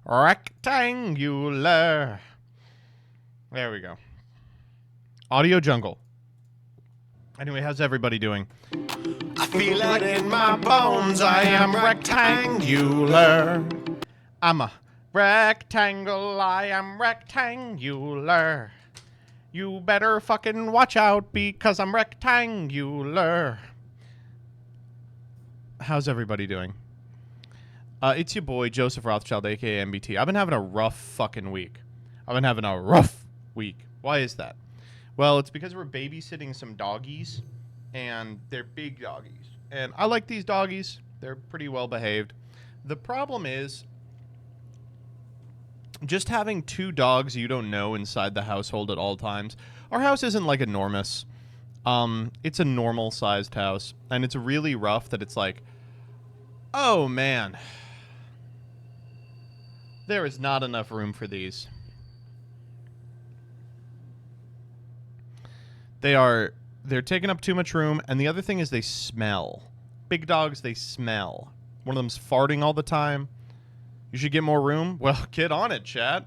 Rectangular. There we go. Audio jungle. Anyway, how's everybody doing? I feel it in my bones. I am rectangular. I'm a rectangle. I am rectangular. You better fucking watch out because I'm rectangular. How's everybody doing? It's your boy, Joseph Rothschild, a.k.a. MBT. I've been having a rough fucking week. Why is that? Well, it's because we're babysitting some doggies, and they're big doggies. And I like these doggies. They're pretty well behaved. The problem is just having two dogs you don't know inside the household at all times. Our house isn't like enormous. It's a normal sized house, and it's really rough that it's like, oh man, there is not enough room for these. They're taking up too much room, and the other thing is they smell. Big dogs, they smell. One of them's farting all the time. You should get more room? Well, get on it, chat.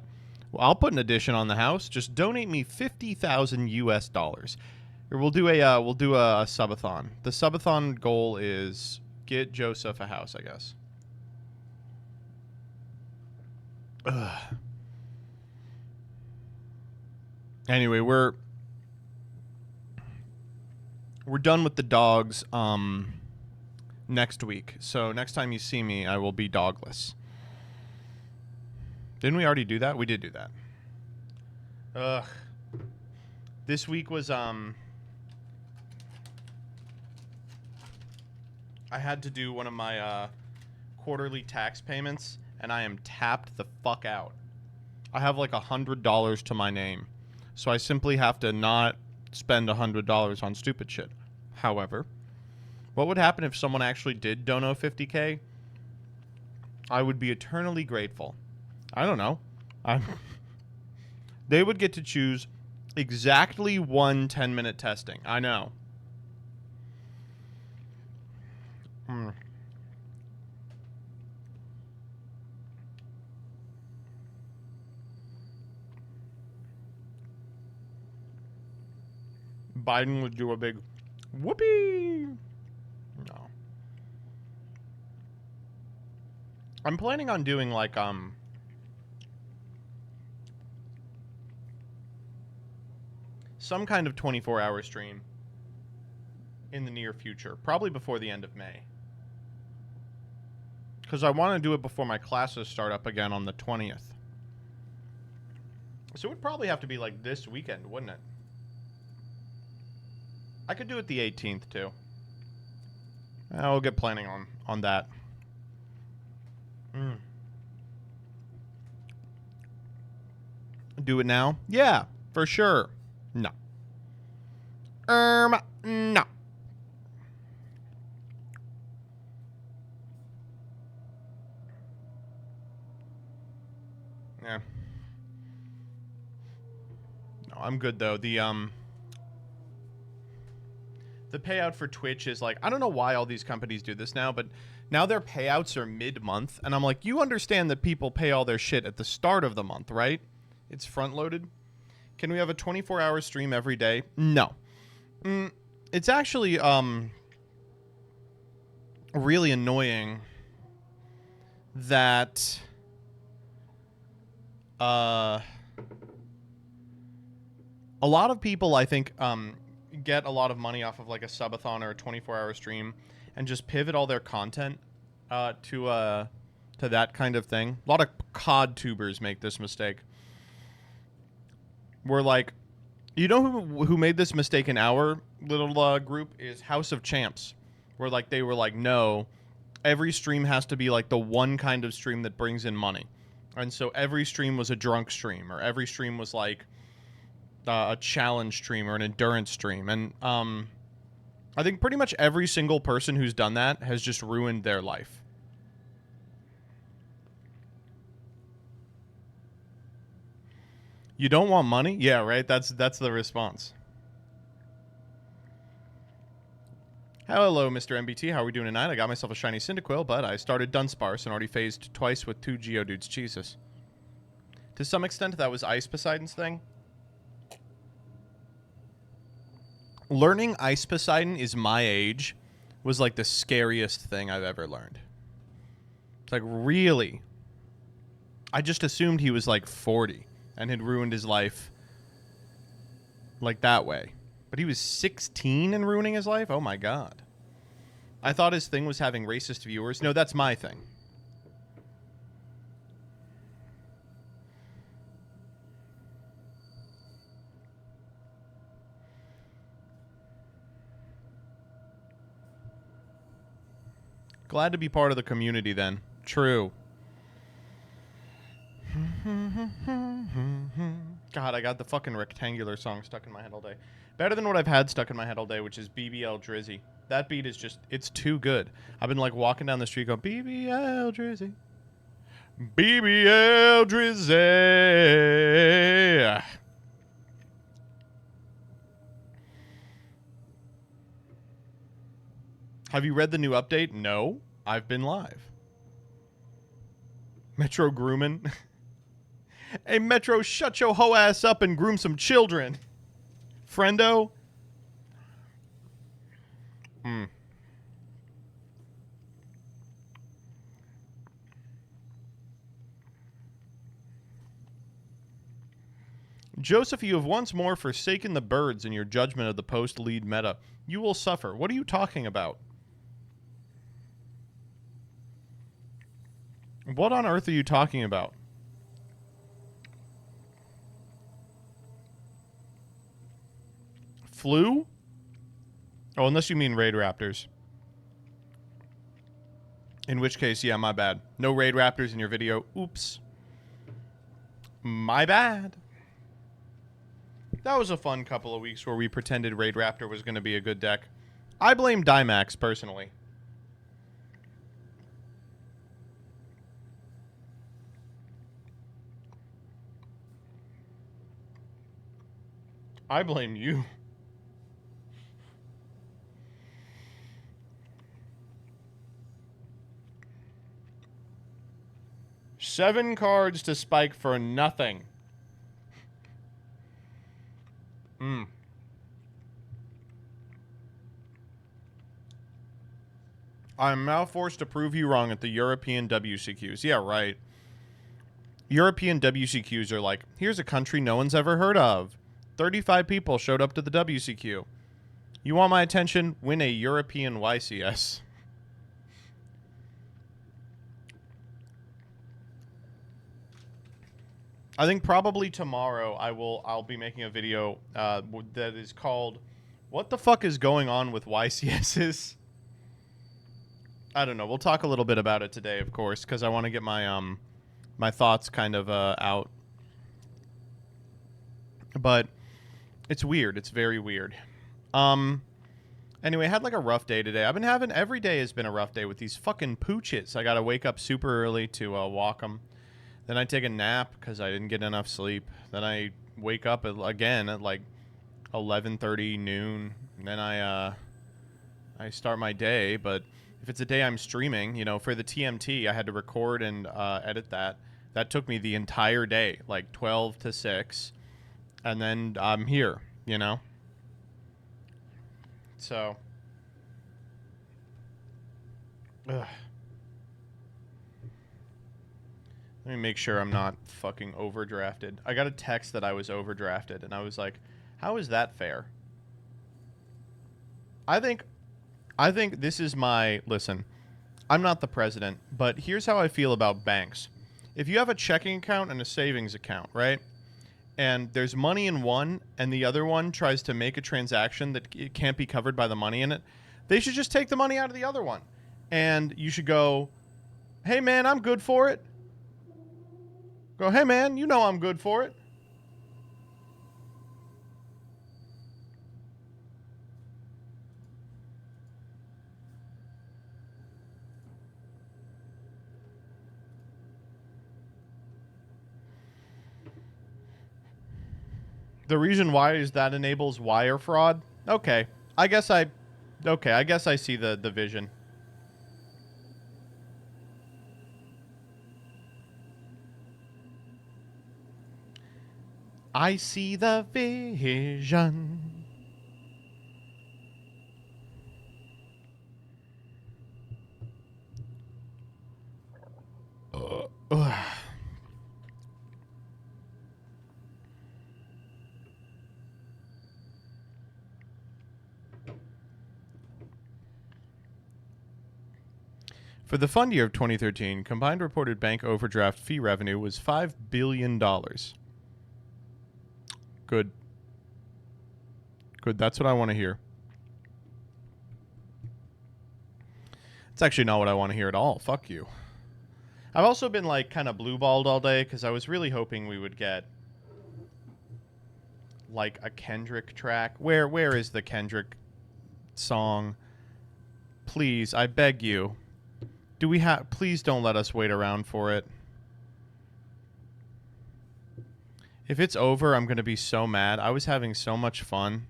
Well, I'll put an addition on the house. Just donate me $50,000 US. Or we'll do a subathon. The subathon goal is get Joseph a house, I guess. Ugh. Anyway, we're done with the dogs next week. So next time you see me, I will be dogless. Didn't we already do that? We did do that. Ugh. This week was I had to do one of my quarterly tax payments, and I am tapped the fuck out. I have like $100 to my name, so I simply have to not spend $100 on stupid shit. However, what would happen if someone actually did dono $50K? I would be eternally grateful. I don't know. They would get to choose exactly one 10-minute testing. I know. Biden would do a big whoopee. No. I'm planning on doing like some kind of 24-hour stream in the near future, probably before the end of May. Because I want to do it before my classes start up again on the 20th. So it would probably have to be like this weekend, wouldn't it? I could do it the 18th, too. I'll get planning on that. Do it now? Yeah, for sure. No. No. Yeah. No, I'm good, though. The payout for Twitch is like, I don't know why all these companies do this now, but now their payouts are mid-month, and I'm like, you understand that people pay all their shit at the start of the month, right? It's front-loaded. Can we have a 24-hour stream every day? No. It's actually really annoying that a lot of people, I think, get a lot of money off of like a subathon or a 24-hour stream and just pivot all their content to that kind of thing. A lot of COD tubers make this mistake. We're like, you know who made this mistake in our little group is House of Champs, where like they were like, no, every stream has to be like the one kind of stream that brings in money. And so every stream was a drunk stream, or every stream was like a challenge stream or an endurance stream. And I think pretty much every single person who's done that has just ruined their life. You don't want money? Yeah, right? That's the response. Hello, Mr. MBT. How are we doing tonight? I got myself a shiny Cyndaquil, but I started Dunsparce and already phased twice with 2 Geodudes. Jesus. To some extent, that was Ice Poseidon's thing. Learning Ice Poseidon is my age was like the scariest thing I've ever learned. It's like, really? I just assumed he was like 40 and had ruined his life like that way. But he was 16 and ruining his life? Oh my god. I thought his thing was having racist viewers. No, that's my thing. Glad to be part of the community then. True. God, I got the fucking rectangular song stuck in my head all day. Better than what I've had stuck in my head all day, which is BBL Drizzy. That beat is just, it's too good. I've been like walking down the street going, BBL Drizzy. BBL Drizzy. Have you read the new update? No, I've been live. Metro grooming. Hey, Metro, shut your hoe ass up and groom some children. Friendo. Joseph, you have once more forsaken the birds in your judgment of the post-lead meta. You will suffer. What are you talking about? What on earth are you talking about? Flu? Oh, unless you mean Raid Raptors. In which case, yeah, my bad. No Raid Raptors in your video. Oops. My bad. That was a fun couple of weeks where we pretended Raid Raptor was going to be a good deck. I blame Dimax, personally. I blame you. Seven cards to spike for nothing. I'm now forced to prove you wrong at the European WCQs. Yeah, right. European WCQs are like, here's a country no one's ever heard of. 35 people showed up to the WCQ. You want my attention? Win a European YCS. I think probably tomorrow I'll be making a video that is called "What the fuck is going on with YCSs?" I don't know. We'll talk a little bit about it today, of course, because I want to get my my thoughts kind of out. But it's weird. It's very weird. Anyway, I had like a rough day today. I've been having, every day has been a rough day with these fucking pooches. I got to wake up super early to walk them. Then I take a nap because I didn't get enough sleep. Then I wake up again at like 11:30 noon. And then I start my day. But if it's a day I'm streaming, you know, for the TMT, I had to record and edit that. That took me the entire day, like 12 to 6. And then I'm here, you know? So. Ugh. Let me make sure I'm not fucking overdrafted. I got a text that I was overdrafted, and I was like, how is that fair? I think this is my... Listen, I'm not the president, but here's how I feel about banks. If you have a checking account and a savings account, right? And there's money in one, and the other one tries to make a transaction that it can't be covered by the money in it, they should just take the money out of the other one. And you should go, hey, man, I'm good for it. Go, hey, man, you know I'm good for it. The reason why is that enables wire fraud. Okay. I guess I see the vision. I see the vision. Ugh. For the fund year of 2013, combined reported bank overdraft fee revenue was $5 billion. Good. Good. That's what I want to hear. It's actually not what I want to hear at all. Fuck you. I've also been like kind of blue-balled all day because I was really hoping we would get like a Kendrick track. Where is the Kendrick song? Please, I beg you. Do we have... Please don't let us wait around for it. If it's over, I'm going to be so mad. I was having so much fun.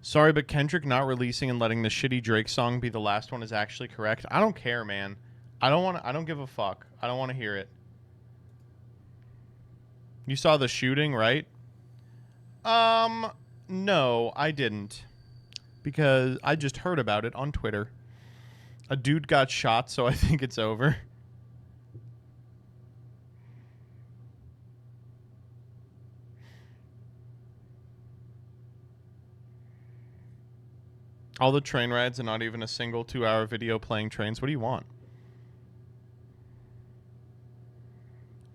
Sorry, but Kendrick not releasing and letting the shitty Drake song be the last one is actually correct. I don't care, man. I don't give a fuck. I don't want to hear it. You saw the shooting, right? No, I didn't. Because I just heard about it on Twitter. A dude got shot, so I think it's over. All the train rides and not even a single 2-hour video playing trains. What do you want?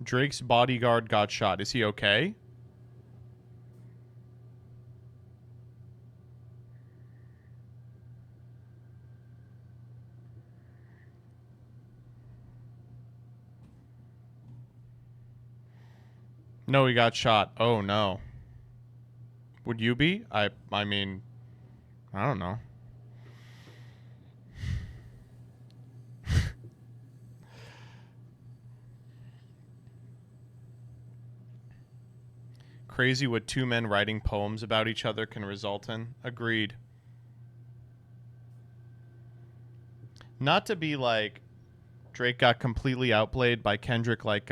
Drake's bodyguard got shot. Is he okay? No, he got shot. Oh, no. Would you be? I mean, I don't know. Crazy what two men writing poems about each other can result in. Agreed. Not to be like Drake got completely outplayed by Kendrick like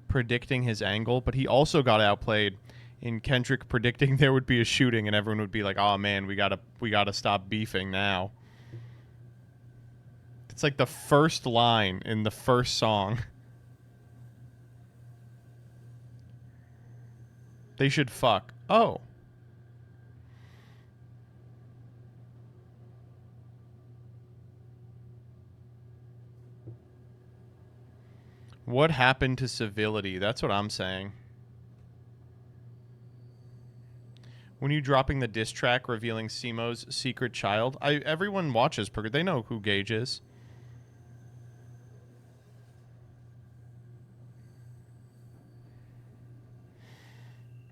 predicting his angle, but he also got outplayed in Kendrick predicting there would be a shooting and everyone would be like, "Oh man, we got to stop beefing now." It's like the first line in the first song. They should fuck. Oh. What happened to civility? That's what I'm saying. When you dropping the diss track revealing Simo's secret child, everyone watches Perker. They know who Gage is.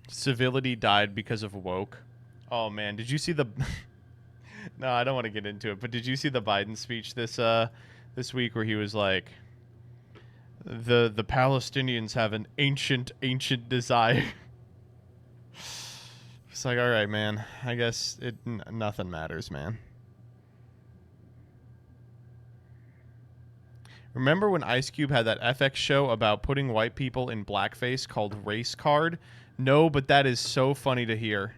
Civility died because of woke. Oh man, did you see the? No, I don't want to get into it. But did you see the Biden speech this week where he was like, the Palestinians have an ancient desire. It's like, all right, man. I guess nothing matters, man. Remember when Ice Cube had that FX show about putting white people in blackface called Race Card? No, but that is so funny to hear.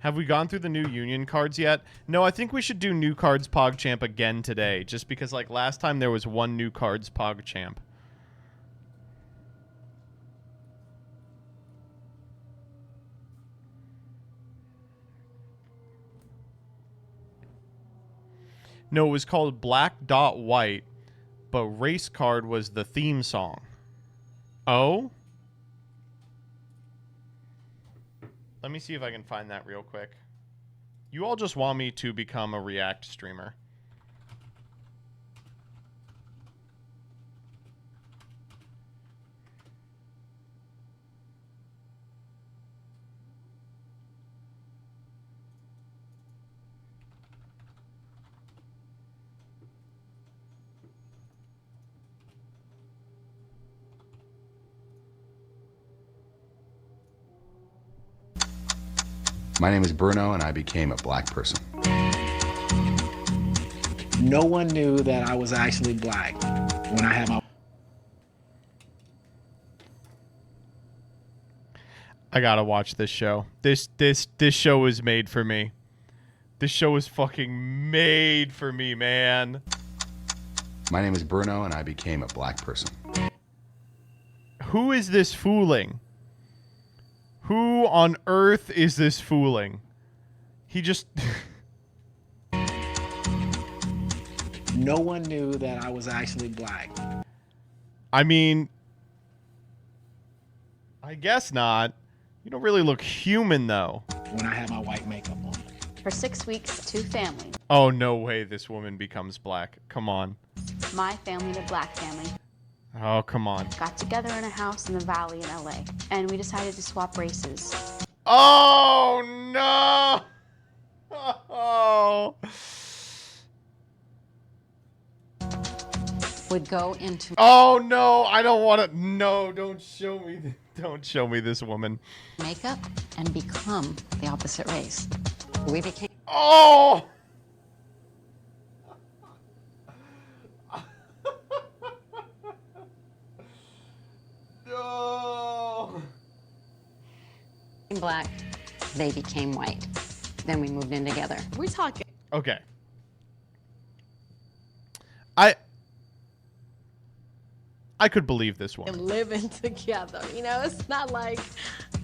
Have we gone through the new Union cards yet? No, I think we should do new cards PogChamp again today, just because like last time there was one new cards PogChamp. No, it was called Black Dot White, but Race Card was the theme song. Oh? Let me see if I can find that real quick. You all just want me to become a React streamer. My name is Bruno, and I became a black person. No one knew that I was actually black when I had my... I gotta watch this show. This show was made for me. This show was fucking made for me, man. My name is Bruno, and I became a black person. Who is this fooling? Who on earth is this fooling? He just... No one knew that I was actually black. I mean... I guess not. You don't really look human, though. When I had my white makeup on. For 6 weeks, 2 families. Oh, no way this woman becomes black. Come on. My family and a black family Oh, come on. got together in a house in the valley in LA, and we decided to swap races. Oh, no! Oh. Would go into Oh, no, I don't want to... No, don't show me... Don't show me this woman. makeup and become the opposite race. We became Oh! No! black, they became white. Then we moved in together. We're talking. Okay. I could believe this one. And living together. You know, it's not like,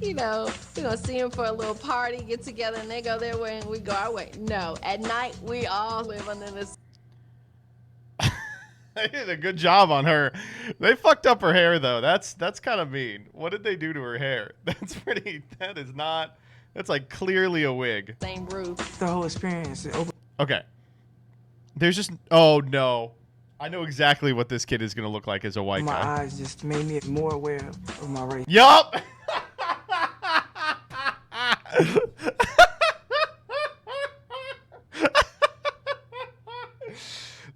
you know, we're going to see them for a little party, get together, and they go their way and we go our way. No, at night, we all live under this. They did a good job on her. They fucked up her hair, though. That's kind of mean. What did they do to her hair? That's pretty... That is not... That's like clearly a wig. Same roof. The whole experience. Okay. There's just... Oh, no. I know exactly what this kid is going to look like as a white My guy. eyes just made me more aware of my race. Yup!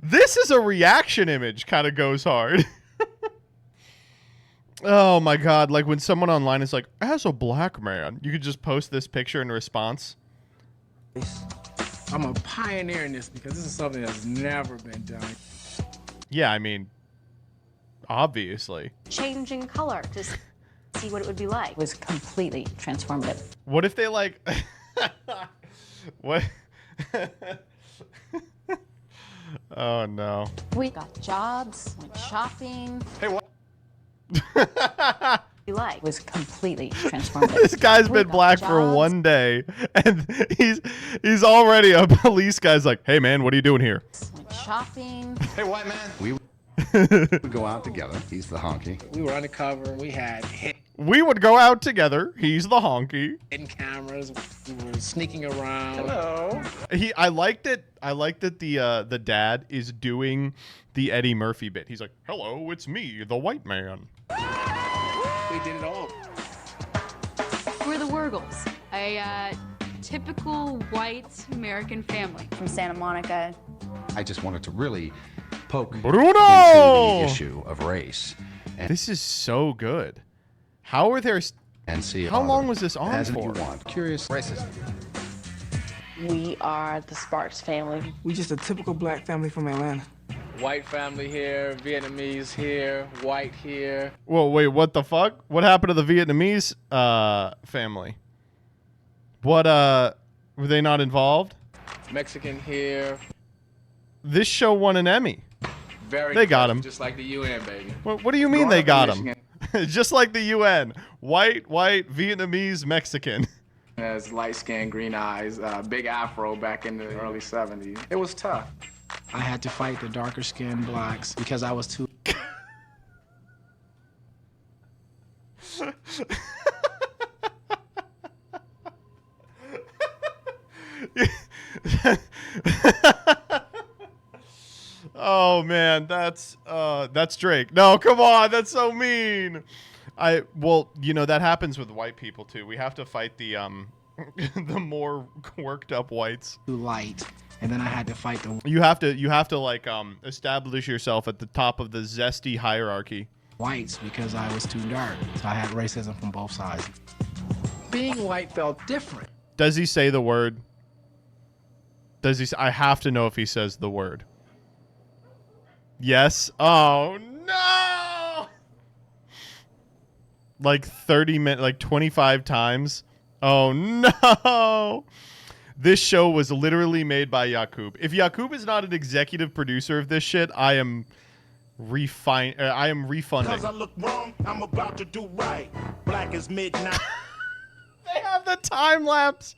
This is a reaction image, kind of goes hard. Oh my god, like when someone online is like, as a black man, you could just post this picture in response. I'm a pioneer in this because this is something that's never been done. Yeah, I mean, obviously. Changing color to see what it would be like. It was completely transformative. What if they like... What? Oh, no. We got jobs, went shopping. Hey, what? Be like. It was completely transformative. This guy's We been got black for jobs. 1 day, and he's already a police guy's like, hey, man, what are you doing here? Went shopping. Hey, white man. We would go out together. He's the honky. We were undercover. We had We would go out together. He's the honky. hidden cameras. We were sneaking around. Hello. I liked it. I liked that the dad is doing the Eddie Murphy bit. He's like, hello, it's me, the white man. We did it all. We're the Wurgles, a typical white American family. From Santa Monica. I just wanted to really poke Bruno! into the issue of race This is so good. How are there... and see How other long was this on as for? you want. Curious racism. We are the Sparks family. We just a typical black family from Atlanta. White family here, Vietnamese here, white here. Whoa, wait, what the fuck? What happened to the Vietnamese family? What, were they not involved? Mexican here. This show won an Emmy. Very They got him. Just like the UN, baby. What do you mean Growing they up in got him? Michigan. Just like the UN. White, Vietnamese, Mexican. Has light skin, green eyes, big afro back in the early 70s. It was tough. I had to fight the darker skinned blacks because I was too... Oh man, that's Drake. No, come on, that's so mean. Well, you know that happens with white people too. We have to fight the the more worked up whites. too light. And then I had to fight the You have to like establish yourself at the top of the zesty hierarchy. whites because I was too dark. So I had racism from both sides. Being white felt different. Does he say the word? Does he? I have to know if he says the word. Yes. Oh no! Like 30 minutes, like 25 times. Oh no! This show was literally made by Yakub. If Yakub is not an executive producer of this shit, I am refunding. Cause I look wrong, I'm about to do right. Black as midnight. They have the time lapse.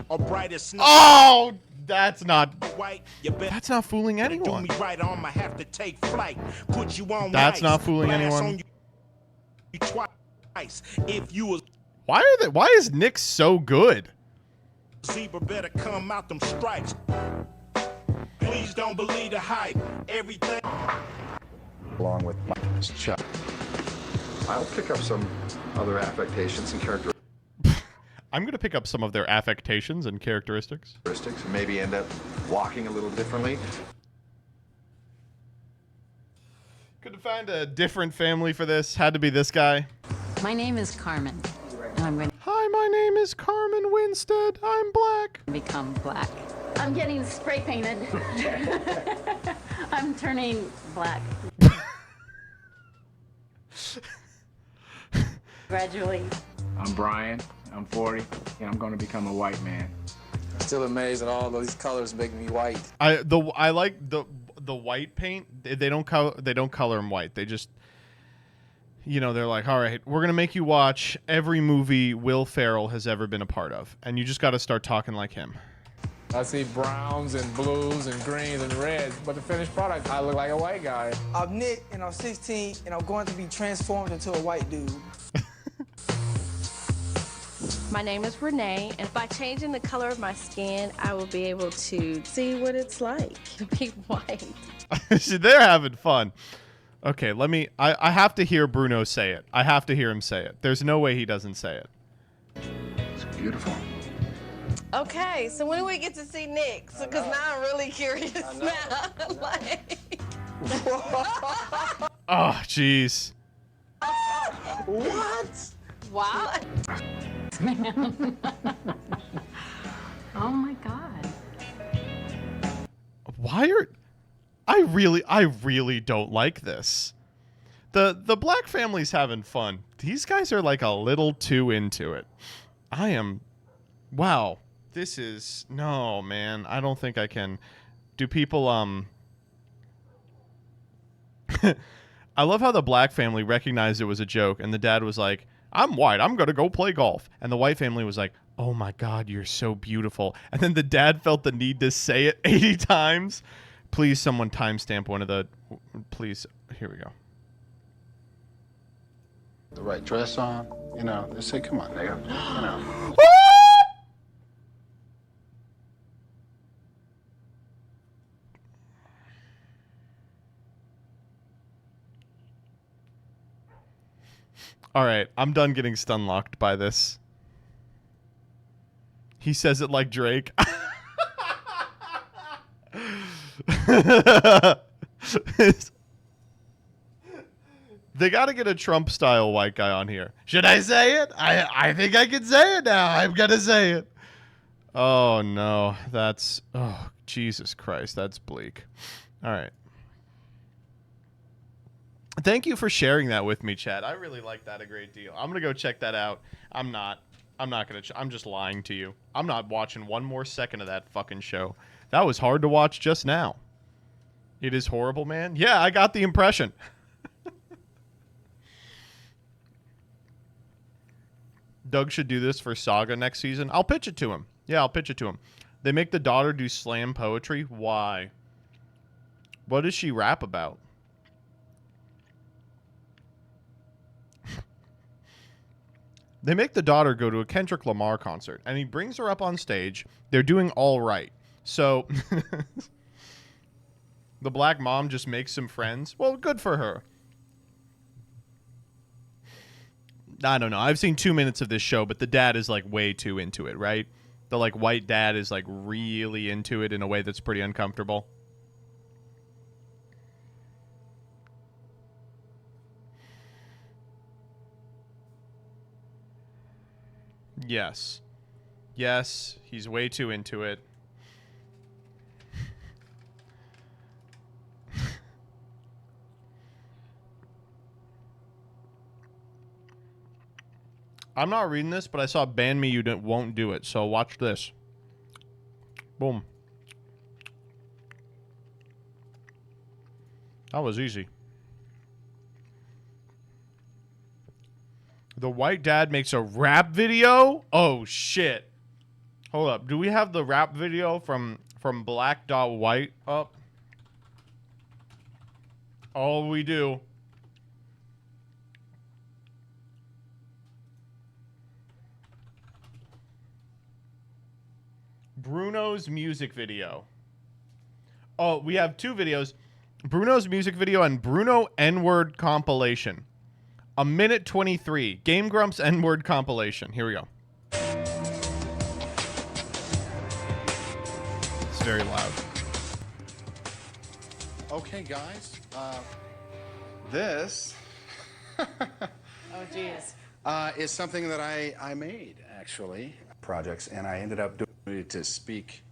Or bright as snow. Oh, that's not fooling Do anyone. me right, I'ma have to take flight. Put you on That's ice, not fooling blast anyone. on you twice. If you was Why is Nick so good? zebra, better come out them stripes. Please don't believe the hype. Everything. Along with Chuck. I'll pick up some other affectations and characteristics. I'm going to pick up some of their affectations and characteristics. And maybe end up walking a little differently. Couldn't find a different family for this. Had to be this guy. My name is Carmen, and I'm going Hi, my name is Carmen Winstead. I'm black. to become black. I'm getting spray painted. I'm turning black. Gradually. I'm Brian. I'm 40, and I'm going to become a white man. Still amazed at all these colors make me white. I like the white paint. They don't color him white. They just, you know, they're like, all right, we're gonna make you watch every movie Will Ferrell has ever been a part of, and you just got to start talking like him. I see browns and blues and greens and reds, but the finished product, I look like a white guy. I'm Nick, and I'm 16, and I'm going to be transformed into a white dude. My name is Renee, and by changing the color of my skin, I will be able to see what it's like to be white. See, they're having fun. Okay, I have to hear Bruno say it. I have to hear him say it. There's no way he doesn't say it. It's beautiful. Okay, so when do we get to see Nick? Because now I'm really curious now. Like... Oh, jeez. What? Wow. Oh my God. Why are I really don't like this. The black family's having fun. These guys are like a little too into it. Wow. This is no, man. I don't think I can. Do people I love how the black family recognized it was a joke and the dad was like, I'm white, I'm gonna go play golf. And the white family was like, oh my God, you're so beautiful. And then the dad felt the need to say it 80 times. Please, someone timestamp one of the... Please, here we go. The right dress on, you know. They say, come on, nigga. You know. All right, I'm done getting stun locked by this. He says it like Drake. They got to get a Trump style white guy on here. Should I say it? I think I can say it now. I'm going to say it. Oh no, oh Jesus Christ, that's bleak. All right. Thank you for sharing that with me, Chad. I really like that a great deal. I'm going to go check that out. I'm not going to... I'm just lying to you. I'm not watching one more second of that fucking show. That was hard to watch just now. It is horrible, man. Yeah, I got the impression. Doug should do this for Saga next season. I'll pitch it to him. Yeah, I'll pitch it to him. They make the daughter do slam poetry. Why? What does she rap about? They make the daughter go to a Kendrick Lamar concert, and he brings her up on stage. They're doing all right. So the black mom just makes some friends. Well, good for her. I don't know. I've seen 2 minutes of this show, but the dad is like way too into it, right? The like white dad is like really into it in a way that's pretty uncomfortable. Yes. Yes, he's way too into it. I'm not reading this, but I saw ban me, you won't do it. So watch this. Boom. That was easy. The white dad makes a rap video? Oh, shit. Hold up. Do we have the rap video from Black Dot White up? Oh, we do. Bruno's music video. Oh, we have two videos. Bruno's music video and Bruno N-word compilation. A minute 23. Game Grumps N-word compilation. Here we go. It's very loud. Okay, guys. This Oh, jeez. is something that I made, actually. Projects, and I ended up doing it to speak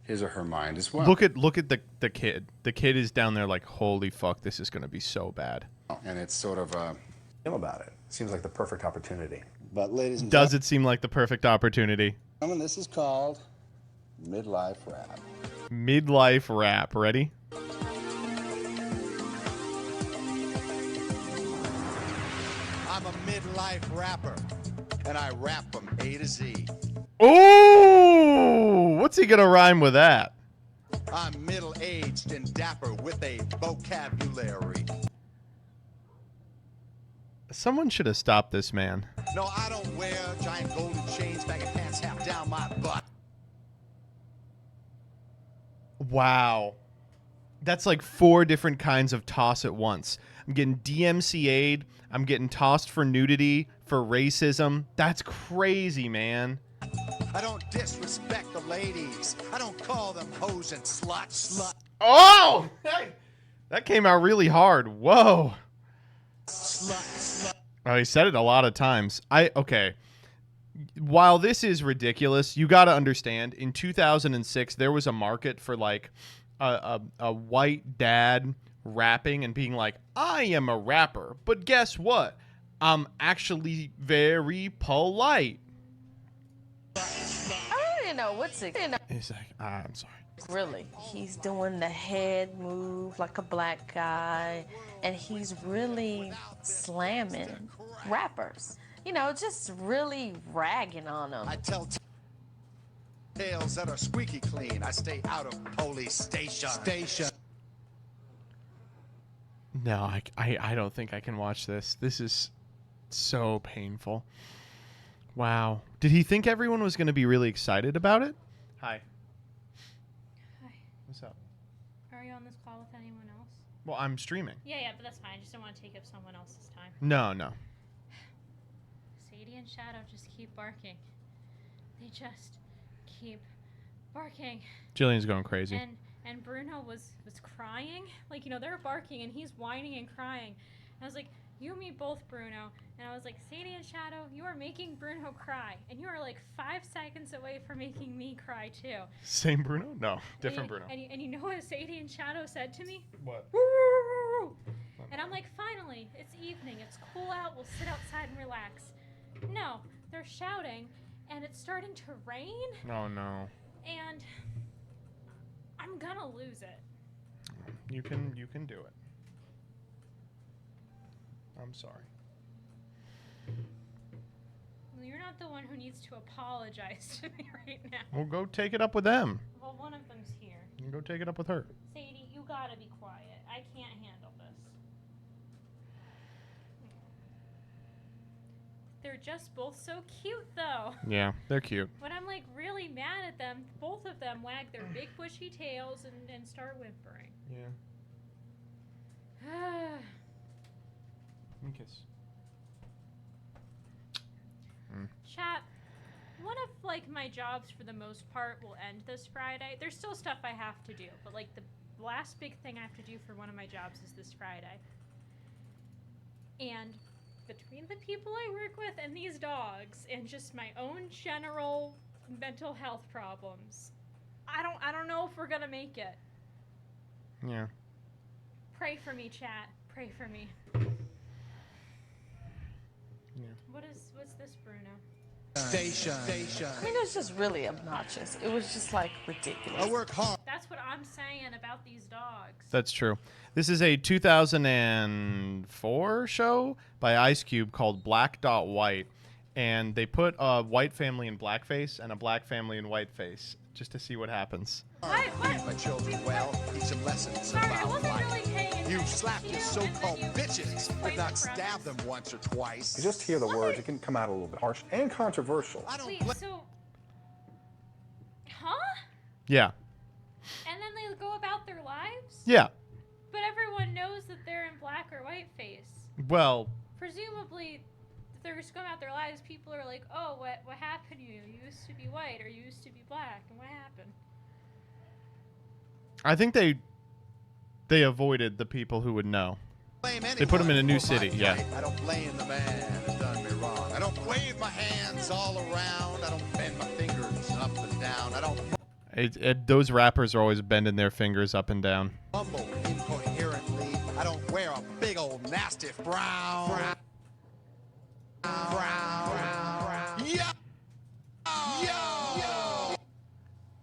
his or her mind as well. Look at the kid. The kid is down there like, holy fuck, this is gonna be so bad. And it's sort of Feel about it. Seems like the perfect opportunity. But ladies and Does it seem like the perfect opportunity? gentlemen, this is called midlife rap. Midlife rap. Ready? I'm a midlife rapper, and I rap from A to Z. Ooh! What's he gonna rhyme with that? I'm middle-aged and dapper with a vocabulary. Someone should have stopped this man. No, I don't wear giant golden chains, baggy pants half down my butt. Wow. That's like 4 different kinds of toss at once. I'm getting DMCA'd. I'm getting tossed for nudity, for racism. That's crazy, man. I don't disrespect the ladies. I don't call them hoes and slut. Oh! Hey! That came out really hard. Whoa. Oh, he said it a lot of times. Okay. While this is ridiculous, you got to understand, in 2006, there was a market for like a white dad rapping and being like, I am a rapper, but guess what? I'm actually very polite. I don't even know what's it. He's like, I'm sorry. Really, he's doing the head move like a black guy, and he's really slamming rappers. You know, just really ragging on them. I tell tales that are squeaky clean. I stay out of police station. No, I don't think I can watch this. This is so painful. Wow. Did he think everyone was going to be really excited about it? Hi. Hi. What's up? Are you on this call with anyone else? Well, I'm streaming. Yeah, but that's fine. I just don't want to take up someone else's time. No. Sadie and Shadow just keep barking. They just keep barking. Jillian's going crazy. And Bruno was crying. Like, you know, they're barking and he's whining and crying. And I was like, you and me both, Bruno. And I was like, Sadie and Shadow, you are making Bruno cry. And you are like 5 seconds away from making me cry too. Same Bruno? No, different Bruno. And you know what Sadie and Shadow said to me? What? And I'm like, finally, it's evening. It's cool out. We'll sit outside and relax. No, they're shouting and it's starting to rain. Oh, no. And I'm gonna lose it. You can do it. I'm sorry. Well, you're not the one who needs to apologize to me right now. Well, go take it up with them. Well, one of them's here. You go take it up with her. Sadie, you gotta be quiet. I can't handle this. They're just both so cute, though. Yeah, they're cute. When I'm like really mad at them, both of them wag their big bushy tails and start whimpering. Yeah. Kiss. Chat, one of like my jobs for the most part will end this Friday. There's still stuff I have to do, but like the last big thing I have to do for one of my jobs is this Friday. And between the people I work with and these dogs and just my own general mental health problems. I don't know if we're gonna make it. Yeah. Pray for me, chat. Pray for me. Yeah. What's this, Bruno? Station. I mean, it was just really obnoxious. It was just like ridiculous. I work hard. That's what I'm saying about these dogs. That's true. This is a 2004 show by Ice Cube called Black Dot White, and they put a white family in blackface and a black family in whiteface just to see what happens. Treat my children well. Teach them lessons about life. You slap your so-called bitches, if not stab them once or twice. You just hear the words, it can come out a little bit harsh and controversial. Wait, so... Huh? Yeah. And then they go about their lives? Yeah. But everyone knows that they're in black or white face. Well, Presumably, if they're just going about their lives, people are like, oh, what happened to you? You used to be white or you used to be black, and what happened? I think they avoided the people who would know. They put them in a new city. Yeah. I don't blame the man who done me wrong. I don't wave my hands all around. I don't bend my fingers up and down. I don't Those rappers are always bending their fingers up and down. mumble incoherently. I don't wear a big old nasty frown. Yeah. Yo.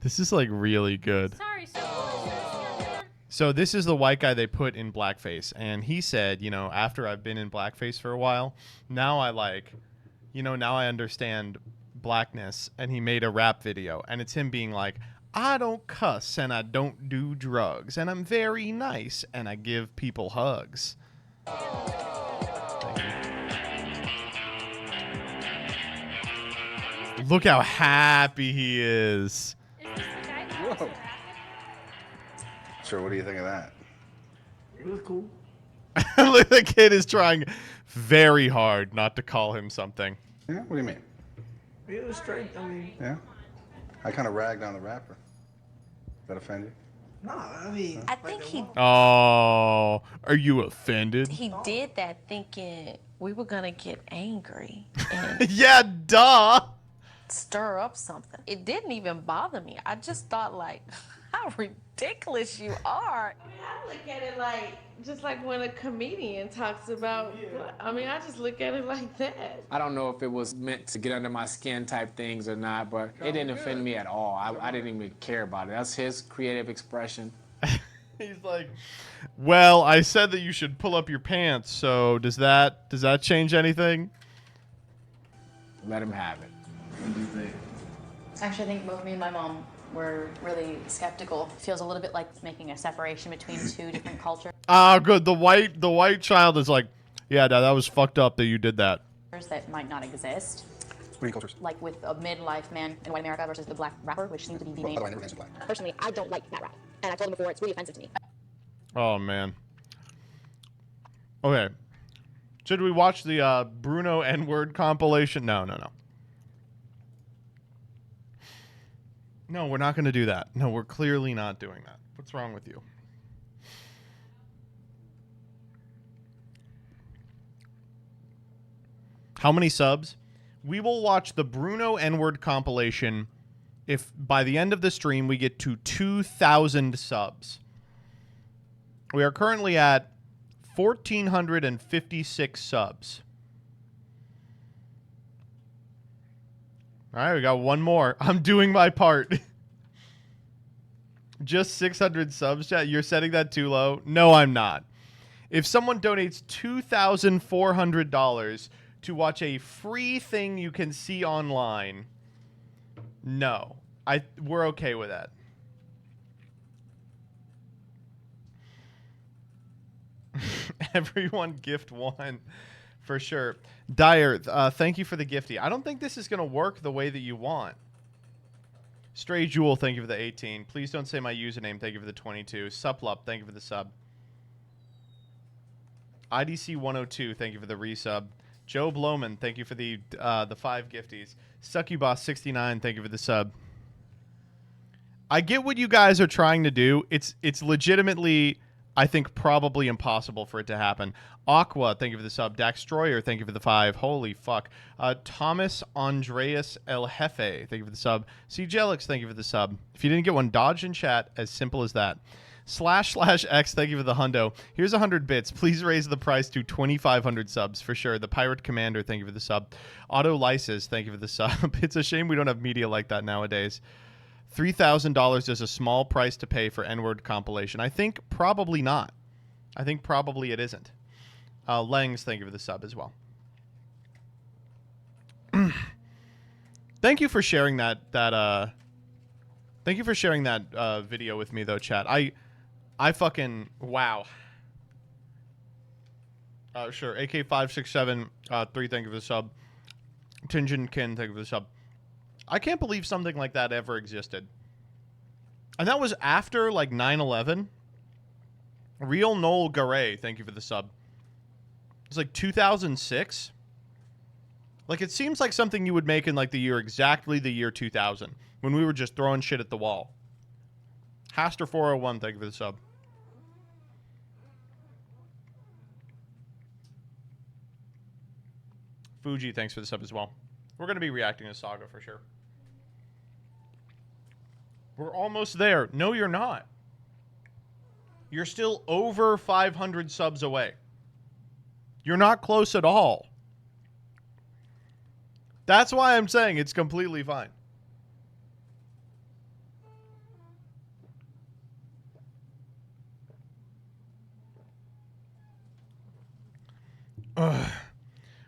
This is like really good. Sorry, so who is this young man? So this is the white guy they put in blackface, and he said, after I've been in blackface for a while, now I now I understand blackness, and he made a rap video, and it's him being like, I don't cuss, and I don't do drugs, and I'm very nice, and I give people hugs. Look how happy he is. Is this the guy who Whoa. Sure, what do you think of that? It was cool. Look, the kid is trying very hard not to call him something. Yeah, what do you mean? It was straight. I mean, Yeah? I kind of ragged on the rapper. That offend you? nah. I mean, I think he Oh, are you offended? did that thinking we were gonna get angry and Yeah, duh. stir up something. It didn't even bother me. I just thought like, how ridiculous you are. I look at it like just like when a comedian talks about. I mean, I just look at it like that. I don't know if it was meant to get under my skin type things or not, but it didn't offend me at all. I didn't even care about it. That's his creative expression. He's like, well, I said that you should pull up your pants, so does that change anything? Let him have it. Actually, I think both me and my mom were really skeptical. Feels a little bit like making a separation between two different cultures Ah, good. The white child is like, yeah, Dad, that was fucked up that you did that. that might not exist. What are cultures? Like with a midlife man in white America versus the black rapper, which seems to be the main. By the way, I never danced in black. Personally, I don't like that rap. And I told him before, it's really offensive to me. Oh man. Okay. Should we watch the Bruno N-word compilation? No. No, we're not going to do that. No, we're clearly not doing that. What's wrong with you? How many subs? We will watch the Bruno N-word compilation if by the end of the stream we get to 2,000 subs. We are currently at 1,456 subs. All right, we got one more. I'm doing my part. Just 600 subs, chat. You're setting that too low? No, I'm not. If someone donates $2,400 to watch a free thing you can see online, no. We're okay with that. Everyone gift one. For sure. Dyer, thank you for the gifty. I don't think this is going to work the way that you want. Stray Jewel, thank you for the 18. Please don't say my username. Thank you for the 22. Suplup, thank you for the sub. IDC 102, thank you for the resub. Joe Bloman, thank you for the 5 gifties. Succubus 69, thank you for the sub. I get what you guys are trying to do. It's legitimately I think probably impossible for it to happen. Aqua, thank you for the sub. Daxtroyer, thank you for the 5. Holy fuck. Thomas Andreas El Jefe, thank you for the sub. CJelix, thank you for the sub. If you didn't get one, dodge in chat. As simple as that. //X, thank you for the hundo. Here's 100 bits. Please raise the price to 2,500 subs for sure. The Pirate Commander, thank you for the sub. Auto Lysis, thank you for the sub. It's a shame we don't have media like that nowadays. $3,000 is a small price to pay for N-word compilation. I think probably not. I think probably it isn't. Langs, thank you for the sub as well. Thank you for sharing that thank you for sharing that video with me though, chat. I fucking wow. Sure. AK567 3, thank you for the sub. Tinjin Kin, thank you for the sub. I can't believe something like that ever existed. And that was after like 9/11. Real Noel Garay, thank you for the sub. It's like 2006. Like, it seems like something you would make in like exactly the year 2000, when we were just throwing shit at the wall. Haster 401, thank you for the sub. Fuji, thanks for the sub as well. We're going to be reacting to Saga for sure. We're almost there. No, you're not. You're still over 500 subs away. You're not close at all. That's why I'm saying it's completely fine.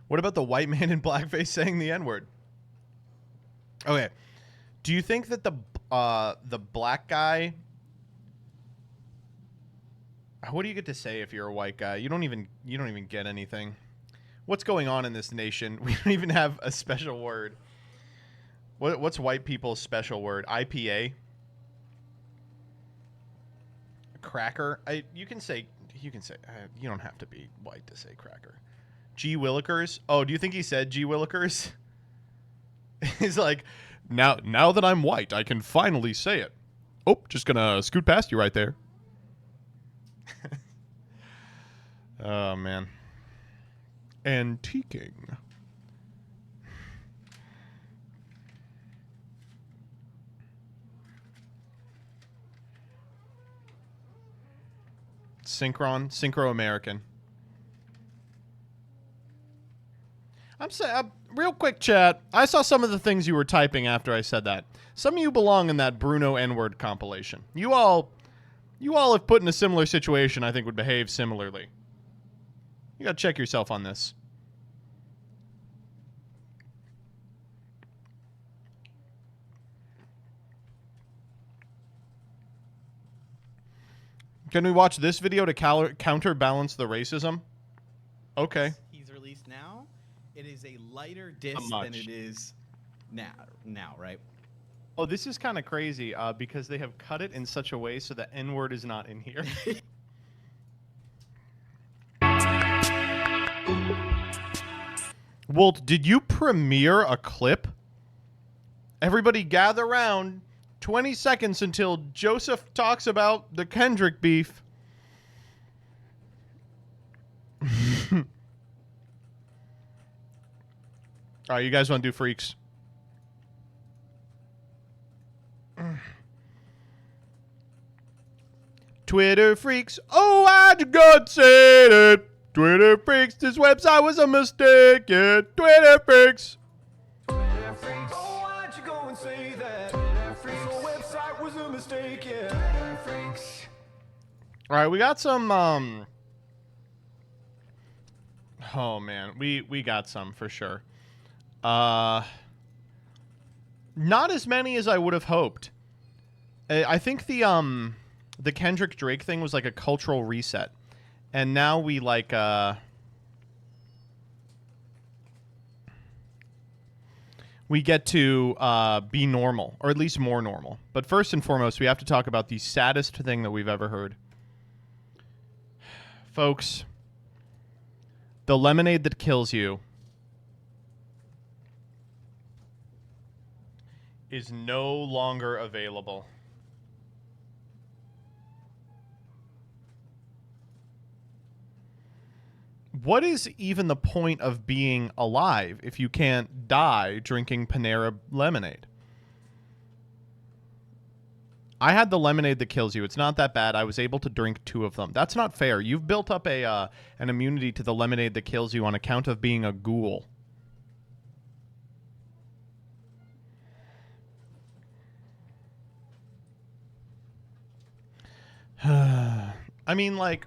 What about the white man in blackface saying the N-word? Okay. Do you think that the black guy... What do you get to say if you're a white guy? You don't even get anything. What's going on in this nation? We don't even have a special word. What's white people's special word? IPA? Cracker? You can say you don't have to be white to say cracker. G Willikers? Oh, do you think he said G Willikers? He's like, now that I'm white, I can finally say it. Oh, just gonna scoot past you right there. Oh, man. Antiquing. Synchro American. I'm saying, real quick, chat. I saw some of the things you were typing after I said that. Some of you belong in that Bruno N-word compilation. You all have put in a similar situation, I think would behave similarly. You gotta check yourself on this. Can we watch this video to counterbalance the racism? Okay. He's released now. It is a lighter disc than it is now, right? Oh, this is kind of crazy because they have cut it in such a way so the N-word is not in here. Walt, did you premiere a clip? Everybody gather around. 20 seconds until Joseph talks about the Kendrick beef. All right, you guys want to do freaks? Twitter freaks. Oh, I just said it. Twitter freaks. This website was a mistake. Yeah, Twitter freaks. Twitter freaks. Oh, why'd you go and say that? Twitter freaks. Your website was a mistake. Yeah. Twitter freaks. All right, we got some. Oh man, we got some for sure. Not as many as I would have hoped. I think the Kendrick Drake thing was like a cultural reset, and now we like we get to be normal, or at least more normal. But first and foremost, we have to talk about the saddest thing that we've ever heard, folks. The lemonade that kills you is no longer available. what is even the point of being alive if you can't die drinking Panera lemonade? I had the lemonade that kills you. It's not that bad. I was able to drink 2 of them. That's not fair. You've built up an immunity to the lemonade that kills you on account of being a ghoul. I mean, like,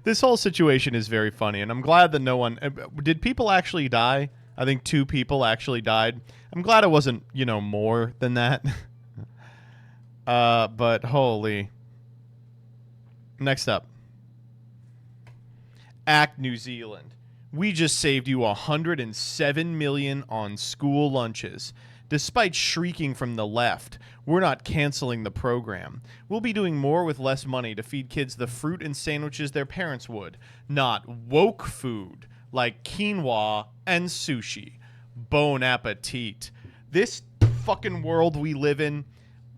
this whole situation is very funny, and I'm glad that no one... Did people actually die? I think 2 people actually died. I'm glad it wasn't, you know, more than that. But holy. Next up. ACT New Zealand. We just saved you $107 million on school lunches. Despite shrieking from the left, we're not canceling the program. We'll be doing more with less money to feed kids the fruit and sandwiches their parents would, not woke food like quinoa and sushi. Bon appetit. This fucking world we live in,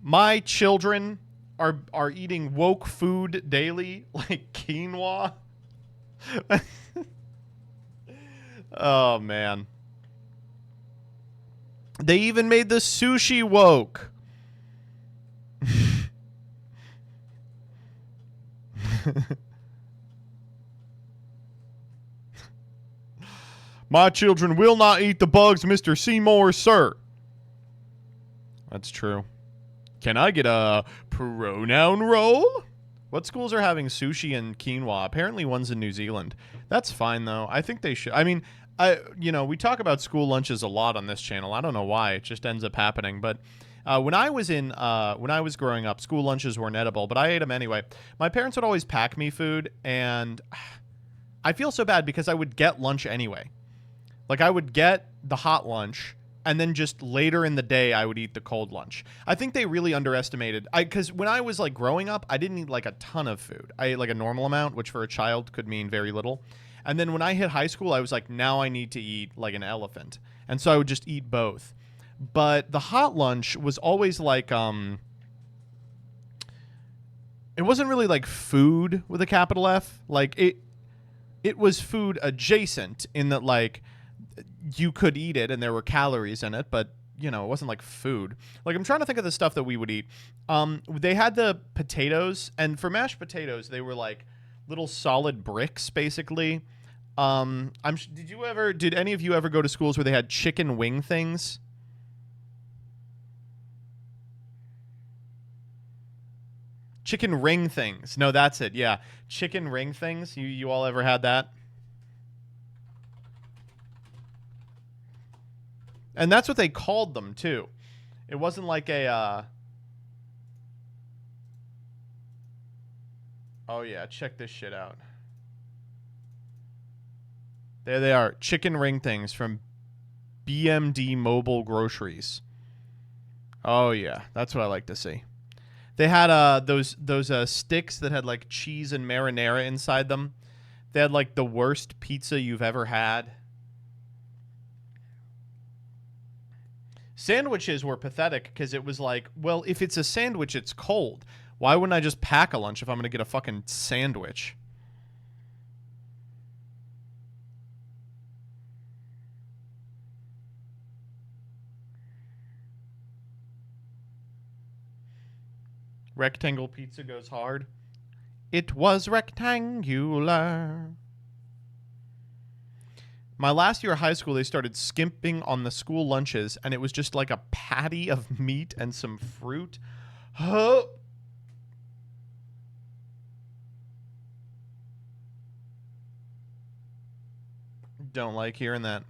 my children are eating woke food daily like quinoa. Oh, man. They even made the sushi woke. My children will not eat the bugs, Mr. Seymour, sir. That's true. Can I get a pronoun roll? What schools are having sushi and quinoa? Apparently one's in New Zealand. That's fine, though. I think they should. I mean, we talk about school lunches a lot on this channel. I don't know why. It just ends up happening. But when I was growing up, school lunches weren't edible, but I ate them anyway. My parents would always pack me food, and I feel so bad because I would get lunch anyway. Like, I would get the hot lunch, and then just later in the day, I would eat the cold lunch. I think they really underestimated. Because when I was, like, growing up, I didn't eat, like, a ton of food. I ate, like, a normal amount, which for a child could mean very little. And then when I hit high school, I was like, now I need to eat like an elephant. And so I would just eat both. But the hot lunch was always like, it wasn't really like food with a capital F. Like, it was food adjacent in that, like, you could eat it and there were calories in it, but, you know, it wasn't like food. Like, I'm trying to think of the stuff that we would eat. They had the potatoes, and for mashed potatoes, they were like little solid bricks, basically. Did any of you ever go to schools where they had chicken wing things? Chicken ring things. No, that's it. Yeah. Chicken ring things. You all ever had that? And that's what they called them, too. It wasn't like a, Oh, yeah. Check this shit out. There they are. Chicken ring things from BMD Mobile Groceries. Oh, yeah. That's what I like to see. They had those sticks that had, like, cheese and marinara inside them. They had, like, the worst pizza you've ever had. Sandwiches were pathetic because it was like, well, if it's a sandwich, it's cold. Why wouldn't I just pack a lunch if I'm going to get a fucking sandwich? Rectangle pizza goes hard. It was rectangular. My last year of high school, they started skimping on the school lunches, and it was just like a patty of meat and some fruit. Oh. Don't like hearing that.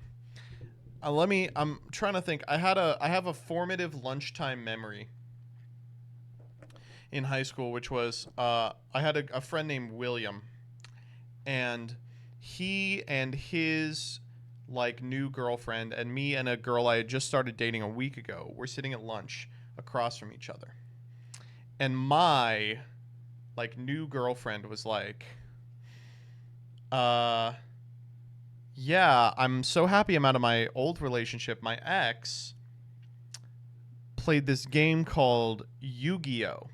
I'm trying to think. I have a formative lunchtime memory in high school, which was I had a friend named William, and he and his like new girlfriend and me and a girl I had just started dating a week ago were sitting at lunch across from each other. And my like new girlfriend was like, yeah, I'm so happy I'm out of my old relationship. My ex played this game called Yu-Gi-Oh!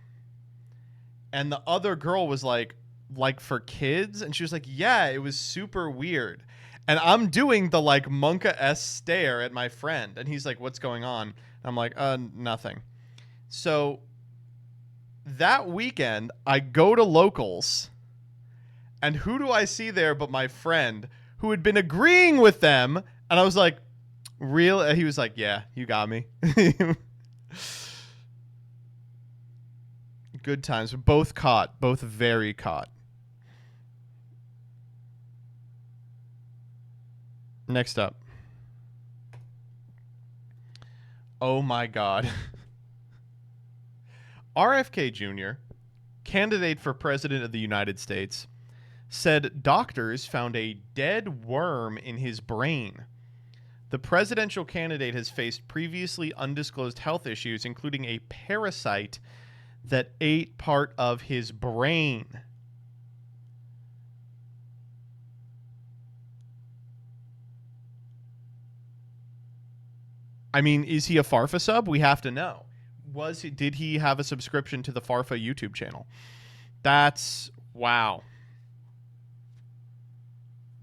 And the other girl was like, like for kids? And she was like, yeah, it was super weird. And I'm doing the like Monka-esque stare at my friend. And he's like, what's going on? I'm like, nothing. So that weekend, I go to Locals. And who do I see there but my friend who had been agreeing with them? And I was like, real? He was like, yeah, you got me. Good times. Both caught. Both very caught. Next up. Oh my God. RFK Jr., candidate for president of the United States, said doctors found a dead worm in his brain. The presidential candidate has faced previously undisclosed health issues, including a parasite that ate part of his brain. I mean, is he a Farfa sub? We have to know. Did he have a subscription to the Farfa YouTube channel? That's wow.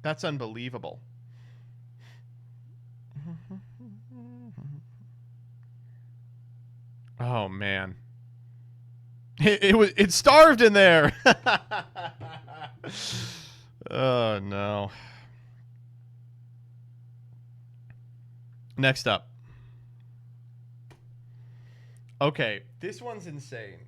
That's unbelievable. Oh man. It starved in there. Oh no. Next up. Okay, this one's insane.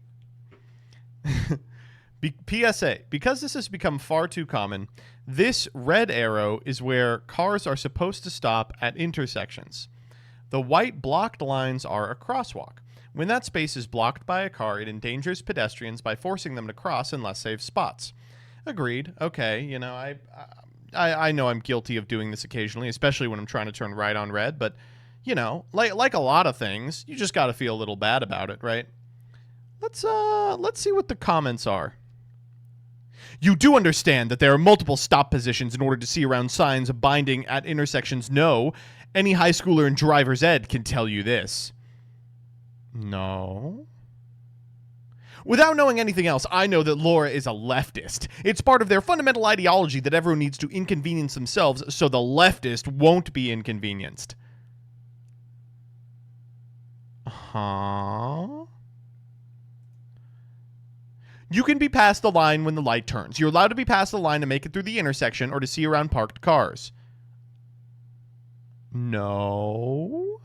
PSA, because this has become far too common, this red arrow is where cars are supposed to stop at intersections. The white blocked lines are a crosswalk. When that space is blocked by a car, it endangers pedestrians by forcing them to cross in less safe spots. Agreed. Okay, you know, I know I'm guilty of doing this occasionally, especially when I'm trying to turn right on red, but you know, like a lot of things, you just got to feel a little bad about it, right? Let's see what the comments are. You do understand that there are multiple stop positions in order to see around signs binding at intersections. No, any high schooler in driver's ed can tell you this. No. Without knowing anything else, I know that Laura is a leftist. It's part of their fundamental ideology that everyone needs to inconvenience themselves so the leftist won't be inconvenienced. Huh? You can be past the line when the light turns. You're allowed to be past the line to make it through the intersection or to see around parked cars. No.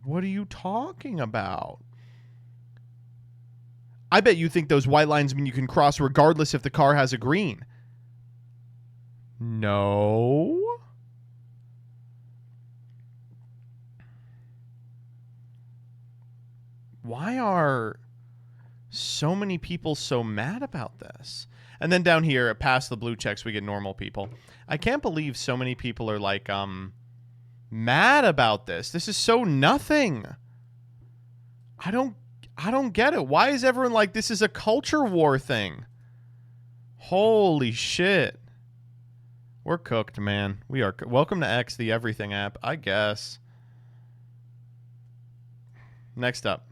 What are you talking about? I bet you think those white lines mean you can cross regardless if the car has a green. No. Why are so many people so mad about this? And then down here, past the blue checks, we get normal people. I can't believe so many people are like, mad about this. This is so nothing. I don't get it. Why is everyone like, this is a culture war thing? Holy shit. We're cooked, man. We are. Welcome to X, the everything app, I guess. Next up.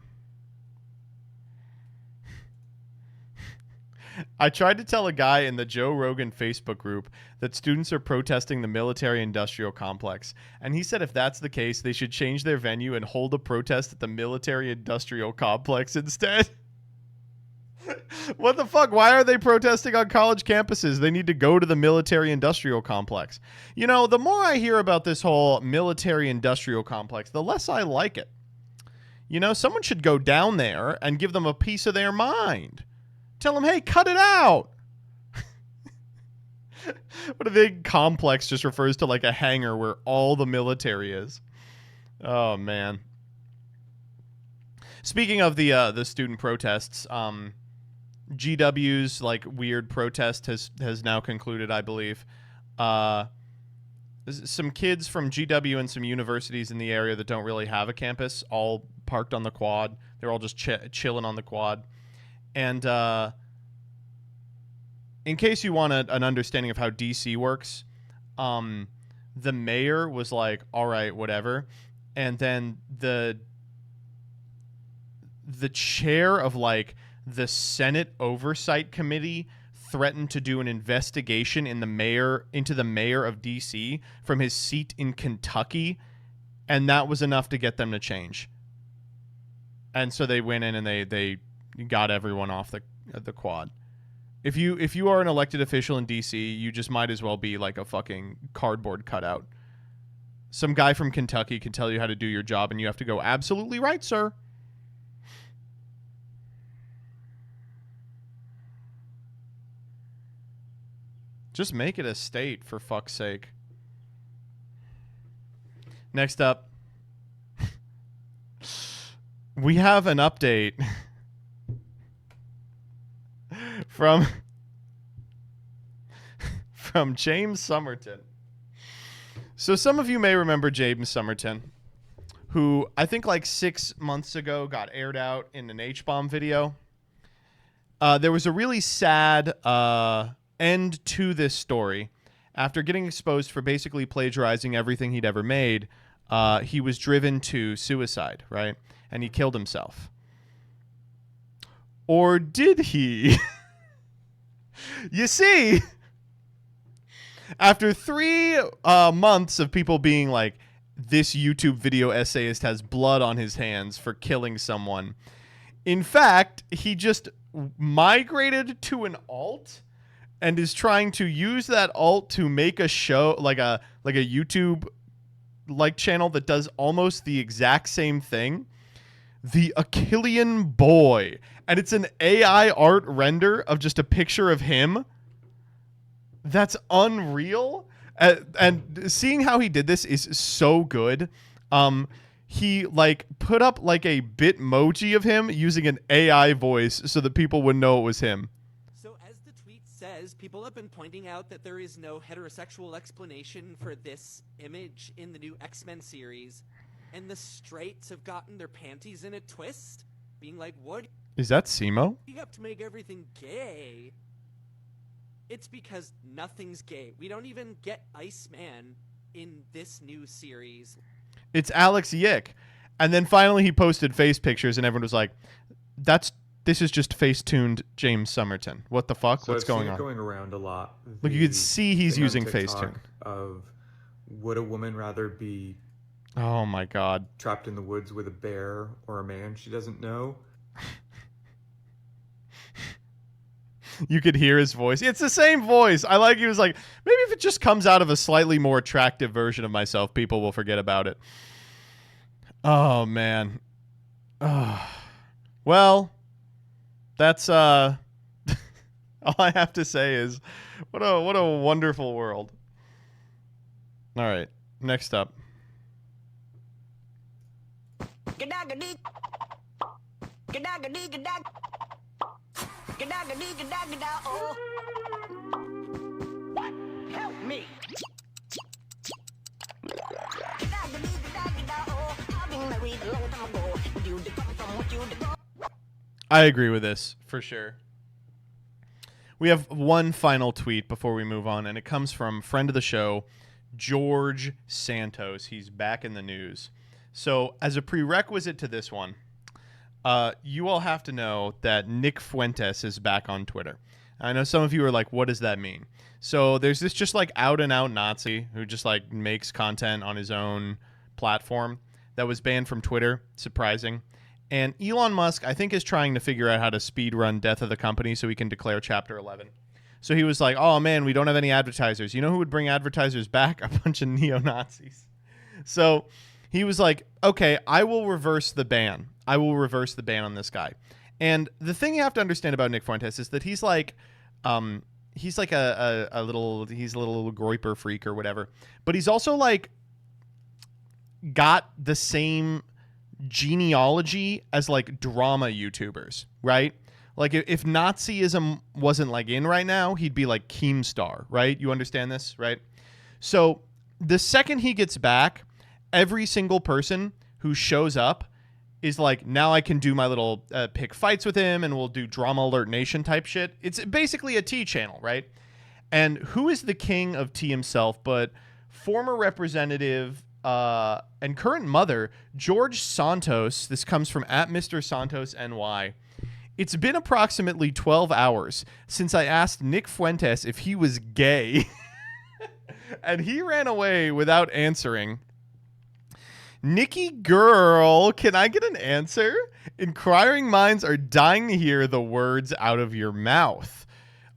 I tried to tell a guy in the Joe Rogan Facebook group that students are protesting the military-industrial complex, and he said if that's the case, they should change their venue and hold a protest at the military-industrial complex instead. What the fuck? Why are they protesting on college campuses? They need to go to the military-industrial complex. You know, the more I hear about this whole military-industrial complex, the less I like it. You know, someone should go down there and give them a piece of their mind. Tell them, hey, cut it out. What a big complex just refers to like a hangar where all the military is. Oh, man. Speaking of the student protests, GW's like weird protest has now concluded, I believe. Some kids from GW and some universities in the area that don't really have a campus all parked on the quad. They're all just chilling on the quad. And in case you want an understanding of how DC works, the mayor was like, all right, whatever. and then the chair of like the Senate Oversight Committee threatened to do an investigation into the mayor of DC from his seat in Kentucky, and that was enough to get them to change. And so they went in and they got everyone off the quad. If you are an elected official in DC, you just might as well be like a fucking cardboard cutout. Some guy from Kentucky can tell you how to do your job, and you have to go, absolutely right, sir. Just make it a state, for fuck's sake. Next up, we have an update from James Somerton. So some of you may remember James Somerton, who I think like 6 months ago got aired out in an H-bomb video. There was a really sad end to this story. After getting exposed for basically plagiarizing everything he'd ever made, he was driven to suicide, right? And he killed himself. Or did he? You see, after 3 months of people being like, this YouTube video essayist has blood on his hands for killing someone, in fact, he just migrated to an alt and is trying to use that alt to make a show, like a YouTube like channel that does almost the exact same thing. The Achillean Boy. And it's an AI art render of just a picture of him. That's unreal. And seeing how he did this is so good. He like put up like a Bitmoji of him using an AI voice so that people would know it was him. So as the tweet says, people have been pointing out that there is no heterosexual explanation for this image in the new X-Men series, and the straights have gotten their panties in a twist, being like, what Is that Simo? you have to make everything gay? It's because nothing's gay. We don't even get Iceman in this new series. It's Alex Yick. And then finally he posted face pictures and everyone was like, this is just face-tuned James Somerton. What the fuck? So What's I've going seen it on? going around a lot. Look, you could see he's thing on using TikTok Facetune. Of would a woman rather be Oh my god. trapped in the woods with a bear or a man she doesn't know? You could hear his voice. It's the same voice. I like he was like, maybe if it just comes out of a slightly more attractive version of myself, people will forget about it. Oh man. Well, that's all I have to say is what a wonderful world. All right, next up. Help me. I agree with this for sure. We have one final tweet before we move on, and it comes from friend of the show, George Santos. He's back in the news. So as a prerequisite to this one, you all have to know that Nick Fuentes is back on Twitter. I know some of you are like, what does that mean? So there's this just like out and out Nazi who just like makes content on his own platform that was banned from Twitter. Surprising. And Elon Musk, I think, is trying to figure out how to speed run death of the company so he can declare Chapter 11. So he was like, oh man, we don't have any advertisers. You know who would bring advertisers back? A bunch of neo-Nazis. So he was like, okay, I will reverse the ban. I will reverse the ban on this guy. And the thing you have to understand about Nick Fuentes is that he's like a little groiper freak or whatever. But he's also like got the same genealogy as like drama YouTubers, right? Like if Nazism wasn't like in right now, he'd be like Keemstar, right? You understand this, right? So the second he gets back, every single person who shows up is like, now I can do my little pick fights with him and we'll do Drama Alert Nation type shit. It's basically a T channel, right? And who is the king of T himself but former representative and current mother, George Santos. This comes from at Mr. Santos NY. It's been approximately 12 hours since I asked Nick Fuentes if he was gay, and he ran away without answering. Nikki girl, can I get an answer? Inquiring minds are dying to hear the words out of your mouth.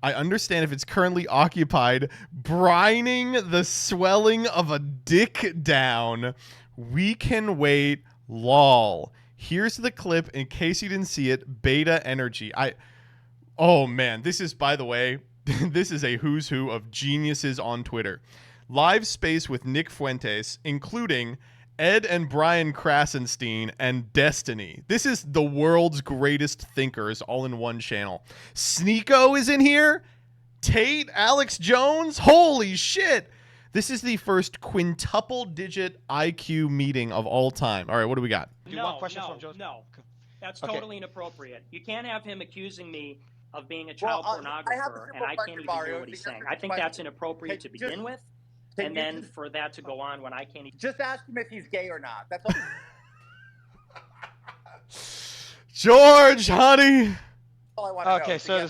I understand if it's currently occupied, brining the swelling of a dick down. We can wait, lol. Here's the clip in case you didn't see it. Beta energy. Oh man, this is, by the way, this is a who's who of geniuses on Twitter. Live space with Nick Fuentes, including Ed and Brian Krasenstein and Destiny. This is the world's greatest thinkers all in one channel. Sneeko is in here. Tate, Alex Jones. Holy shit. This is the first quintuple digit IQ meeting of all time. All right, what do we got? No, that's totally inappropriate. You can't have him accusing me of being a child pornographer, and I can't even hear what he's saying. I think that's inappropriate to begin with, and then for that to go on when I can't even... Just ask him if he's gay or not. That's all. George, honey. All I want to Okay, know.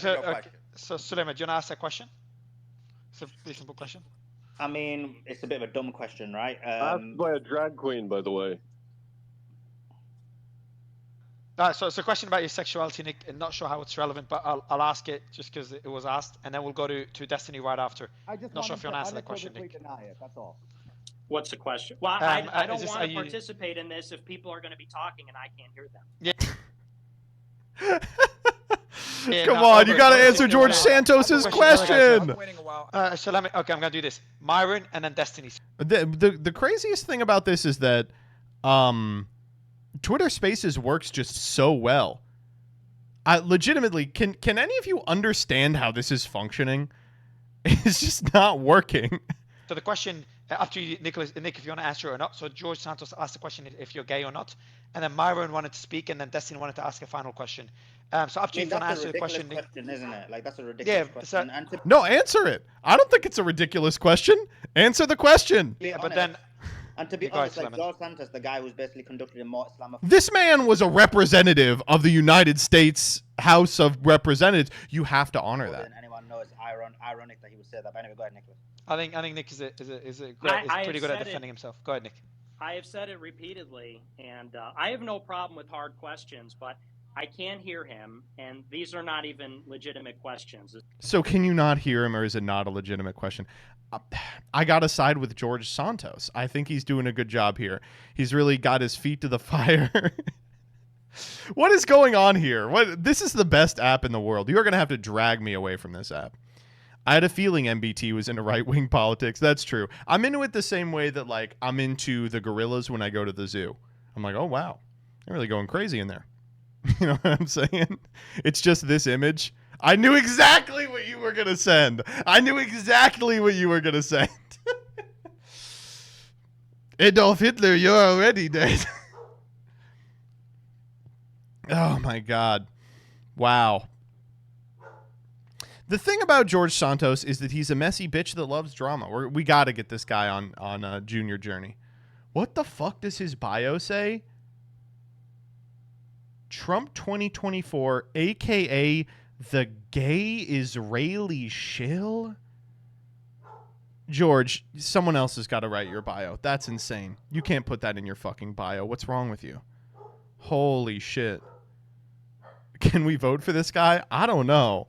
So Sulema, do you want to ask a question? It's a pretty simple question. I mean, it's a bit of a dumb question, right? Asked by a drag queen, by the way. So it's a question about your sexuality, Nick. I'm not sure how it's relevant, but I'll ask it just because it was asked, and then we'll go to Destiny right after. Not sure if you want to answer that question, Nick. Deny it, that's all. What's the question? Well, I don't want to participate in this if people are going to be talking and I can't hear them. Yeah. Come on, you got to answer George Santos's question. So let me. Okay, I'm gonna do this. Myron and then Destiny. The craziest thing about this is that Twitter Spaces works just so well. Legitimately, can any of you understand how this is functioning? It's just not working. So the question, up to you, Nick, if you want to answer it or not. So George Santos asked the question if you're gay or not, and then Myron wanted to speak, and then Destiny wanted to ask a final question. So up to you if you want to answer the question, Nick. Isn't it? Like, that's a ridiculous question. No, answer it. I don't think it's a ridiculous question. Answer the question. Yeah, but then... And to be honest, like George Santos, the guy who's basically conducted a more Islamophobic... This man was a representative of the United States House of Representatives. You have to honor that. Anyone knows ironic that he would say that. But anyway, go ahead, Nicholas. I think Nick is pretty good at defending himself. Go ahead, Nick. I have said it repeatedly, and I have no problem with hard questions, but I can't hear him, and these are not even legitimate questions. So can you not hear him, or is it not a legitimate question? I got to side with George Santos. I think he's doing a good job here. He's really got his feet to the fire. What is going on here? This is the best app in the world. You're going to have to drag me away from this app. I had a feeling MBT was into right-wing politics. That's true. I'm into it the same way that, like, I'm into the gorillas when I go to the zoo. I'm like, oh, wow. They're really going crazy in there. You know what I'm saying? It's just this image. I knew exactly what you were going to send. Adolf Hitler, you're already dead. Oh, my God. Wow. The thing about George Santos is that he's a messy bitch that loves drama. We got to get this guy on Junior Journey. What the fuck does his bio say? Trump 2024, a.k.a. the gay Israeli shill? George, someone else has got to write your bio. That's insane. You can't put that in your fucking bio. What's wrong with you? Holy shit. Can we vote for this guy? I don't know.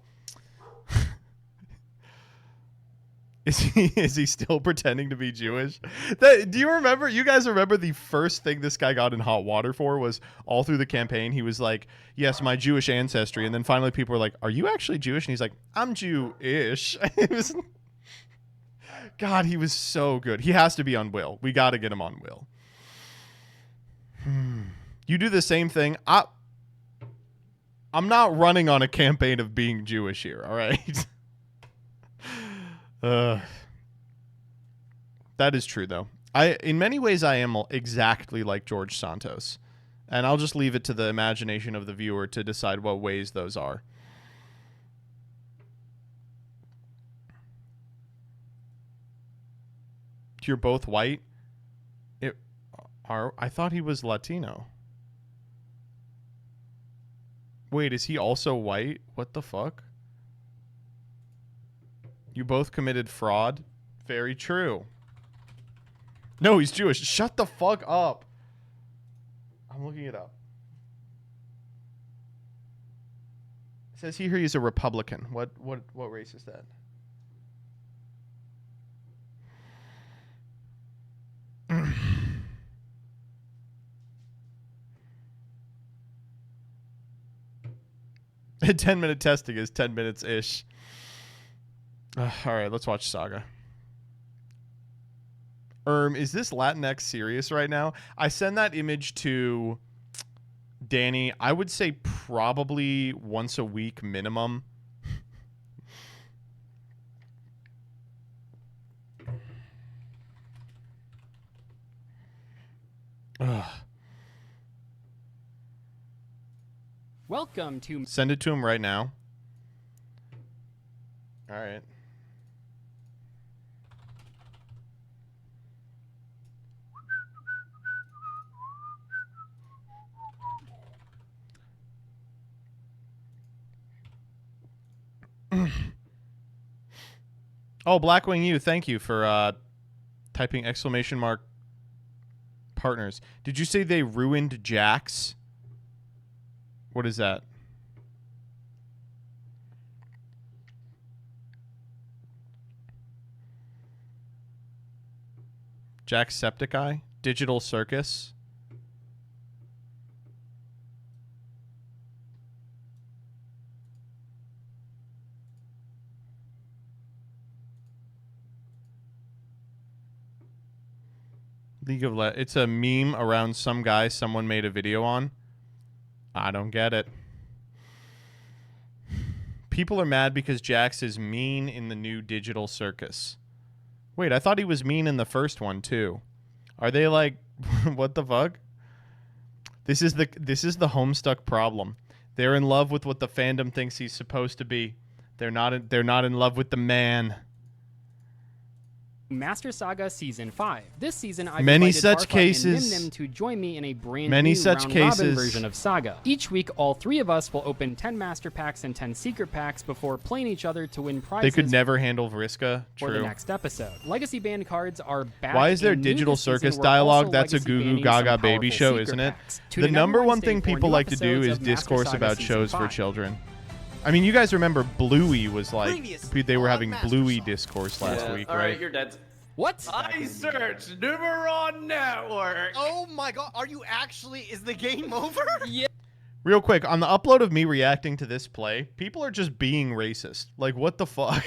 Is he still pretending to be Jewish? Do you remember? You guys remember the first thing this guy got in hot water for was all through the campaign. He was like, "Yes, my Jewish ancestry," and then finally people were like, "Are you actually Jewish?" And he's like, "I'm Jewish." God, he was so good. He has to be on Will. We got to get him on Will. You do the same thing. I'm not running on a campaign of being Jewish here. All right. That is true, though. In many ways, I am exactly like George Santos. And I'll just leave it to the imagination of the viewer to decide what ways those are. You're both white? I thought he was Latino. Wait, is he also white? What the fuck? You both committed fraud? Very true. No, he's Jewish. Shut the fuck up. I'm looking it up. It says here he's a Republican. What race is that? A 10-minute testing is 10 minutes-ish. All right, let's watch Saga. Is this Latinx serious right now? I send that image to Danny. I would say probably once a week minimum. Ugh. Welcome to... Send it to him right now. All right. Oh, Blackwing U, thank you for typing exclamation mark partners. Did you say they ruined Jax? What is that? Jacksepticeye? Digital Circus? League of Legends. It's a meme around some guy someone made a video on. I don't get it. People are mad because Jax is mean in the new Digital Circus. Wait, I thought he was mean in the first one too. Are they like what the fuck? This is the Homestuck problem. They're in love with what the fandom thinks he's supposed to be. They're not in love with the man. Master Saga Season 5. This season, I've Many invited such Farfa cases. and Nim to join me in a brand Many new such round-robin cases. version of Saga. Each week, all three of us will open 10 Master Packs and 10 Secret Packs before playing each other to win prizes They could never handle Vriska. for the True. next episode. Legacy Band cards are back. Why is there and new Digital this season. Circus We're dialogue? also That's a legacy Goo Goo banding Gaga some baby powerful show, secret isn't it? packs. The Tune in number every one Wednesday thing for people new like to do episodes is of Master discourse Saga about Season shows for 5. children. I mean, you guys remember Bluey was like, they were having Bluey discourse last week, All right? right, you're dead. What? I searched Numeron Network. Oh my god, are you actually? Is the game over? Yeah. Real quick, on the upload of me reacting to this play, people are just being racist. Like, what the fuck?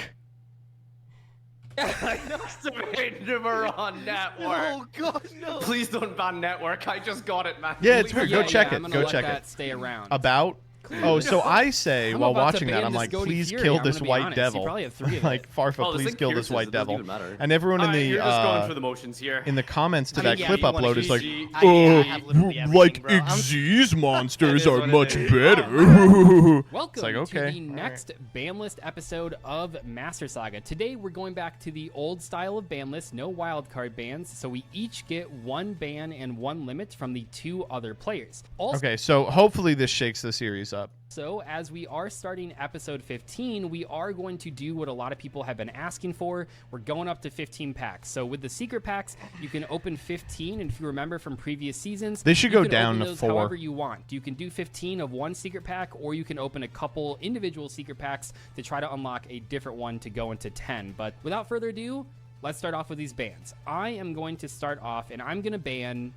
Activate Numeron Network. Oh god, no. Please don't ban Network. I just got it, man. Yeah, it's Please fair. Go don't. check I'm it. gonna Go let check that it. stay around. About? Oh, so I say I'm while about to watching that, ban I'm this like, goaty please fury, kill I'm this gonna be white honest. You devil. probably have three of Like, Farfa, Oh, this please thing kill this pierces, white it doesn't devil. even matter. And everyone in Alright, the you're just going through the motions here. in the comments to I mean, that yeah, clip you wanna upload is like, GG. oh, have literally everything, like bro. Xyz monsters It is are what it much is. better. Welcome It's like, okay. to the next ban list episode of Master Saga. Today we're going back to the old style of ban list, no wildcard bans, so we each get one ban and one limit from the two other players. Also, Okay, so hopefully this shakes the series up. So, as we are starting episode 15, we are going to do what a lot of people have been asking for. We're going up to 15 packs. So, with the secret packs, you can open 15. And if you remember from previous seasons, They should you go can down open to those 4. however you want. You can do 15 of one secret pack, or you can open a couple individual secret packs to try to unlock a different one to go into 10. But without further ado, let's start off with these bans. I am going to start off, and I'm going to ban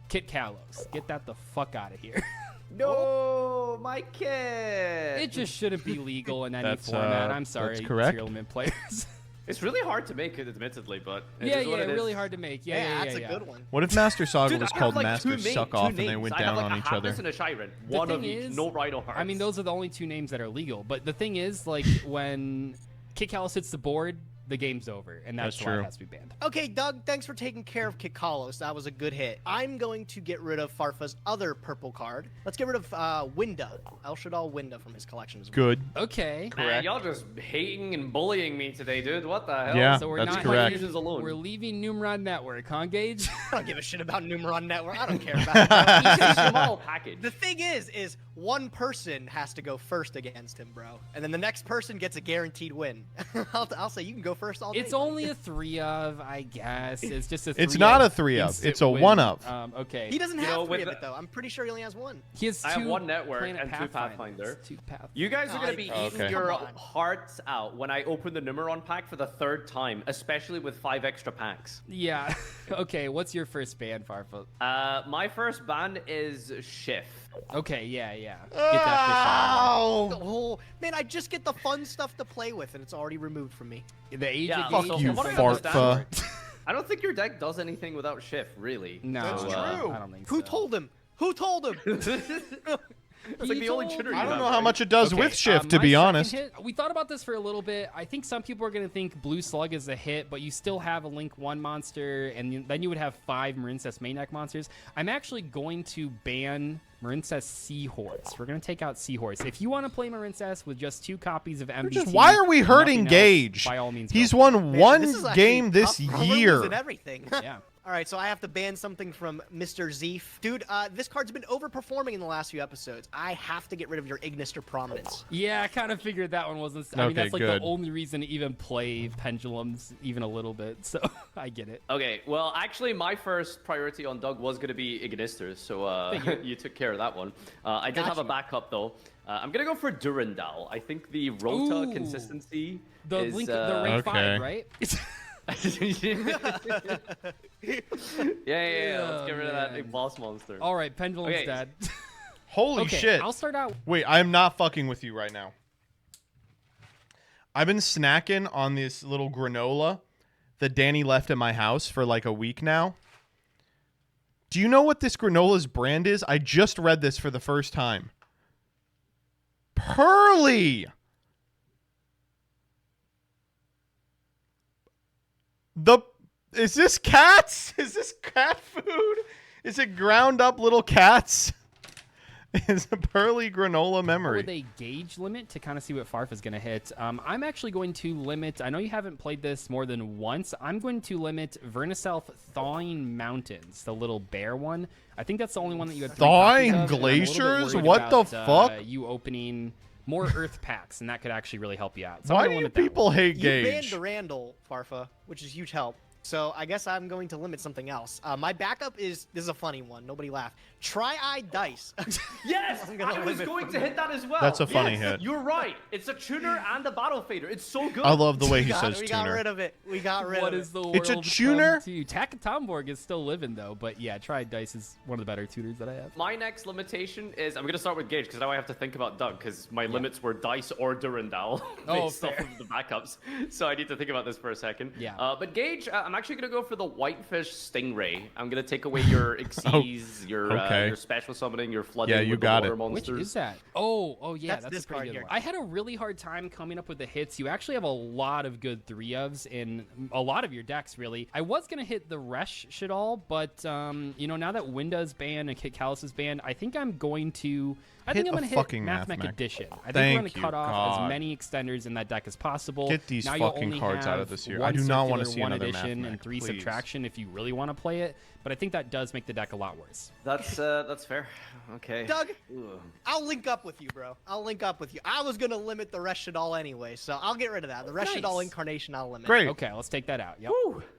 Kit Kalos. Get that the fuck out of here. No, my kid. It just shouldn't be legal in any That's, format. I'm sorry, that's correct. Tier Limit players. It's really hard to make it, admittedly, but it yeah, is what it is. really hard to make. Yeah, that's a good one. What if Master Saga Dude, was I have, called like, Master two Suck two Off and they names. went I have, down like, on a each Harness other? and a Shyren. The One of thing each. is- No Rhino Hearts. I mean, those are the only two names that are legal. But the thing is, like, when Kit Kalos hits the board, the game's over, and that's why true. it has to be banned. Okay, Doug, thanks for taking care of Kikalos. That was a good hit. I'm going to get rid of Farfa's other purple card. Let's get rid of Winda. El Shaddai Winda from his collection as well. Good. Okay. Man, y'all just hating and bullying me today, dude. What the hell? Yeah, So we're that's not correct. Alone. We're leaving Numeron Network, huh, Gage? I don't give a shit about Numeron Network. I don't care about it. Small package. The thing is one person has to go first against him, bro. And then the next person gets a guaranteed win. I'll say you can go first all day. It's only a 3 of, I guess. It's just a 3 It's not of a 3 of. instant It's a win. 1 of. Okay. He doesn't have 3 of it, though. I'm pretty sure he only has 1. He has 2 I have 1 network Planet and 2 Pathfinder. 2 Pathfinder. You guys are going to be eating Okay. your hearts out when I open the Numeron pack for the 3rd time, especially with 5 extra packs. Yeah. Okay, what's your first ban, Farfa? My first ban is Schiff. Okay, yeah. Get that fish out. Oh, man, I just get the fun stuff to play with, and it's already removed from me. The age Yeah, of so Gage you from what I fartfa. understand, I don't think your deck does anything without Schiff, really. No, That's true. I don't think so. Who told him? Who told him? It's like the only tutor you I don't have, know how right? much it does Okay, with Shift, to my be second honest. hit, we thought about this for a little bit. I think some people are going to think Blue Slug is a hit, but you still have a Link 1 monster, and then you would have 5 Marincess main deck monsters. I'm actually going to ban Marincess Seahorse. We're going to take out Seahorse. If you want to play Marincess with just 2 copies of MBT, Why are we and hurting nothing else, Gage? by all means, He's go. won Man, one this is actually game this tough rules year. and everything. Yeah. All right, so I have to ban something from Mr. Zeef. Dude, this card's been overperforming in the last few episodes. I have to get rid of your Ignister Prominence. Yeah, I kind of figured that one wasn't. I mean, Okay, that's like good. the only reason to even play Pendulums even a little bit. So I get it. Okay, well, actually, my first priority on Doug was going to be Ignisters, so you took care of that one. I did have a backup, though. I'm going to go for Durandal. I think the Rota Ooh. consistency The is... Link, the rank 5, okay. right? Yeah. Let's get rid of that man. big boss monster. All right, Pendulum's Okay. dead. Holy Okay, shit. I'll start out. Wait, I am not fucking with you right now. I've been snacking on this little granola that Danny left at my house for like a week now. Do you know what this granola's brand is? I just read this for the first time. Pearly! Is this cats? Is this cat food? Is it ground up little cats? It's a Pearly granola memory. With a gauge limit to kind of see what Farf is going to hit. I'm actually going to limit, I know you haven't played this more than once, I'm going to limit Verniself Thawing Mountains, the little bear one. I think that's the only one that you had Thawing three copies of, and I'm a little bit glaciers? worried What the about, fuck? You opening more Earth packs, and that could actually really help you out. So Why I'm do gonna you limit that people one. hate You Gage? banned Durandal, Farfa, which is huge help. So I guess I'm going to limit something else. My backup is, this is a funny one. Nobody laugh. Tri-Eye Dice. Yes! I'm gonna I was limit going from to that. hit that as well. That's a funny Yes, hit. You're right. It's a tuner and a battle fader. It's so good. I love the way he says We got tuner. rid of it. We got rid What of is it. the world It's a tuner? come to? Takatomborg is still living, though. But yeah, Try Dice is one of the better tutors that I have. My next limitation is, I'm going to start with Gage, because now I have to think about Doug, because my limits were Dice or Durandal, Oh, based off fair. of the backups. So I need to think about this for a second. Yeah. But Gage, I'm actually going to go for the Whitefish Stingray. I'm going to take away your Xyz, okay. your special summoning, your flooding Yeah, you with got the it. water Which monsters. is that? Oh yeah, That's that's this a pretty card good here. one. I had a really hard time coming up with the hits. You actually have a lot of good 3-ofs in a lot of your decks, really. I was gonna hit the Resh Shadal, but you know, now that Winda's banned and Kit Callus is banned, I think I'm going to. I think I'm Hit gonna a hit fucking Mathmech Mathmech. Edition. I think Thank we're gonna you, cut off God. as many extenders in that deck as possible. Get these now you'll fucking only cards out have of this here. I one do not wanna circular, see one another addition, Mathmech, and 3 please. subtraction if you really want to play it. But I think that does make the deck a lot worse. That's fair. Okay. Doug, Ugh. I'll link up with you, bro. I'll link up with you. I was going to limit the Resh Shadal anyway, so I'll get rid of that. The Resh Shadal Nice. incarnation, I'll limit. Great. Okay, let's take that out. Yep.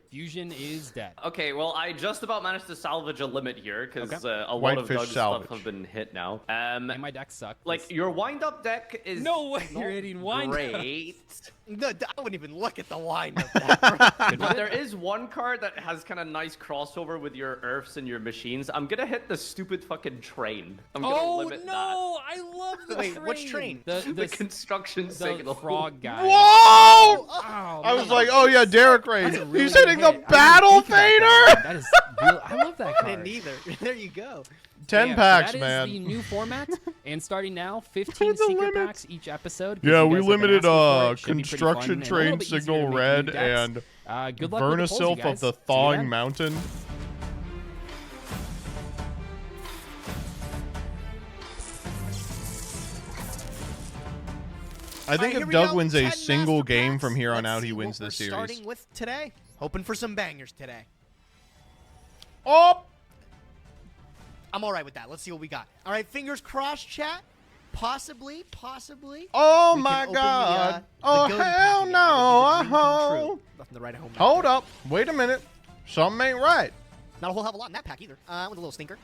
Fusion is dead. Okay, well, I just about managed to salvage a limit here, because Okay. a lot of Whitefish Doug's salvage. stuff have been hit now. And my deck sucks. Like, your wind-up deck is No way not you're hitting wind-ups. great. I wouldn't even look at the line of that. But there is one card that has kind of nice crossover with your Earths and your machines. I'm gonna hit the stupid fucking train. I'm gonna Oh limit no! I love the Wait, train. which train? The construction the signal. frog guy. Whoa! Oh, I was man. like, oh yeah, Derek Ray. That's a really He's good hitting hit. a I didn't battle think about fader. That is I love that card. I didn't either. There you go. 10 Yeah, packs, so man. that is the new format, and starting now, 15 secret packs each episode. Yeah, You we guys have been limited asking for it. Should be pretty construction fun and a train little bit easier to signal make red new decks. and Good luck with the polls, you Vernisilf guys. of the See you thawing then. mountain. I think if Doug wins a single game from here on out, he wins this series. Starting with today, hoping for some bangers today. Oh! I'm all right with that. Let's see what we got. All right, fingers crossed, chat. Possibly. Oh we my can open God! the Oh Goaty pack hell again. no! That would be the dream come Oh! true. Nothing to write at home. Hold up! Wait a minute. Something ain't right. Not a whole hell of a lot in that pack either. With a little stinker.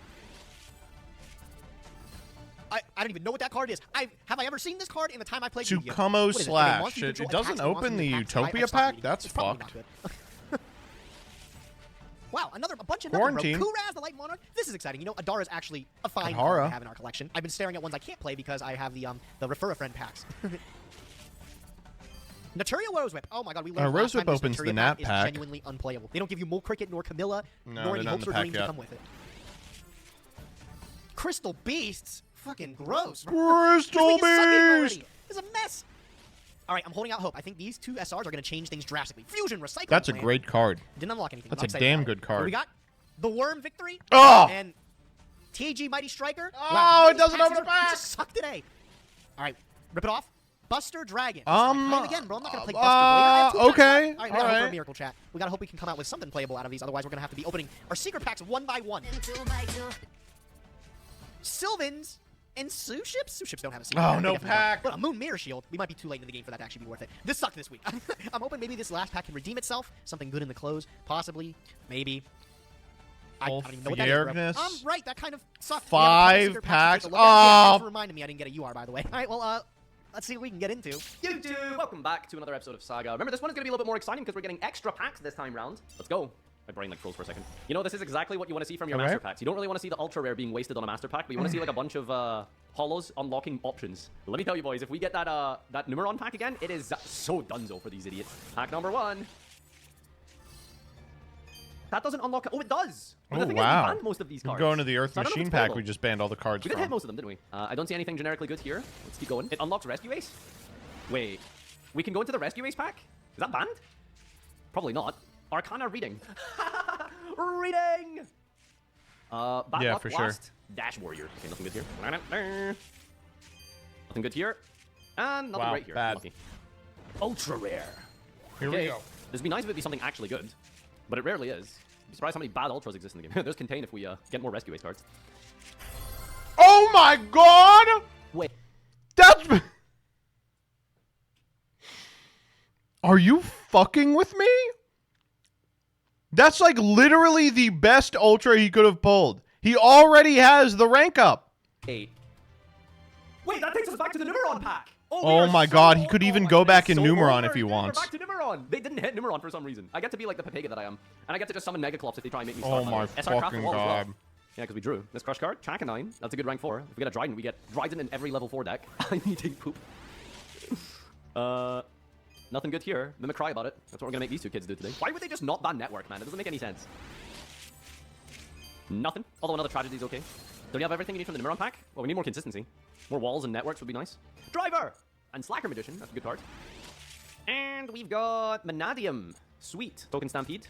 I don't even know what that card is. Have I ever seen this card in the time I played Yu-Gi-Oh? Tucomo What is it? Slash. Monster It Control doesn't attacks open the monsters in packs. Utopia I've stopped pack? reading. That's It's probably fucked. not good. Wow, a bunch of Quarantine. nothing, bro. Kuraz, the Light Monarch. This is exciting. You know, Adara is actually a fine Adara. card to have in our collection. I've been staring at ones I can't play because I have the Refer a Friend packs. Naturia Rose Whip. Oh my God, we learned Rose last time Whip this opens Naturia the Nat is pack. genuinely unplayable. They don't give you Mole Cricket nor Camilla, No, nor they're any not in hopes the or pack dreams yet. to come with it. Crystal Beasts? Fucking gross. Crystal Beast! It's a mess. All right, I'm holding out hope. I think these two SRs are going to change things drastically. Fusion Recycling That's a Plant. great card. Didn't unlock anything. That's I'm a excited damn about it. good card. What we got the Worm Victory. Oh! And TG Mighty Striker. Oh, it doesn't packs open a pack! just suck today. All right, rip it off. Buster Dragon. Again, bro, I'm not gonna play Buster. Blader. I have two packs okay. left. All right, we gotta hope for a miracle, chat. We gotta hope we can come out with something playable out of these. Otherwise, we're gonna have to be opening our secret packs one by one. Sylvans and Sue-ships? Sue-ships don't have a secret Oh, pack. They no definitely pack. don't. But a Moon Mirror Shield. We might be too late in the game for that to actually be worth it. This sucked this week. I'm hoping maybe this last pack can redeem itself. Something good in the close. Possibly. Maybe. I don't even know what that is, bro. Fairness. Right, that kind of sucked. 5 packs. Oh! Oh! Reminded me I didn't get a UR, by the way. All right, well, let's see what we can get into. YouTube! Welcome back to another episode of Saga. Remember, this one is going to be a little bit more exciting because we're getting extra packs this time round. Let's go. My brain like froze for a second. You know, this is exactly what you want to see from your master packs. You don't really want to see the ultra rare being wasted on a master pack, but you want to see like a bunch of holos unlocking options. Let me tell you, boys, if we get that that Numeron pack again, it is so dunzo for these idiots. Pack number 1. That doesn't unlock. Oh, it does. But the thing is, we banned most of these cards. Going to the Earth So I don't know if Machine it's pack, playable. we just banned all the cards We did from. hit most of them, didn't we? I don't see anything generically good here. Let's keep going. It unlocks Rescue Ace. Wait, we can go into the Rescue Ace pack? Is that banned? Probably not. Arcana Reading. Reading! Bad Yeah, Luck for sure. Blast, Dash Warrior. Okay, nothing good here. Nothing good here. And nothing Wow, right here. bad. Lucky. Ultra Rare. Here we go. This would be nice if it'd be something actually good, but it rarely is. I'd be surprised how many bad Ultras exist in the game. There's Contain if we get more Rescue Ace cards. Oh my God! Wait. That's... Are you fucking with me? That's like literally the best ultra he could have pulled. He already has the rank up. 8. Wait, that takes us back to the Numeron pack! Oh my God, he could even go back in Numeron if he wants. We're back to Numeron! They didn't hit Numeron for some reason. I get to be like the Pepega that I am. And I get to just summon Megaclops if they try and make me start. Oh my fucking God. Yeah, because we drew. This Crush card, Chaka 9. That's a good rank 4. If we get a Dryden, we get Dryden in every level 4 deck. I'm eating poop. Nothing good here. Mimic Cry about it. That's what we're gonna make these two kids do today. Why would they just not ban Network, man? It doesn't make any sense. Nothing. Although another Tragedy is okay. Don't you have everything you need from the Numeron pack? Well, we need more consistency. More walls and networks would be nice. Driver! And Slacker Magician. That's a good card. And we've got Manadium. Sweet. Token Stampede.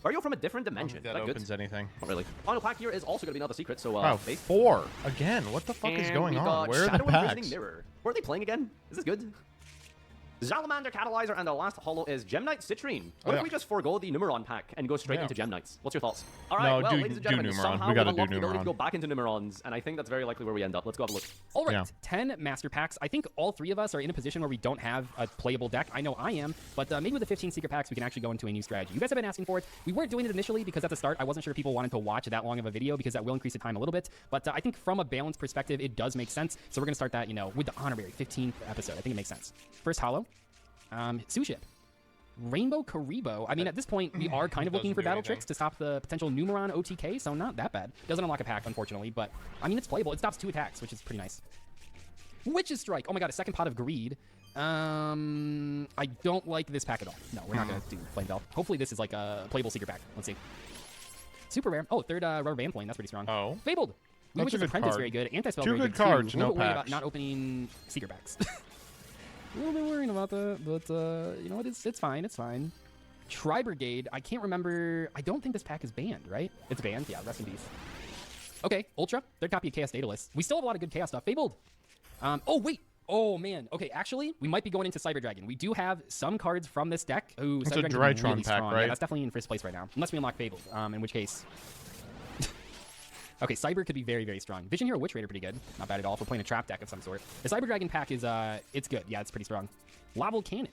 Are you from a different dimension? That Is opens good? anything. Not really. Final pack here is also going to be another secret, so Wow, base. 4. Again, what the fuck is And going we've on? got Where are the Shadow Imprisoning packs? Mirror. Where are they playing again? Is this good? Salamander Catalyzer, and the last holo is Gem Knight Citrine. What if we just forego the Numeron pack and go straight into Gem Knights? What's your thoughts? All right, No, well, do ladies and Numeron. gentlemen, We somehow gotta we've do unlocked the ability to Numeron. go back into Numerons, and I think that's very likely where we end up. Let's go have a look. All right, 10 master packs. I think all 3 of us are in a position where we don't have a playable deck. I know I am, but maybe with the 15 secret packs, we can actually go into a new strategy. You guys have been asking for it. We weren't doing it initially because at the start, I wasn't sure if people wanted to watch that long of a video because that will increase the time a little bit. But I think from a balance perspective, it does make sense. So we're going to start that, with the honorary 15th episode. I think it makes sense. First holo, Sue-ship. Rainbow Karibo. I mean, at this point, we are kind of looking for battle tricks to stop the potential Numeron OTK, so not that bad. Doesn't unlock a pack, unfortunately, but I mean, it's playable. It stops 2 attacks, which is pretty nice. Witch's Strike. Oh my God, a second pot of Greed. I don't like this pack at all. No, we're not going to do Flame Bell. Hopefully this is like a playable secret pack. Let's see. Super rare. Oh, third rubber band point. That's pretty strong. Oh. Fabled. That's Witch's a good Apprentice, card. very good. Anti-spell, Two very good good cards, too. A no little bit worried about packs. not opening secret packs. A little bit worried about that, but you know what? It's fine. It's fine. Tri Brigade. I can't remember. I don't think this pack is banned, right? It's banned. Yeah. Rest in peace. Okay. Ultra. Third copy of Chaos Daedalus. We still have a lot of good Chaos stuff. Fabled. Oh wait. Oh man. Okay. Actually, we might be going into Cyber Dragon. We do have some cards from this deck. Ooh, It's Cyber a Dragon's Drytron really pack, strong. right? Yeah, that's definitely in first place right now, unless we unlock Fabled. In which case. Okay, Cyber could be very, very strong. Vision Hero Witch Raider, pretty good. Not bad at all if we're playing a trap deck of some sort. The Cyber Dragon pack is, it's good. Yeah, it's pretty strong. Laval Cannon.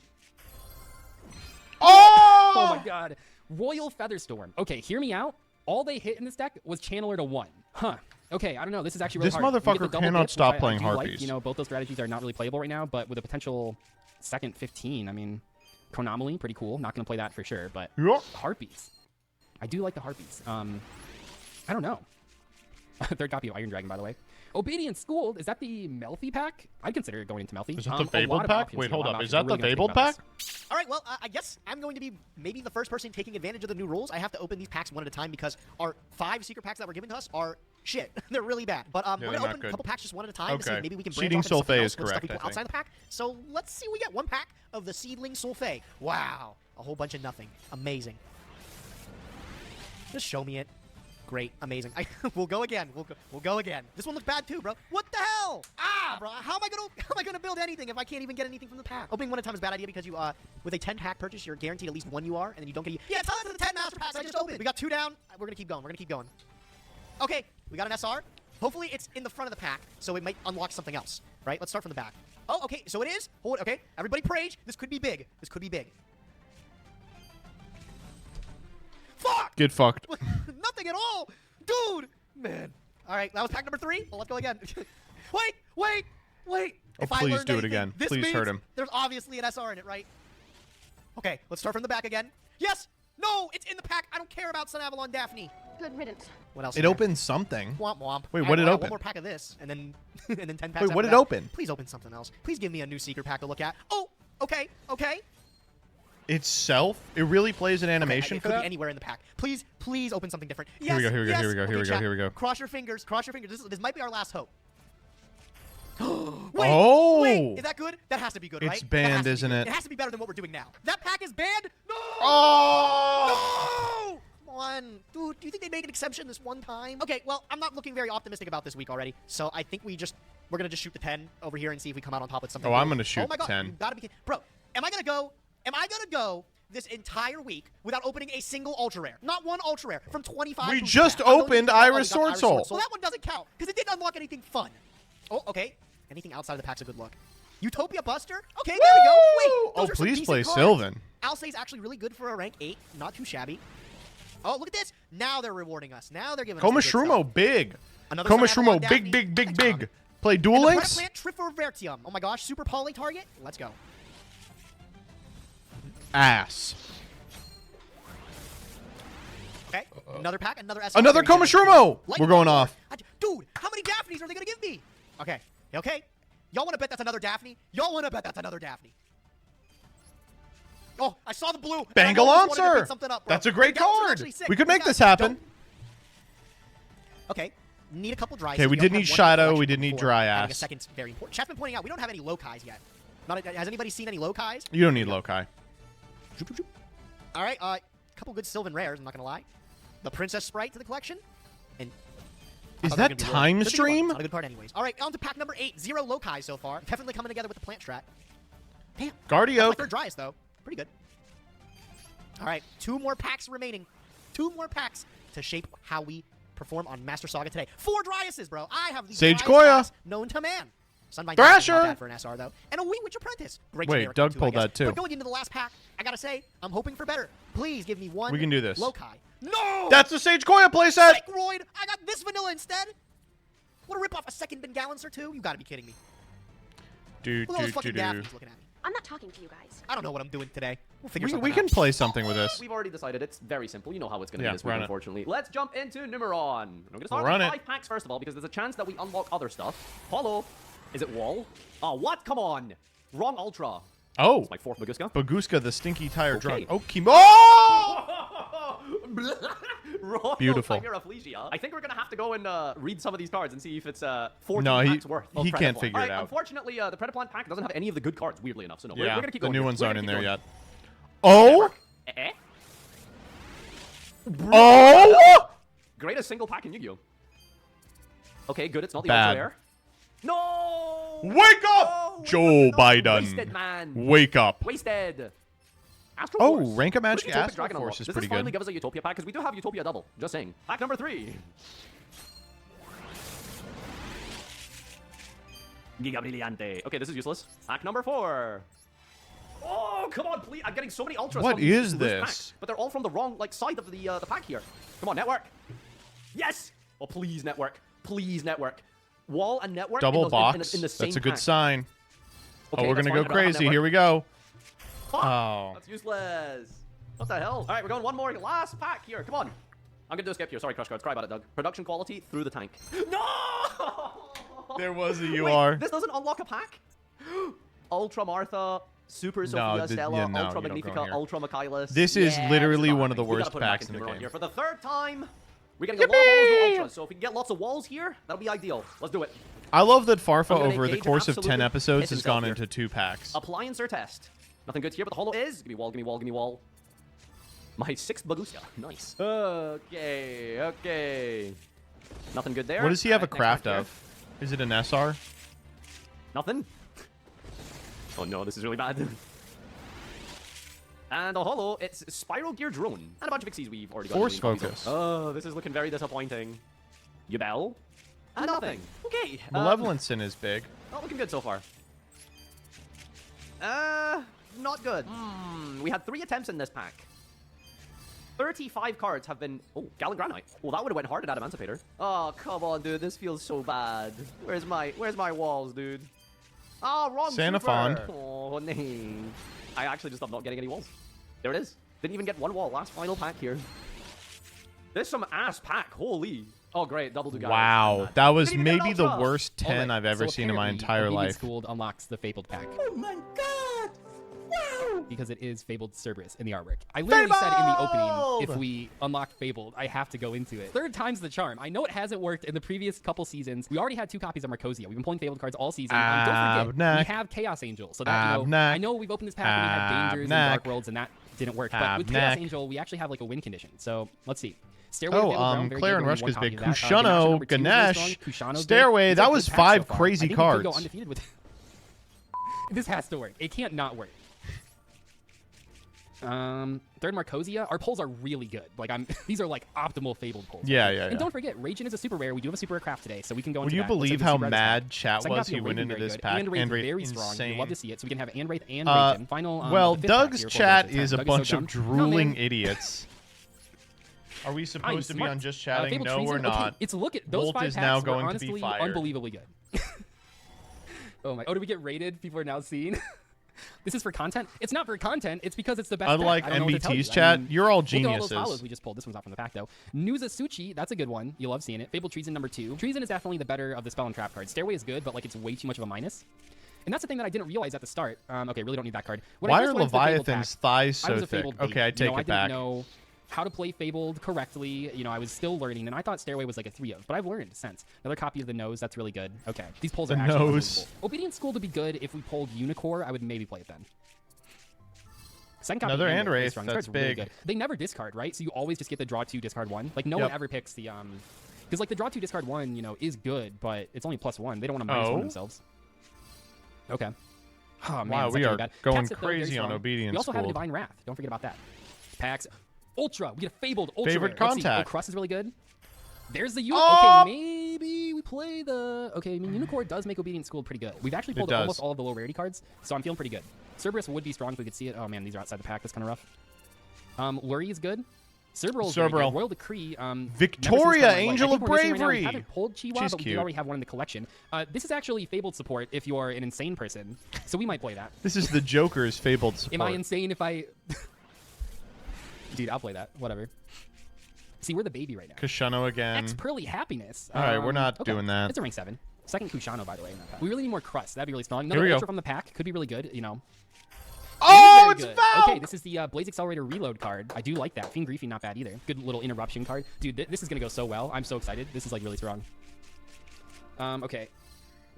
Oh! Oh my god. Royal Featherstorm. Okay, hear me out. All they hit in this deck was Channeler to 1. Huh. Okay, I don't know. This is actually really This hard. We get the motherfucker double cannot dip, stop which I playing do like. Harpies. You know, both those strategies are not really playable right now, but with a potential second 15, I mean, Chronomaly, pretty cool. Not going to play that for sure, but Harpies. I do like the Harpies. I don't know. Third copy of Iron Dragon, by the way. Obedient Schooled, is that the Melfi pack? I'd consider it going into Melfi. Is that the Fabled pack? Wait, hold up. Is that the Fabled pack? All right, well, I guess I'm going to be maybe the first person taking advantage of the new rules. I have to open these packs one at a time because our 5 secret packs that were given to us are shit. They're really bad. But we're going to open a couple packs just one at a time to see if maybe we can branch Seeding off into something Sulfay else is with stuff correct, we put I outside the pack. So let's see what we get. One pack of the Seedling Sulfay. Wow. A whole bunch of nothing. Amazing. Just show me it. Great, amazing. We'll go again. We'll go again. This one looks bad too, bro. What the hell? Ah, bro. How am I gonna build anything if I can't even get anything from the pack? Opening one at a time is a bad idea because you with a 10 pack purchase, you're guaranteed at least 1 UR, and then you don't get. Yeah, tell us the 10 master packs I just opened. We got 2 down. We're gonna keep going. We're gonna keep going. Okay, we got an SR. Hopefully it's in the front of the pack, so it might unlock something else. Right? Let's start from the back. Oh, okay. So it is. Hold. Okay, everybody, praise. This could be big. This could be big. Fuck! Get fucked. Nothing at all! Dude! Man. Alright, that was pack number 3. Well, let's go again. Wait! Oh, please do it again. This Please means hurt him. There's obviously an SR in it, right? Okay, let's start from the back again. Yes! No! It's in the pack! I don't care about Sun Avalon Daphne! Good riddance. What else? It opened something. Womp womp. Wait, what did it open? One more pack of this, and then 10 packs. Wait, what did it open? Please open something else. Please give me a new secret pack to look at. Oh! Okay. Itself? It really plays an animation it for could that? be anywhere in the pack. Please open something different. Here we go, here we go, yes. here we go, here we go, chat, here we go. Cross your fingers. This might be our last hope. Oh! Wait, is that good? That has to be good, right? It's banned, That has to be isn't good. it? It has to be better than what we're doing now. That pack is banned? No! Oh! No! Come on. Dude, do you think they'd make an exception this one time? Okay, well, I'm not looking very optimistic about this week already, so I think we're gonna just shoot the 10 over here and see if we come out on top with something. Oh, I'm gonna shoot oh my God, 10. You gotta be kidding. Bro, am I gonna go this entire week without opening a single ultra rare? Not one ultra rare from 25. We to just back. I'm going opened to- Iris we got Sword Soul. So that one doesn't count because it didn't unlock anything fun. Oh, okay. Anything outside of the pack's a good look. Utopia Buster? Okay, there we go. Wait, those are some please decent play cards. Sylvan. Alcay's actually really good for a rank 8. Not too shabby. Oh, look at this. Now they're rewarding us. Now they're giving Coma us the good stuff. Shrumo, big. Another Coma Sun Avalon Shrumo, Daphne. big. Play Duel And the Links? Plant Triforvertium. Oh my gosh, super poly target. Let's go. Ass. Okay, another pack, another SR. Another Coma Shrumo! We're going off. Dude, how many Daphnes are they going to give me? Okay. Y'all want to bet that's another Daphne? Oh, I saw the blue. Bangle Answer! Something up, bro. That's a great That was card. actually sick. We could make Guys, this happen. Okay, need a couple dry. Okay, we did need Shadow. We did need Dry Having a Ass. second's very important. Chat's been pointing out we don't have any Lokais yet. Has anybody seen any Lokais? You don't need Lokai. All right, couple good Sylvan rares. I'm not gonna lie. The Princess Sprite to the collection. And Is that Time Stream? Not a good card, anyways. All right, on to pack number 8. 0 Lokai so far. Definitely coming together with the plant strat. Damn. Guardioak. Like third Dryas though. Pretty good. All right, 2 more packs remaining. 2 more packs to shape how we perform on Master Saga today. 4 Dryases, bro. I have the Sage Dryas Koya. pass known to man. Sunbind Thrasher. Not bad for an SR though, and a Witch Apprentice. Great Wait, generic Doug too, pulled I guess. that too. But going into the last pack, I gotta say, I'm hoping for better. Please give me one. We can do this. Lokai. No. That's the Sage Koya playset. Psychroid. I got this vanilla instead. What a rip off a second Bengalancer too. You gotta be kidding me. Look at all those fucking Daphnes looking at me. I'm not talking to you guys. I don't know what I'm doing today. We'll figure We something can out. play something with this. We've already decided it's very simple. You know how it's going to Yeah, be this week, run it. unfortunately. Let's jump into Numeron. I'm going to start Run with it. 5 packs first of all, because there's a chance that we unlock other stuff. Hollow. Is it Wall? Oh, what? Come on. Wrong Ultra. Oh. It's my 4th Baguska. Baguska, the stinky tire drunk. Okay. Oh, Kimo. Oh! Royal Beautiful. Chimera Flegia. I think we're gonna have to go and read some of these cards and see if it's 14 No, packs worth. Of he can't Predaplant. figure it Alright, out. Unfortunately, the Predaplant pack doesn't have any of the good cards, weirdly enough. So no, Yeah, we're gonna keep the going. new here. ones We're aren't gonna in keep there going. yet. Oh! Oh! Greatest single pack in Yu-Gi-Oh. Okay, good. It's not the Bad. ultra rare. No! Wake up, Joe Biden. Wasted, man. Wake up. Wasted. Astro Oh, Force. rank of Magic Which Utopic Astro Dragon Force unlock? is Does pretty this finally good. give us a Utopia pack? Because we do have Utopia double. Just saying. Pack number 3. Giga Brillante. Okay, this is useless. Pack number 4. Oh, come on, please. I'm getting so many ultras What from these is loose this? packs, but they're all from the wrong side of the pack here. Come on, network. Yes! Oh, please, network. Please, network. Wall and network Double in those, box. in the same That's a good pack. sign. Okay, Oh, we're that's gonna fine. go I don't have crazy. network. Here we go. Fuck! Oh. That's useless. What the hell? All right, we're going one more last pack here. Come on. I'm gonna do a skip here. Sorry, Crush Cards. Cry about it, Doug. Production quality through the tank. No! There was a Wait, UR. this doesn't unlock a pack? Ultra Martha, Super No, Sophia Stella, yeah, no, Ultra you don't go in Magnifica, here. Ultra Michaelis. This is Yeah, literally this is one of the we gotta worst put it back packs in into the run game. Here. For the 3rd time, we're getting a lot of walls with ultras. So if we can get lots of walls here, that'll be ideal. Let's do it. I love that Farfa I'm gonna over the engage course of 10 absolutely episodes piss has himself gone here. into 2 packs. Appliance or test? Nothing good here, but the holo is. Give me wall, give me wall, give me wall. My 6th Baguska. Nice. Okay, okay. Nothing good there. What does he have a Alright, next craft pack here. of? Is it an SR? Nothing. Oh no, this is really bad. And a holo, it's Spiral Gear Drone. And a bunch of Pixies we've already got. Force a million copies Focus. of. Oh, this is looking very disappointing. Yubel. And nothing. Okay. Malevolencin is big. Not looking good so far. Not good. We had 3 attempts in this pack. 35 cards have been... Oh, Gallant Granite. Well, that would have went hard at Emancipator. Oh, come on, dude. This feels so bad. Where's my walls, dude? Oh, wrong Sanafond. super. Oh, no. I actually just am not getting any walls. There it is. Didn't even get one wall. Last final pack here. This is some ass pack. Holy. Oh, great. Double Dugai. Wow. That was Didn't even get maybe an the ultra. worst 10 Alright, I've ever so seen in my apparently, entire Bohemian life. Schooled unlocks the Fabled pack. Oh my god! Wow! Because it is Fabled Cerberus in the artwork. I literally said in the opening, if Fabled! we unlock Fabled, I have to go into it. 3rd time's the charm. I know it hasn't worked in the previous couple seasons. We already had 2 copies of Marcosia. We've been pulling Fabled cards all season. Don't forget, Abnack. we have Chaos Angel. So that, you know, I know we've opened this pack and we had Dangers and Dark Abnack. Worlds, and that didn't work. But with Chaos Abnack. Angel, we actually have like a win condition. So let's see. Stairway to Fabled Realm, very Claire good, and only one Rushka's copy big. of that. Kushano, number 2 is really strong. Ganesh, Kushano's good. Stairway. These That are was good packs 5 so far. crazy I think we could go cards. undefeated with this has to work. It can't not work. 3rd Marcosia. Our pulls are really good. Like these are like optimal Fabled pulls. Yeah, right? yeah, And yeah. don't forget, Raging is a super rare. We do have a super rare craft today, so we can go Would into you that. Looks believe like the how super rare mad discount. chat Second was copy he of went Raven, into very this good. pack? And Raven, Andrade, very strong. insane. You'd love to see it. So we can have Andrade and Raven. Final. Well, the 5th pack Doug's here for chat Legend 10. is a Doug bunch so of dumb. drooling No, man. idiots. Are we supposed to be smart. on just chatting? Fabled No, we're Treason? Okay, not. it's look at those Bolt 5 is packs now were going to honestly be fired. unbelievably good. Oh my! Oh, did we get rated? People are now seeing. This is for content. It's not for content. It's because it's the best. Unlike pack. I don't know what to tell MBT's you. chat, I mean, you're all look at all those geniuses. follows we just pulled. This one's not from the pack though. Nuzasuchi, that's a good one. You love seeing it. Fabled Treason number 2. Treason is definitely the better of the spell and trap cards. Stairway is good, but like it's way too much of a minus. And that's the thing that I didn't realize at the start. Okay, really don't need that card. When I Why first are went into the Fabled Leviathan's pack, thighs I so was a thick? Fabled Okay, baby. I take I it back. didn't know how to play Fabled correctly. You know, I was still learning, and I thought Stairway was like a 3 of, but I've learned since. Another copy of the Nose, that's really good. Okay, these pulls are The actually Nose. unbelievable. Obedient School to be good. If we pulled Unicorn, I would maybe play it then. Second copy Another of Andrade, very Andrade, strong. This that's card's really big. good. They never discard, right? So you always just get the draw 2, discard 1. Like no Yep. one ever picks the because like the draw 2, discard 1, you know, is good, but it's only +1. They don't want to -1 Oh. themselves. Okay. Oh man, Wow, that's we actually are bad. going Taxit, though, very crazy on strong. Obedient We also have a School. Divine Wrath. Don't forget about that. Packs. Ultra. We get a Fabled Ultra. Favorite rare. Let's see. contact. Oh, Crust is really good. There's the Oh! Okay, maybe we play the... Okay, I mean, Unicorn does make Obedient School pretty good. We've actually It pulled does. almost all of the low rarity cards, so I'm feeling pretty good. Cerberus would be strong if we could see it. Oh man, these are outside the pack. That's kind of rough. Lurie is good. Cerberus is very good. Cerberus. Royal Decree. Victoria, never seen this Angel card of in my life. I think we're missing right now. Bravery. We haven't pulled Chihuahua, She's but we cute. do already have one in the collection. This is actually Fabled support if you are an insane person, so we might play that. This is the Joker's Fabled support. Am I insane if I... Dude, I'll play that. Whatever. See, we're the baby right now. Kushano again. X Pearly Happiness. All right, we're not okay. doing that. It's a rank 7. Second Kushano, by the way. We really need more Crust. That'd be really strong. Here Another we Ultra go. from the pack. Could be really good, you know. Oh! No, it's good. Valk! Okay, this is the Blaze Accelerator Reload card. I do like that. Fiend Griefing, not bad either. Good little interruption card. Dude, this is going to go so well. I'm so excited. This is like really strong. Okay.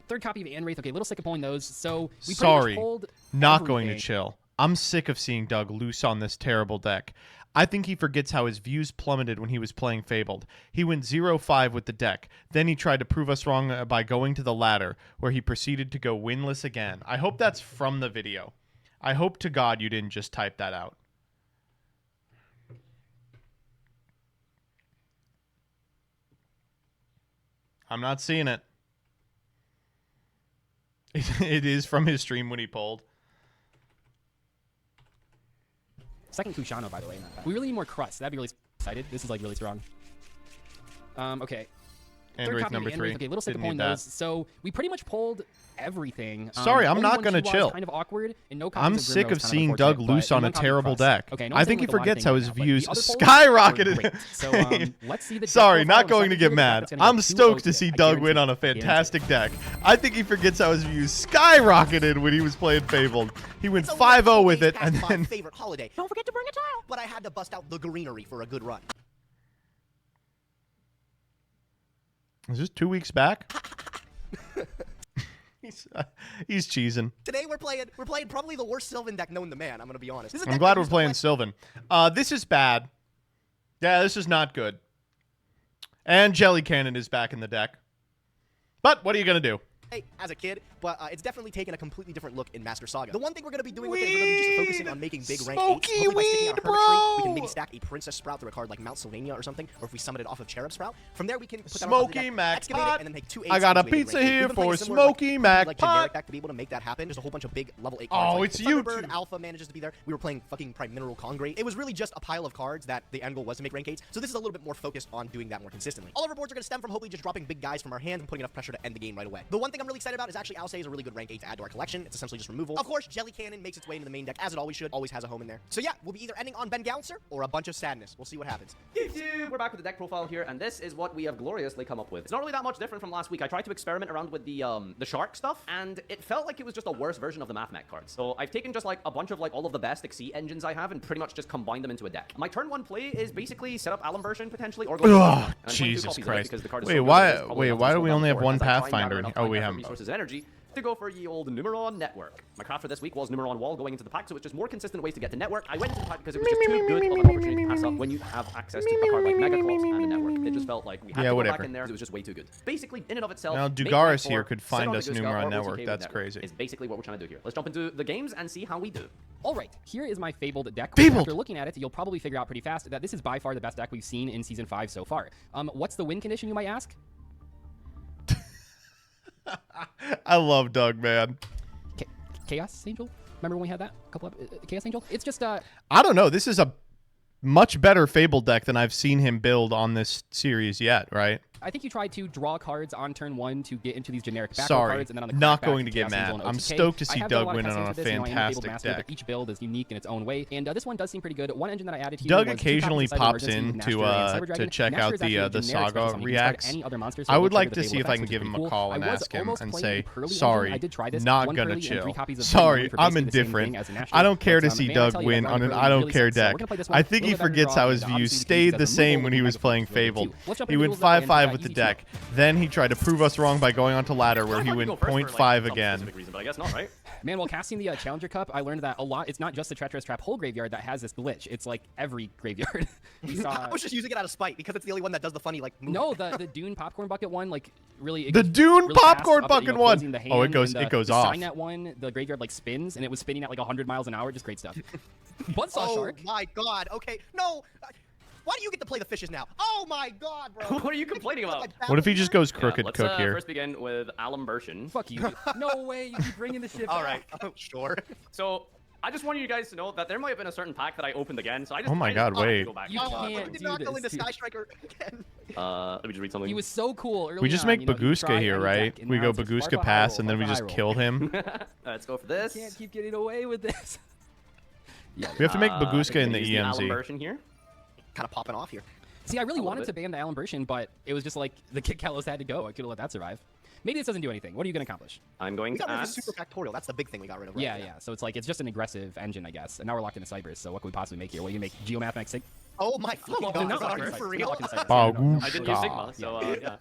Third copy of Anwraith. Okay, a little sick of pulling those. So we Sorry, pulled not going to chill. I'm sick of seeing Doug loose on this terrible deck. I think he forgets how his views plummeted when he was playing Fabled. He went 0-5 with the deck. Then he tried to prove us wrong by going to the ladder, where he proceeded to go winless again. I hope that's from the video. I hope to God you didn't just type that out. I'm not seeing it. It is from his stream when he pulled. Second Kushano, by the way. We really need more crust. That'd be really excited. This is like really strong. Okay. Anwraith number 3. Okay, little sick of Didn't pulling need those. So we pretty much pulled everything. Sorry, I'm only not one going to Chihuahua is chill. Kind of awkward, and no I'm copies sick Grimro of is kind seeing unfortunate, Doug loose but on a one copy of terrible crust. deck. Okay, no I one's think he saying with the forgets wine how thing his right now, but views the other polls were skyrocketed. great. So let's see the Sorry, deck not profile going to in a get second. mad. It's gonna go I'm 2-0 stoked to today. see I Doug guarantee win on a it. Guarantee it. fantastic deck. I think he forgets how his views skyrocketed when he was playing Fabled. He went 5-0 with it, and then... favorite holiday. Don't forget to bring a towel. But I had to bust out the greenery for a good run. Is this 2 weeks back? He's cheesing. Today we're playing probably the worst Sylvan deck known to man. I'm gonna be honest. I'm glad we're playing Sylvan. This is bad. Yeah, this is not good. And Jelly Cannon is back in the deck. But what are you gonna do? As a kid, but it's definitely taken a completely different look in Master Saga. The one thing we're going to be doing with it is we're going to be just focusing on making big rank 8s. Hopefully by sticking out a Hermit Tree, we can maybe stack a Princess Sprout through a card like Mount Sylvania or something, or if we summon it off of Cherub Sprout. From there, we can put that on top of the deck, excavate it, and then make 2 8s. I got a into big pizza rank 8. here We've been playing for similar, Smoky Mac like Pot. generic deck to be able to make that happen. There's a whole bunch of big level 8 cards. Oh, like it's you Thunderbird, two. Alpha manages to be there. We were playing fucking Prime Mineral Congrate. It was really just a pile of cards that the end goal was to make rank 8s. So this is a little bit more focused on doing that more consistently. All of our boards are going to stem from hopefully just dropping big guys from our hand and putting enough pressure to end the game right away. The one thing I'm really excited about is actually Alcei is a really good rank 8 to add to our collection. It's essentially just removal. Of course, Jelly Cannon makes its way into the main deck, as it always should. Always has a home in there. So yeah, we'll be either ending on Ben Gouncer or a bunch of sadness. We'll see what happens. We're back with the deck profile here, and this is what we have gloriously come up with. It's not really that much different from last week. I tried to experiment around with the shark stuff, and it felt like it was just a worse version of the Math Mech cards. So I've taken just like a bunch of like all of the best Xyz engines I have and pretty much just combined them into a deck. My turn 1 play is basically set up Alum version potentially, or go Ugh, Jesus Christ. Wait, why do we only have one Pathfinder? Oh, we have resources and energy to go for ye old Numeron Network. My craft for this week was Numeron Wall going into the pack, so it's just more consistent ways to get to Network. I went into the pack because it was just too good of an opportunity to pass up when you have access to a card like Megaclops and a Network. It just felt like we had to go back in there. It was just way too good. Basically, in and of itself, now Dugaris here could find us Numeron Network. That's crazy. It's basically what we're trying to do here. Let's jump into the games and see how we do. All right, here is my Fabled deck. Fabled! After looking at it, you'll probably figure out pretty fast that this is by far the best deck we've seen in Season 5 so far. What's the win condition, you might ask? I love Doug, man. Chaos Angel? Remember when we had that? A couple of Chaos Angel? It's just I don't know. This is a much better Fable deck than I've seen him build on this series yet, right? I think you tried to draw cards on turn 1 to get into these generic background Sorry, cards, and then on the not back going to get Chaos Angel mad. and I'm OTK. stoked to see I have Doug done a lot of win on testing a for this. You know, I am a Fabled fantastic master, deck. but each build is unique in its own way, and this one does seem pretty good. One engine that I added here Doug was 2 occasionally copies of Cyber pops Emergency in with Nashor and Cyber to Dragon. check Nashor out is actually a the generic saga special summon. You can reacts. target any other monster, so I it would will like trigger to the see if Fable I effects, can which give is him pretty a cool. call I and was ask him almost and playing say, a Pearly engine. sorry, I did try this. not One gonna Pearly and 3 chill. copies of Sorry, for I'm basically the same indifferent. thing as a Nashor. I don't care to But, see man, I Doug tell you, win that on an Pearly I don't really care sucks. So we're deck. gonna play this one I a think he little better forgets draw, how and his obviously views you can use stayed that the as a same removal when he with was Megaclops playing really Fable. too. Let's jump He into went the rules again. 5-5 with the Easy deck. Then he tried to prove us wrong by going on to ladder where he went 0.5 again. But I guess not, right? Man, while casting the Challenger Cup, I learned that a lot. It's not just the Treacherous Trap whole graveyard that has this glitch. It's like every graveyard. I was just using it out of spite because it's the only one that does the funny like move. No, the Dune Popcorn Bucket one, like really. The Dune really Popcorn fast, Bucket one. Oh, it goes off. The Signet one, the graveyard like spins, and it was spinning at like 100 miles an hour. Just great stuff. Buzzsaw Shark. Oh my god. Okay. No. Why do you get to play the fishes now? Oh my god, bro. What are you complaining about? What if he just goes crooked let's, cook here? First begin with Alum version. Fuck you. No way. You keep bringing the shit All right. Sure. So I just wanted you guys to know that there might have been a certain pack that I opened again, so I just Oh my God, wait. go back. You can't do not this. go into Sky Striker again. Let me just read something. He was so cool early We just on, make you know, he Baguska tried here, any right? deck, and We now go it's just Baguska Spark pass Hyrule, and then we Spark just Hyrule. kill him. Let's go for this. Can't keep getting away with this. Yeah. We have to make Baguska in the use Alum EMZ. version here. Kind of popping off here. See, I really wanted bit. to ban the Allen version, but it was just like the Kit Kalos had to go. I could have let that survive. Maybe this doesn't do anything. What are you going to accomplish? I'm going We to got rid of add... the super factorial. That's the big thing we got rid of. Right? Yeah. So it's like it's just an aggressive engine, I guess. And now we're locked into Cybers. So what can we possibly make here? What do you make? Geomathematics 6? Oh my fucking no, god! no, Are you for real? I didn't use Sigma, so yeah.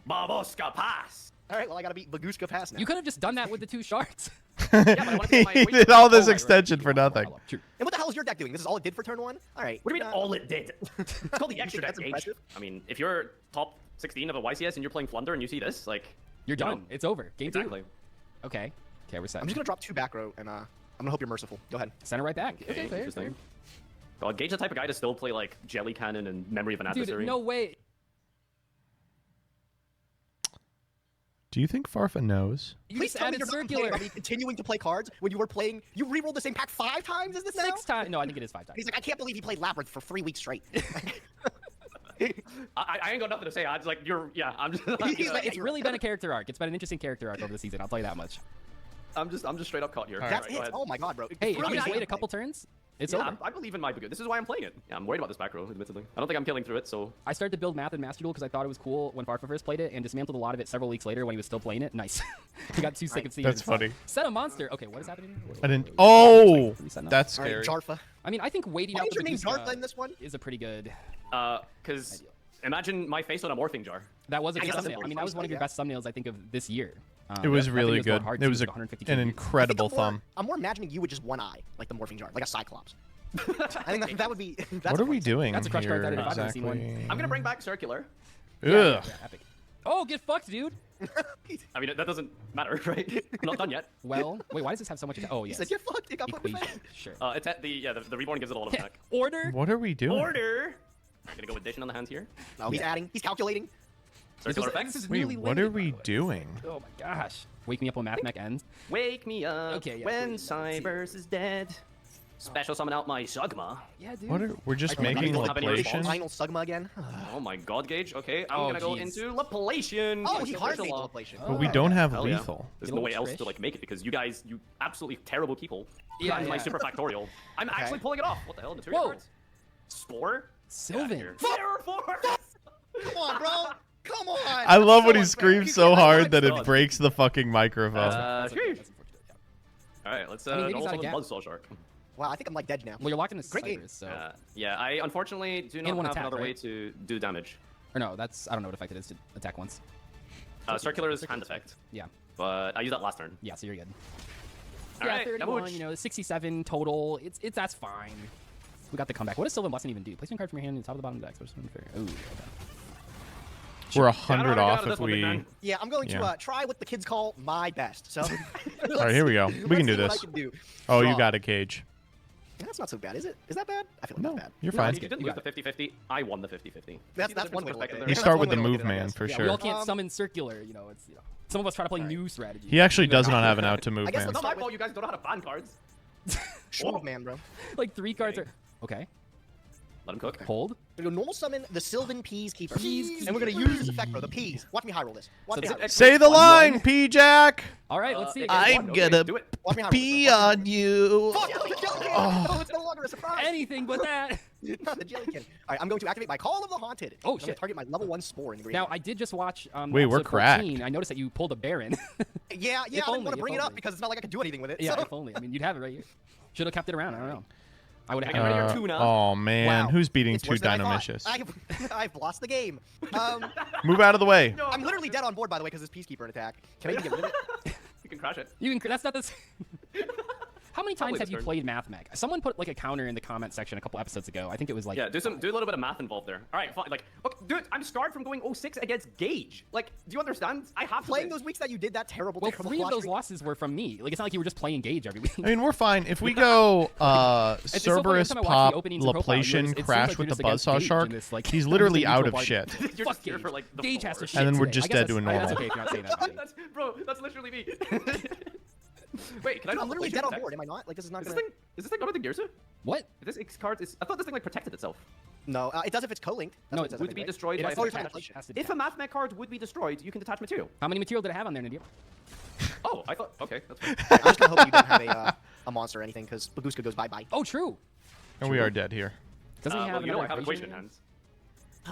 Baboska pass. All right, well I gotta beat Baguska pass now. You could have just done that with the 2 shards. He did all this extension for nothing. And what the hell is your deck doing? This is all it did for turn 1? All right. What do you mean all it did? It's called the extra deck, Gage. I mean, if you're top 16 of a YCS and you're playing Flunder and you see this, like... You're done. It's over. Game 2. Exactly. Okay, we're set. I'm just gonna drop 2 back row, and I'm gonna hope you're merciful. Go ahead. Center right back. Okay, interesting. God, Gage the type of guy to still play, like, Jelly Cannon and Memory of an Adversary. Dude, no way. Do you think Farfa knows? Please tell me you're not complaining about me continuing to play cards when you were playing. You re-rolled the same pack 5 times. Is this 6 times? No, I think it is 5 times. He's like, I can't believe he played Labyrinth for 3 weeks straight. I ain't got nothing to say. I just like I'm just. It's really been a character arc. It's been an interesting character arc over the season. I'll tell you that much. I'm just straight up caught here. That's it. Oh my god, bro. Hey, if you just wait a couple turns, it's over. I believe in my Bagu. This is why I'm playing it. Yeah, I'm worried about this back row, admittedly. I don't think I'm killing through it, so... I started to build Math and Master Duel because I thought it was cool when Farfa first played it, and dismantled a lot of it several weeks later when he was still playing it. Nice. He got too sick of seeing it. That's funny. Set a monster. Okay, what is happening? I didn't... Oh! That's scary. Right, Jarfa. I mean, I think waiting Why out is your name Jarfa in this one? is a pretty good... Because... Imagine my face on a morphing jar. That was a good thumbnail. I mean, that was one of your best thumbnails, I think, of this year. It was really good. It was an incredible thumb. I'm more imagining you with just one eye, like the morphing jar, like a Cyclops. I think that would be... What are we doing That's a crush card that I've never seen exactly? one. I'm gonna bring back Circular. Ugh. Yeah, epic. Oh, get fucked, dude. I mean, that doesn't matter, right? I'm not done yet. Well, wait, why does this have so much... Oh, yes. He said, you're fucked. It got put in the Equation. Sure. It's at the Reborn gives it a lot of attack. Order? What are we doing? Order! I'm gonna go addition on the hands here. No, he's adding. He's calculating. Circular effects. Wait, what are we doing? Oh my gosh. Wake me up when Math Mech ends. Wake me up when please, Cybers is dead. Special summon out my Sugma. Yeah, dude. What are we're just making Laplation? Final Sugma again. Oh my god, Gage. Okay, I'm gonna go into Laplation. Oh, he hard made Laplation. But we don't have Hell lethal. Yeah. There's no way else to like make it because you guys, you absolutely terrible people. Yeah, my super factorial. I'm actually pulling it off. What the hell? Material cards? Spore? Sylvan. Terror Force! Come on, bro. Come on. I love when he screams so hard that it breaks the fucking microphone. Alright, let's maybe roll it's not a some gap. Buzzsaw Shark. Wow, I think I'm like dead now. Well, you're locked into Great game. Cybers, so... Yeah, I unfortunately do not one have attack, another way right? to do damage. Or no, that's... I don't know what effect it is to attack once. Circular is hand effect. Yeah. But I used that last turn. Yeah, so you're good. All Yeah, right, 31, Namuch. you know, 67 total. It's that's fine. We got the comeback. What does Sylvan Blessing even do? Placing a card from your hand on the top of the bottom of the deck. So it's unfair. Ooh, okay. We're 100 off if we... Yeah, I'm going to try what the kids call my best. So. All right, here we go. We can do What I this. can do. Oh, you Draw. got a cage. That's not so bad, is it? Is that bad? I feel like No, that's bad. you're fine. You didn't lose the 50-50. I won the 50-50. That's one way to look at it. You start with the move man for Yeah, sure. we all can't summon circular. You know, it's some of us try to play new strategy. He actually does not have an out to move I guess man. let's It's not my fault you guys don't know how to ban cards. Move man, bro. Like 3 cards are... Okay. Let him cook. Hold. We're gonna normal summon the Sylvan Peas Keeper. And we're gonna use this effect, bro. The peas. Watch me high roll this. Watch me high roll this. Say the line, P-Jack! All right, let's see. I'm gonna Watch me high roll pee this. on you. Fuck, the Jellykin! Oh. No, it's no longer a surprise. Anything but that. Not the Jellykin. All right, I'm going to activate my Call of the Haunted. Oh, I'm gonna shit. target my level 1 Spore in the green. Now, I did just watch Wait, we're episode cracked. 14. I noticed that you pulled a Baron. Yeah, If I only, didn't want to if bring it up only. because it's not like I could do anything with it. Yeah, so. if only. I mean, you'd have it right here. Should have kept it around. I don't know. I would Get have. rid of your tuna. Oh man, Wow. who's beating It's two worse than I thought. Dynamicious? I've lost the game. Move out of the way. I'm literally dead on board, by the way, because this Peacekeeper in attack. Can I even get rid of it? You can crash it. You can. That's not the. How many times Probably have you this turn. played Math Mech? Someone put like a counter in the comment section a couple episodes ago. I think it was like. Yeah, do a little bit of math involved there. All right, fine. Like, okay, dude, I'm scarred from going 06 against Gage. Like, do you understand? I have to Playing win. those weeks that you did that terrible. Well, terrible 3 of flash those streak. losses were from me. Like, it's not like you were just playing Gage every week. I mean, we're fine. If we go It's so funny, every Cerberus time I watch Pop the openings and profile, Laplation it seems Crash like with you're the just against Buzzsaw Gage Shark, in this, like, he's literally neutral out of party. shit. You're Fuck just here Gage. for like the Gage has to floor. shit And then we're today. just I guess dead doing that's normal. okay if you're not saying that. That's, bro, that's literally me. Wait, can I? I'm literally Laplation dead on protect? board. Am I not? Like this is not. Is this Gonna... thing? Is this thing not a Gearsa? What? This X card is. I thought this thing like protected itself. No, it does if it's co-linked. That's No, what it says, I Would think, be right? destroyed It by has a to detach. detach. Has to If a math mech card would be destroyed, you can detach material. How many material did I have on there, Nadir? Oh, I thought. Okay, that's fine. I'm just gonna hope you don't have a monster or anything because Baguska goes bye bye. Oh, true. And we are dead here. Doesn't he have Well, you know I another have equation in equation? hands.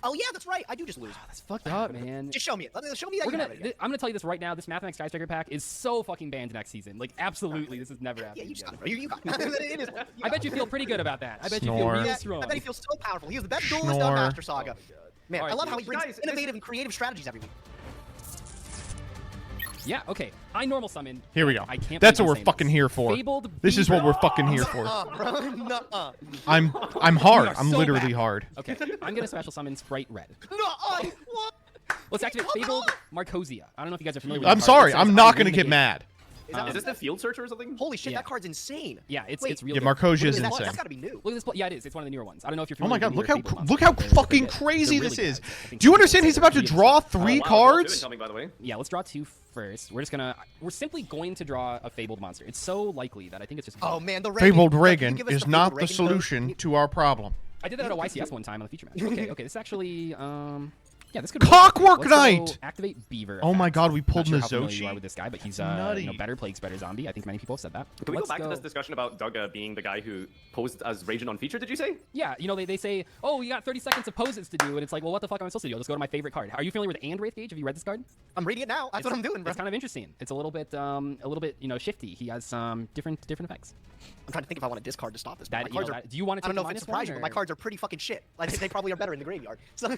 Oh yeah, that's right. I do just lose. That's fucked up, man. Just show me it. Show me that you have it again. I'm gonna tell you this right now. This Mathematics Skyscraper pack is so fucking banned next season. Like, absolutely, this is never happening. Yeah, you just got it. You got it. It is. I bet you feel pretty good about that. I bet you feel real strong. I bet he feels so powerful. He was the best duelist on Master Saga. Man, I love how he brings innovative and creative strategies every week. Yeah, okay. I normal summon. Here we go. I can't. That's what we're fucking here for. Fabled this is what we're fucking here for. Nuh-uh. I'm hard. I'm so literally bad. hard. Okay, I'm gonna special summon Sprite Red. Nuh-uh. What? Let's activate Fabled Marcosia. I don't know if you guys are familiar with I'm the sorry. card. I'm not gonna get mad. Is this the field searcher or something? Holy shit, that card's insane. Yeah, it's real. Yeah, good. Marcosia is insane. That's gotta be new. Look at this. Yeah, it is. It's one of the newer ones. I don't know if you're Oh familiar. my god! with Look how fucking crazy this is. Do you understand? He's about to draw 3 cards. Coming, by the way. Yeah, let's draw 2 first. We're simply going to draw a Fabled monster. It's so likely that I think it's just. Oh man, the Fabled Reagan is not the solution to our problem. I did that at a YCS one time on the feature match. Okay, this actually, yeah, this could Clockwork Let's Knight! go activate Beaver. Oh my god, we Not pulled sure how familiar Nozochi. you are with this guy, but he's Nutty. better Plagues, better Zombie. I think many people have said that. Can we go back to this discussion about Doug being the guy who posed as Raging on feature? Did you say? Yeah, you know they say, oh, you got 30 seconds of poses to do, and it's like, well, what the fuck am I supposed to do? I'll just go to my favorite card. Are you familiar with And Wraith Gauge? Have you read this card? I'm reading it now. That's what I'm doing, bro. It's kind of interesting. It's a little bit, shifty. He has different effects. I'm trying to think if I want to discard to stop this. Do you want to? I don't know if it's surprising, but my cards are pretty fucking shit. Like they probably are better in the graveyard. So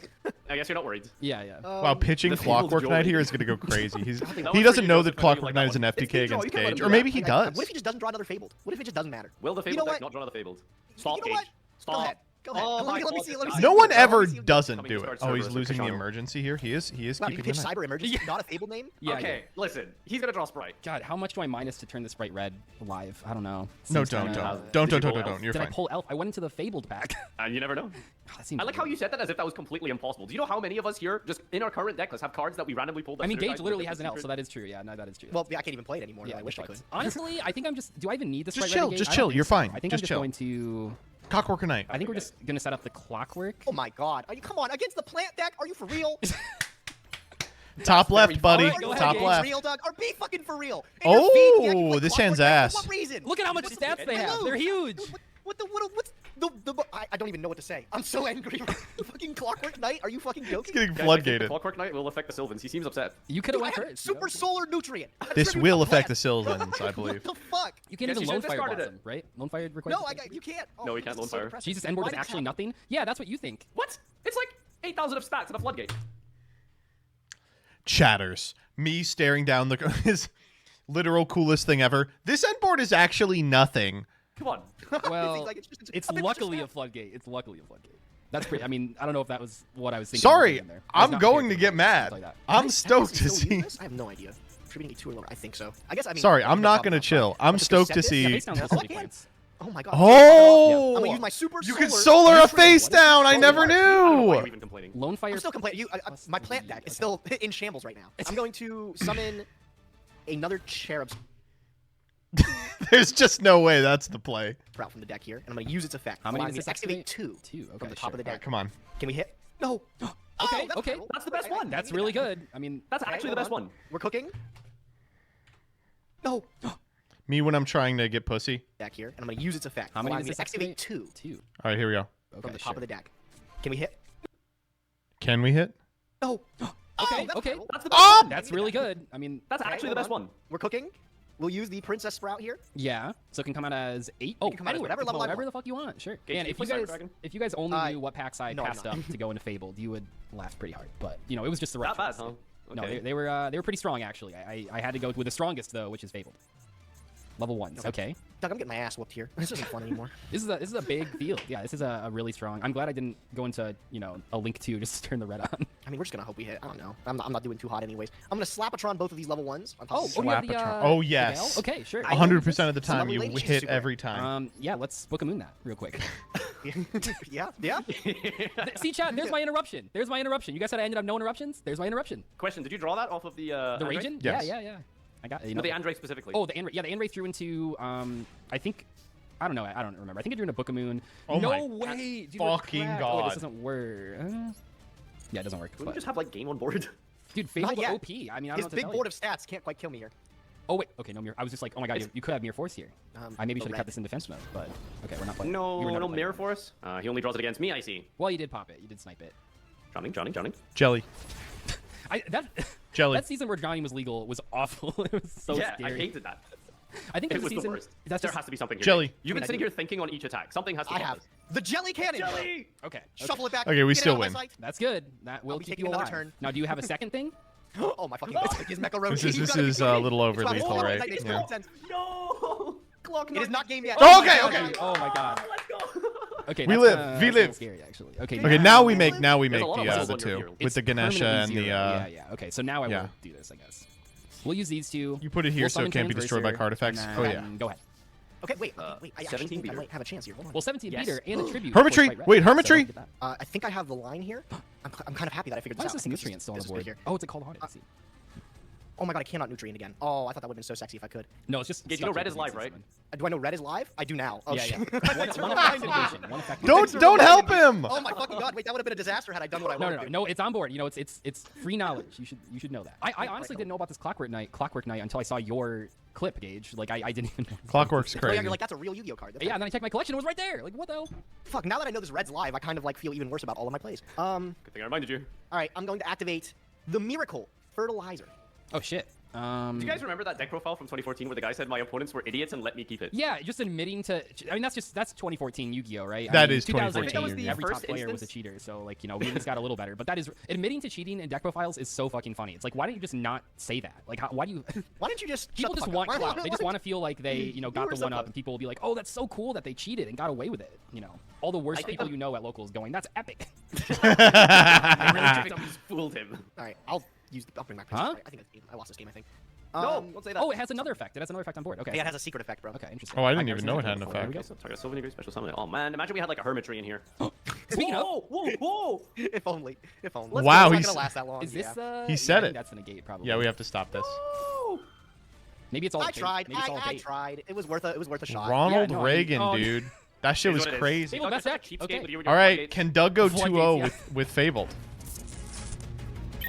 I guess you're not worried. Yeah, yeah. Wow, pitching Clockwork Knight here is gonna go crazy. He doesn't know that Clockwork Knight is an FTK against Cage, or maybe he does. What if he just doesn't draw another Fabled? What if it just doesn't matter? Will the Fabled deck not draw another Fabled? Stop, You know what? Cage. Stop. Go ahead. Go ahead. Oh let me see. No one ever doesn't Coming do to it. start Oh, he's Cerberus losing the Kashano. emergency here. He is Wow, you keeping pitch the Cyber Emergency, not a Fabled name? Yeah. Okay, listen. He's gonna draw Sprite. God, how much do I minus to turn the Sprite Red live? I don't know. No, Seems don't. kinda- You're Did I fine. pull Elf? I went into the Fabled pack. You never know. That seems I like how you said that as if that was completely impossible. Do you know how many of us here, just in our current deck list, have cards that we randomly pulled? I mean, Gage literally has an Elf, so that is true. Yeah, no, that is true. Well, yeah, I can't even play it anymore. Yeah, I wish I could. Honestly, I think I'm just. Do I even need this? Just Sprite Red chill, Gage? just I don't chill, think you're so. fine. I think Just I'm just chill. going to. Clockwork Knight. I think we're just gonna set up the Clockwork. Oh my god. Come on, against the plant deck? Are you for real? Top left, buddy. Are Top you left. real, Doug? Or be fucking for real? And your feet, yeah, you Oh, play this Clockwork hand's Knight ass. For what reason? Look at how much stats they have. They're huge. What's I don't even know what to say. I'm so angry. Fucking Clockwork Knight? Are you fucking joking? Getting Guys, I think the floodgated. Clockwork Knight will affect the Sylvans. He seems upset. You could have Dude, went I have first. Super Solar Nutrient. This will affect the Sylvans, I believe. What the fuck? You can't Guess even you Lone should've Fire discarded Blossom, right? Lone Fire requires. No, you can't. Oh, No, we can't this is Lone Fire. depressing. Jesus, Endboard Why is does actually happen? nothing. Yeah, that's what you think. What? It's like 8,000 of stats and a floodgate. Chatters. Me staring down the his literal coolest thing ever. This end board is actually nothing. Come on. Well, Like, it's luckily a floodgate. It's luckily a floodgate. That's pretty. I mean, I don't know if that was what I was thinking. Sorry, in there. I was I'm not going to prepared get for mad. like that. I'm Can stoked I to still use see. this? I have no idea. Attributing a 2 or lower. I think so. I guess I mean. Sorry, I I'm mean, not the gonna top chill. left. I'm Just stoked to set this? see. Yeah, Face down Oh, also I be can. points. Oh my god. Oh! I'm gonna use my super You solar. can solar a nutrient. face down. I never Why are you knew. even complaining? Lone Fire. I'm still complaining. My plant deck is still in shambles right now. I'm going to summon another cherub There's just no way that's the play. sprout from the deck here, and I'm going to use its effect. How many allowing does me this to activate activate? 2 Okay, from the top of the All right, deck. come on. Can we hit? No. Okay, that's okay. cool. That's the best one. That's really good. I mean, That's Okay, actually the hold best on. one. We're cooking. No. Me when I'm trying to get pussy. Deck here, and I'm going to use its effect. How many allowing does me this to activate activate? 2 2. All right, here we go. Okay, from the top sure. of the deck. Can we hit? Can we hit? No. Okay, that's okay. cool. That's the best Oh! one. That's really good. I mean, That's Okay, actually hold the best on. one. We're cooking. We'll use the Princess Sprout here. yeah. So it can come out as 8. Oh, can come out as anywhere. whatever level I whatever want. the fuck you want. Sure. Gage, Man, do you if you play Cyber guys, Dragon? if you guys only knew what packs I no, I'm passed not. up to go into Fabled, you would laugh pretty hard. But you know, it was just the right Not bad, choice. huh? No, Okay. they were pretty strong actually. I had to go with the strongest though, which is Fabled. Level 1s. Okay. Doug, I'm getting my ass whooped here. This isn't fun anymore. This is a big field. Yeah, this is a really strong. I'm glad I didn't go into a Link 2 just to turn the red on. I mean, we're just gonna hope we hit. I don't know. I'm not doing too hot anyways. I'm gonna Slapatron both of these level 1s. On top of Oh, you have the, Slapatron. Oh, the yes. Veil? Okay, sure. 100% of the time lovely you lady. She's hit super every time. Yeah, let's book a moon that real quick. yeah. See, chat. There's my interruption. There's my interruption. You guys said I ended up no interruptions. There's my interruption. Question: did you draw that off of the The Andre? Raging? Yes. Yeah. I got No, the Andre specifically. Oh, the Andraith threw into I think I don't know. I don't remember. I think it drew into Book of Moon. Oh no my way. Dude, fucking Oh, wait, God. this doesn't work. Yeah, it doesn't work. Can we but- just have like game on board? Dude, Fable Not yet. OP. I mean, I don't know His what to big tell board you. of stats can't quite kill me here. Oh wait, okay, no mirror. I was just like, oh my god, you could have Mirror Force here. I maybe the should have red. kept this in defense mode, but okay, we're not playing. No, we were never no playing mirror it. force. He only draws it against me. I see. Well, you did pop it. You did snipe it. Drowning. Jelly. Jelly. That season where drowning was legal was awful. It was so yeah, scary. I hated that. I think it this was season, the worst. that's There just- has to be something here. Jelly. Nick. You've been sitting here thinking on each attack. Something has to I stop have. this. The jelly cannon. Jelly! Okay. Shuffle it back. Okay, we Get it still out of my win. sight. That's good. That will be keep taking you another alive. turn. Now, do you have a second thing? Oh my fucking god. His mecha roach. This is a little over It's lethal, fine. right? It makes Yeah. sense. No! It is not game yet. Oh, okay, okay. Oh my god. Okay, We that's live. kinda- We that's live. Scary, actually. Okay. Okay, now we make There's a lot of the levels on two your hero. with the Ganesha permanently and the. zero. Yeah. Okay, so now I yeah. will do this, I guess. We'll use these two. You put it here We'll so it summon can't be destroyed by Transverser, card effects? and Oh, then yeah. Go ahead. Okay, wait. I actually 17 think I beater. might have a chance here. Hold on. Well, 17 Yes. beater and a tribute. Hermitry. Quite right. Wait, So Hermitry. look at that. I think I have the line here. I'm kind of happy that I figured this Why out. is this I think nutrient still on this the is good board? here. Oh, it's a called haunted. I see. Oh my god, I cannot nutrient again. Oh, I thought that would have been so sexy if I could. No, it's just. Yeah, you know red is live, right? Do I know red is live? I do now. Oh, Yeah, shit. yeah. One effect negation. One effect Don't negation. help him. Oh my fucking god! Wait, that would have been a disaster had I done what I No, wanted no, to do. no, it's on board. You know, it's free knowledge. You should know that. I honestly didn't know about this Clockwork Knight until I saw your clip, Gage. Like I didn't even know. Clockwork's Oh yeah, crazy. you're like that's a real Yu-Gi-Oh card. That's Yeah, right. and then I checked my collection. It was right there. Like what the hell? Fuck. Now that I know this red's live, I kind of like feel even worse about all of my plays. Good thing I reminded you. All right, I'm going to activate the Miracle Fertilizer. Oh shit. Do you guys remember that deck profile from 2014 where the guy said my opponents were idiots and let me keep it? Yeah, just admitting to. I mean, that's 2014 Yu-Gi-Oh, right? That I mean, is 2014 2008, Yu-Gi-Oh. Every top First player was a instance? cheater, so like we at least got a little better. But that is admitting to cheating in deck profiles is so fucking funny. It's like why don't you just not say that? Like why do you? Why don't you just? People shut just the fuck want up? clout. Why They just don't want to feel like they got were the one up, supposed- and people will be like, oh, that's so cool that they cheated and got away with it. All the worst people you know at locals going, that's epic. I really tricked him. Just fooled him. All right, I'll bring back. Huh? I think I lost this game. I think. No, don't say that. Oh, it has another effect. It has another effect on board. Okay. Yeah, it has a secret effect, bro. Okay, interesting. Oh, I didn't I've even never know it seen had an that before. There we effect. go. Target so many special summon. Oh man, imagine we had like a hermitry in here. Speaking of, whoa! If only. If only. Wow, it's he's- not gonna last that long. is this? yeah. He Yeah, said I think it. That's a negate, probably. Yeah, we have to stop this. Maybe it's all. I bait. tried. Maybe it's all I bait. tried. It was worth a shot. Ronald Yeah, no, I mean- Reagan, oh, dude. That shit was Here's what it is. crazy. Fabled best deck. Cheapskate Okay. with you and your All right, floodgates. can Doug go Floodgates, 2-0 yeah. with Fabled?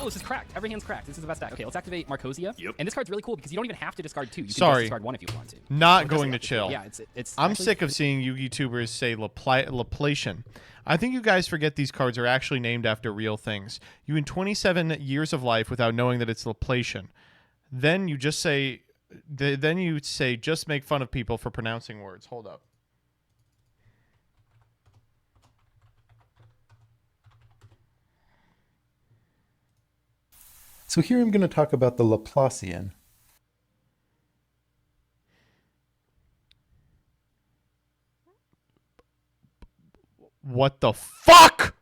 Oh, this is cracked. Every hand's cracked. This is the best deck. Okay, let's activate Marcosia. Yep. And this card's really cool because you don't even have to discard 2. You can Sorry. just discard 1 if you want to. Not going to chill. Yeah, it's. I'm actually- sick of seeing Yu-Gi tubers say Laplacian. I think you guys forget these cards are actually named after real things. You in 27 years of life without knowing that it's Laplacian. Then you just say, just make fun of people for pronouncing words. Hold up. So here I'm going to talk about the Laplacian. What the fuck?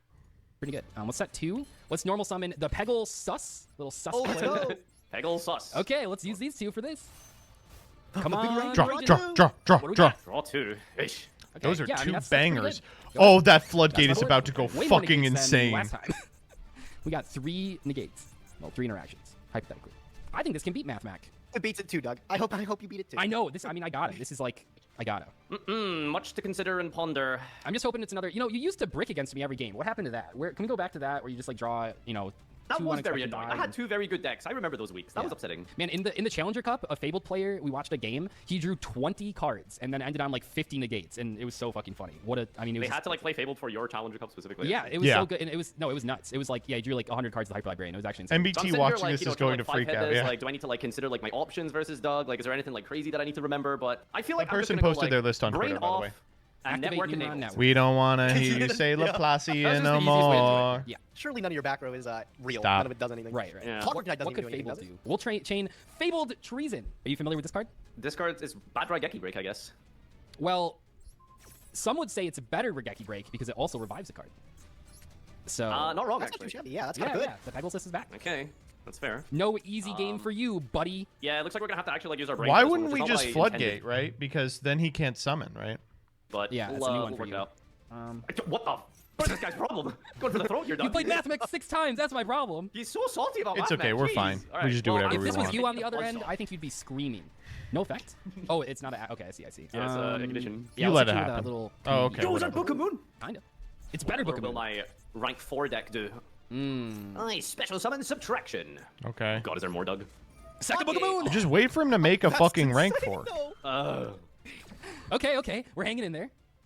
Pretty good. Let's set 2. Let's normal summon the Peggle Sus. Little sus. Oh, player. no. Peggle sus. Okay, let's use these 2 for this. Come on. Draw. What do we Draw got? 2. Ish. Okay, Those are yeah, I mean, two that's pretty bangers. good. Go Oh, ahead. that floodgate That's is my board. about to go Way more fucking negates than insane. Last time. We got 3 negates. Well, 3 interactions, hypothetically. I think this can beat Math Mac. It beats it too, Doug. I hope you beat it too. I know this. I mean, I got it. This is like, I gotta. Much to consider and ponder. I'm just hoping it's another. You used to brick against me every game. What happened to that? Where can we go back to that? Where you just like draw, That 2 was very unexpected annoying. die I had and- 2 very good decks. I remember those weeks. That was Yeah. upsetting. Man, in the Challenger Cup, a Fabled player, we watched a game. He drew 20 cards and then ended on like 50 negates, and it was so fucking funny. It They was. had to like play Fabled for your Challenger Cup specifically. Yeah, it was so good, and it was nuts. It was like he drew like 100 cards of the Hyper Librarian. It was actually insane. MBT So I'm sitting watching here, like, this is trying going to like, freak five-head out. this, Yeah. Like, do I need to like consider like my options versus Doug? Like, is there anything like crazy that I need to remember? But I feel like That I'm just person gonna go, posted like, their list on brain Twitter, by the off way. and Activate network neuron enabled. network. We don't want to hear you say That's Laplacian just the easiest way no to do it. more. Yeah. Surely none of your back row is real. Stop. None of it does anything. Right. Yeah. Clockwork Knight doesn't What could even do anything, Fabled does it? do? We'll chain Fabled Treason. Are you familiar with this card? This card is bad Raigeki break, I guess. Well, some would say it's a better Regeki Break because it also revives a card. So. Not wrong That's not actually. too shabby. Yeah, that's kind of good. Yeah, the Peggle Sys is back. Okay, that's fair. No easy game for you, buddy. Yeah, it looks like we're gonna have to actually like use our brain. Why for this one, wouldn't which we is not just what I intended. floodgate, right? Because then he can't summon, right? But Yeah, we'll, that's a new one we'll for work you. it out. What the? What's this guy's problem? Going for the throat here, Doug. You played Mathemax 6 times. That's my problem. He's so salty about It's Math, okay, man. we're Jeez. fine. All We right, just do well, whatever If we this was want. you on the other end, I think you'd be screaming. No effect. Oh, it's not a. Okay, I see. Yeah, it's a ignition. Yeah, You let's let hit it you with a happen. little Oh, okay. Those are whatever. Book of Moon. Kind of. It's better Book What of will Moon. my rank 4 deck do? I special summon subtraction. Okay. God, is there more, Doug? Second Book of Moon. Just wait for him to make a fucking rank for. Okay. We're hanging in there.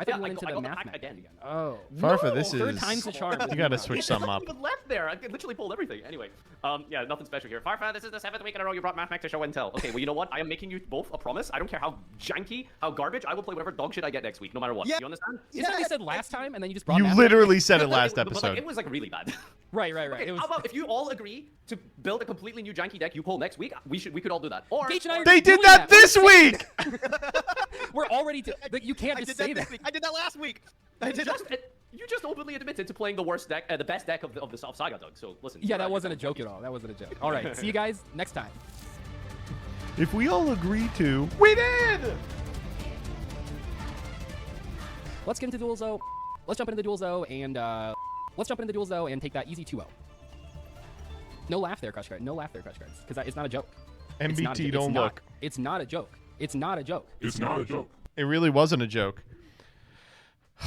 I think we went into the math mech again. Oh. Farfa, this third is... time's the charm. You gotta switch something up. Even left there. I literally pulled everything. Anyway, yeah, nothing special here. Farfa, this is the 7th week in a row you brought math mech to show and tell. Okay, well, you know what? I am making you both a promise. I don't care how janky, how garbage. I will play whatever dog shit I get next week, no matter what. Yeah. You understand? Isn't that what you said last time, and then you just brought You math literally mech? said it last But, like, episode. it was like really bad. Right. Okay, It was... how about if you all agree to build a completely new janky deck you pull next week? We could all do that. Or Gage and I are They did doing that this week! We're already. You can't just say that. I did that last week. You just openly admitted to playing the worst deck, the best deck of the Saga, Doug. So listen. Yeah, that wasn't a joke at all. That wasn't a joke. All right, see you guys next time. If we all agree to, we did. Let's get into duels though. Let's jump into the duels though, and take that easy 2-0. No laugh there, Crush Cards. No laugh there, Crush Cards, because it's not a joke. MBT, don't look. It's not a joke. It's not a joke. It's not a joke. It really wasn't a joke.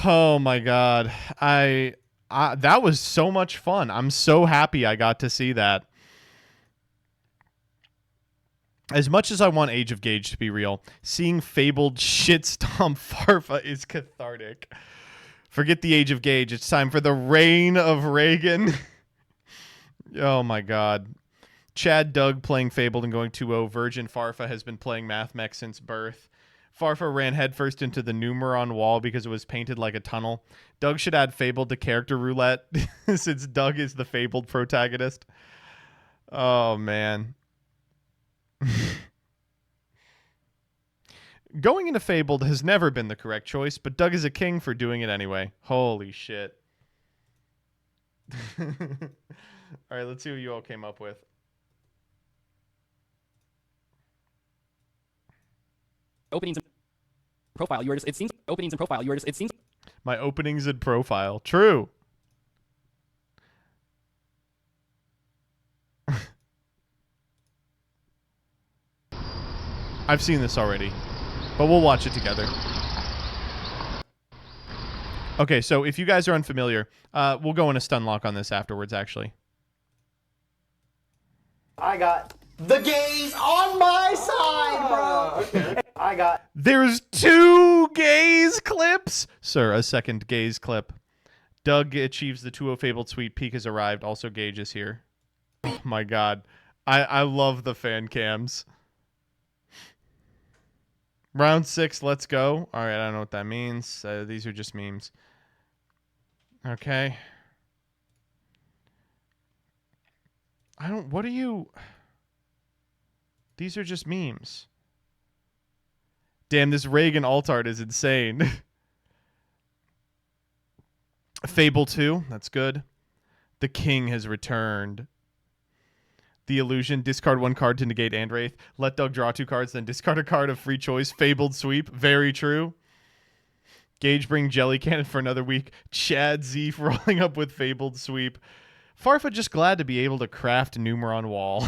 Oh my god. That was so much fun. I'm so happy I got to see that. As much as I want Age of Gage to be real, seeing Fabled shitstomp Farfa is cathartic. Forget the Age of Gage. It's time for the reign of Reagan. Oh my god. Chad Doug playing Fabled and going 2-0. Virgin Farfa has been playing Mathmech since birth. Farfa ran headfirst into the Numeron wall because it was painted like a tunnel. Doug should add Fabled to character roulette since Doug is the Fabled protagonist. Oh, man. Going into Fabled has never been the correct choice, but Doug is a king for doing it anyway. Holy shit. All right, let's see what you all came up with. Openings and profile. It seems openings and profile. It seems my openings and profile. True. I've seen this already, but we'll watch it together. Okay, so if you guys are unfamiliar, we'll go in a stun lock on this afterwards, actually. I got the gays on my side, bro. Okay. I got. There's 2 gaze clips. Sir, a second gaze clip. Doug achieves the 2-0 Fabled Sweet Peak has arrived. Also, Gage is here. Oh my god. I love the fan cams. Round 6, let's go. All right, I don't know what that means. These are just memes. Okay. What are you... These are just memes. Damn, this Reagan alt art is insane. Fable 2, that's good. The king has returned. The illusion, discard 1 card to negate Andwraith. Let Doug draw 2 cards, then discard a card of free choice. Fabled sweep, very true. Gage bring Jelly Cannon for another week. Chad Z rolling up with Fabled sweep. Farfa just glad to be able to craft Numeron wall.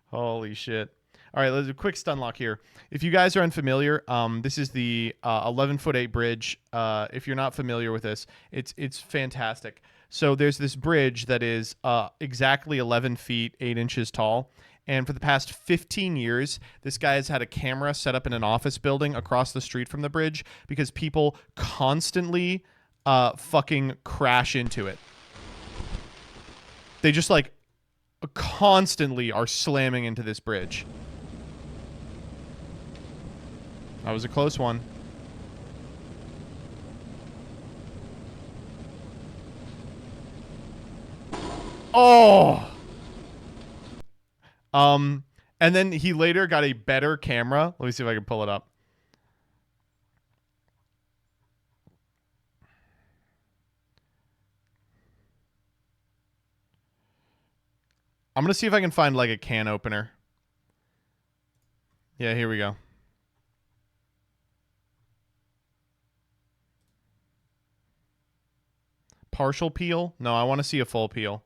Holy shit. All right, let's do a quick stun lock here. If you guys are unfamiliar, this is the 11'8" bridge. If you're not familiar with this, it's fantastic. So there's this bridge that is exactly 11 feet, 8 inches tall. And for the past 15 years, this guy has had a camera set up in an office building across the street from the bridge because people constantly fucking crash into it. They just like constantly are slamming into this bridge. That was a close one. Oh! And then he later got a better camera. Let me see if I can pull it up. I'm going to see if I can find like a can opener. Yeah, here we go. Partial peel? No, I want to see a full peel.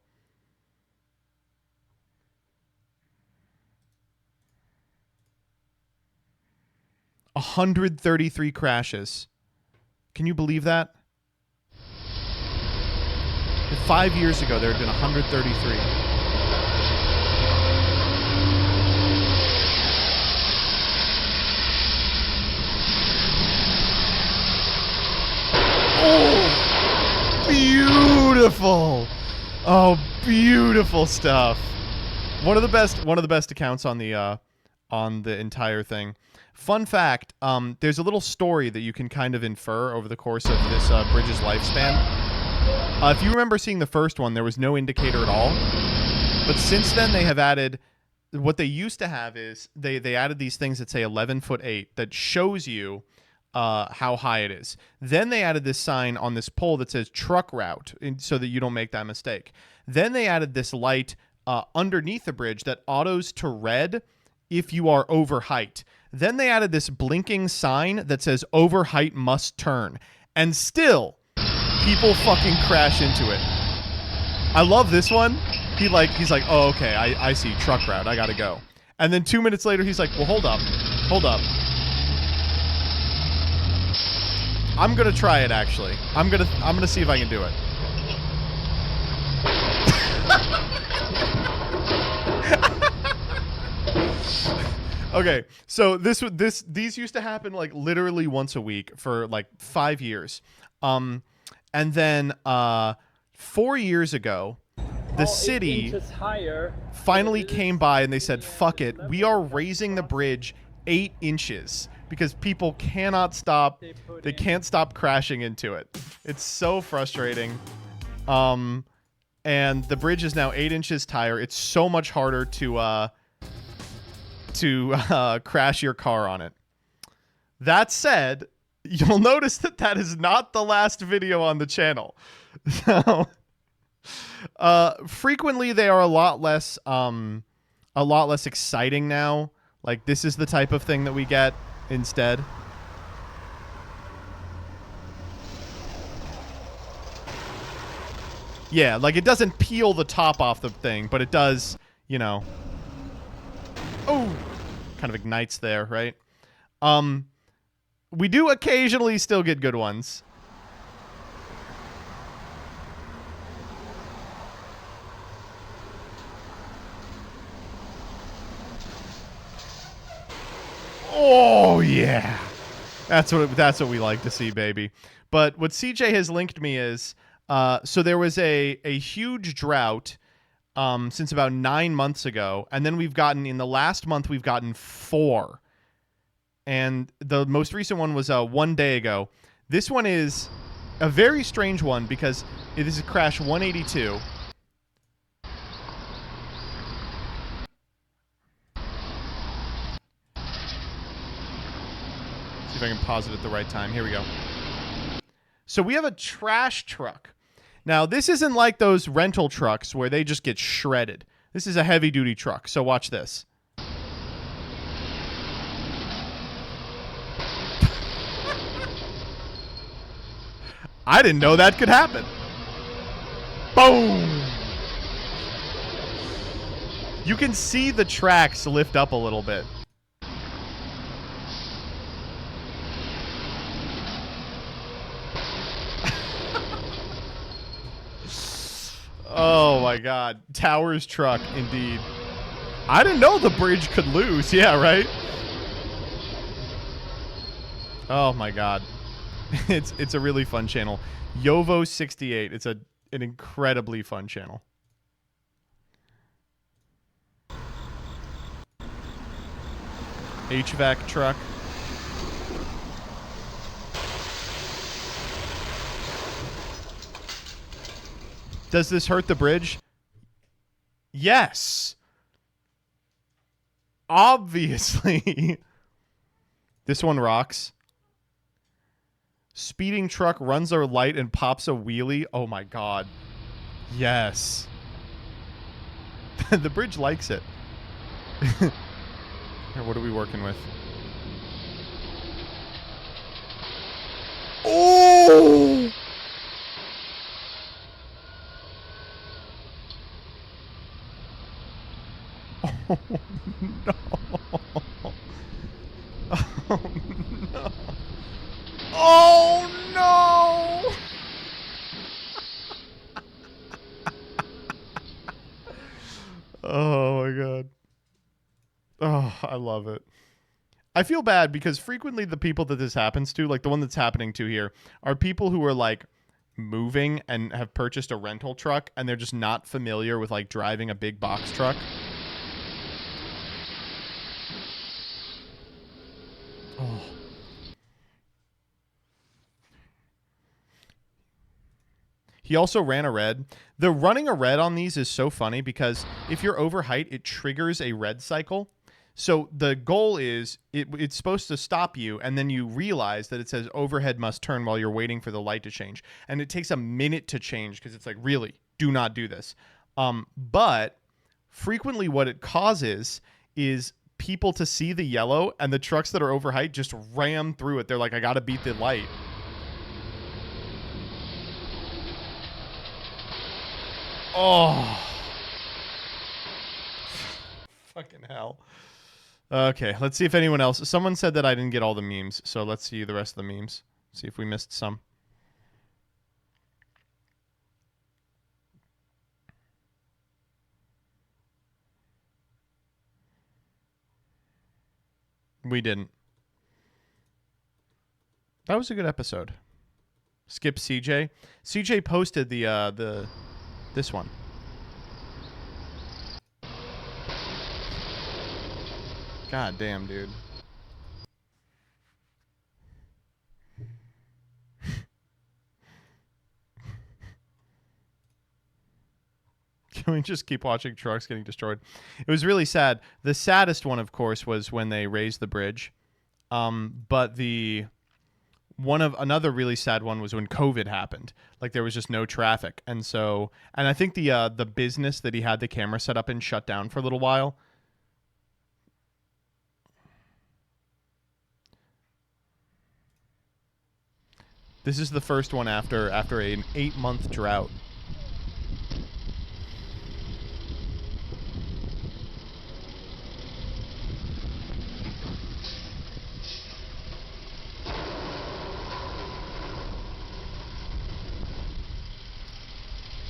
$133 crashes. Can you believe that? 5 years ago, there had been 133. Oh, beautiful! Oh, beautiful stuff. One of the best accounts on the entire thing. Fun fact, there's a little story that you can kind of infer over the course of this bridge's lifespan. If you remember seeing the first one, there was no indicator at all. But since then, they have added what they used to have is they added these things that say 11'8" that shows you how high it is. Then they added this sign on this pole that says truck route, so that you don't make that mistake. Then they added this light underneath the bridge that autos to red if you are over height. Then they added this blinking sign that says over height must turn. And still, people fucking crash into it. I love this one. He's like, oh, okay, I see, truck route, I gotta go. And then 2 minutes later, he's like, well, hold up. I'm gonna try it, actually. I'm gonna see if I can do it. Okay, so these used to happen like literally once a week for like 5 years. And then 4 years ago, the city finally came by and they said, fuck it, we are raising the bridge 8 inches because people cannot stop, they can't stop crashing into it. It's so frustrating. And the bridge is now 8 inches higher. It's so much harder to crash your car on it. That said, you'll notice that is not the last video on the channel. So frequently they are a lot less exciting now. Like, this is the type of thing that we get instead. Yeah, like, it doesn't peel the top off the thing, but it does, you know. Oh, kind of ignites there, right? We do occasionally still get good ones. Oh yeah, that's what we like to see, baby. But what CJ has linked me is, so there was a huge drought since about 9 months ago, and then in the last month we've gotten 4, and the most recent one was 1 day ago. This one is a very strange one because this is crash 182. See if I can pause it at the right time. Here we go. So we have a trash truck. Now, this isn't like those rental trucks where they just get shredded. This is a heavy-duty truck, so watch this. I didn't know that could happen. Boom! You can see the tracks lift up a little bit. Oh my god. Towers truck, indeed. I didn't know the bridge could lose. Yeah, right? Oh my god. It's a really fun channel. Yovo68. It's an incredibly fun channel. HVAC truck. Does this hurt the bridge? Yes. Obviously. This one rocks. Speeding truck runs a light and pops a wheelie. Oh my god. Yes. The bridge likes it. Here, what are we working with? Oh! Oh, no. Oh, no. Oh, no. Oh, my God. Oh, I love it. I feel bad because frequently the people that this happens to, like the one that's happening to here, are people who are like moving and have purchased a rental truck and they're just not familiar with like driving a big box truck. Oh. He also ran a red. The running a red on these is so funny because if you're over height, it triggers a red cycle. So the goal is it's supposed to stop you, and then you realize that it says overhead must turn while you're waiting for the light to change. And it takes a minute to change because it's like, really, do not do this. But frequently what it causes is people to see the yellow, and the trucks that are over height just ram through it. They're like, I got to beat the light. Oh. Fucking hell. Okay, let's see if anyone else... Someone said that I didn't get all the memes, so let's see the rest of the memes. See if we missed some. We didn't. That was a good episode. Skip CJ. CJ posted this one. God damn, dude. Can we just keep watching trucks getting destroyed? It was really sad. The saddest one, of course, was when they raised the bridge. But another really sad one was when COVID happened. Like there was just no traffic, and I think the business that he had the camera set up in shut down for a little while. This is the first one after an 8-month drought.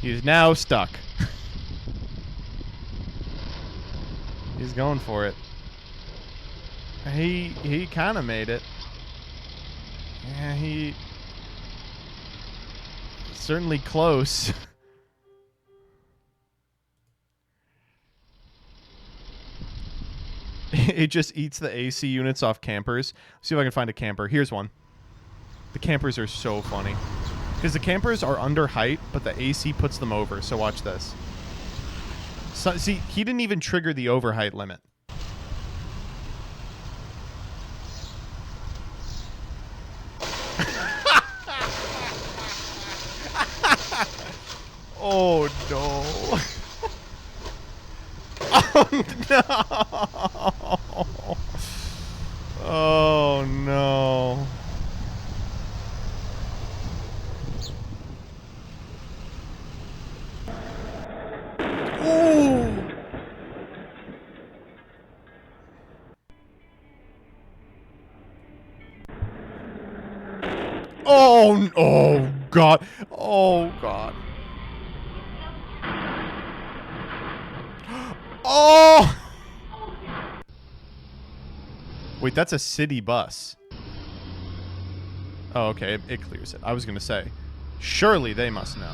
He's now stuck. He's going for it. He kind of made it. Yeah, he... certainly close. It just eats the AC units off campers. Let's see if I can find a camper. Here's one. The campers are so funny. Because the campers are under height, but the AC puts them over. So watch this. So, see, he didn't even trigger the overheight limit. Oh no. Oh no. Oh no. Ooh. Oh God. Oh God. Oh! Wait, that's a city bus. Oh, okay. It clears it. I was going to say, surely they must know.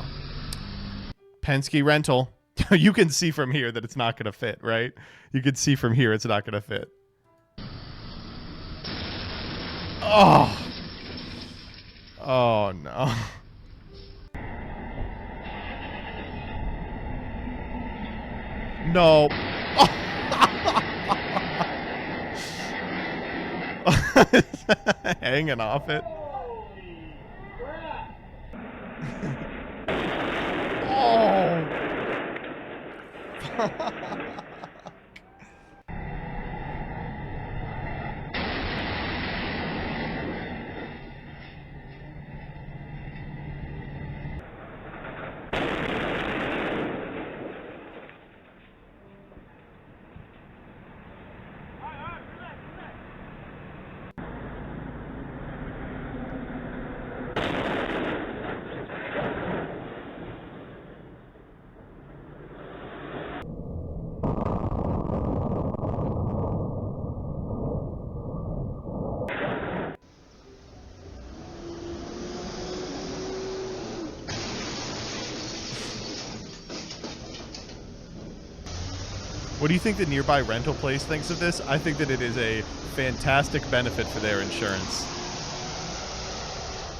Penske rental. You can see from here that it's not going to fit, right? You can see from here it's not going to fit. Oh! Oh, no. No. Hanging off it. Oh. What do you think the nearby rental place thinks of this? I think that it is a fantastic benefit for their insurance.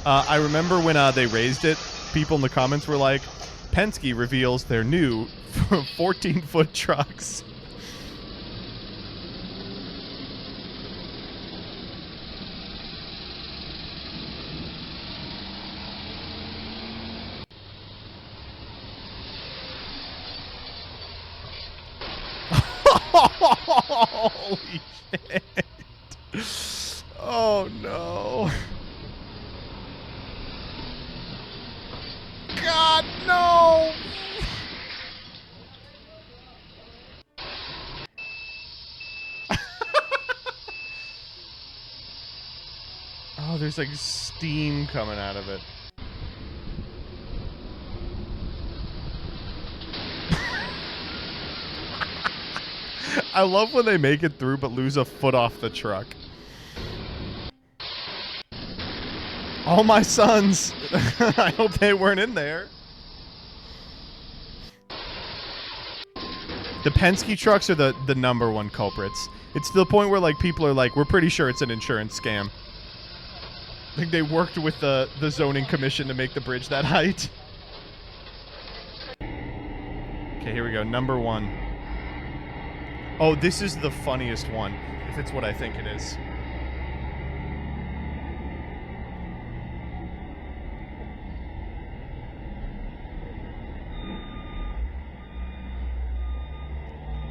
I remember when they raised it, people in the comments were like, Penske reveals their new 14-foot trucks. Holy shit. Oh no. God, no! Oh, there's like steam coming out of it. I love when they make it through but lose a foot off the truck. All my sons. I hope they weren't in there. The Penske trucks are the #1 culprits. It's to the point where like people are like, we're pretty sure it's an insurance scam. I think they worked with the zoning commission to make the bridge that height. Okay, here we go. #1. Oh, this is the funniest one, if it's what I think it is.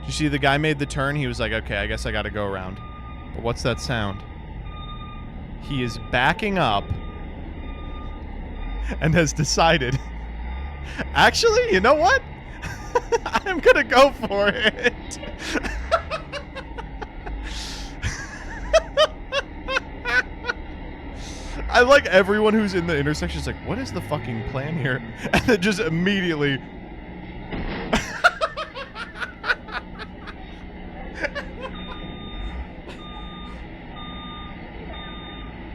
You see, the guy made the turn. He was like, okay, I guess I gotta go around. But what's that sound? He is backing up and has decided, actually, you know what? I'm gonna go for it. I like everyone who's in the intersection is like, what is the fucking plan here? And then just immediately...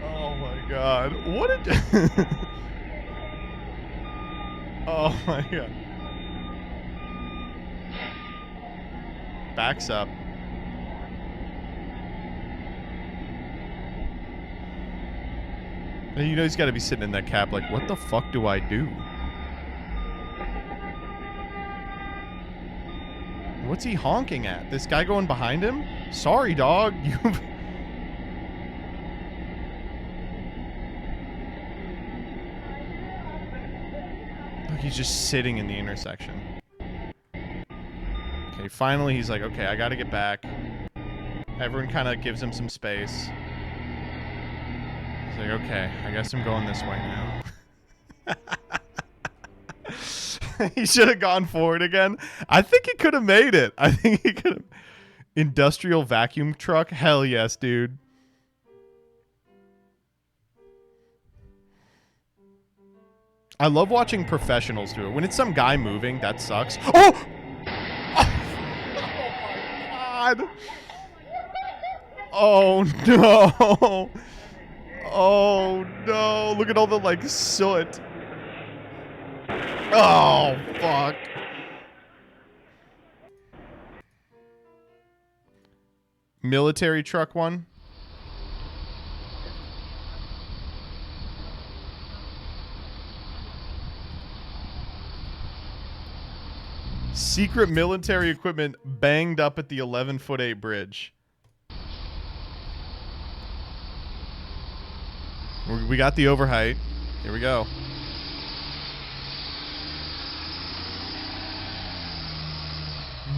Oh my god. What a... Oh my god. Backs up. And you know he's got to be sitting in that cab like, what the fuck do I do? What's he honking at? This guy going behind him? Sorry, dog. You've... Look, he's just sitting in the intersection. Okay, finally he's like, okay, I gotta get back. Everyone kind of gives him some space. He's like, okay, I guess I'm going this way now. He should have gone forward again. I think he could have made it. I think he could have. Industrial vacuum truck? Hell yes, dude. I love watching professionals do it. When it's some guy moving, that sucks. Oh! God. Oh no. Oh no. Look at all the like soot. Oh fuck. Military truck one. Secret military equipment banged up at the 11'8" bridge. We got the overheight. Here we go.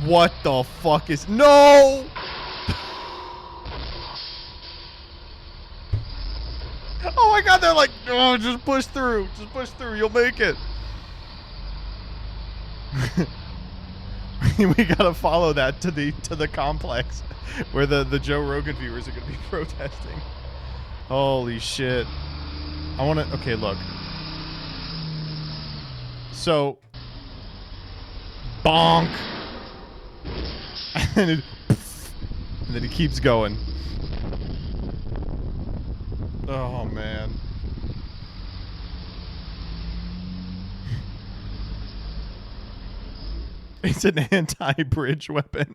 What the fuck is... No! Oh my god, they're like, oh, just push through. Just push through. You'll make it. We gotta follow that to the complex where the Joe Rogan viewers are gonna be protesting. Holy shit. I wanna... Okay, look. So... Bonk! And then he keeps going. Oh, man. It's an anti-bridge weapon.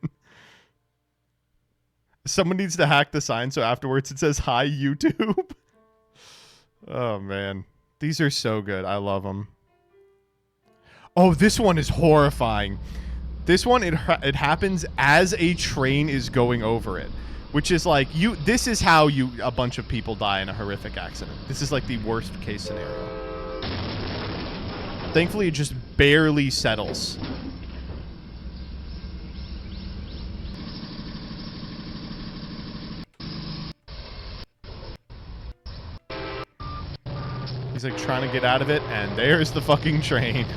Someone needs to hack the sign so afterwards it says, hi, YouTube. Oh, man. These are so good. I love them. Oh, this one is horrifying. This one, it happens as a train is going over it, which is like this is how a bunch of people die in a horrific accident. This is like the worst case scenario. Thankfully, it just barely settles. He's like trying to get out of it, and there's the fucking train.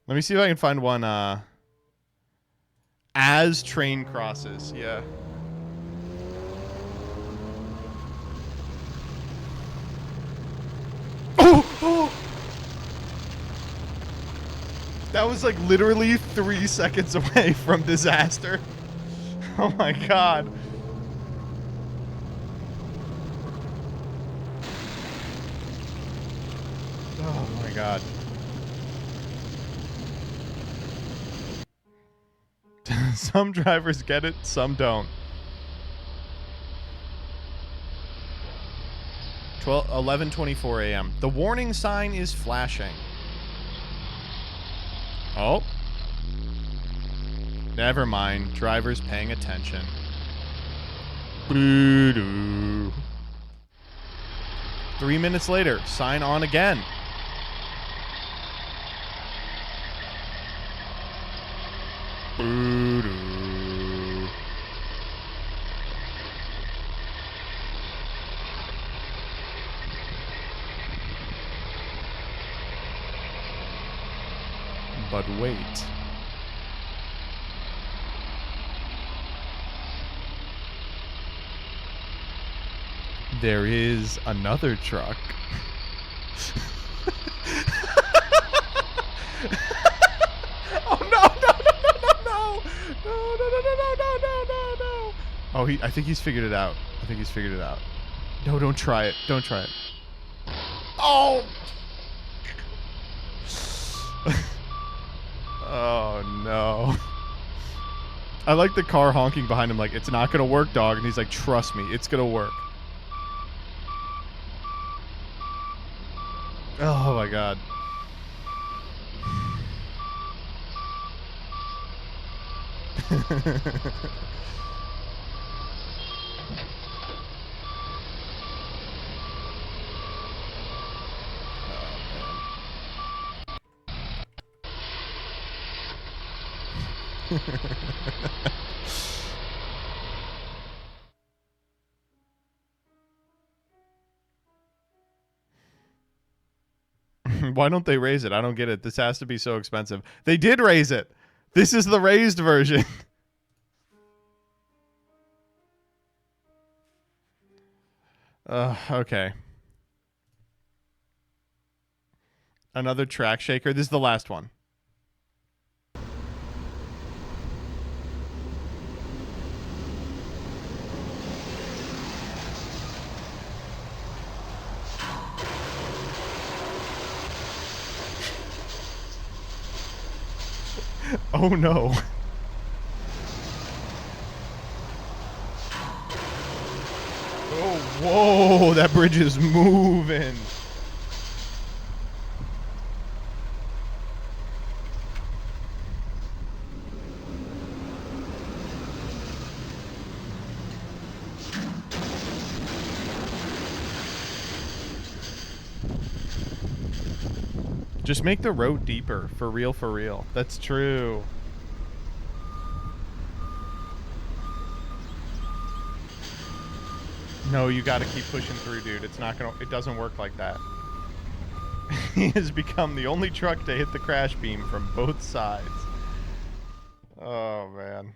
Let me see if I can find one, as train crosses, yeah. Oh! That was like literally 3 seconds away from disaster. Oh my god. Oh my god. Some drivers get it, some don't. 11:24 a.m. The warning sign is flashing. Oh. Never mind. Driver's paying attention. Boo-doo. 3 minutes later, sign on again. Boo-doo. But wait. There is another truck. Oh no, no, no, no, no, no. No, no, no, no, no, no, no, no, no. Oh, I think he's figured it out. I think he's figured it out. No, don't try it. Don't try it. Oh! Oh no. I like the car honking behind him like, it's not gonna work, dog. And he's like, trust me, it's gonna work. Oh my god. Why don't they raise it? I don't get it. This has to be so expensive. They did raise it. This is the raised version. Okay. Another track shaker. This is the last one. Oh no. Oh, whoa, that bridge is moving. Just make the road deeper, for real, for real. That's true. No, you gotta keep pushing through, dude. It's not gonna, it doesn't work like that. He has become the only truck to hit the crash beam from both sides. Oh, man.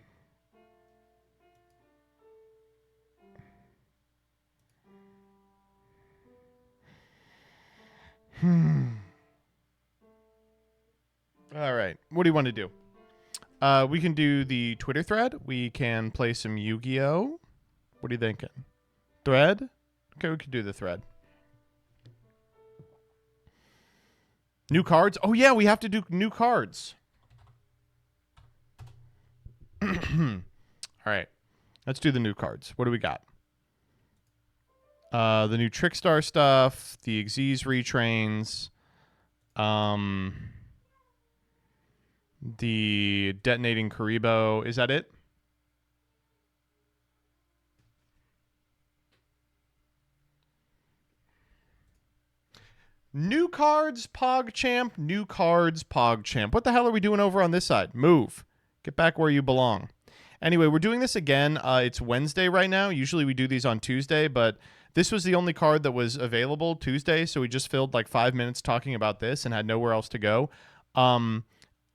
All right. What do you want to do? We can do the Twitter thread. We can play some Yu-Gi-Oh. What are you thinking? Thread? Okay, we can do the thread. New cards? Oh, yeah, we have to do new cards. All right. Let's do the new cards. What do we got? The new Trickstar stuff, the Xyz retrains, the detonating Karibo. Is that it? New cards, PogChamp. New cards, PogChamp. What the hell are we doing over on this side? Move. Get back where you belong. Anyway, we're doing this again. It's Wednesday right now. Usually we do these on Tuesday, but this was the only card that was available Tuesday, so we just filled like 5 minutes talking about this and had nowhere else to go.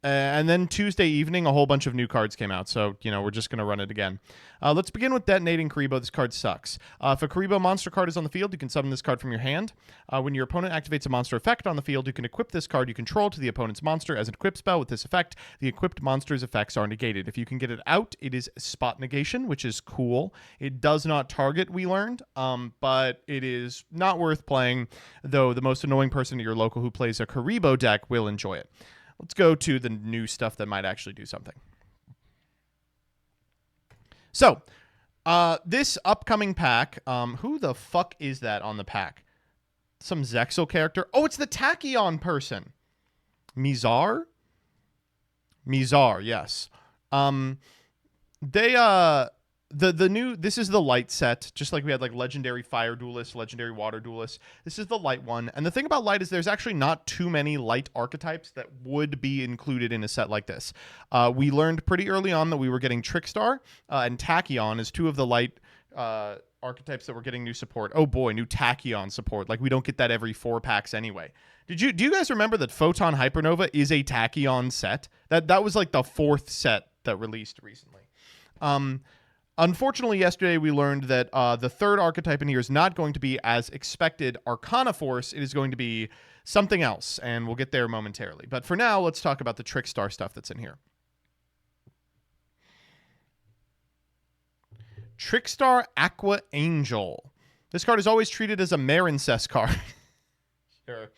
And then Tuesday evening, a whole bunch of new cards came out. So, we're just going to run it again. Let's begin with Detonating Karibo. This card sucks. If a Karibo monster card is on the field, you can summon this card from your hand. When your opponent activates a monster effect on the field, you can equip this card you control to the opponent's monster as an equip spell. With this effect, the equipped monster's effects are negated. If you can get it out, it is spot negation, which is cool. It does not target, we learned, but it is not worth playing, though the most annoying person at your local who plays a Karibo deck will enjoy it. Let's go to the new stuff that might actually do something. So, this upcoming pack, who the fuck is that on the pack? Some Zexal character? Oh, it's the Tachyon person. Mizar? Mizar, yes. This is the light set, just like we had like legendary fire duelist, legendary water duelist. This is the light one. And the thing about light is there's actually not too many light archetypes that would be included in a set like this. We learned pretty early on that we were getting Trickstar and Tachyon as two of the light archetypes that were getting new support. Oh boy, new Tachyon support. Like we don't get that every 4 packs anyway. Do you guys remember that Photon Hypernova is a Tachyon set? That was like the 4th set that released recently. Unfortunately, yesterday we learned that the 3rd archetype in here is not going to be as expected Arcana Force. It is going to be something else, and we'll get there momentarily. But for now, let's talk about the Trickstar stuff that's in here. Trickstar Aqua Angel. This card is always treated as a Marincess card. Sure.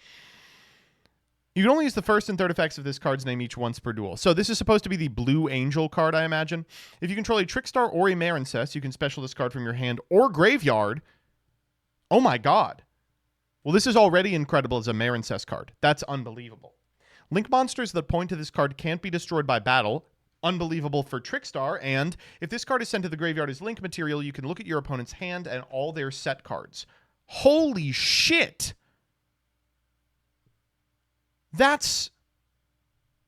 You can only use the 1st and 3rd effects of this card's name each once per duel. So this is supposed to be the Blue Angel card, I imagine. If you control a Trickstar or a Marincess, you can special this card from your hand or graveyard. Oh my god. Well, this is already incredible as a Marincess card. That's unbelievable. Link monsters that point to this card can't be destroyed by battle. Unbelievable for Trickstar. And if this card is sent to the graveyard as link material, you can look at your opponent's hand and all their set cards. Holy shit! That's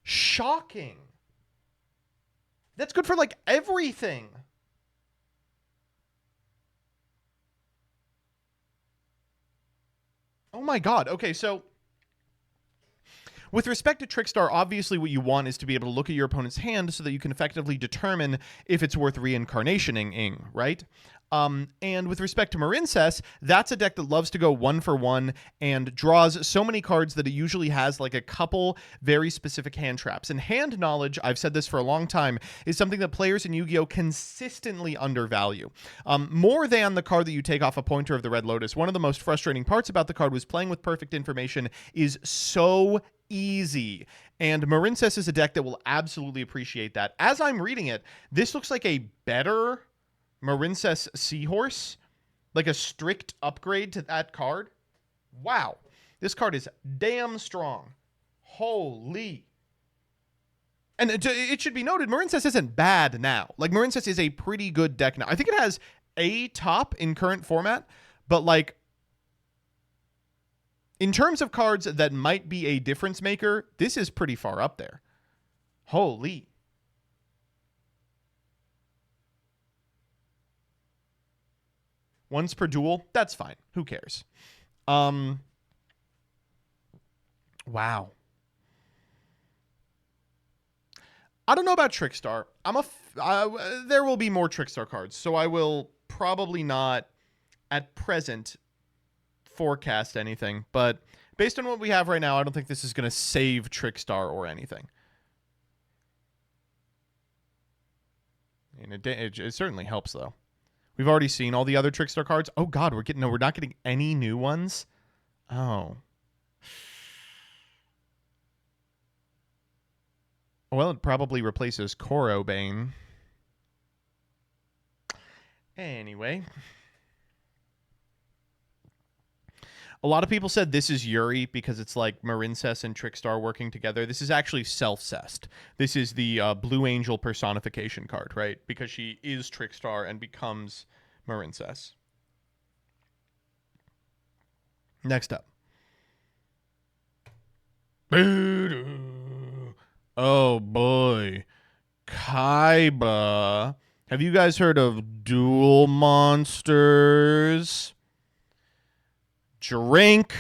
shocking. That's good for like everything. Oh my god. Okay, so with respect to Trickstar, obviously what you want is to be able to look at your opponent's hand so that you can effectively determine if it's worth reincarnationing, right? And with respect to Marincess, that's a deck that loves to go 1-for-1 and draws so many cards that it usually has like a couple very specific hand traps. And hand knowledge, I've said this for a long time, is something that players in Yu-Gi-Oh! Consistently undervalue. More than the card that you take off a pointer of the Red Lotus, one of the most frustrating parts about the card was playing with perfect information is so easy. And Marincess is a deck that will absolutely appreciate that. As I'm reading it, this looks like a better Marincess Seahorse, like a strict upgrade to that card. Wow. This card is damn strong. Holy. And it should be noted, Marincess isn't bad now. Like, Marincess is a pretty good deck now. I think it has a top in current format, but like, in terms of cards that might be a difference maker, this is pretty far up there. Holy. Once per duel, that's fine. Who cares? Wow. I don't know about Trickstar. There will be more Trickstar cards, so I will probably not, at present, forecast anything. But based on what we have right now, I don't think this is going to save Trickstar or anything. And it certainly helps, though. We've already seen all the other Trickstar cards. Oh god, we're not getting any new ones. Oh. Well, it probably replaces Korobane. Anyway. A lot of people said this is Yuri because it's like Marincess and Trickstar working together. This is actually Self-Cest. This is the Blue Angel personification card, right? Because she is Trickstar and becomes Marincess. Next up. Oh boy. Kaiba. Have you guys heard of Duel Monsters? Drink.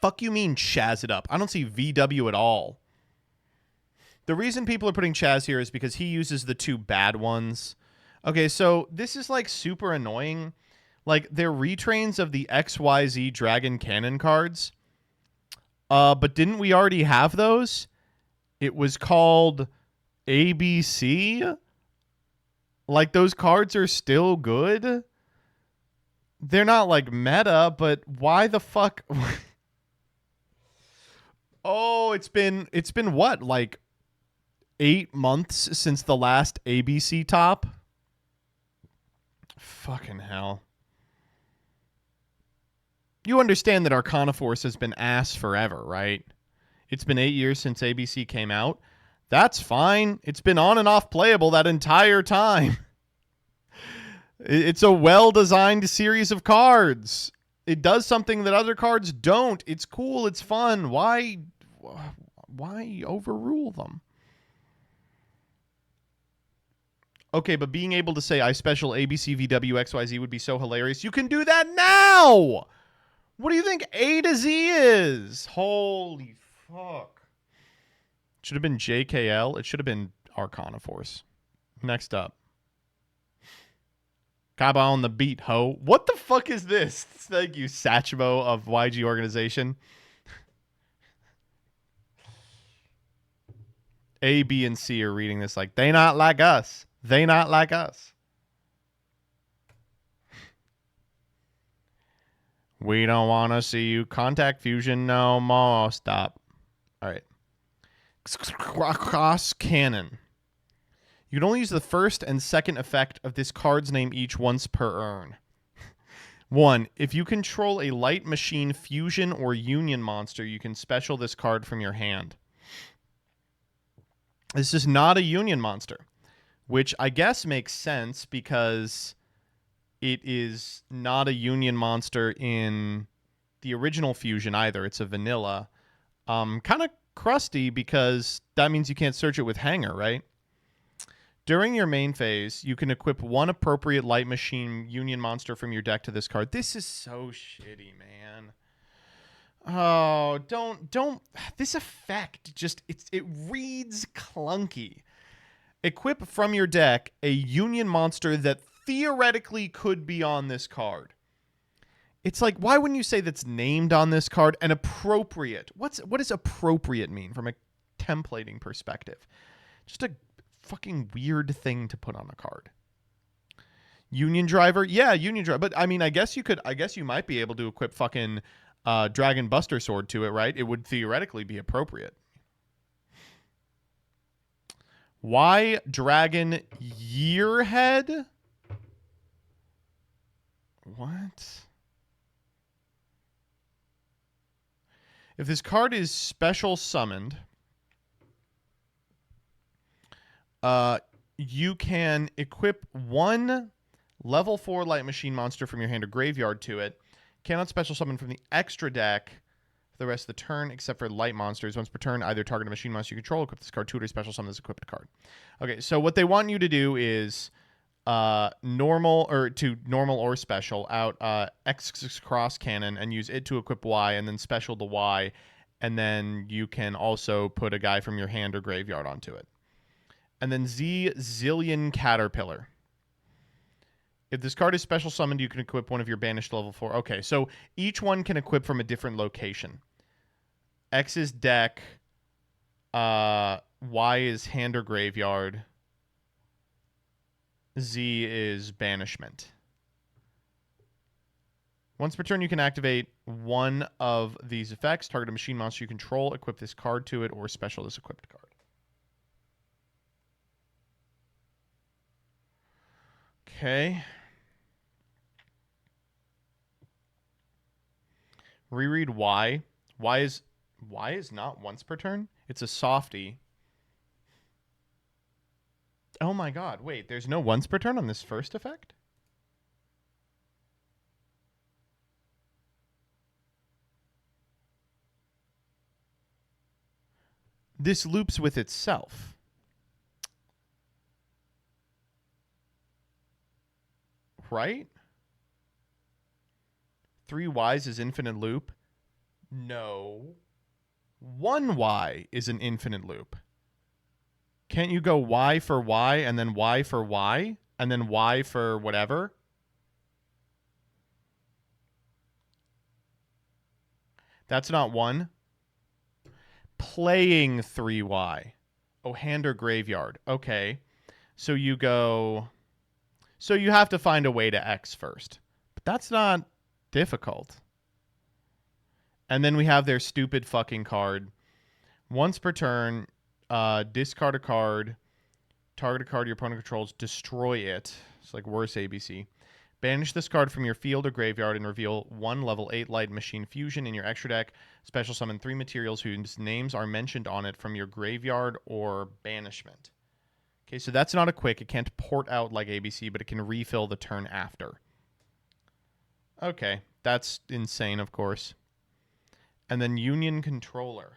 Fuck you mean Chaz it up. I don't see VW at all. The reason people are putting Chaz here is because he uses the 2 bad ones. Okay, so this is like super annoying. Like, they're retrains of the XYZ Dragon Cannon cards. But didn't we already have those? It was called ABC. Like, those cards are still good. They're not like meta, but why the fuck? Oh, it's been what? Like 8 months since the last ABC top? Fucking hell. You understand that Arcana Force has been ass forever, right? It's been 8 years since ABC came out. That's fine. It's been on and off playable that entire time. It's a well-designed series of cards. It does something that other cards don't. It's cool. It's fun. Why overrule them? Okay, but being able to say I special ABC VW XYZ would be so hilarious. You can do that now! What do you think A to Z is? Holy fuck. Should have been JKL. It should have been Arcana Force. Next up. Kaba on the beat, ho. What the fuck is this? Thank you, Sachimo of YG Organization. A, B, and C are reading this like, they not like us. They not like us. We don't want to see you contact fusion no more. Stop. All right. Cross Cannon. You can only use the first and second effect of this card's name each once per urn. 1. If you control a light machine fusion or union monster, you can special this card from your hand. This is not a union monster, which I guess makes sense because it is not a union monster in the original fusion either. It's a vanilla. Kind of crusty because that means you can't search it with Hanger, right? During your main phase, you can equip 1 appropriate light machine union monster from your deck to this card. This is so shitty, man. Oh, don't. This effect just, it reads clunky. Equip from your deck a union monster that theoretically could be on this card. It's like, why wouldn't you say that's named on this card and appropriate? What does appropriate mean from a templating perspective? Just a fucking weird thing to put on a card. Union Driver? Yeah, Union Driver. But I mean, I guess you might be able to equip fucking Dragon Buster Sword to it, right? It would theoretically be appropriate. Why Dragon Yearhead? What? If this card is special summoned, you can equip 1 level 4 light machine monster from your hand or graveyard to it. Cannot special summon from the extra deck for the rest of the turn, except for light monsters. Once per turn, either target a machine monster you control, equip this card to it, or special summon this equipped card. Okay, so what they want you to do is normal or special out X Cross Cannon and use it to equip Y, and then special the Y, and then you can also put a guy from your hand or graveyard onto it. And then Z Zillion Caterpillar. If this card is special summoned, you can equip 1 of your banished level 4. Okay, so each one can equip from a different location. X is deck. Y is hand or graveyard. Z is banishment. Once per turn, you can activate 1 of these effects. Target a machine monster you control, equip this card to it, or special this equipped card. Okay. Reread Y. Y is not once per turn. It's a softie. Oh my god, wait, there's no once per turn on this first effect? This loops with itself. Right? 3 Ys is infinite loop. No. 1 Y is an infinite loop. Can't you go Y for Y and then Y for Y and then Y for whatever? That's not 1. Playing 3Y. Oh, hand or graveyard. Okay. So you go... So you have to find a way to X first. But that's not difficult. And then we have their stupid fucking card. Once per turn, discard a card, target a card your opponent controls, destroy it. It's like worse ABC. Banish this card from your field or graveyard and reveal 1 level 8 light machine fusion in your extra deck. Special summon 3 materials whose names are mentioned on it from your graveyard or banishment. Okay, so that's not a quick. It can't port out like ABC, but it can refill the turn after. Okay, that's insane, of course. And then Union Controller.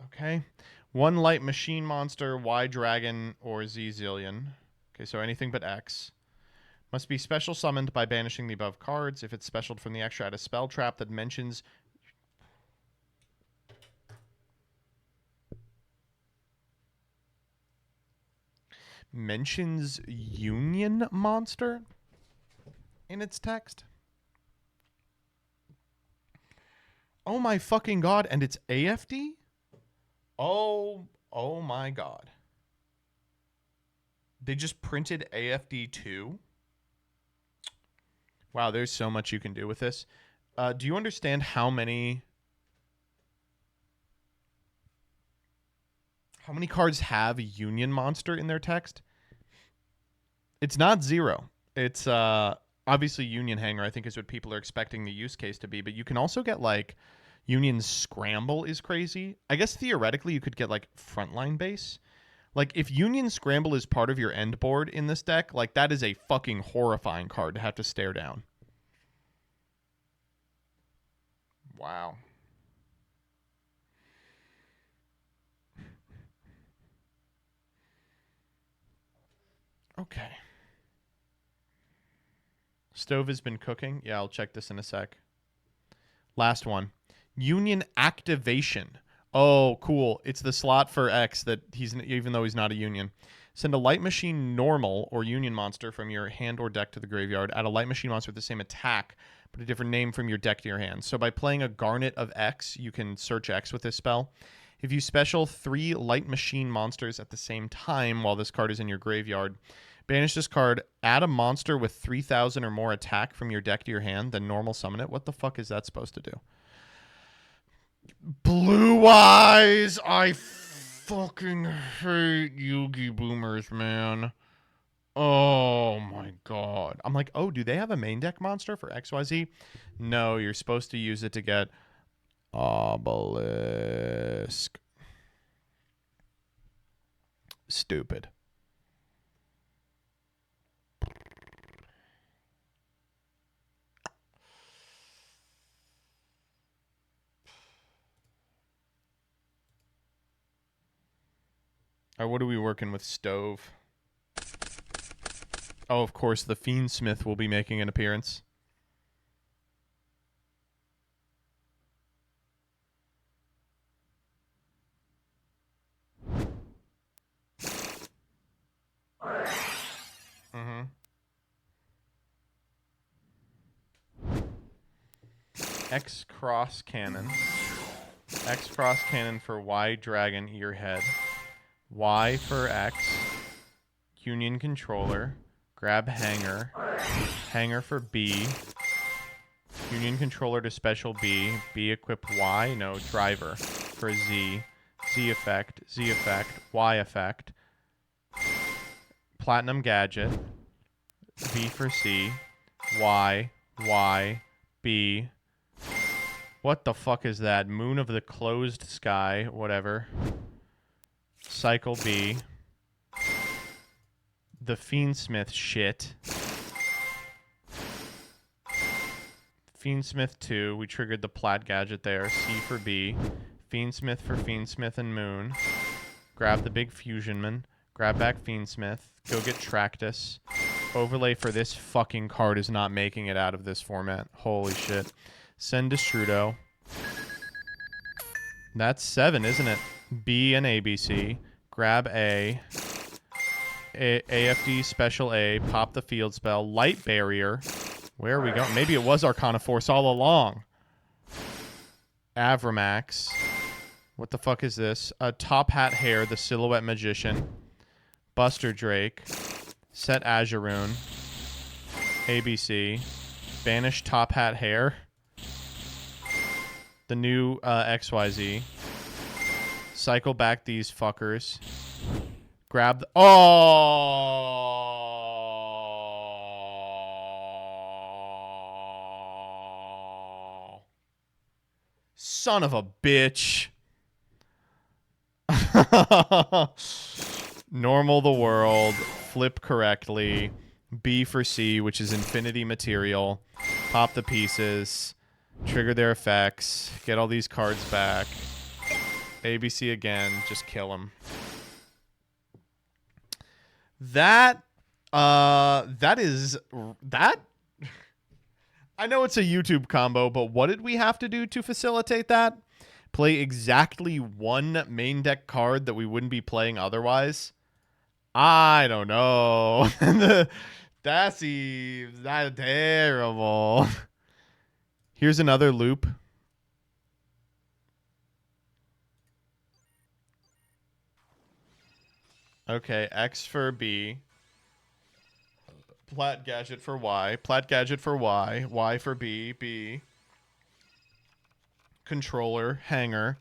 Okay. 1 light machine monster, Y dragon, or Z zillion. Okay, so anything but X. Must be special summoned by banishing the above cards. If it's specialed from the extra, add a spell trap that mentions... mentions Union monster in its text. Oh my fucking god, and it's AFD? Oh my god. They just printed AFD 2? Wow, there's so much you can do with this. Do you understand how many cards have Union Monster in their text? It's not 0. It's obviously Union Hanger, I think, is what people are expecting the use case to be, but you can also get like Union Scramble is crazy. I guess theoretically you could get like Frontline Base. Like if Union Scramble is part of your end board in this deck, like that is a fucking horrifying card to have to stare down. Wow. Okay. Stove has been cooking. Yeah, I'll check this in a sec. Last one. Union Activation. Oh, cool. It's the slot for X that he's, even though he's not a Union. Send a Light Machine normal or Union monster from your hand or deck to the graveyard. Add a Light Machine monster with the same attack, but a different name from your deck to your hand. So by playing a Garnet of X, you can search X with this spell. If you special 3 Light Machine monsters at the same time while this card is in your graveyard, banish this card, add a monster with 3,000 or more attack from your deck to your hand, then normal summon it. What the fuck is that supposed to do? Blue Eyes! I fucking hate Yugi Boomers, man. Oh my god. I'm like, oh, do they have a main deck monster for XYZ? No, you're supposed to use it to get Obelisk. Stupid. What are we working with? Stove. Oh, of course, the Fiendsmith will be making an appearance. X cross cannon. X cross cannon for Y dragon earhead. Y for X. Union controller. Grab hanger. Hanger for B. Union controller to special B. B equip Y. No, driver for Z. Z effect. Z effect. Y effect. Platinum gadget. B for C. Y, Y, B. What the fuck is that? Moon of the closed sky, whatever. Cycle B. The Fiendsmith shit. Fiendsmith 2. We triggered the Plat gadget there. C for B. Fiendsmith for Fiendsmith and Moon. Grab the big Fusionman. Grab back Fiendsmith. Go get Tractus. Overlay for this fucking card is not making it out of this format. Holy shit. Send Destrudo. That's 7, isn't it? B and ABC. Grab A. AFD special A. Pop the field spell. Light Barrier. Where are we going? Maybe it was Arcana Force all along. Avramax. What the fuck is this? Top Hat Hair, the Silhouette Magician. Buster Drake. Set Azuroon. ABC. Banish Top Hat Hair. The new XYZ. Cycle back these fuckers. Grab the... Oh! Son of a bitch. Normal the world. Flip correctly. B for C, which is infinity material. Pop the pieces. Trigger their effects. Get all these cards back. ABC again. Just kill them. That is... That... I know it's a YouTube combo, but what did we have to do to facilitate that? Play exactly one main deck card that we wouldn't be playing otherwise? I don't know. That's terrible. Here's another loop. Okay, X for B. Plat Gadget for Y. Plat Gadget for Y. Y for B. B. Controller. Hanger.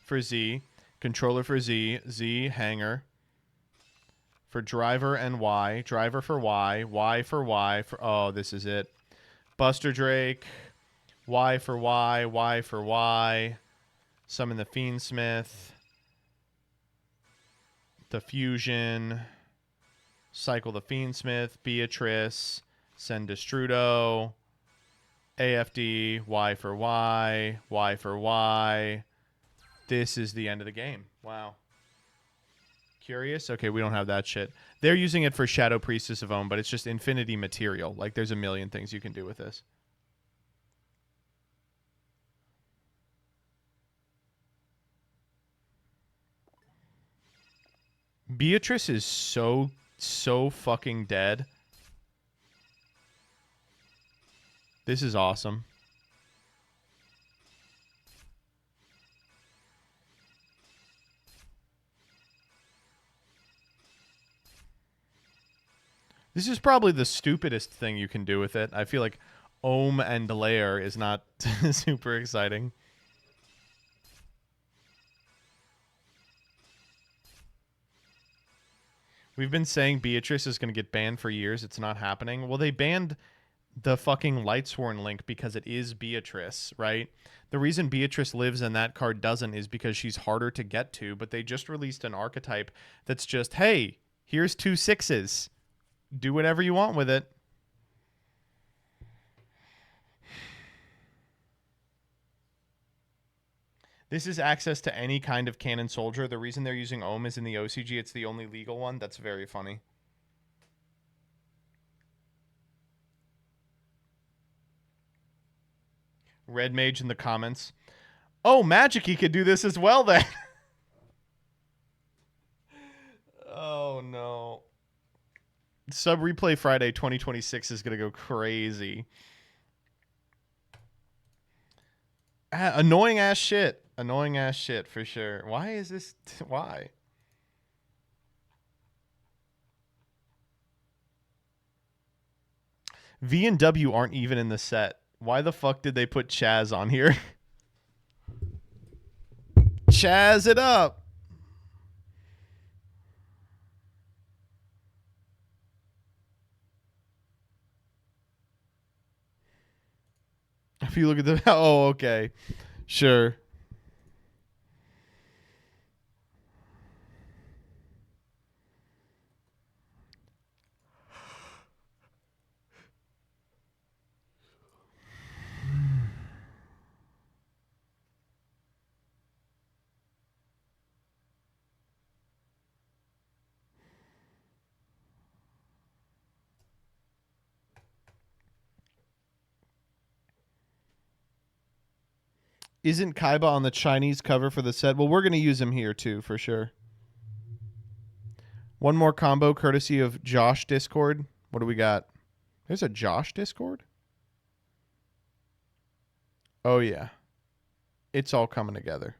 For Z. Controller for Z. Z. Hanger. For driver and Y. Driver for Y. Y for Y. For, oh, this is it. Buster Drake. Y for Y. Y for Y. Summon the Fiendsmith. The Fusion. Cycle the Fiendsmith. Beatrice. Send Destrudo. AFD. Y for Y. Y for Y. This is the end of the game. Wow. Curious? Okay, we don't have that shit. They're using it for Shadow Priestess of Ohm, but it's just infinity material. Like, there's a million things you can do with this. Beatrice is so fucking dead. This is awesome. This is probably the stupidest thing you can do with it. I feel like Ohm and Lair is not super exciting. We've been saying Beatrice is going to get banned for years. It's not happening. Well, they banned the fucking Lightsworn Link because it is Beatrice, right? The reason Beatrice lives and that card doesn't is because she's harder to get to, but they just released an archetype that's just, hey, here's 2 6s. Do whatever you want with it. This is access to any kind of cannon soldier. The reason they're using Ohm is in the OCG. It's the only legal one. That's very funny. Red Mage in the comments. Oh, Magic-y could do this as well then. Oh, no. Sub Replay Friday 2026 is going to go crazy. Annoying ass shit. Annoying ass shit for sure. Why is this? Why? V and W aren't even in the set. Why the fuck did they put Chaz on here? Chaz it up. If you look at the... Oh, okay. Sure. Isn't Kaiba on the Chinese cover for the set? Well, we're going to use him here too, for sure. One more combo courtesy of Josh Discord. What do we got? There's a Josh Discord? Oh, yeah. It's all coming together.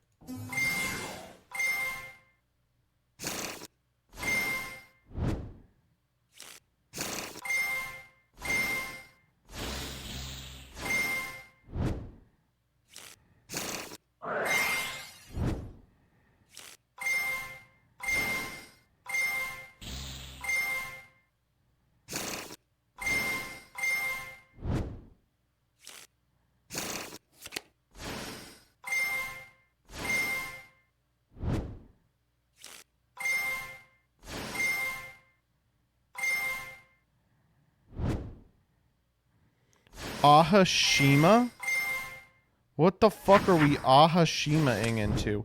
Ahashima? What the fuck are we Ahashima-ing into?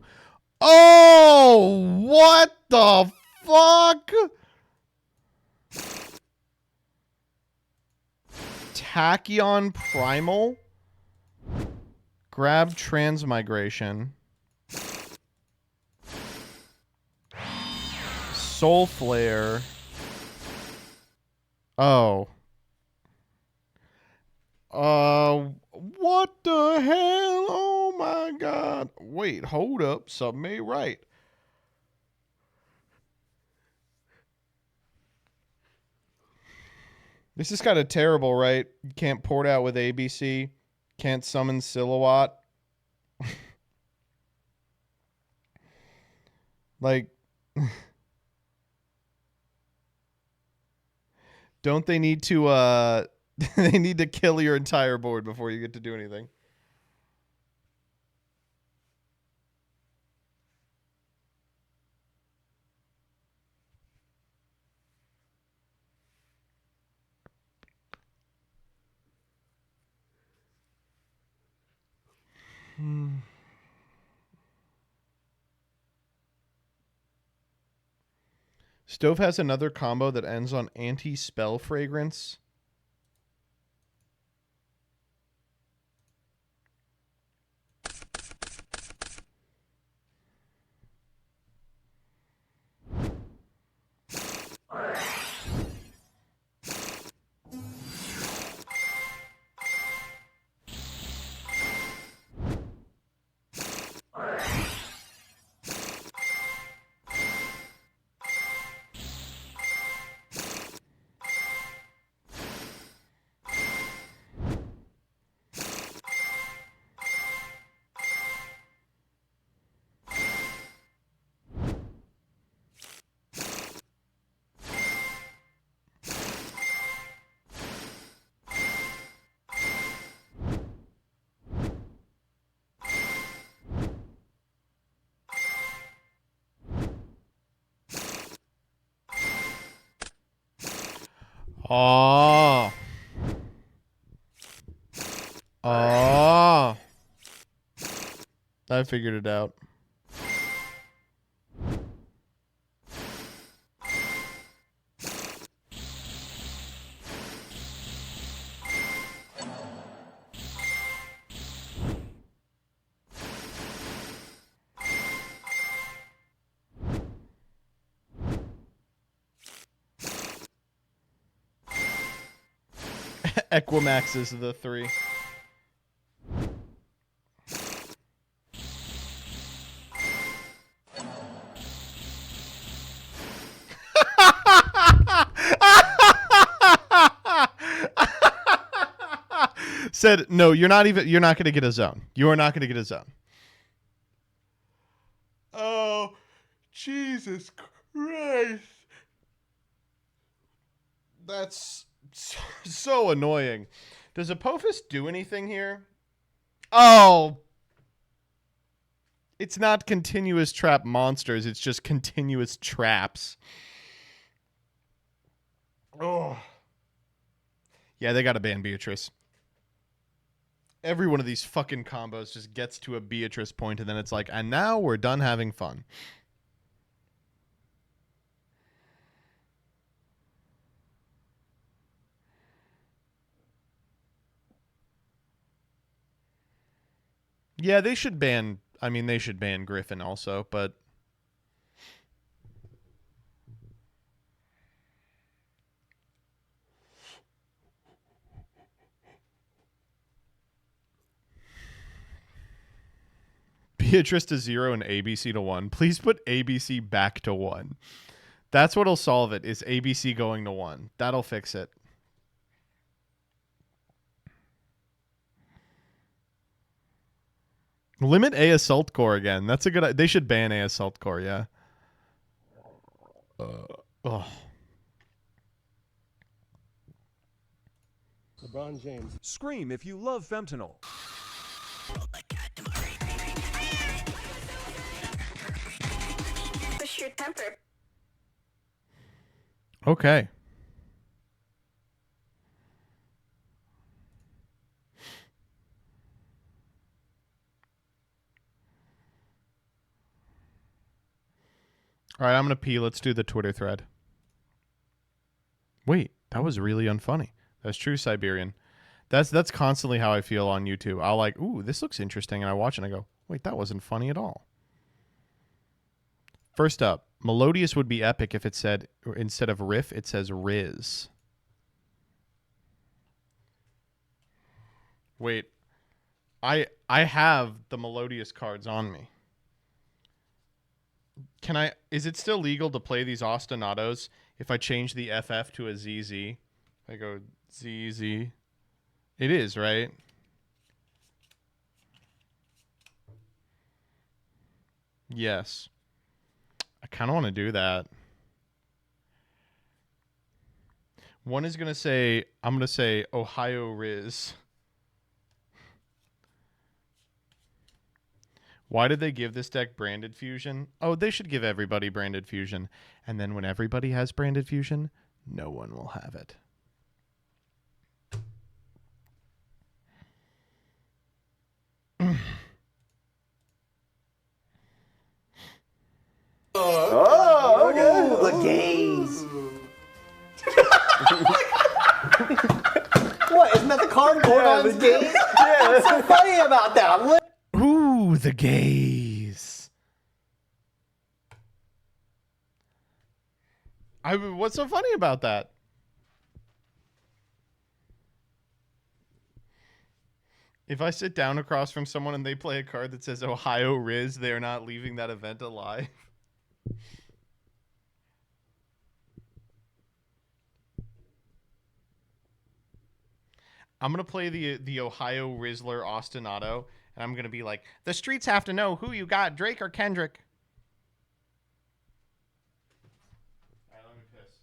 Oh! What the fuck? Tachyon Primal? Grab Transmigration. Soul Flare. Oh. What the hell? Oh my god. Wait, hold up. Something ain't right. This is kind of terrible, right? You can't port out with ABC. Can't summon Silhouette. Like... Don't they need to, they need to kill your entire board before you get to do anything? Stove has another combo that ends on anti-spell fragrance. Oh. Oh. I figured it out. Equimax is the 3. Said, no, you're not going to get a zone. You are not going to get a zone. Oh, Jesus Christ. That's so annoying. Does Apophis do anything here? Oh. It's not continuous trap monsters. It's just continuous traps. Oh. Yeah, they got to ban Beatrice. Every one of these fucking combos just gets to a Beatrice point, and then it's like, and now we're done having fun. Yeah, they should ban... I mean, they should ban Griffin also, but... Beatrice to 0 and ABC to 1. Please put ABC back to 1. That's what'll solve it, is ABC going to 1. That'll fix it. Limit A Assault Core again. That's a good... They should ban A Assault Core, yeah. Oh. LeBron James. Scream if you love fentanyl. Push your temper. Okay. All right, I'm going to pee. Let's do the Twitter thread. Wait, that was really unfunny. That's true, Siberian. That's constantly how I feel on YouTube. I'll like, ooh, this looks interesting, and I watch it and I go, wait, that wasn't funny at all. First up, Melodious would be epic if it said, instead of riff, it says Riz. Wait, I have the Melodious cards on me. Can I... Is it still legal to play these ostinatos if I change the FF to a ZZ? I go ZZ. It is, right? Yes. I kind of want to do that. One is going to say... I'm going to say Ohio Riz. Why did they give this deck Branded Fusion? Oh, they should give everybody Branded Fusion. And then when everybody has Branded Fusion, no one will have it. Oh, okay. Ooh, the gaze. What? Isn't that the card Gordon's gaze? Yeah. What's so funny about that? Ooh, the gaze. What's so funny about that? If I sit down across from someone and they play a card that says Ohio Riz, they are not leaving that event alive. I'm going to play the Ohio Rizzler Ostinato, and I'm going to be like, the streets have to know who you got, Drake or Kendrick. All right, let me piss.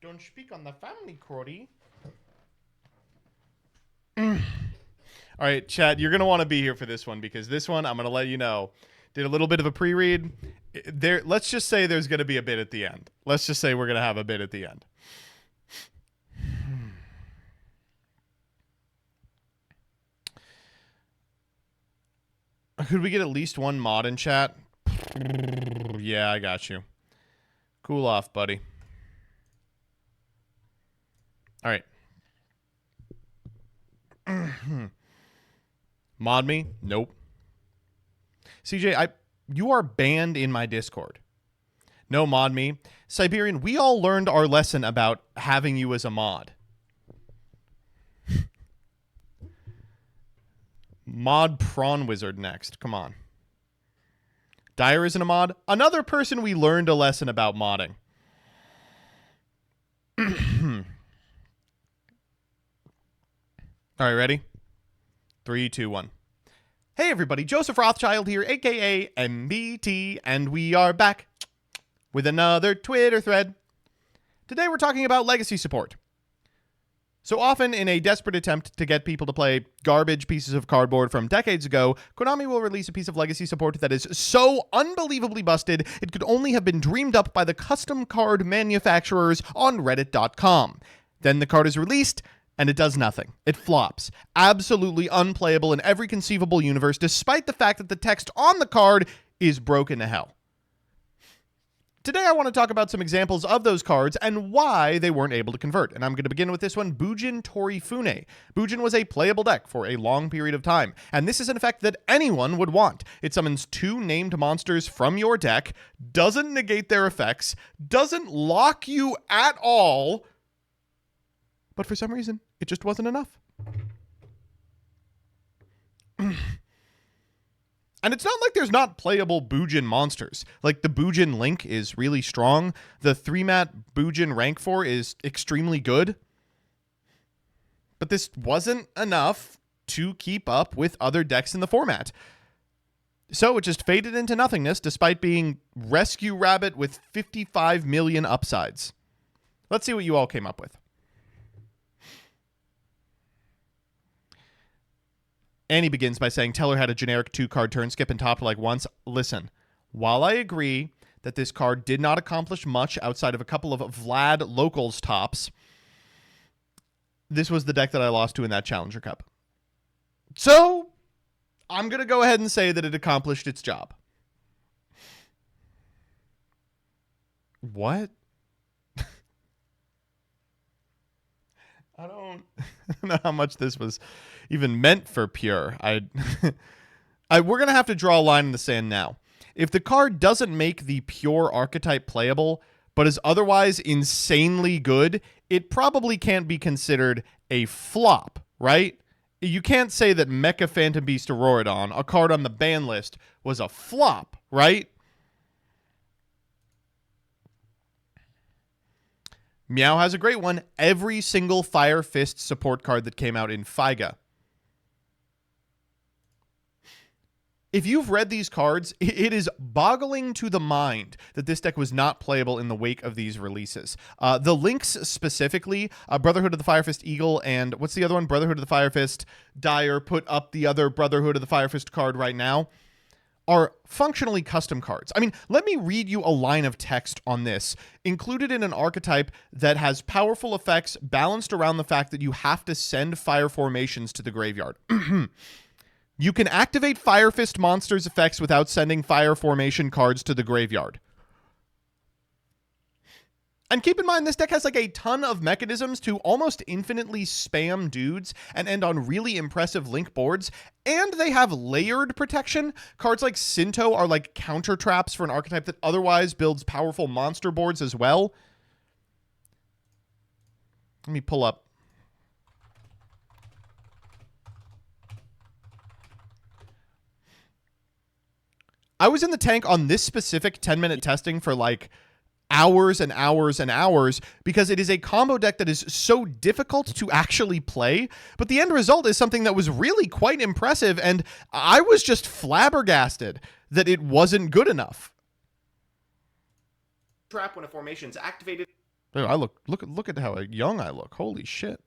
Don't speak on the family, Crody. All right, Chad, you're going to want to be here for this one because this one, I'm going to let you know, Did a little bit of a pre-read. There, let's just say there's going to be a bit at the end. Let's just say we're going to have a bit at the end. Could we get at least one mod in chat? Yeah, I got you. Cool off, buddy. All right. Mod me? Nope. CJ, you are banned in my Discord. No mod me. Siberian, we all learned our lesson about having you as a mod. Mod Prawn Wizard next. Come on. Dyer isn't a mod. Another person we learned a lesson about modding. All right, ready? 3, 2, 1. Hey, everybody. Joseph Rothschild here, a.k.a. MBT, and we are back with another Twitter thread. Today, we're talking about legacy support. So often, in a desperate attempt to get people to play garbage pieces of cardboard from decades ago, Konami will release a piece of legacy support that is so unbelievably busted, it could only have been dreamed up by the custom card manufacturers on Reddit.com. Then the card is released, and it does nothing. It flops. Absolutely unplayable in every conceivable universe, despite the fact that the text on the card is broken to hell. Today, I want to talk about some examples of those cards and why they weren't able to convert. And I'm going to begin with this one, Bujin Torifune. Bujin was a playable deck for a long period of time, and this is an effect that anyone would want. It summons 2 named monsters from your deck, doesn't negate their effects, doesn't lock you at all, but for some reason, it just wasn't enough. And it's not like there's not playable Bujin monsters. Like, the Bujin Link is really strong. The 3-mat Bujin rank 4 is extremely good. But this wasn't enough to keep up with other decks in the format. So it just faded into nothingness despite being Rescue Rabbit with 55 million upsides. Let's see what you all came up with. Annie begins by saying, Teller had a generic 2-card turn skip and topped like once. Listen, while I agree that this card did not accomplish much outside of a couple of Vlad Locals tops, this was the deck that I lost to in that Challenger Cup. So, I'm going to go ahead and say that it accomplished its job. What? I don't know how much this was even meant for pure. We're going to have to draw a line in the sand now. If the card doesn't make the pure archetype playable, but is otherwise insanely good, it probably can't be considered a flop, right? You can't say that Mecha Phantom Beast Auroradon, a card on the ban list, was a flop, right? Meow has a great one. Every single Fire Fist support card that came out in FIGA. If you've read these cards, it is boggling to the mind that this deck was not playable in the wake of these releases. The links specifically, Brotherhood of the Fire Fist Eagle and what's the other one? Brotherhood of the Fire Fist Dyer put up the other Brotherhood of the Fire Fist card right now, are functionally custom cards. I mean, let me read you a line of text on this. Included in an archetype that has powerful effects balanced around the fact that you have to send fire formations to the graveyard. You can activate Fire Fist monsters' effects without sending fire formation cards to the graveyard. And keep in mind, this deck has like a ton of mechanisms to almost infinitely spam dudes and end on really impressive link boards. And they have layered protection. Cards like Sinto are like counter traps for an archetype that otherwise builds powerful monster boards as well. Let me pull up. I was in the tank on this specific 10-minute testing for like hours and hours and hours because it is a combo deck that is so difficult to actually play, but the end result is something that was really quite impressive, and I was just flabbergasted that it wasn't good enough. Trap when a formation's activated. Oh, I look at how young I look. Holy shit.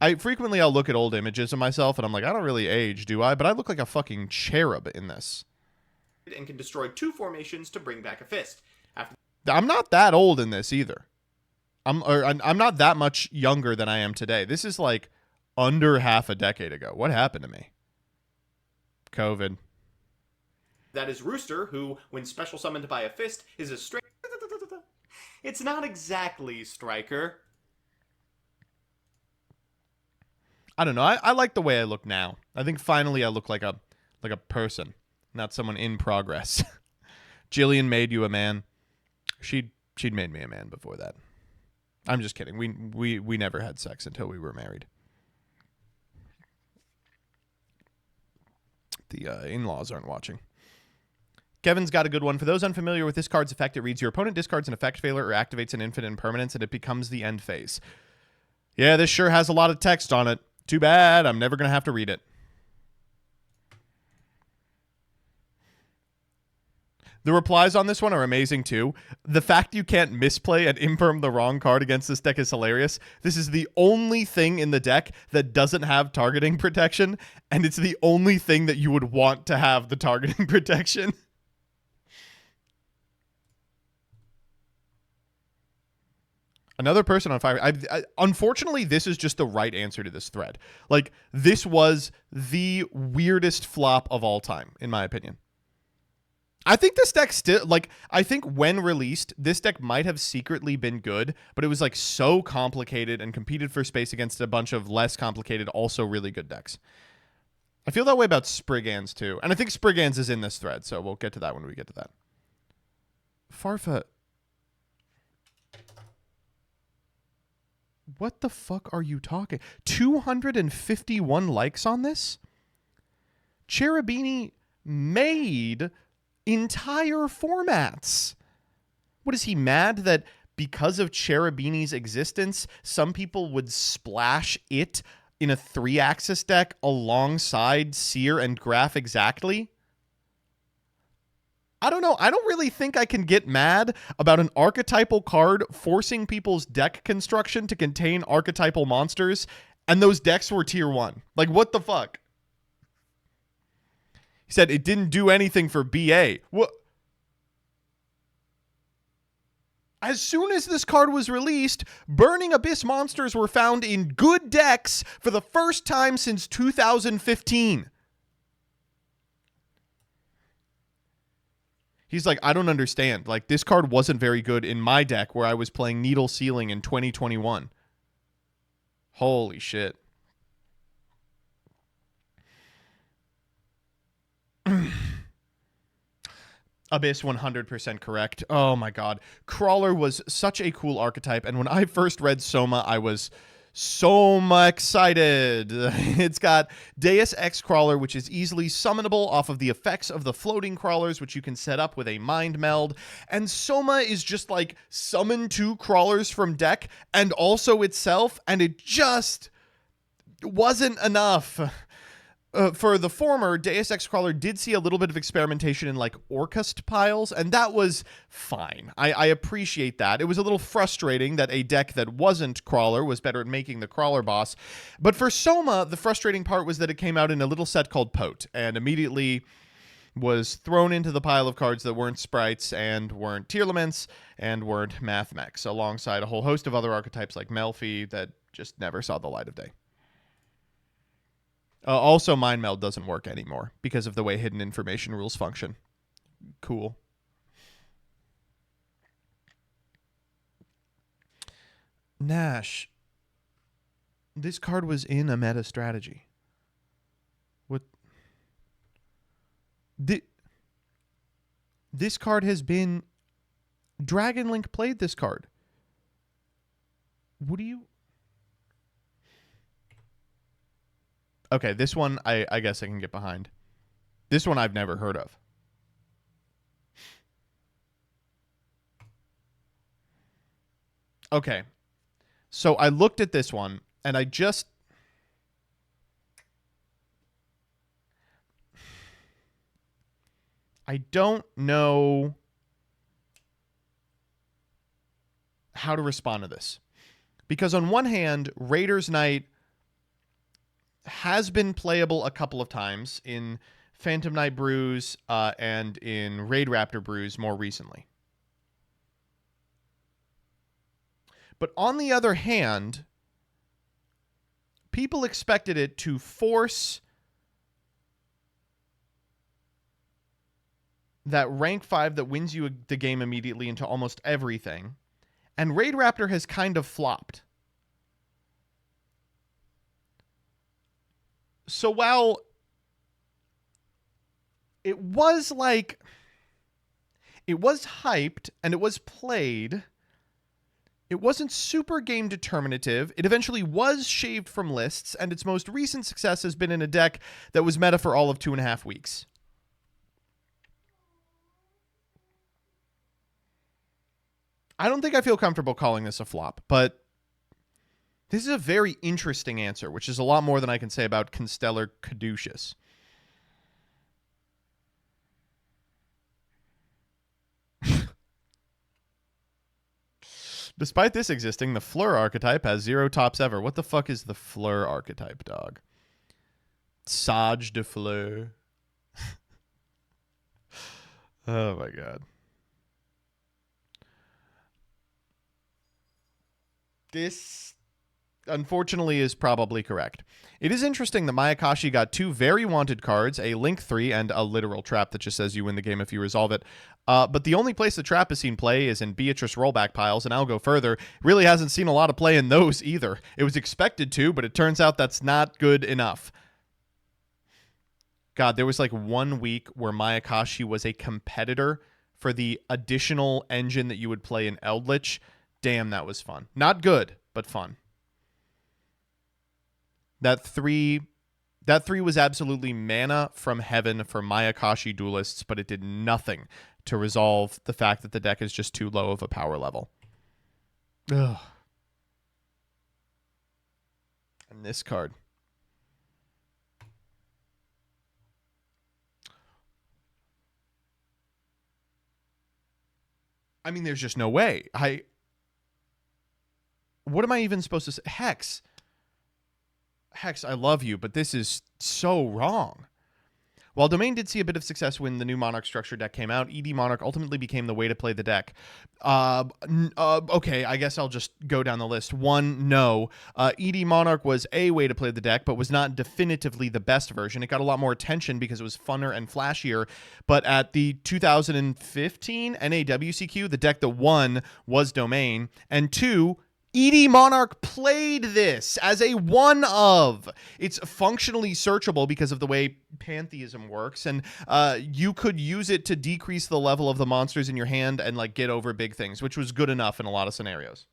I'll look at old images of myself and I'm like, I don't really age, do I? But I look like a fucking cherub in this. and can destroy 2 formations to bring back a fist. I'm not that old in this either. I'm not that much younger than I am today. This is like under half a decade ago. What happened to me? COVID. That is Rooster, who, when special summoned by a fist, is a straight... It's not exactly Striker. I don't know. I like the way I look now. I think finally I look like a person, not someone in progress. Jillian made you a man. She'd made me a man before that. I'm just kidding. We never had sex until we were married. The in-laws aren't watching. Kevin's got a good one. For those unfamiliar with this card's effect, it reads, your opponent discards an effect failure or activates an infinite impermanence, and it becomes the end phase. Yeah, this sure has a lot of text on it. Too bad. I'm never going to have to read it. The replies on this one are amazing, too. The fact you can't misplay and imperm the wrong card against this deck is hilarious. This is the only thing in the deck that doesn't have targeting protection, and it's the only thing that you would want to have the targeting protection. Another person on fire. Unfortunately, this is just the right answer to this thread. Like, this was the weirdest flop of all time, in my opinion. I think this deck still, like, I think when released, this deck might have secretly been good, but it was, like, so complicated and competed for space against a bunch of less complicated, also really good decks. I feel that way about Spriggans, too. And I think Spriggans is in this thread, so we'll get to that when we get to that. Farfa. What the fuck are you talking? 251 likes on this? Cherubini made entire formats. What is he mad that because of Cherubini's existence, some people would splash it in a 3-axis deck alongside Seer and Graph Exactly? I don't know. I don't really think I can get mad about an archetypal card forcing people's deck construction to contain archetypal monsters, and those decks were tier 1. Like, what the fuck? He said it didn't do anything for BA. What? As soon as this card was released, Burning Abyss monsters were found in good decks for the first time since 2015. He's like, I don't understand. Like, this card wasn't very good in my deck where I was playing Needle Ceiling in 2021. Holy shit. Abyss 100% correct. Oh my god. Crawler was such a cool archetype, and when I first read Soma, I was so excited. It's got Deus Ex Crawler, which is easily summonable off of the effects of the floating crawlers, which you can set up with a mind meld. And Soma is just like summon 2 crawlers from deck and also itself, and it just wasn't enough. For the former, Deus Ex Crawler did see a little bit of experimentation in like Orcust piles, and that was fine. I appreciate that. It was a little frustrating that a deck that wasn't Crawler was better at making the Crawler boss. But for Soma, the frustrating part was that it came out in a little set called Pote, and immediately was thrown into the pile of cards that weren't sprites and weren't Tearlaments and weren't Mathmex, alongside a whole host of other archetypes like Melfi that just never saw the light of day. Also, Mind Meld doesn't work anymore because of the way hidden information rules function. Cool. Nash. This card was in a meta strategy. What? This card has been... Dragon Link played this card. What do you... Okay, this one I guess I can get behind. This one I've never heard of. Okay. So I looked at this one, and I don't know how to respond to this. Because on one hand, Raiders Knight has been playable a couple of times in Phantom Knight brews, and in Raid Raptor brews more recently. But on the other hand, people expected it to force that rank 5 that wins you the game immediately into almost everything. And Raid Raptor has kind of flopped. So while it was hyped and it was played, it wasn't super game determinative. It eventually was shaved from lists, and its most recent success has been in a deck that was meta for all of 2.5 weeks. I don't think I feel comfortable calling this a flop, but this is a very interesting answer, which is a lot more than I can say about Constellar Caduceus. Despite this existing, the Fleur archetype has 0 tops ever. What the fuck is the Fleur archetype, dog? Sage de Fleur. Oh my god. This, unfortunately, is probably correct. It is interesting that Mayakashi got 2 very wanted cards, a Link 3 and a literal trap that just says you win the game if you resolve it. But the only place the trap has seen play is in Beatrice rollback piles, and I'll go further. Really hasn't seen a lot of play in those either. It was expected to, but it turns out that's not good enough. God, there was like 1 week where Mayakashi was a competitor for the additional engine that you would play in Eldritch. Damn, that was fun. Not good, but fun. That 3 was absolutely mana from heaven for Mayakashi duelists, but it did nothing to resolve the fact that the deck is just too low of a power level. Ugh. And this card. I mean, there's just no way. What am I even supposed to say? Hex, I love you, but this is so wrong. While Domain did see a bit of success when the new Monarch structure deck came out, ED Monarch ultimately became the way to play the deck. Okay, I guess I'll just go down the list. 1, no. ED Monarch was a way to play the deck, but was not definitively the best version. It got a lot more attention because it was funner and flashier, but at the 2015 NAWCQ, the deck that won was Domain. And 2, ED Monarch played this as a one of. It's functionally searchable because of the way pantheism works, and you could use it to decrease the level of the monsters in your hand and like get over big things, which was good enough in a lot of scenarios.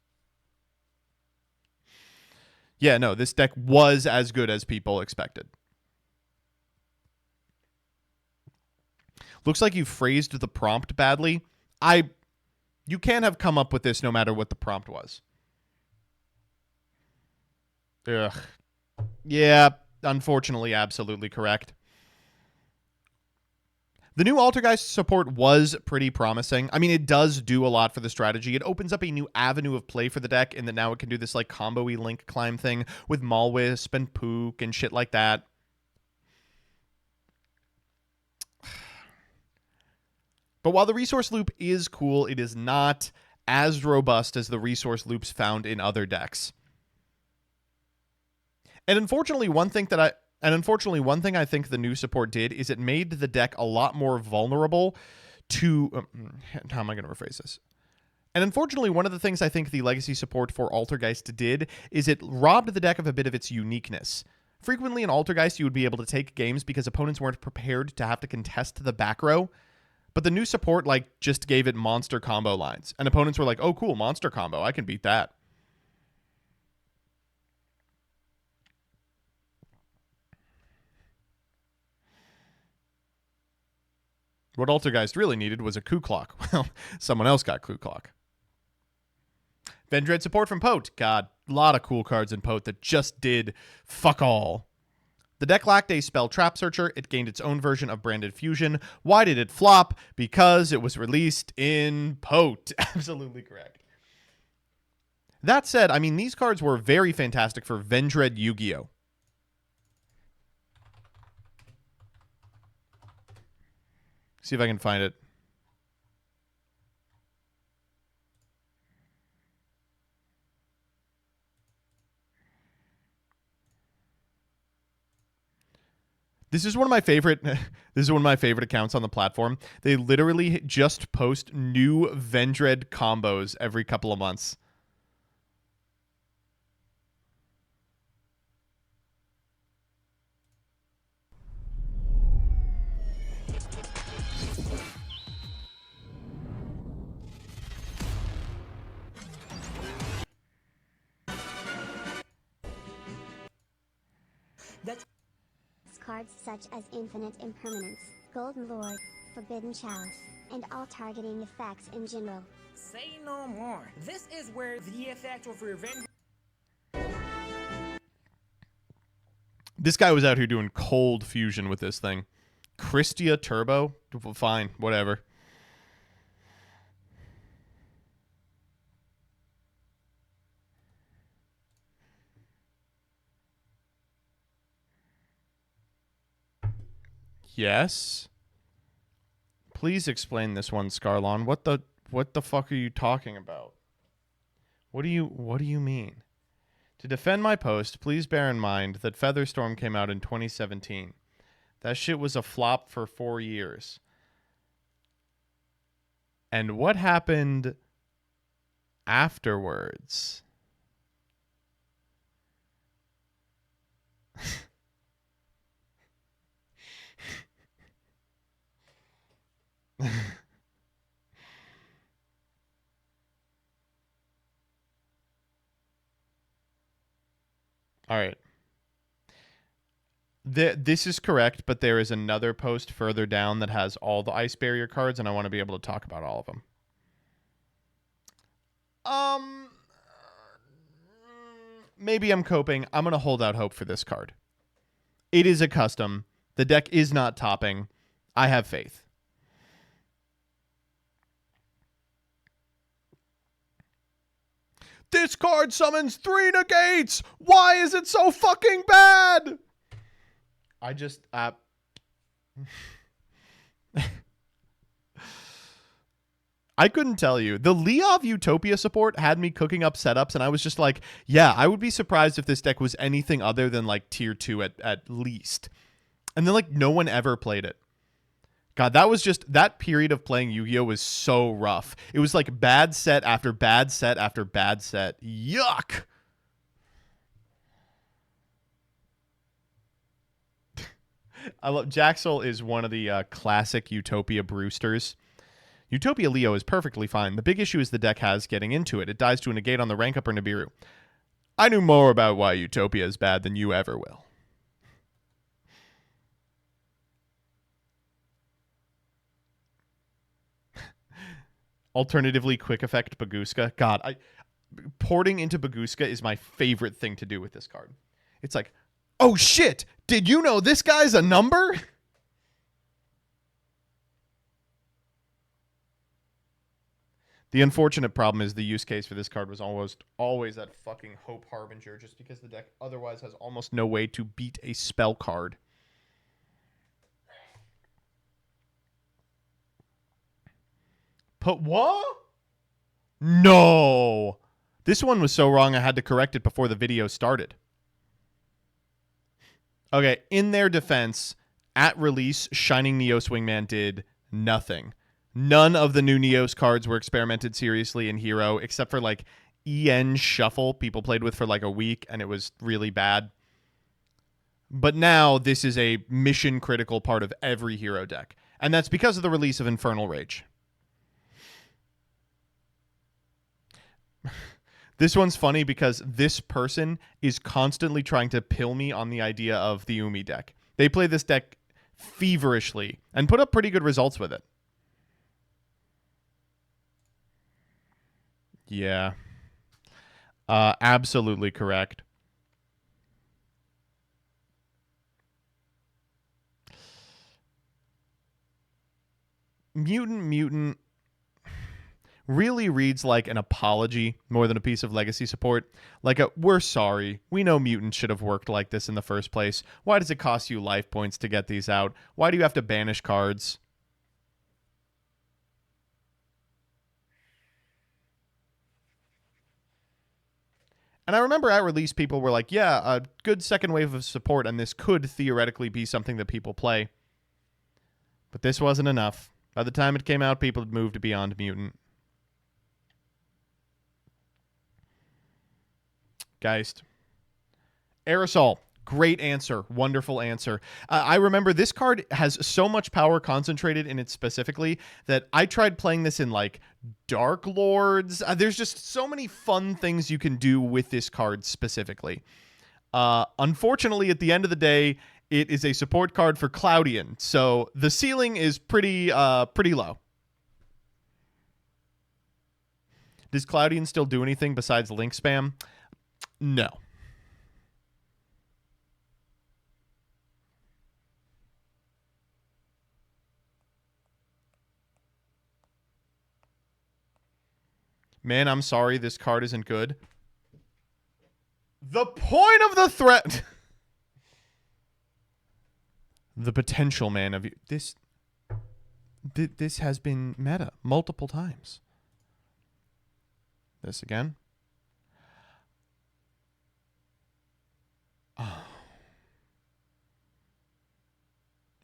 Yeah, no, this deck was as good as people expected. Looks like you phrased the prompt badly. You can't have come up with this no matter what the prompt was. Ugh. Yeah, unfortunately, absolutely correct. The new Altergeist support was pretty promising. I mean, it does do a lot for the strategy. It opens up a new avenue of play for the deck in that now it can do this like combo-y link climb thing with Malwisp and Pook and shit like that. But while the resource loop is cool, it is not as robust as the resource loops found in other decks. And unfortunately, one thing I think the new support did is it made the deck a lot more vulnerable to how am I going to rephrase this? And unfortunately, one of the things I think the legacy support for Altergeist did is it robbed the deck of a bit of its uniqueness. Frequently in Altergeist, you would be able to take games because opponents weren't prepared to have to contest the back row. But the new support like just gave it monster combo lines. And opponents were like, oh, cool, monster combo. I can beat that. What Altergeist really needed was a coup clock. Well, someone else got coup clock. Vendread support from Pote. God, a lot of cool cards in Pote that just did fuck all. The deck lacked a spell trap searcher. It gained its own version of branded fusion. Why did it flop? Because it was released in Pote. Absolutely correct. That said, I mean, these cards were very fantastic for Vendread Yu-Gi-Oh! See if I can find it. This is one of my favorite. This is one of my favorite accounts on the platform. They literally just post new Vendread combos every couple of months. That's cards such as Infinite Impermanence, Golden Lord, Forbidden Chalice, and all targeting effects in general. Say no more. This is where the effect of revenge. This guy was out here doing cold fusion with this thing. Christia Turbo? Fine, whatever. Yes. Please explain this one, Scarlon. What the fuck are you talking about? What do you mean? To defend my post, please bear in mind that Featherstorm came out in 2017. That shit was a flop for 4 years. And what happened afterwards? All right. This is correct, but there is another post further down that has all the ice barrier cards, and I want to be able to talk about all of them. Maybe I'm coping. I'm going to hold out hope for this card. It is a custom. The deck is not topping. I have faith. This card summons 3 negates! Why is it so fucking bad? I just... I couldn't tell you. The Leov Utopia support had me cooking up setups, and I was just like, yeah, I would be surprised if this deck was anything other than like tier 2 at least. And then like no one ever played it. God, that was just, that period of playing Yu-Gi-Oh! Was so rough. It was like bad set after bad set after bad set. Yuck! I love, Jaxel is one of the classic Utopia Brewsters. Utopia Leo is perfectly fine. The big issue is the deck has getting into it. It dies to a negate on the rank up or Nibiru. I knew more about why Utopia is bad than you ever will. Alternatively, quick effect Baguska. God, porting into Baguska is my favorite thing to do with this card. It's like, oh shit, did you know this guy's a number? The unfortunate problem is the use case for this card was almost always that fucking Hope Harbinger, just because the deck otherwise has almost no way to beat a spell card. But what? No. This one was so wrong I had to correct it before the video started. Okay, in their defense, at release, Shining Neos Wingman did nothing. None of the new Neos cards were experimented seriously in Hero, except for like EN Shuffle people played with for like a week, and it was really bad. But now this is a mission critical part of every Hero deck. And that's because of the release of Infernal Rage. This one's funny because this person is constantly trying to pill me on the idea of the Umi deck. They play this deck feverishly and put up pretty good results with it. Yeah. Absolutely correct. Mutant really reads like an apology more than a piece of legacy support. Like we're sorry. We know Mutant should have worked like this in the first place. Why does it cost you life points to get these out? Why do you have to banish cards? And I remember at release, people were like, yeah, a good second wave of support, and this could theoretically be something that people play. But this wasn't enough. By the time it came out, people had moved beyond Mutant. Geist. Aerosol. Great answer. Wonderful answer. I remember this card has so much power concentrated in it specifically that I tried playing this in like Dark Lords. There's just so many fun things you can do with this card specifically. Unfortunately, at the end of the day, it is a support card for Cloudian, so the ceiling is pretty low. Does Cloudian still do anything besides link spam? No. Man, I'm sorry this card isn't good. The point of the threat. The potential, man, of you. This has been meta multiple times. This again. Oh.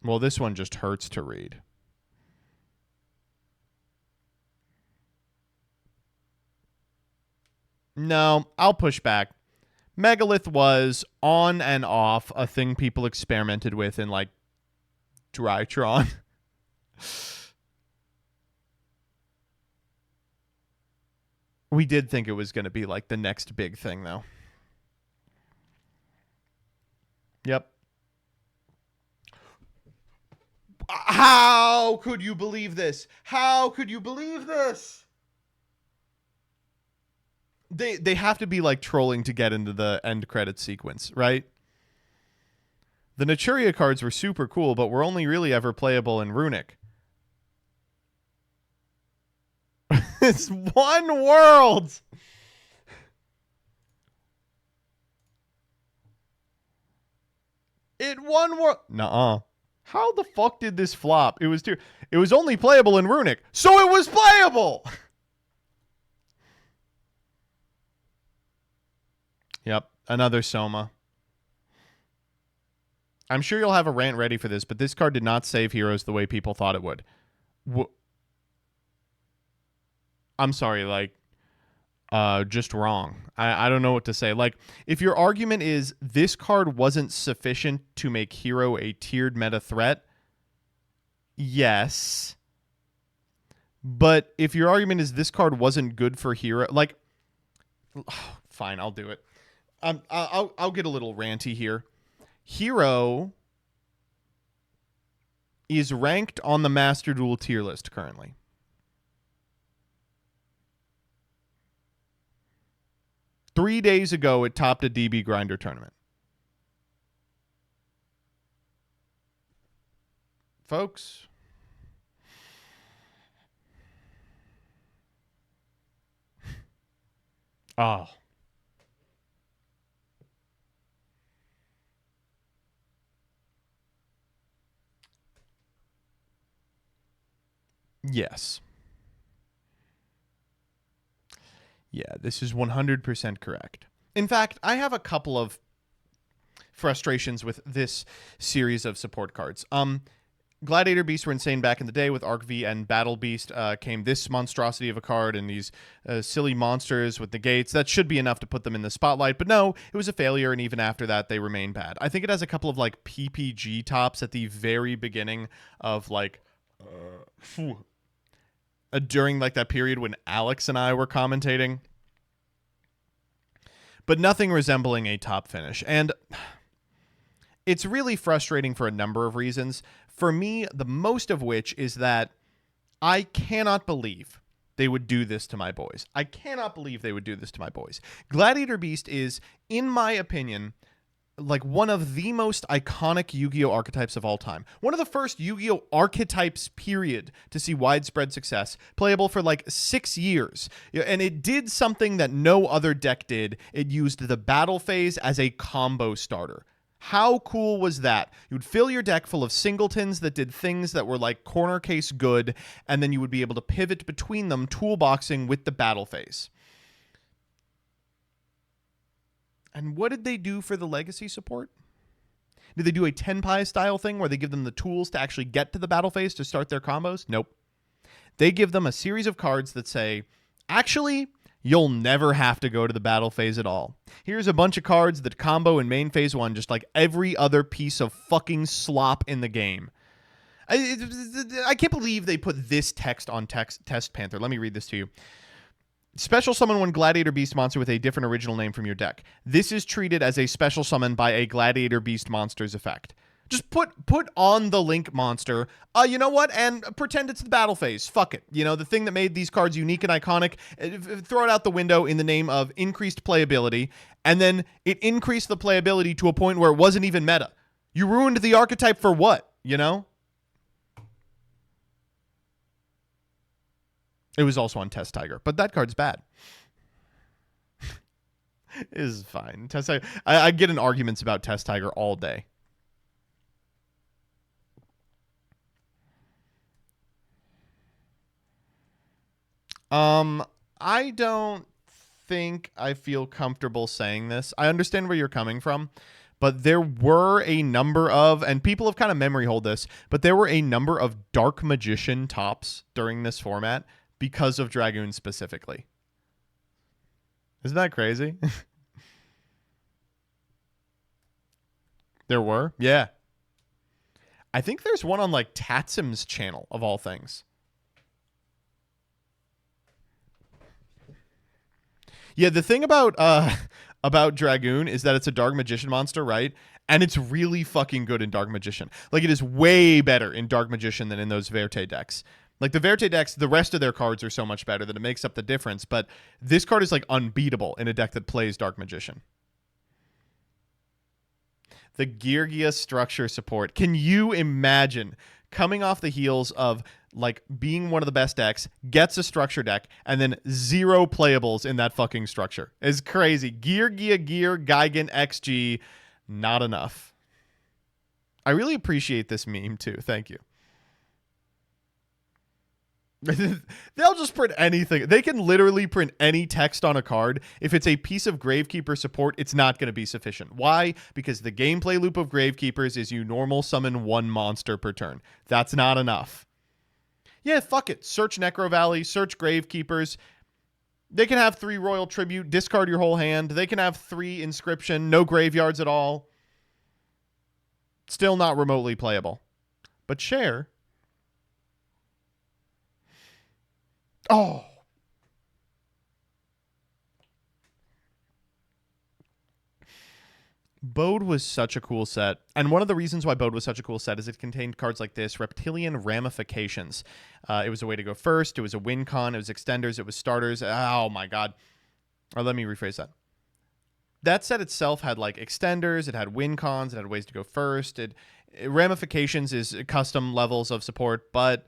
Well, this one just hurts to read. No, I'll push back. Megalith was on and off a thing people experimented with in like Drytron. We did think it was going to be like the next big thing though. Yep. How could you believe this? How could you believe this? They have to be like trolling to get into the end credit sequence, right? The Naturia cards were super cool, but were only really ever playable in Runic. It's one world. It one world. Nuh-uh. How the fuck did this flop? It was only playable in Runic, so it was playable. Yep, another Soma. I'm sure you'll have a rant ready for this, but this card did not save heroes the way people thought it would. I'm sorry, like, just wrong. I don't know what to say. Like, if your argument is this card wasn't sufficient to make hero a tiered meta threat, yes. But if your argument is this card wasn't good for hero, like, fine, I'll do it. I'll get a little ranty here. Hero is ranked on the Master Duel tier list currently. Three days ago, it topped a DB Grinder tournament. Folks. Oh. Yes. Yeah, this is 100% correct. In fact, I have a couple of frustrations with this series of support cards. Gladiator Beasts were insane back in the day. With Arc V and Battle Beast came this monstrosity of a card and these silly monsters with negates. That should be enough to put them in the spotlight. But no, it was a failure, and even after that, they remain bad. I think it has a couple of like PPG tops at the very beginning of like... during like that period when Alex and I were commentating, but nothing resembling a top finish. And it's really frustrating for a number of reasons. For me, the most of which is that I cannot believe they would do this to my boys. I cannot believe they would do this to my boys. Gladiator Beast is, in my opinion, like one of the most iconic Yu-Gi-Oh! Archetypes of all time. One of the first Yu-Gi-Oh! Archetypes, period, to see widespread success. Playable for like 6 years. And it did something that no other deck did. It used the battle phase as a combo starter. How cool was that? You'd fill your deck full of singletons that did things that were like corner case good, and then you would be able to pivot between them, toolboxing with the battle phase. And what did they do for the legacy support? Did they do a Tenpai style thing where they give them the tools to actually get to the battle phase to start their combos? Nope. They give them a series of cards that say, actually, you'll never have to go to the battle phase at all. Here's a bunch of cards that combo in main phase 1 just like every other piece of fucking slop in the game. I can't believe they put this text on Test Panther. Let me read this to you. Special summon one Gladiator Beast monster with a different original name from your deck. This is treated as a special summon by a Gladiator Beast monster's effect. Just put on the Link monster. You know what? And pretend it's the battle phase. Fuck it. You know, the thing that made these cards unique and iconic, throw it out the window in the name of increased playability. And then it increased the playability to a point where it wasn't even meta. You ruined the archetype for what? You know? It was also on Test Tiger, but that card's bad. It is fine. Test Tiger. I get in arguments about Test Tiger all day. I don't think I feel comfortable saying this. I understand where you're coming from, but there were a number of, and people have kind of memory hold this, but there were a number of Dark Magician tops during this format because of Dragoon specifically. Isn't that crazy? There were? Yeah. I think there's one on like Tatsim's channel of all things. Yeah, the thing about Dragoon is that it's a Dark Magician monster, right? And it's really fucking good in Dark Magician. Like, it is way better in Dark Magician than in those Verte decks. Like, the Verte decks, the rest of their cards are so much better that it makes up the difference. But this card is, like, unbeatable in a deck that plays Dark Magician. The Geargia structure support. Can you imagine coming off the heels of, like, being one of the best decks, gets a structure deck, and then 0 playables in that fucking structure? It's crazy. Geargia, Gigan, XG, not enough. I really appreciate this meme, too. Thank you. They'll just print anything. They can literally print any text on a card. If it's a piece of Gravekeeper support, it's not going to be sufficient. Why? Because the gameplay loop of Gravekeepers is you normal summon 1 monster per turn. That's not enough. Yeah, fuck it. Search Necro Valley, search Gravekeepers. They can have 3 Royal Tribute, discard your whole hand. They can have 3 Inscription, no graveyards at all. Still not remotely playable. But share. Oh. Bode was such a cool set. And one of the reasons why Bode was such a cool set is it contained cards like this, Reptilian Ramifications. It was a way to go first. It was a win con. It was extenders. It was starters. Oh, my God. Or let me rephrase that. That set itself had, like, extenders. It had win cons. It had ways to go first. Ramifications is custom levels of support, but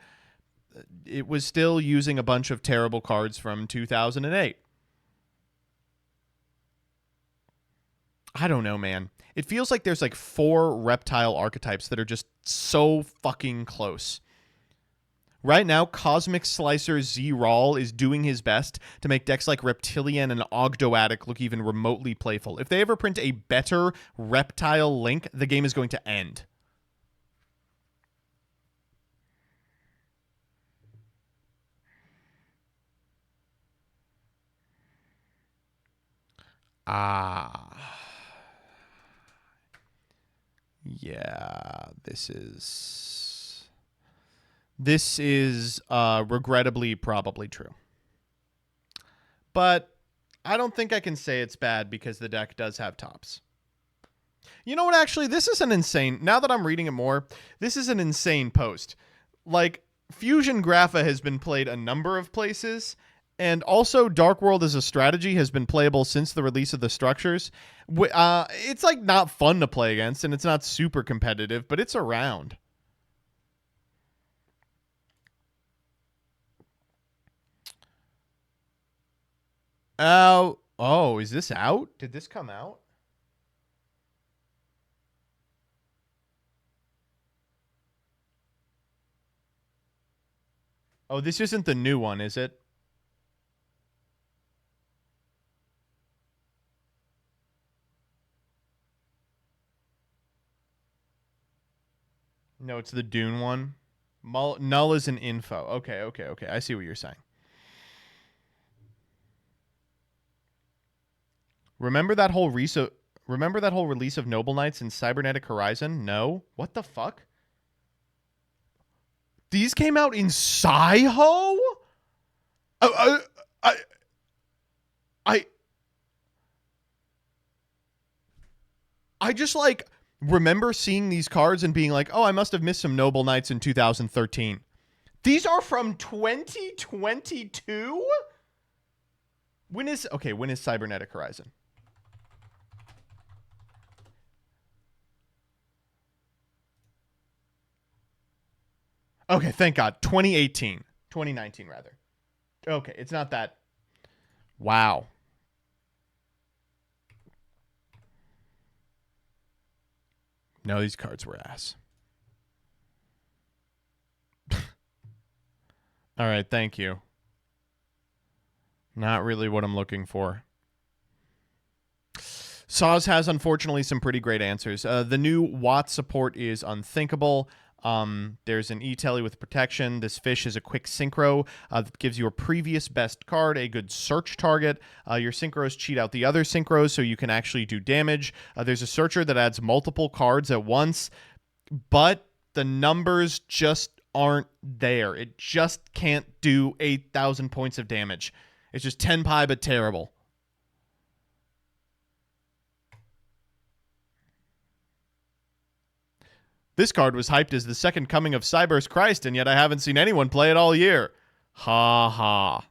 it was still using a bunch of terrible cards from 2008. I don't know, man. It feels like there's like 4 reptile archetypes that are just so fucking close. Right now, Cosmic Slicer Z-Rawl is doing his best to make decks like Reptilian and Ogdoadic look even remotely playful. If they ever print a better reptile Link, the game is going to end. Yeah, this is regrettably probably true. But I don't think I can say it's bad because the deck does have tops. You know what, actually, this is an insane, now that I'm reading it more, this is an insane post. Like, Fusion Grapha has been played a number of places, and also Dark World as a strategy has been playable since the release of the structures. It's like not fun to play against, and it's not super competitive, but it's around. Oh, is this out? Did this come out? Oh, this isn't the new one, is it? No, it's the Dune one. Null is an info. Okay. I see what you're saying. Remember that whole release of Noble Knights in Cybernetic Horizon? No? What the fuck? These came out in Sci-Ho? I just like remember seeing these cards and being like, oh, I must have missed some Noble Knights in 2013. These are from 2022? When is Cybernetic Horizon? Okay, thank God. 2018. 2019, rather. Okay, it's not that. Wow. No, these cards were ass. All right, thank you. Not really what I'm looking for. Saws has, unfortunately, some pretty great answers. The new Watt support is unthinkable. There's an E-Telly with protection. This fish is a quick synchro that gives your previous best card a good search target. Your synchros cheat out the other synchros so you can actually do damage. There's a searcher that adds multiple cards at once, but the numbers just aren't there. It just can't do 8,000 points of damage. It's just 10 pi, but terrible. This card was hyped as the second coming of Cyber's Christ, and yet I haven't seen anyone play it all year. Ha ha.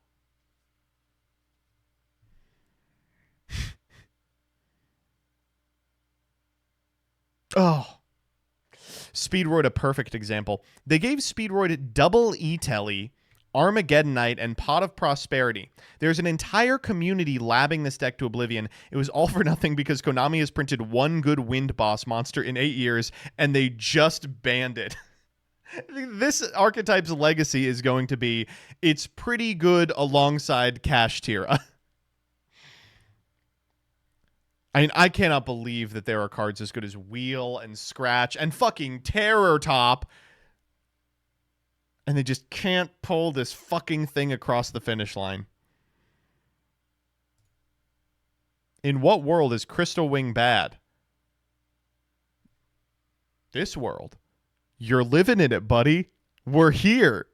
Oh. Speedroid, a perfect example. They gave Speedroid double E-Telly, Armageddon Knight, and Pot of Prosperity. There's an entire community labbing this deck to oblivion. It was all for nothing because Konami has printed one good Wind Boss monster in 8 years, and they just banned it. This archetype's legacy is going to be, it's pretty good alongside Cash Tira. I mean, I cannot believe that there are cards as good as Wheel and Scratch and fucking Terror Top, and they just can't pull this fucking thing across the finish line. In what world is Crystal Wing bad? This world. You're living in it, buddy. We're here.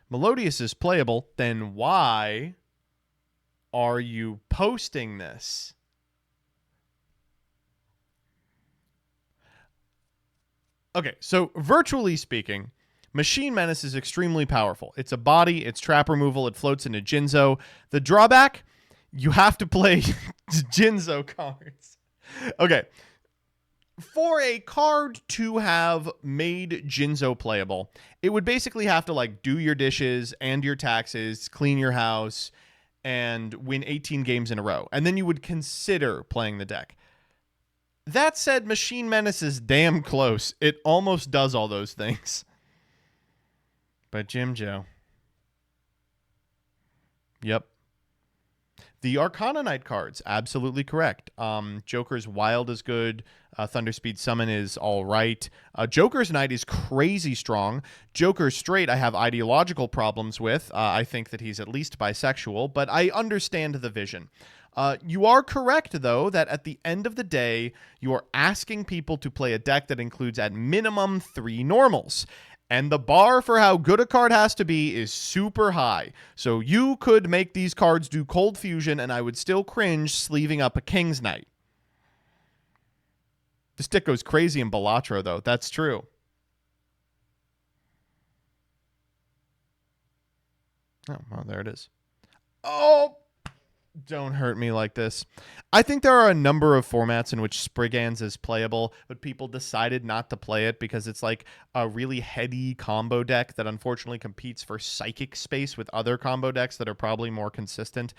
Melodious is playable, then why are you posting this? Okay, so virtually speaking, Machine Menace is extremely powerful. It's a body, it's trap removal, it floats into Jinzo. The drawback, you have to play Jinzo cards. Okay. For a card to have made Jinzo playable, it would basically have to like do your dishes and your taxes, clean your house, and win 18 games in a row. And then you would consider playing the deck. That said, Machine Menace is damn close. It almost does all those things. But Jim Joe. Yep. The Arcana Knight cards, absolutely correct. Joker's Wild is good. Thunderspeed Summon is all right. Joker's Knight is crazy strong. Joker's Straight I have ideological problems with. I think that he's at least bisexual, but I understand the vision. You are correct, though, that at the end of the day, you are asking people to play a deck that includes at minimum 3 normals. And the bar for how good a card has to be is super high. So you could make these cards do Cold Fusion, and I would still cringe sleeving up a King's Knight. This deck goes crazy in Balatro, though. That's true. Oh, well, there it is. Oh! Don't hurt me like this. I think there are a number of formats in which Spriggans is playable, but people decided not to play it because it's like a really heady combo deck that unfortunately competes for psychic space with other combo decks that are probably more consistent.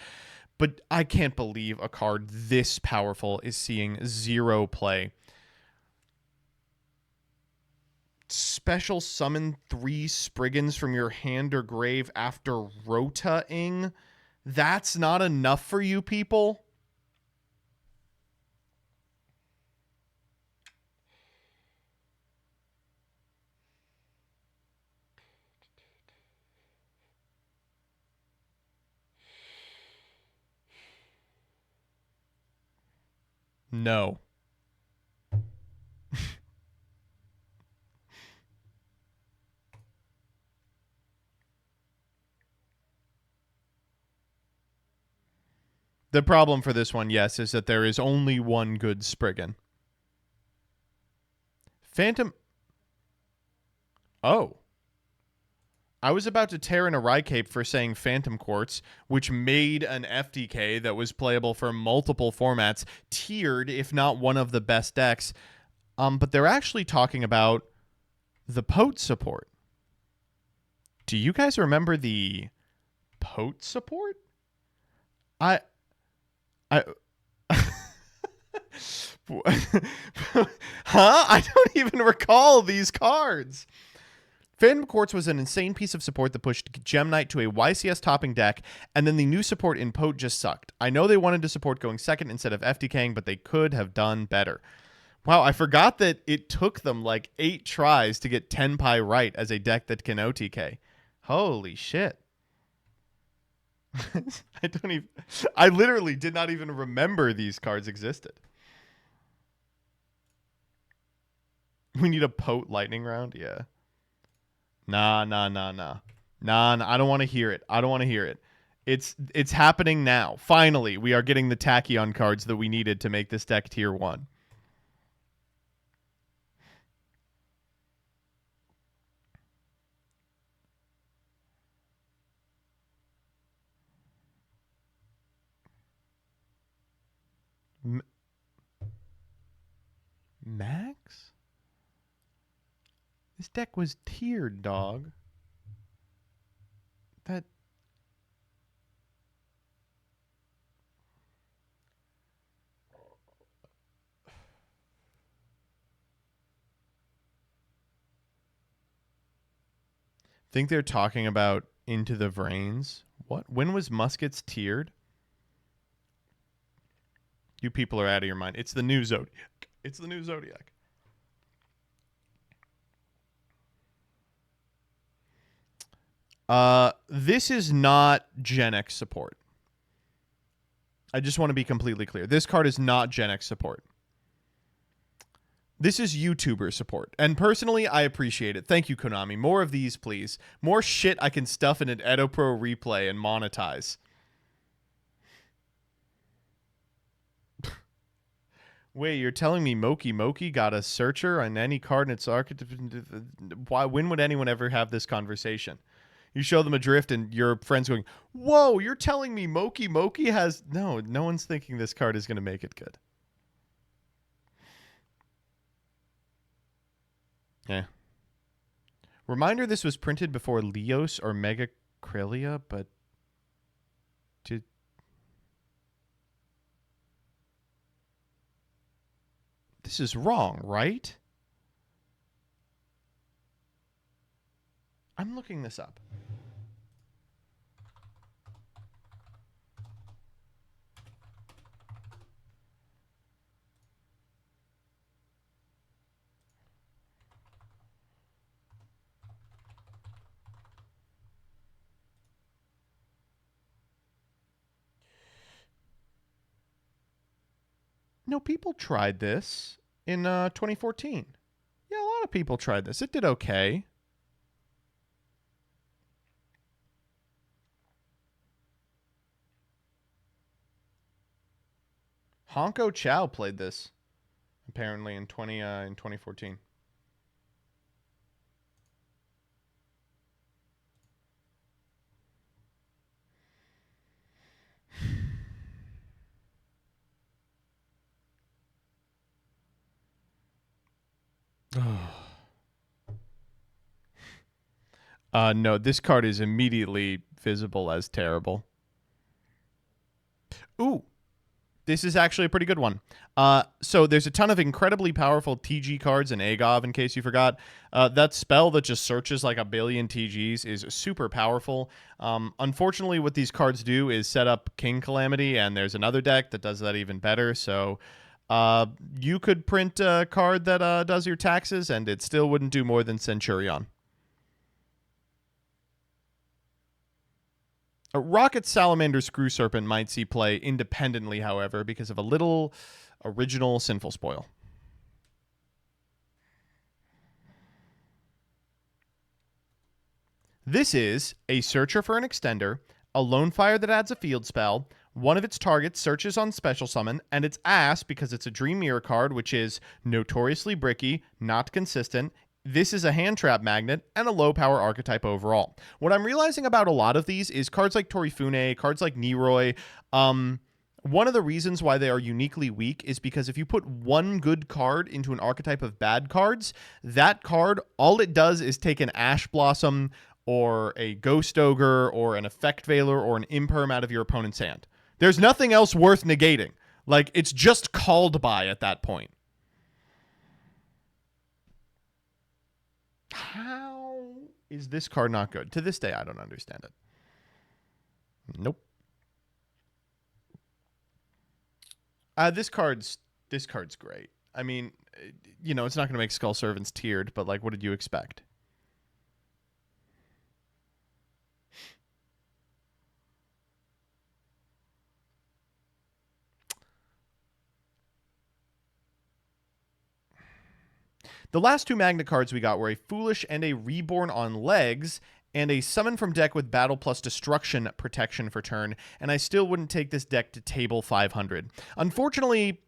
But I can't believe a card this powerful is seeing 0 play. Special summon 3 Spriggans from your hand or grave after Rota-ing. That's not enough for you people? No. The problem for this one, yes, is that there is only one good Spriggan. Phantom... Oh. I was about to tear in a Rhycape for saying Phantom Quartz, which made an FDK that was playable for multiple formats, tiered, if not one of the best decks. But they're actually talking about the Pote support. Do you guys remember the Pote support? Huh? I don't even recall these cards. Phantom Quartz was an insane piece of support that pushed Gem Knight to a YCS topping deck, and then the new support in Pote just sucked. I know they wanted to support going second instead of FDKing, but they could have done better. Wow, I forgot that it took them like 8 tries to get Tenpai right as a deck that can OTK. Holy shit. I literally did not even remember these cards existed. We need a Pote lightning round? Yeah. Nah. Nah, I don't want to hear it. I don't want to hear it. It's happening now. Finally, we are getting the Tachyon cards that we needed to make this deck tier 1. Max? This deck was tiered, dog. That... Think they're talking about Into the Vrains? What? When was Muskets tiered? You people are out of your mind. It's the new Zodiac. It's the new Zodiac. This is not Gen X support. I just want to be completely clear. This card is not Gen X support. This is YouTuber support. And personally, I appreciate it. Thank you, Konami. More of these, please. More shit I can stuff in an Edo Pro replay and monetize. Wait, you're telling me Moki got a searcher on any card in its archetype? Why? When would anyone ever have this conversation? You show them a drift and your friend's going, whoa, you're telling me Moki has... No one's thinking this card is going to make it good. Yeah. Reminder, this was printed before Leos or Mega Krylia, but... This is wrong, right? I'm looking this up. No, people tried this in 2014. Yeah, a lot of people tried this. It did okay. Honko Chow played this apparently in 2014. No, this card is immediately visible as terrible. Ooh, this is actually a pretty good one. So there's a ton of incredibly powerful TG cards in Agov, in case you forgot. That spell that just searches like a billion TGs is super powerful. Unfortunately, what these cards do is set up King Calamity, and there's another deck that does that even better. So you could print a card that does your taxes, and it still wouldn't do more than Centurion. A Rocket Salamander Screw Serpent might see play independently, however, because of a little original Sinful Spoil. This is a Searcher for an Extender, a Lone Fire that adds a field spell, one of its targets searches on Special Summon, and its ass, because it's a Dream Mirror card, which is notoriously bricky, not consistent. This is a hand trap magnet and a low power archetype overall. What I'm realizing about a lot of these is cards like Torifune, cards like Neroi. One of the reasons why they are uniquely weak is because if you put one good card into an archetype of bad cards, that card, all it does is take an Ash Blossom or a Ghost Ogre or an Effect Veiler or an Imperm out of your opponent's hand. There's nothing else worth negating. Like, it's just called by at that point. How is this card not good? To this day, I don't understand it. Nope. This card's great. I mean, you know, it's not going to make Skull Servants tiered, but like, what did you expect? The last two Magnet cards we got were a Foolish and a Reborn on legs, and a Summon from deck with Battle plus Destruction protection for turn, and I still wouldn't take this deck to table 500. Unfortunately,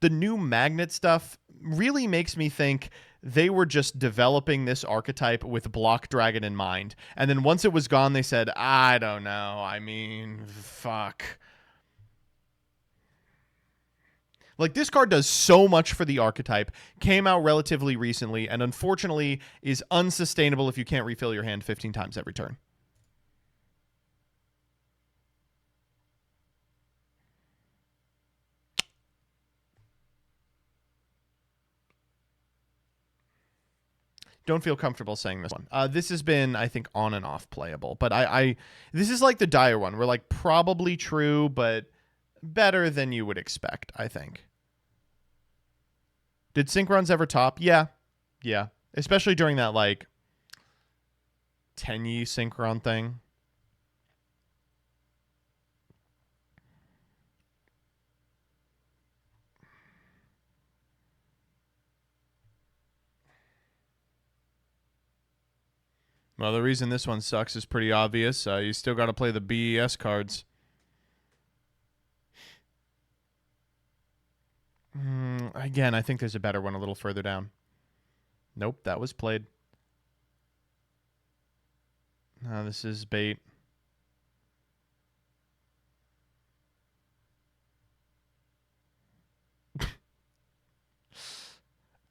the new Magnet stuff really makes me think they were just developing this archetype with Block Dragon in mind, and then once it was gone, they said, I don't know, I mean, fuck. Like, this card does so much for the archetype, came out relatively recently, and unfortunately is unsustainable if you can't refill your hand 15 times every turn. Don't feel comfortable saying this one. This has been, I think, on and off playable, but this is like the Dire one. We're like probably true, but better than you would expect, I think. Did Synchrons ever top? Yeah. Yeah. Especially during that, like, Tenyi Synchron thing. Well, the reason this one sucks is pretty obvious. You still got to play the BES cards. Again, I think there's a better one a little further down. Nope, that was played. No, this is bait.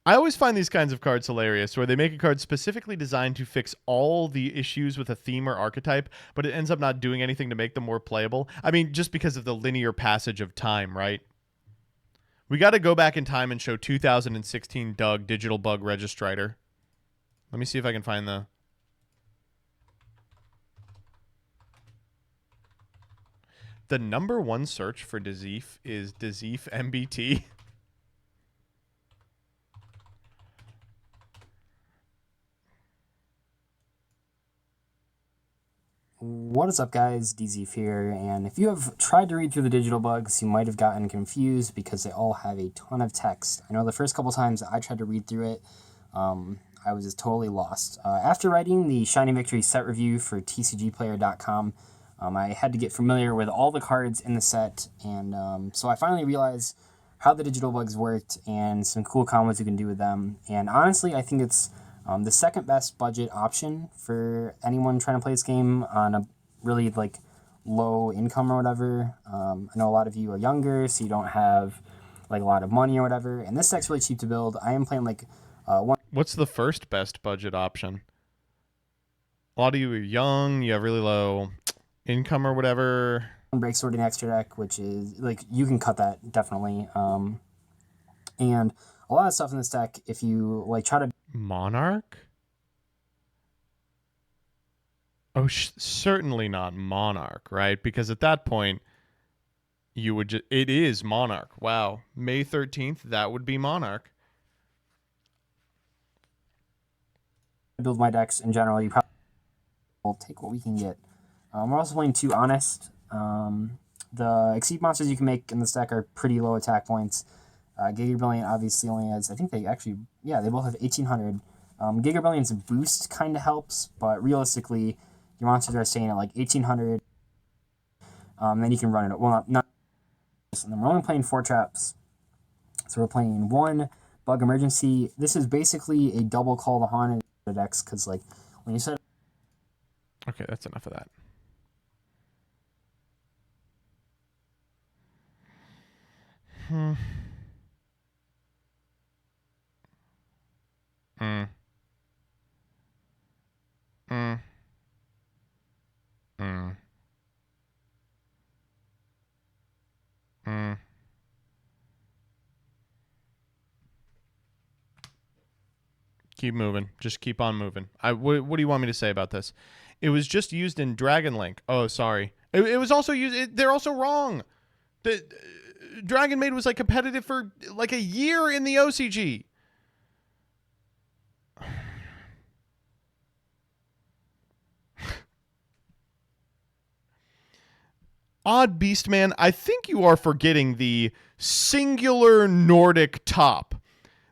I always find these kinds of cards hilarious, where they make a card specifically designed to fix all the issues with a theme or archetype, but it ends up not doing anything to make them more playable. I mean, just because of the linear passage of time, right? We got to go back in time and show 2016 Doug Digital Bug Registrator. Let me see if I can find the... The #1 search for Dazif is Dazif MBT. What is up, guys? DZ here, and if you have tried to read through the digital bugs, you might have gotten confused because they all have a ton of text. I know the first couple times I tried to read through it, I was just totally lost. After writing the Shining Victory set review for TCGplayer.com, I had to get familiar with all the cards in the set, and so I finally realized how the digital bugs worked and some cool combos you can do with them. And honestly, I think it's the second best budget option for anyone trying to play this game on a really like low income or whatever. I know a lot of you are younger, so you don't have like a lot of money or whatever. And this deck's really cheap to build. I am playing like one. What's the first best budget option? A lot of you are young, you have really low income or whatever. break sword in extra deck, which is like you can cut that definitely. And a lot of stuff in this deck, if you like try to Monarch. Oh, certainly not Monarch, right? Because at that point, you would just it is Monarch. Wow, May 13th, that would be Monarch. build my decks in general, you probably will take what we can get. We're also playing 2 Honest. The Exceed monsters you can make in this deck are pretty low attack points. Giga Brilliant obviously only has, I think they actually, yeah, they both have 1800. Giga Brilliant's boost kind of helps, but realistically, your monsters are staying at like 1800. Then you can run it. Well, not and then we're only playing 4 traps. So we're playing 1 Bug Emergency. This is basically a double Call to Haunted decks, because like when you said. Okay, that's enough of that. Hmm. Mm. Mm. Mm. Mm. Keep moving. Just keep on moving. What do you want me to say about this? It was just used in Dragon Link. Oh, sorry. It was also used. They're also wrong. The Dragon Maid was like competitive for like a year in the OCG. Odd Beastman, I think you are forgetting the singular Nordic top.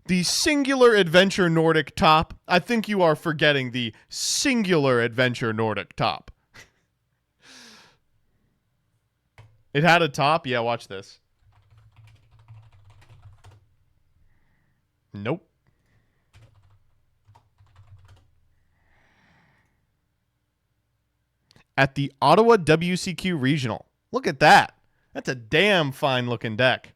The singular adventure Nordic top. I think you are forgetting the singular adventure Nordic top. It had a top? Yeah, watch this. Nope. At the Ottawa WCQ Regional. Look at that. That's a damn fine looking deck.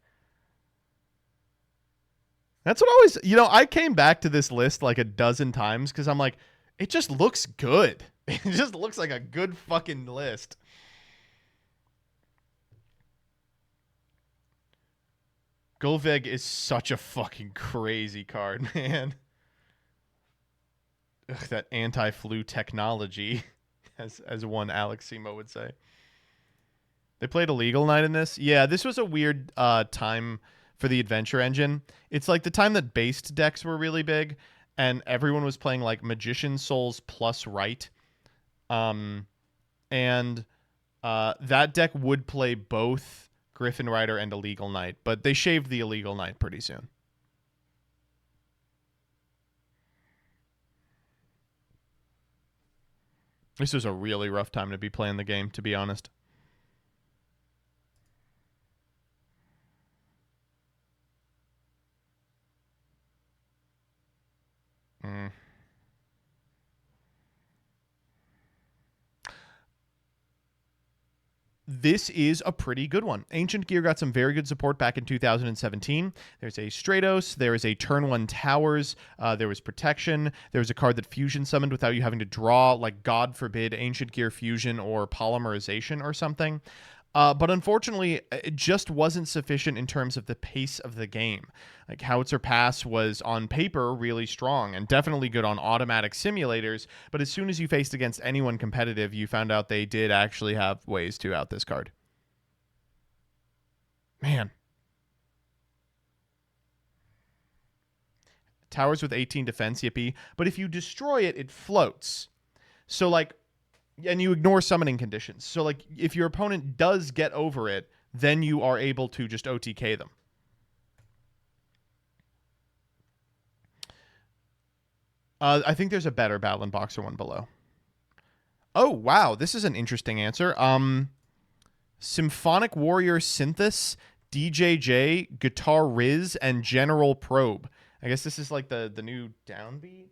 That's what always, I came back to this list like a dozen times because I'm like, it just looks good. It just looks like a good fucking list. Golveg is such a fucking crazy card, man. Ugh, that anti-flu technology, as one Alex Simo would say. They played Illegal Night in this? Yeah, this was a weird time for the Adventure Engine. It's like the time that based decks were really big, and everyone was playing like Magician Souls plus Right. And that deck would play both Griffin Rider and Illegal Night, but they shaved the Illegal Night pretty soon. This was a really rough time to be playing the game, to be honest. Mm. This is a pretty good one. Ancient Gear got some very good support back in 2017. There's a Stratos, there is a turn 1 Towers, there was Protection, there was a card that Fusion summoned without you having to draw, like, God forbid, Ancient Gear Fusion or Polymerization or something. But unfortunately, it just wasn't sufficient in terms of the pace of the game. Like, Howitzer Pass was, on paper, really strong and definitely good on automatic simulators, but as soon as you faced against anyone competitive, you found out they did actually have ways to out this card. Man. Towers with 18 defense, yippee. But if you destroy it, it floats. So, like, and you ignore summoning conditions. So, like, if your opponent does get over it, then you are able to just OTK them. I think there's a better Battle and Boxer one below. Oh, wow. This is an interesting answer. Symphonic Warrior Synthis, DJJ, Guitar Riz, and General Probe. I guess this is like the new downbeat.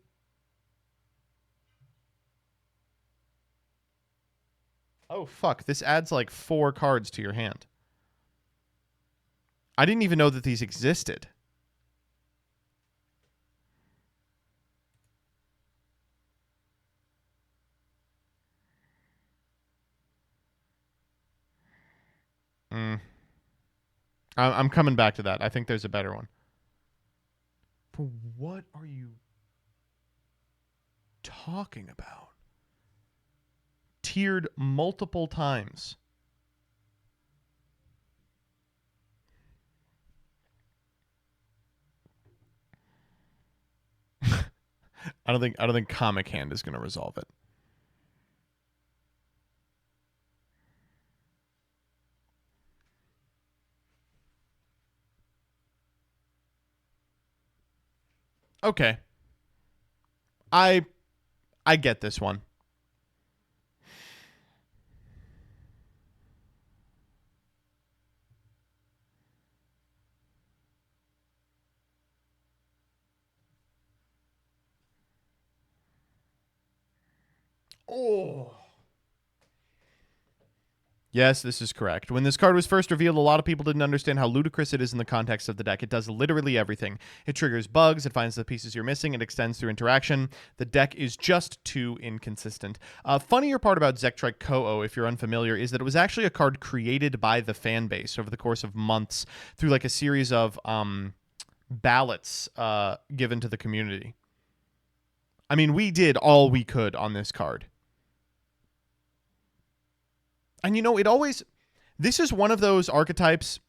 Oh, fuck. This adds like 4 cards to your hand. I didn't even know that these existed. I'm coming back to that. I think there's a better one. But what are you talking about? Tiered multiple times. I don't think Comic Hand is going to resolve it. Okay. I get this one. Oh. Yes, this is correct. When this card was first revealed, a lot of people didn't understand how ludicrous it is in the context of the deck. It does literally everything. It triggers bugs, it finds the pieces you're missing, it extends through interaction. The deck is just too inconsistent. Funnier part about Zektrike Ko-Oh, if you're unfamiliar, is that it was actually a card created by the fan base over the course of months through like a series of ballots given to the community. I mean, we did all we could on this card. And, you know, this is one of those archetypes,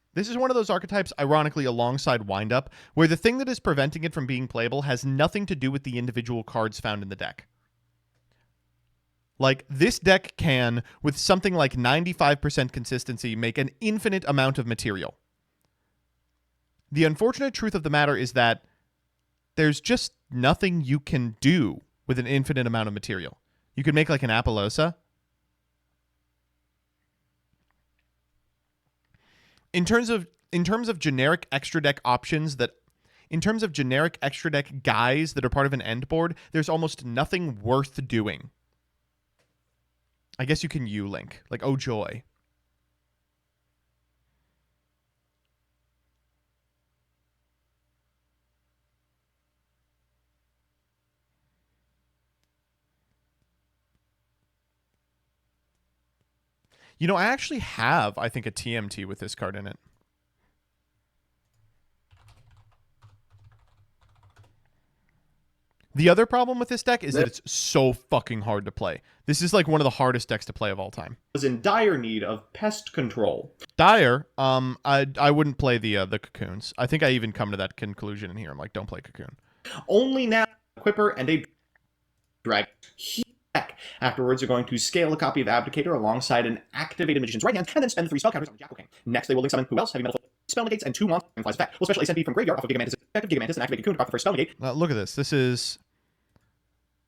ironically, alongside Windup, where the thing that is preventing it from being playable has nothing to do with the individual cards found in the deck. Like, this deck can, with something like 95% consistency, make an infinite amount of material. The unfortunate truth of the matter is that there's just nothing you can do with an infinite amount of material. You could make, like, an Apollousa. In terms of generic extra deck options in terms of generic extra deck guys that are part of an end board, there's almost nothing worth doing. I guess you can U-Link, like Oh Joy. You know, I actually have, I think, a TMT with this card in it. The other problem with this deck is that it's so fucking hard to play. This is like one of the hardest decks to play of all time. Was in dire need of pest control. Dire, I wouldn't play the Cocoons. I think I even come to that conclusion in here. I'm like, don't play Cocoon. Only now, Equipper and a Dragon. Afterwards, you're going to scale a copy of Abdicator alongside an activated Magician's Right Hand, and then spend 3 spell counters on Jackal King. Next, they will link summon who else? Heavy Metal Spell Negates and 2 Monster Flies effect. Will special SMP from Graveyard off of Gigamantis effective Gigamantis and activate Cocoon to proc the first spell negate. Look at this. This is...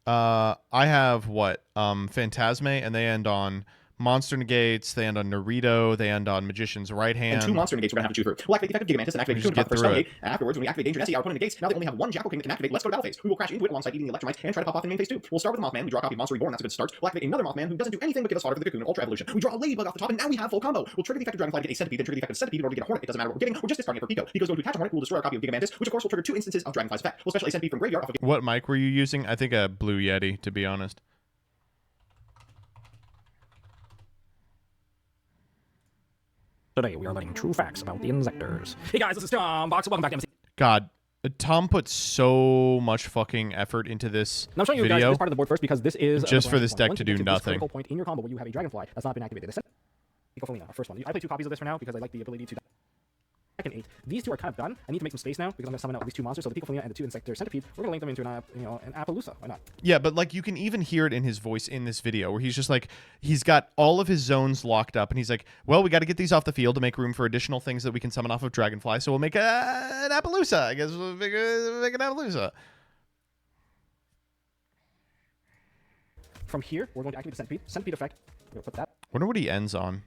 I have, what? Phantasme, and they end on Monster Negates, they end on Naruto, they end on Magician's Right Hand. And 2 Monster Negates we're going to have to choose through. We'll activate the effective Gigamantis and activate Cocoon to proc the first spell negate. Afterwards, when we activate Danger Nessie, our opponent negates. Now they only have 1 Jackal King that can activate. Let's go to battle phase. We will crash into it alongside eating the Electromites and try to pop off in main phase 2. We'll start with Mothman. We draw a copy of Monster Reborn. That's a good start. We'll activate another Mothman who doesn't do anything but give us fodder for the Cocoon and Ultra Evolution. We draw a Ladybug off the top, and now we have full combo. We'll trigger the effective Dragonfly to get a Centipede, then trigger the effective Centipede in order to get a Hornet. It doesn't matter what we're getting. We're just discarding it for Pico. Pico's going to attach a Hornet. We'll destroy our copy of Gigamantis, which of course will trigger 2 instances of Dragonfly's effect. We'll special Centipede from Graveyard off of... What mic were you using? I think a Blue Yeti, to be honest. Today we are learning true facts about the Insectors. Hey guys, this is Tom Box. Welcome back to MC. God, Tom put so much fucking effort into this Now I'm showing you video guys this part of the board first because this is just for this deck Once to you get do this nothing. critical point in your combo where you have a Dragonfly that's not been activated. Our first one. I play 2 copies of this for now because I like the ability to. Second 8. These 2 are kind of done. I need to make some space now because I'm going to summon out these 2 monsters. So the Picofolina and the 2 Insector Centipede. We're going to link them into an Appaloosa. Why not? Yeah, but like you can even hear it in his voice in this video where he's just like, he's got all of his zones locked up and he's like, well, we got to get these off the field to make room for additional things that we can summon off of Dragonfly. So we'll make an Appaloosa. I guess we'll make an Appaloosa. From here, we're going to activate the Centipede. Centipede effect. We're going to put that. Wonder what he ends on.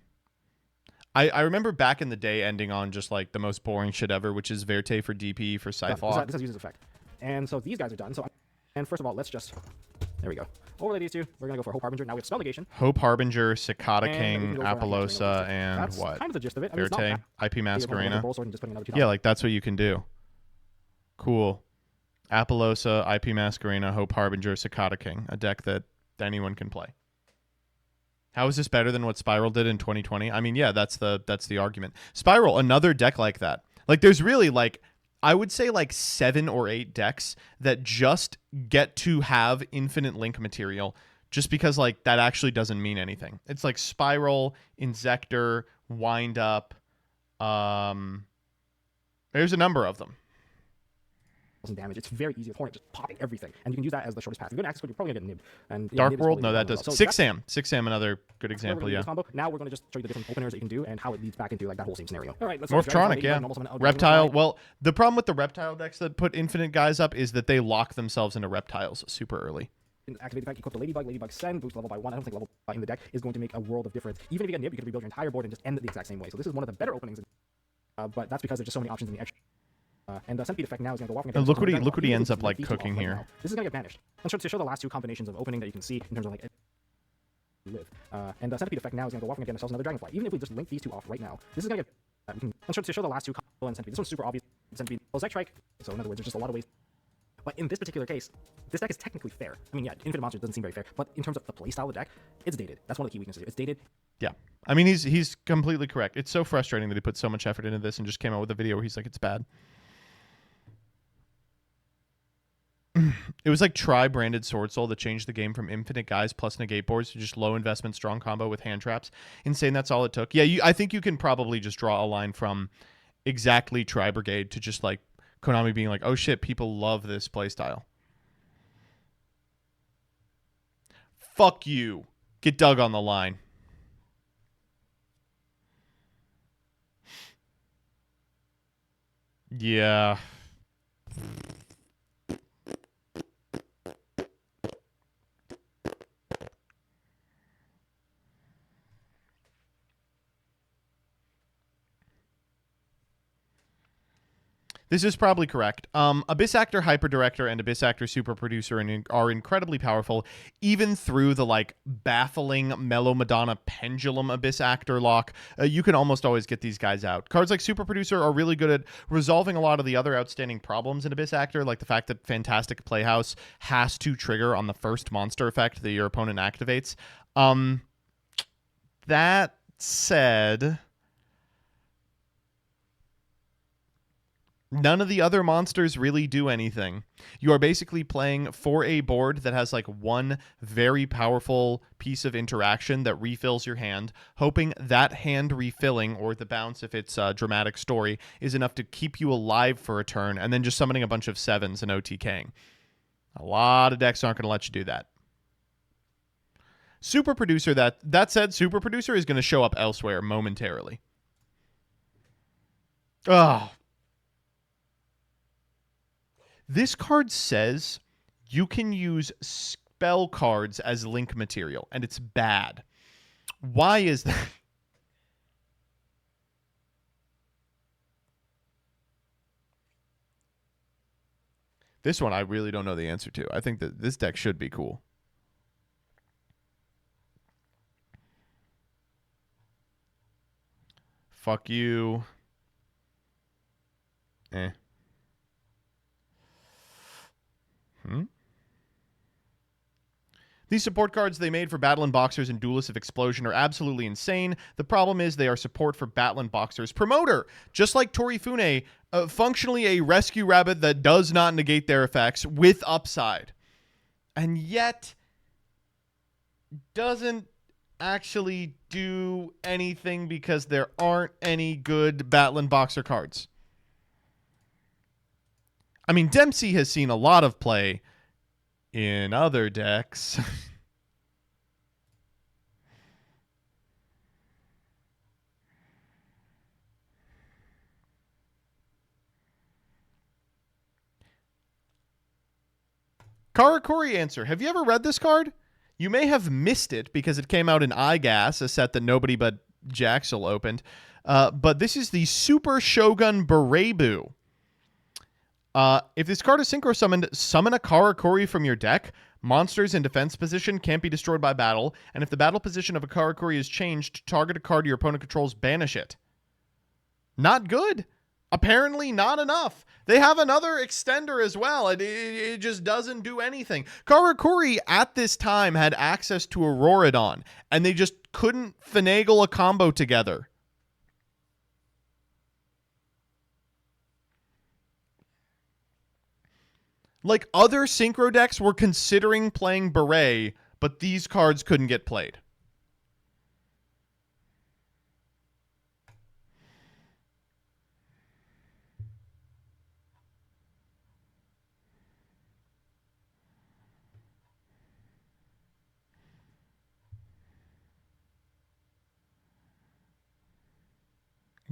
I remember back in the day ending on just like the most boring shit ever, which is Verte for DP for Scythe. This is uses effect. And so these guys are done. And first of all, let's just... There we go. Overlay these 2. We're going to go for Hope Harbinger. Now we have Spell Negation. Hope Harbinger, Cicada King, Appaloosa, and that's what? Kind of the gist of it. Verte, IP Masquerena. Yeah, yeah, like that's what you can do. Cool. Appaloosa, IP Masquerena, Hope Harbinger, Cicada King. A deck that anyone can play. How is this better than what Spiral did in 2020? I mean, yeah, that's the argument. Spiral, another deck like that. Like, there's really, like, I would say, like, 7 or 8 decks that just get to have infinite link material just because, like, that actually doesn't mean anything. It's like Spiral, Inzektor, Wind Up. There's a number of them. Damage. It's very easy. Hornet just popping everything, and you can use that as the shortest path. If you go to access code, you're probably gonna get nibbed. And Dark World, no, that does. Well. So 6-Sam, 6-Sam, another good example. Yeah. Combo. Now we're gonna just show you the different openers that you can do and how it leads back into like that whole same scenario. All right, let's Morphtronic, yeah. Reptile. Well, the problem with the Reptile decks that put infinite guys up is that they lock themselves into Reptiles super early. Activate the fact, equip the Ladybug Send, boost level by 1. I don't think level in the deck is going to make a world of difference. Even if you get nibbed, you can rebuild your entire board and just end it the exact same way. So this is one of the better openings. But that's because there's just so many options in the extra. And the Centipede effect now is going to go off again. Look what he ends up like cooking here. Right, this is going to get banished. And to show the last 2 combinations of opening that you can see in terms of like live. And the Centipede effect now is going to go off and get ourselves another Dragonfly. Even if we just link these 2 off right now, this is going to get. And to show the last 2 combos and Centipede. This one's super obvious. Centipede, Zek-Trike. So in other words, there's just a lot of ways. But in this particular case, this deck is technically fair. I mean, yeah, Infinite Monsters doesn't seem very fair, but in terms of the playstyle of the deck, it's dated. That's one of the key weaknesses. It's dated. Yeah. I mean, he's completely correct. It's so frustrating that he put so much effort into this and just came out with a video where he's like, it's bad. It was like Tri-branded Sword Soul that changed the game from infinite guys plus negate boards to just low investment strong combo with hand traps. Insane, that's all it took. Yeah, I think you can probably just draw a line from exactly Tri-Brigade to just like Konami being like, oh shit, people love this playstyle. Fuck you. Get Doug on the line. Yeah. This is probably correct. Abyss Actor, Hyper Director, and Abyss Actor Super Producer are incredibly powerful, even through the like baffling Mellow Madonna Pendulum Abyss Actor lock. You can almost always get these guys out. Cards like Super Producer are really good at resolving a lot of the other outstanding problems in Abyss Actor, like the fact that Fantastic Playhouse has to trigger on the first monster effect that your opponent activates. That said, none of the other monsters really do anything. You are basically playing for a board that has like one very powerful piece of interaction that refills your hand, hoping that hand refilling, or the bounce if it's a dramatic story, is enough to keep you alive for a turn, and then just summoning a bunch of 7s and OTKing. A lot of decks aren't going to let you do that. Super Producer, that said, Super Producer is going to show up elsewhere momentarily. Oh. This card says you can use spell cards as link material, and it's bad. Why is that? This one I really don't know the answer to. I think that this deck should be cool. Fuck you. Eh. These support cards they made for Battlein' Boxers and Duelists of Explosion are absolutely insane. The problem is they are support for Battlein' Boxers promoter. Just like Torifune, functionally a rescue rabbit that does not negate their effects with upside. And yet doesn't actually do anything because there aren't any good Battlein' Boxer cards. I mean, Dempsey has seen a lot of play in other decks. Karakuri answer. Have you ever read this card? You may have missed it because it came out in iGas, a set that nobody but Jaxel opened. But this is the Super Shogun Berebu. If this card is synchro summoned, summon a Karakuri from your deck. Monsters in defense position can't be destroyed by battle, and if the battle position of a Karakuri is changed, target a card your opponent controls, banish it. Not good. Apparently not enough. They have another extender as well, and it just doesn't do anything. Karakuri at this time had access to Auroradon, and they just couldn't finagle a combo together. Like, other synchro decks were considering playing Beret, but these cards couldn't get played.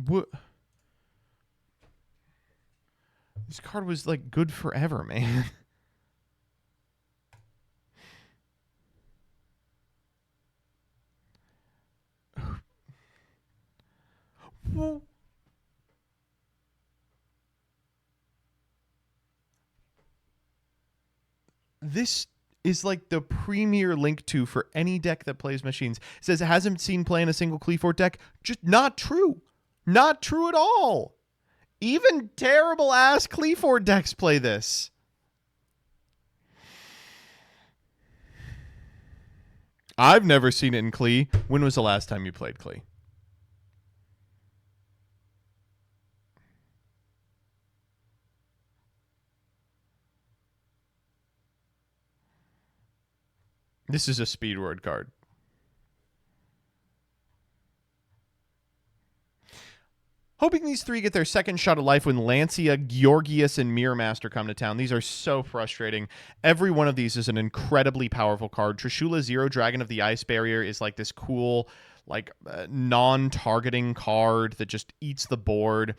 What? This card was, like, good forever, man. This is like the premier link to for any deck that plays machines. It says it hasn't seen play in a single Cleafort deck. Just not true. Not true at all. Even terrible ass Cleafort decks play this. I've never seen it in Cle. When was the last time you played Cle? This is a speed word card. Hoping these three get their second shot at life when Lancia, Georgius, and Mirror Master come to town. These are so frustrating. Every one of these is an incredibly powerful card. Trishula Zero Dragon of the Ice Barrier is like this cool, like non-targeting card that just eats the board.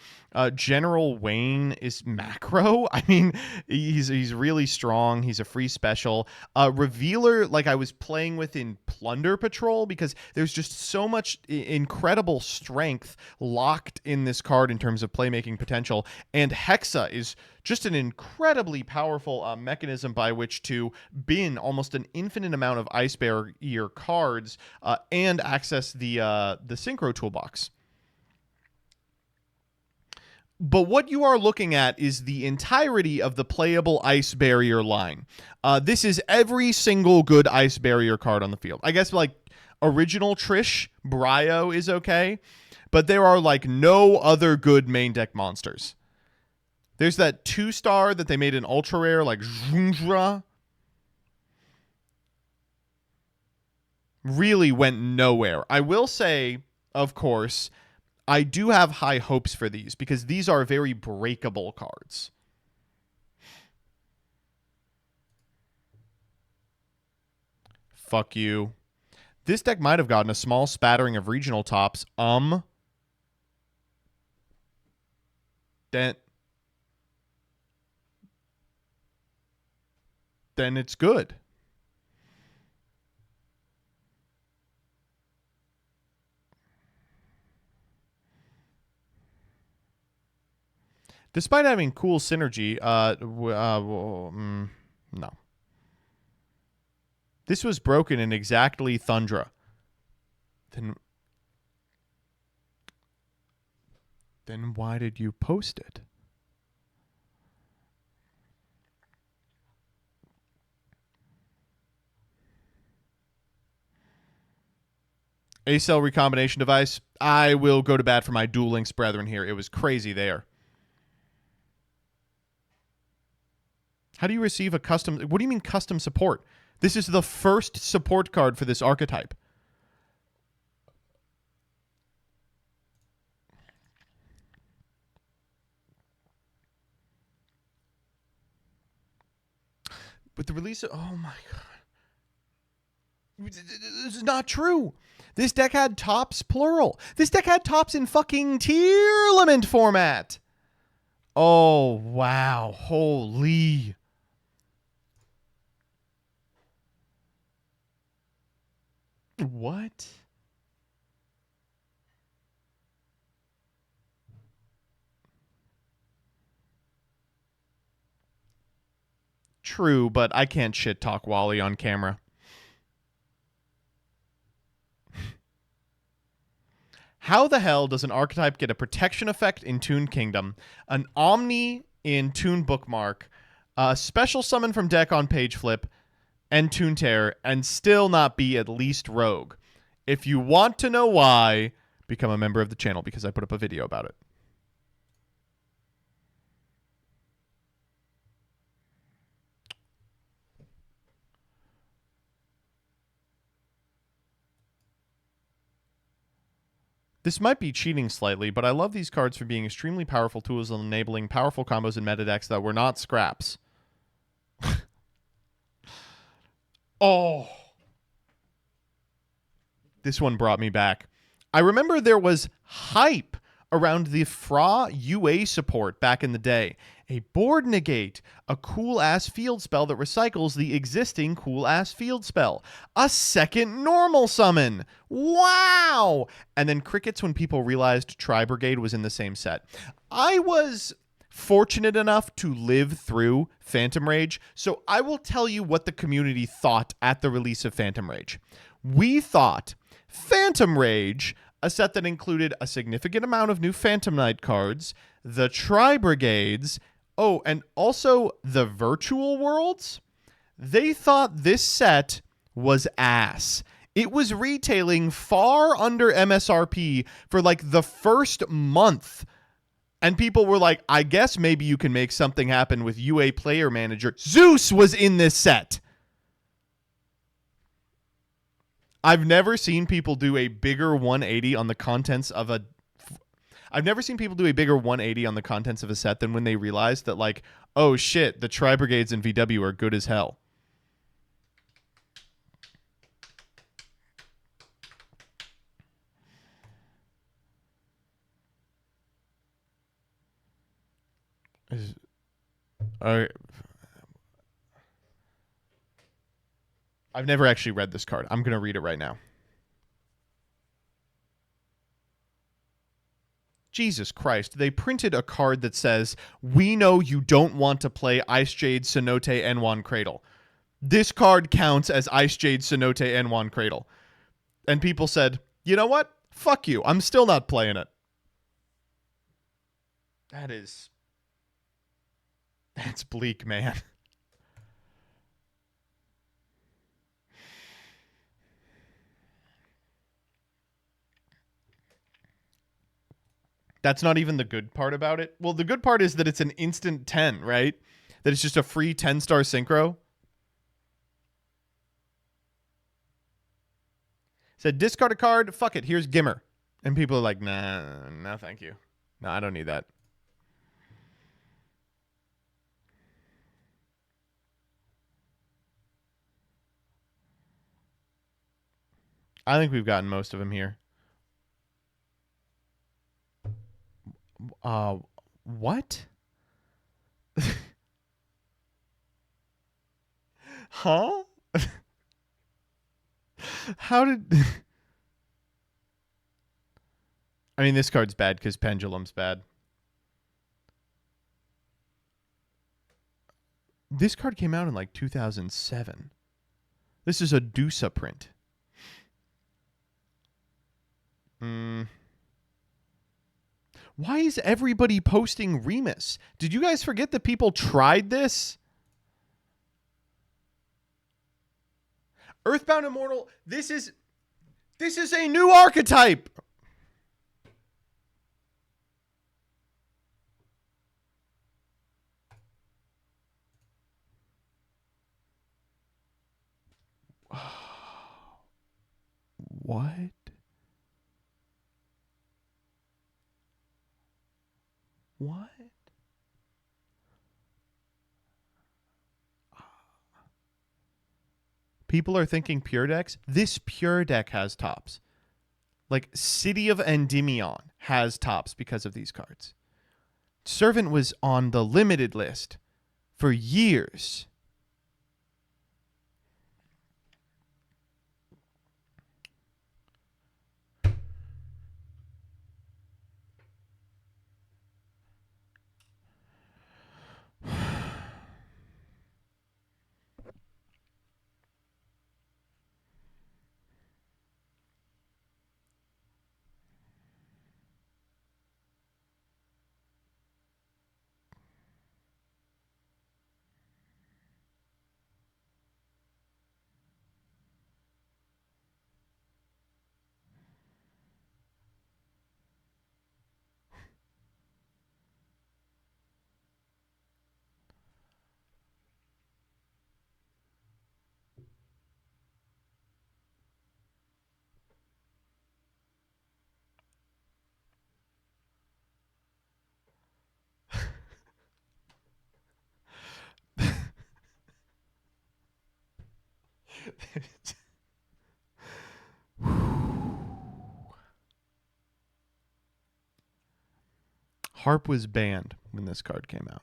General Wayne is macro. I mean, he's really strong. He's a free special. Revealer, like I was playing with in Plunder Patrol, because there's just so much incredible strength locked in this card in terms of playmaking potential. And Hexa is just an incredibly powerful mechanism by which to bin almost an infinite amount of Ice Barrier cards and access the Synchro Toolbox. But what you are looking at is the entirety of the playable Ice Barrier line. This is every single good Ice Barrier card on the field. I guess like original Trish, Bryo is okay, but there are like no other good main deck monsters. There's that 2-star that they made an ultra rare, like Zhunjra. Really went nowhere. I will say, of course, I do have high hopes for these because these are very breakable cards. Fuck you. This deck might have gotten a small spattering of regional tops. Then it's good. Despite having cool synergy, no. This was broken in exactly Thundra. Then why did you post it? A-cell recombination device. I will go to bat for my Duel Links brethren here. It was crazy there. How do you receive a custom... What do you mean custom support? This is the first support card for this archetype. With the release of... Oh my god. This is not true. This deck had tops plural. This deck had tops in fucking Tearlament format. Oh, wow. Holy... What? True, but I can't shit talk Wally on camera. How the hell does an archetype get a protection effect in Toon Kingdom, an Omni in Toon Bookmark, a special summon from deck on page flip, and Toon Terror, and still not be at least Rogue? If you want to know why, become a member of the channel because I put up a video about it. This might be cheating slightly, but I love these cards for being extremely powerful tools and enabling powerful combos in meta decks that were not scraps. Oh. This one brought me back. I remember there was hype around the Fra UA support back in the day. A board negate, a cool-ass field spell that recycles the existing cool-ass field spell. A second normal summon. Wow! And then crickets when people realized Tri-Brigade was in the same set. I was fortunate enough to live through Phantom Rage, so I will tell you what the community thought at the release of Phantom Rage. We thought Phantom Rage, a set that included a significant amount of new Phantom Knight cards, the Tri-Brigades, oh, and also the virtual worlds, they thought this set was ass. It was retailing far under MSRP for like the first month. And people were like, I guess maybe you can make something happen with UA Player Manager. Zeus was in this set. I've never seen people do a bigger 180 on the contents of a... I've never seen people do a bigger 180 on the contents of a set than when they realized that, like, oh shit, the Tri-Brigades in VW are good as hell. I've never actually read this card. I'm going to read it right now. Jesus Christ, they printed a card that says, we know you don't want to play Ice Jade, Cenote, N1 Cradle. This card counts as Ice Jade, Cenote, N1 Cradle. And people said, you know what? Fuck you. I'm still not playing it. That's bleak, man. That's not even the good part about it. Well, the good part is that it's an instant 10, right? That it's just a free 10-star synchro. Said discard a card, fuck it, here's Gimmer. And people are like, nah, no thank you. No, I don't need that. I think we've gotten most of them here. What? Huh? How did... I mean, this card's bad because Pendulum's bad. This card came out in like 2007. This is a Dusa print. Why is everybody posting Remus? Did you guys forget that people tried this? Earthbound Immortal, this is a new archetype. What? What? People are thinking pure decks. This pure deck has tops. Like City of Endymion has tops because of these cards. Servant was on the limited list for years. Harp was banned when this card came out.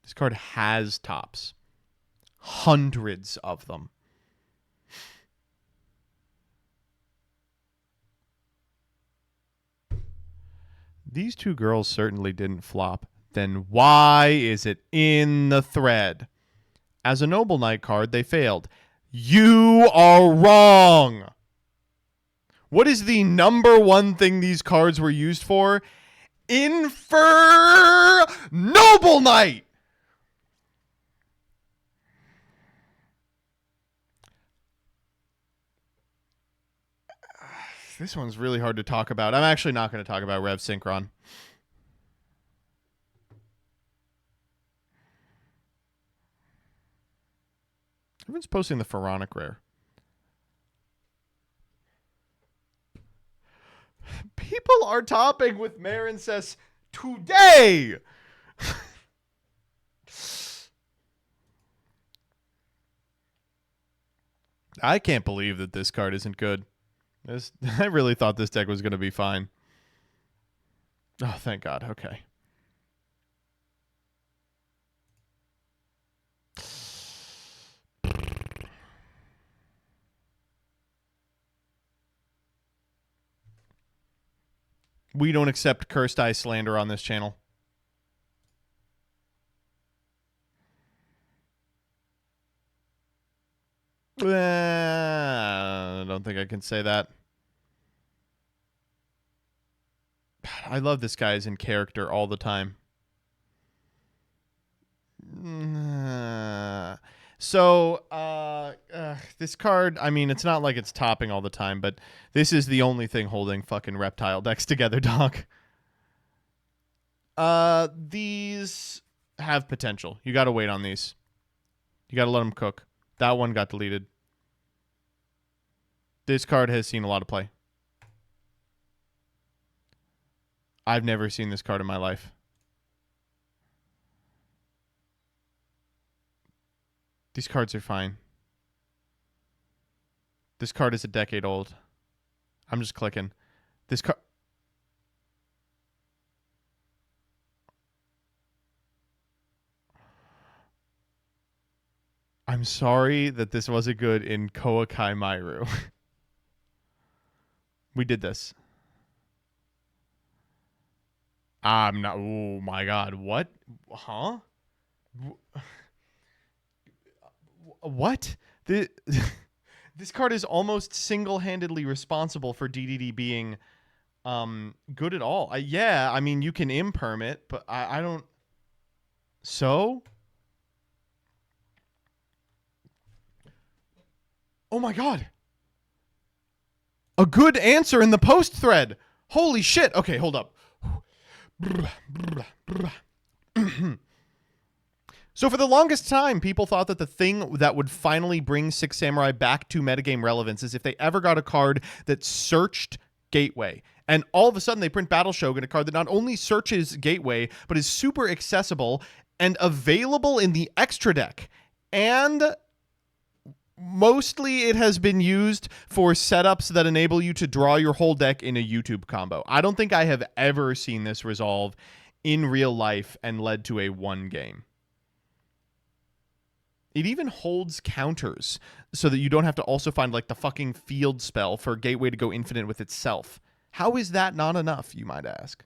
This card has tops. Hundreds of them. These two girls certainly didn't flop. Then why is it in the thread? As a Noble Knight card, they failed. You are wrong. What is the number one thing these cards were used for? Noble Knight. This one's really hard to talk about. I'm actually not going to talk about Rev Synchron. Everyone's posting the Pharaonic Rare. People are topping with Marin says today. I can't believe that this card isn't good. I really thought this deck was going to be fine. Oh, thank God. Okay. We don't accept cursed eye slander on this channel. I don't think I can say that. I love this guy as in character all the time. So, this card, I mean, it's not like it's topping all the time, but this is the only thing holding fucking reptile decks together, Doc. These have potential. You got to wait on these. You got to let them cook. That one got deleted. This card has seen a lot of play. I've never seen this card in my life. These cards are fine. This card is a decade old. I'm just clicking. This card... I'm sorry that this wasn't good in Koakai Mairu. We did this. I'm not... Oh, my God. What? Huh? What? This card is almost single-handedly responsible for DDD being good at all. Yeah, I mean, you can imperm it, but I don't... So? Oh, my God. A good answer in the post thread. Holy shit. Okay, hold up. So for the longest time, people thought that the thing that would finally bring Six Samurai back to metagame relevance is if they ever got a card that searched Gateway. And all of a sudden, they print Battle Shogun, a card that not only searches Gateway, but is super accessible and available in the extra deck. And mostly it has been used for setups that enable you to draw your whole deck in a YouTube combo. I don't think I have ever seen this resolve in real life and led to a one game. It even holds counters so that you don't have to also find like the fucking field spell for Gateway to go infinite with itself. How is that not enough, you might ask?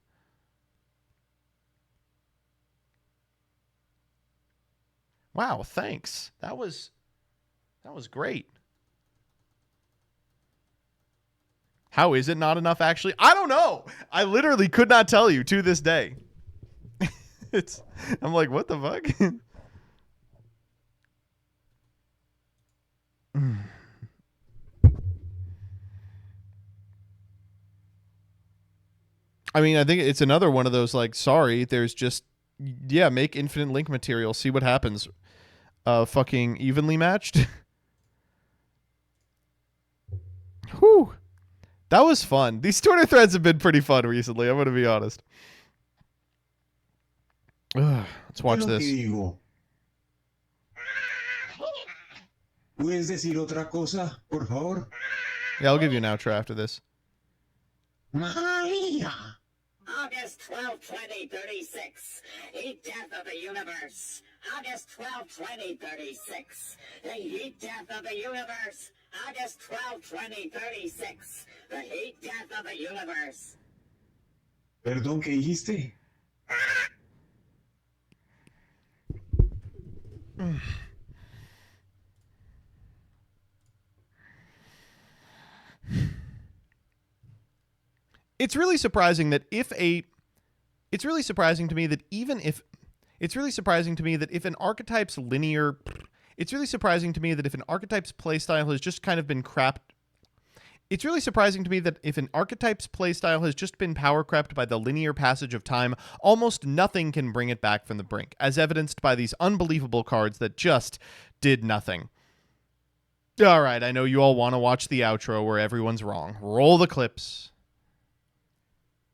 Wow, thanks. That was great. How is it not enough, actually? I don't know. I literally could not tell you to this day. I'm like, what the fuck? I mean, I think it's another one of those, like, sorry, there's just, yeah, make infinite link material, see what happens. Fucking evenly matched. Whew. That was fun. These Twitter threads have been pretty fun recently, I'm going to be honest. Let's watch this. ¿Puedes decir otra cosa, por favor? Yeah, I'll give you an outro after this. Maria, August 12, 2036. Heat death of the universe. August 12, 2036. The heat death of the universe. August 12, 2036. The heat death of the universe. Perdón, ¿qué dijiste? It's really surprising that if a it's really surprising to me that even if it's really surprising to me that if an archetype's linear it's really surprising to me that if an archetype's playstyle has just kind of been crapped it's really surprising to me that if an archetype's playstyle has just been power crept by the linear passage of time, almost nothing can bring it back from the brink, as evidenced by these unbelievable cards that just did nothing. All right, I know you all want to watch the outro where everyone's wrong. Roll the clips.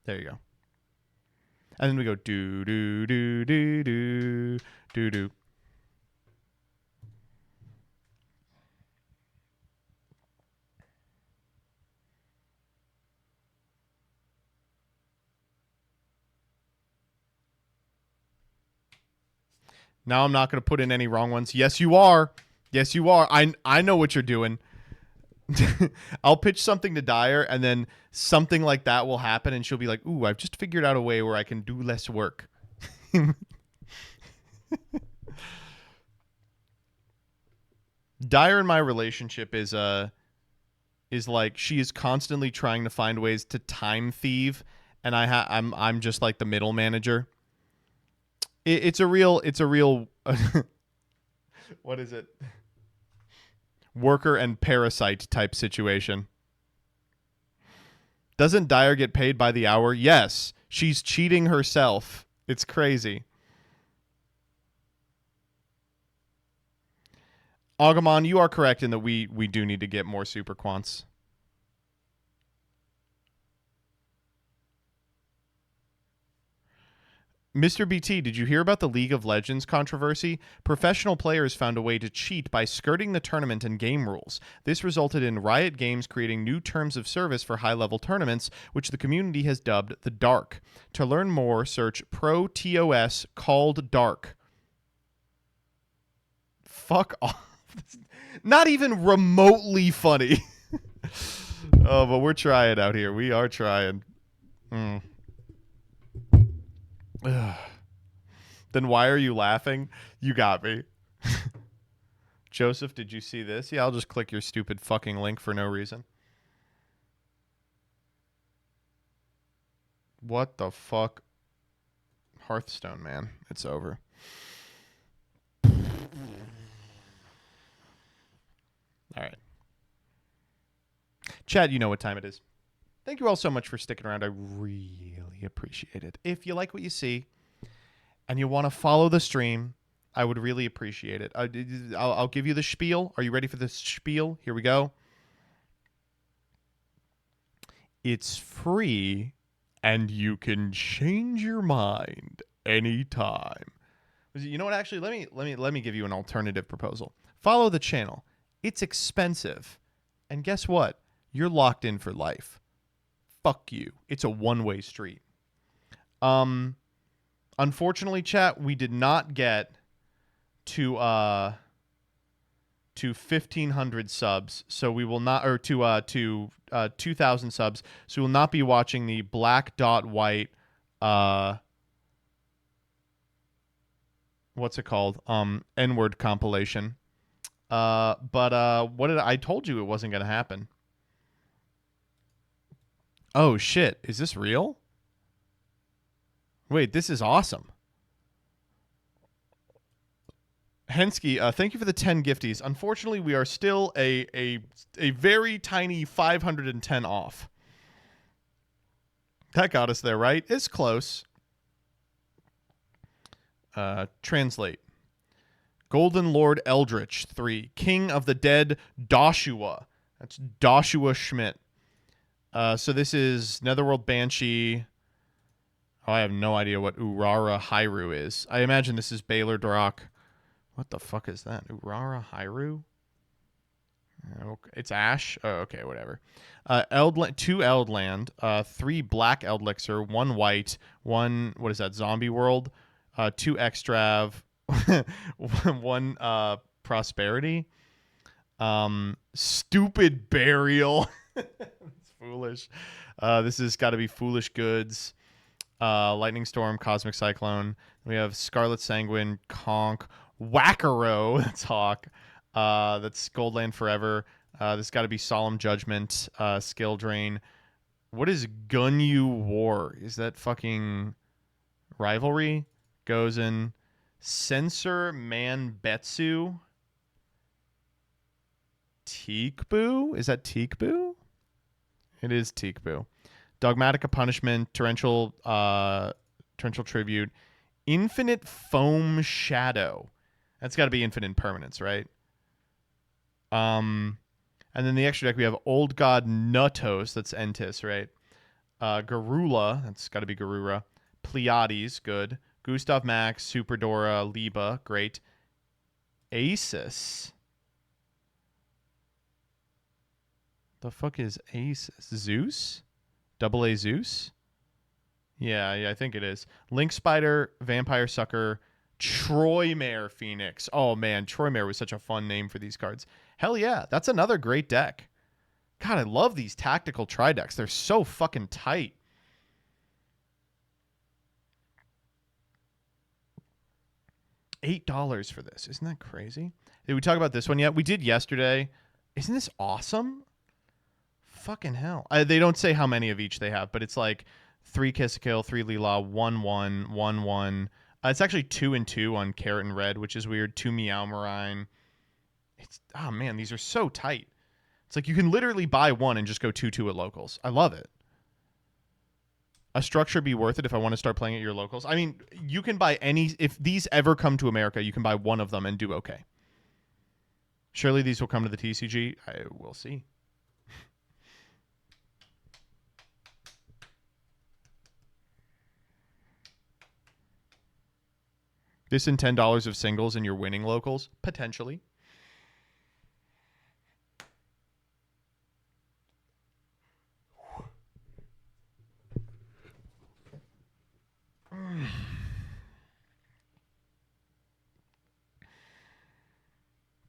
There you go. And then we go do do do do do do do. Now I'm not going to put in any wrong ones. Yes, you are. Yes, you are. I know what you're doing. I'll pitch something to Dyer, and then something like that will happen, and she'll be like, ooh, I've just figured out a way where I can do less work. Dyer and my relationship is like she is constantly trying to find ways to time thieve, and I'm just like the middle manager. It's a real what is it? Worker and parasite type situation. Doesn't Dyer get paid by the hour? Yes. She's cheating herself. It's crazy. Agumon, you are correct in that we do need to get more super quants. Mr. BT, did you hear about the League of Legends controversy? Professional players found a way to cheat by skirting the tournament and game rules. This resulted in Riot Games creating new terms of service for high-level tournaments, which the community has dubbed the Dark. To learn more, search Pro TOS called Dark. Fuck off. Not even remotely funny. Oh, but we're trying out here. We are trying. Then why are you laughing? You got me. Joseph, did you see this? Yeah, I'll just click your stupid fucking link for no reason. What the fuck? Hearthstone, man. It's over. All right. Chad, you know what time it is. Thank you all so much for sticking around. I really appreciate it. If you like what you see and you want to follow the stream, I would really appreciate it. I'll give you the spiel. Are you ready for the spiel? Here we go. It's free and you can change your mind anytime. You know what? Actually, let me give you an alternative proposal. Follow the channel. It's expensive. And guess what? You're locked in for life. Fuck you. It's a one-way street. Unfortunately, chat, we did not get to 1,500 subs, so we will not, or to 2,000 subs, so we will not be watching the black dot white what's it called? N-word compilation. But what did I told you it wasn't gonna happen. Oh shit, is this real? Wait, this is awesome. Hensky, thank you for the 10 gifties. Unfortunately, we are still a very tiny 510 off. That got us there, right? It's close. Translate. Golden Lord Eldritch 3. King of the Dead Doshua. That's Doshua Schmidt. So this is Netherworld Banshee. Oh, I have no idea what Urara Hyru is. I imagine this is Baylor Drock. What the fuck is that? Urara Hyru? It's Ash. Oh, okay, whatever. Eldland, 2 Eldland, 3 Black Eldlixir, 1 White, 1, what is that, Zombie World, 2 Extrav, 1 Prosperity, Stupid Burial. It's foolish. This has got to be Foolish Goods, Lightning Storm, Cosmic Cyclone. We have Scarlet Sanguine, Conk, Wackaro, that's Hawk. That's Goldland Forever. This got to be Solemn Judgment, Skill Drain. What is Gunyu War? Is that fucking Rivalry? Gozen. Censor Man Betsu. Teekboo? Is that Teekboo? It is Teekboo. Dogmatica Punishment, Torrential Tribute, Infinite Foam Shadow. That's got to be Infinite Permanence, right? And then the extra deck, we have Old God Nutos, that's Entis, right? Garula, that's got to be Garura. Pleiades, good. Gustav Max, Superdora, Liba, great. Asus. The fuck is Asus? Zeus? Double A Zeus? Yeah, I think it is. Link Spider, Vampire Sucker, Troymare Phoenix. Oh, man, Troymare was such a fun name for these cards. Hell yeah, that's another great deck. God, I love these tactical tri-decks. They're so fucking tight. $8 for this. Isn't that crazy? Did we talk about this one yet? We did yesterday. Isn't this awesome? Fucking hell. They don't say how many of each they have, but it's like 3 Kiss Kill, 3 Lila, 1/1, 1/1. It's actually 2 and 2 on Carrot and Red, which is weird. 2 Meow Marine. It's, oh man, these are so tight. It's like you can literally buy one and just go 2/2 at locals. I love it. A structure be worth it if I want to start playing at your locals. I mean, you can buy any, if these ever come to America, you can buy one of them and do okay. Surely these will come to the TCG. I will see. This and $10 of singles and you're winning locals? Potentially.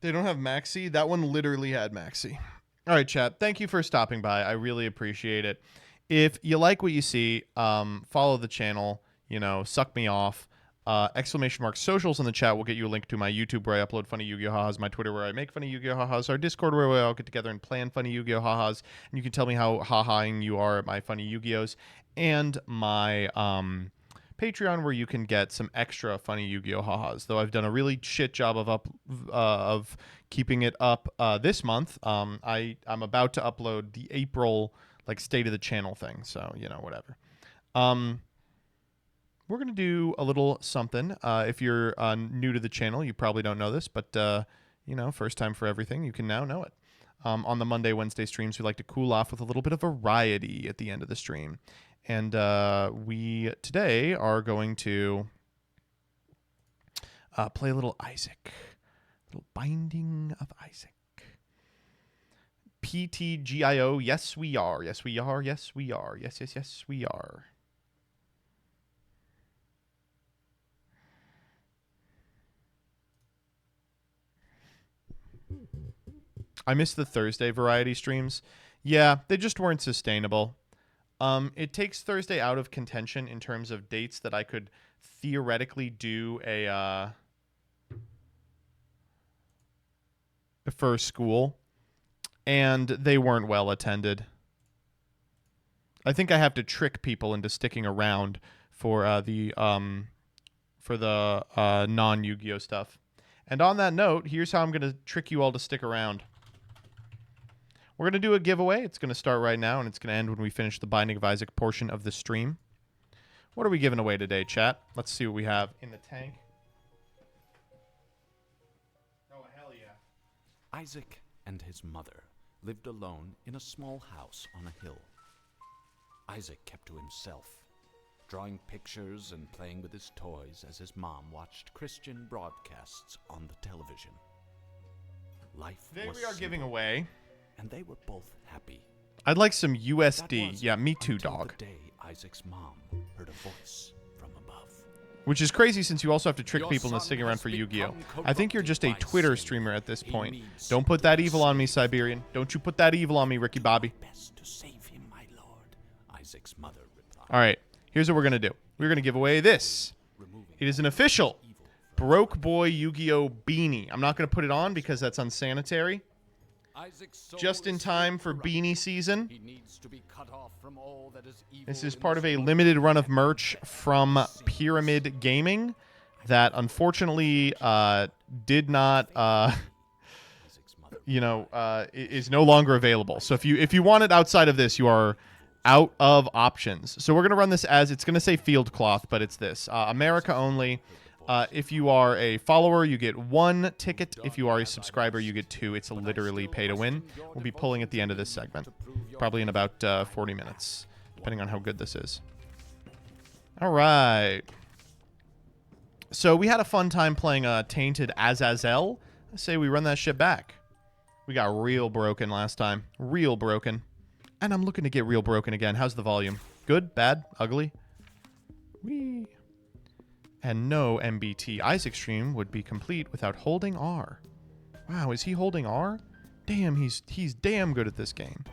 They don't have Maxi? That one literally had Maxi. All right, chat. Thank you for stopping by. I really appreciate it. If you like what you see, follow the channel. You know, suck me off. ! Socials in the chat will get you a link to my YouTube where I upload funny Yu-Gi-Oh! Ha-Has, my Twitter where I make funny Yu-Gi-Oh! Ha-Has, our Discord where we all get together and plan funny Yu-Gi-Oh! Ha-Has, and you can tell me how ha-haing you are at my funny Yu-Gi-Ohs, and my Patreon where you can get some extra funny Yu-Gi-Oh! Ha-Has, though I've done a really shit job of keeping it up this month. I'm about to upload the April like state of the channel thing, so you know, whatever. We're going to do a little something. If you're new to the channel, you probably don't know this, but, you know, first time for everything, you can now know it. On the Monday, Wednesday streams, we like to cool off with a little bit of variety at the end of the stream. And we today are going to play a little Isaac. A little Binding of Isaac. PTGIO, yes we are. Yes we are. Yes we are. Yes, yes, yes we are. I missed the Thursday variety streams. Yeah, they just weren't sustainable. It takes Thursday out of contention in terms of dates that I could theoretically do a for school, and they weren't well attended. I think I have to trick people into sticking around for the non-Yu-Gi-Oh stuff. And on that note, here's how I'm going to trick you all to stick around. We're going to do a giveaway. It's going to start right now, and it's going to end when we finish the Binding of Isaac portion of the stream. What are we giving away today, chat? Let's see what we have in the tank. Oh, hell yeah. Isaac and his mother lived alone in a small house on a hill. Isaac kept to himself, drawing pictures and playing with his toys as his mom watched Christian broadcasts on the television. Life Today was we are giving simple, away. and they were both happy. I'd like some USD. Yeah, me too, Until dog. the day Isaac's mom heard a voice from above. Which is crazy since you also have to trick Your people into son sticking around has for Yu-Gi-Oh! become I think you're just a corrupted by Twitter sin. streamer at this He point. needs Don't to put be that evil on me, saved. Siberian. Don't you put that evil on me, Ricky Bobby. Best to save him, my lord. Isaac's mother replied. All right, here's what we're going to do. We're going to give away this. It is an official Broke Boy Yu-Gi-Oh! Beanie. I'm not going to put it on because that's unsanitary. Just in time for beanie season. He needs to be cut off from all that is evil. This is part of a limited run of merch from Pyramid Gaming that unfortunately did not, is no longer available. So if you want it outside of this, you are out of options. So we're going to run this as, it's going to say field cloth, but it's this. America only. If you are a follower, you get 1 ticket. If you are a subscriber, you get 2. It's literally pay to win. We'll be pulling at the end of this segment, probably in about 40 minutes, depending on how good this is. All right. So we had a fun time playing Tainted Azazel. I say we run that shit back. We got real broken last time. Real broken. And I'm looking to get real broken again. How's the volume? Good? Bad? Ugly? Whee. And no MBT. Isaac's stream would be complete without holding R. Wow, is he holding R? Damn, he's damn good at this game.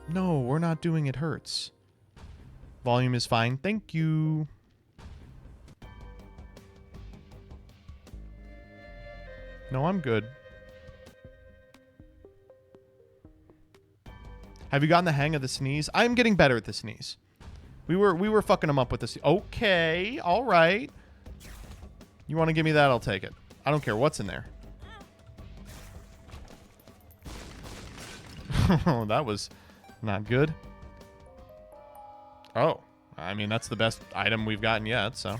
No, we're not doing It Hurts. Volume is fine. Thank you. No, I'm good. Have you gotten the hang of the sneeze? I'm getting better at the sneeze. We were fucking him up with this. Okay, all right. You want to give me that? I'll take it. I don't care what's in there. Oh, that was not good. Oh, I mean, that's the best item we've gotten yet, so.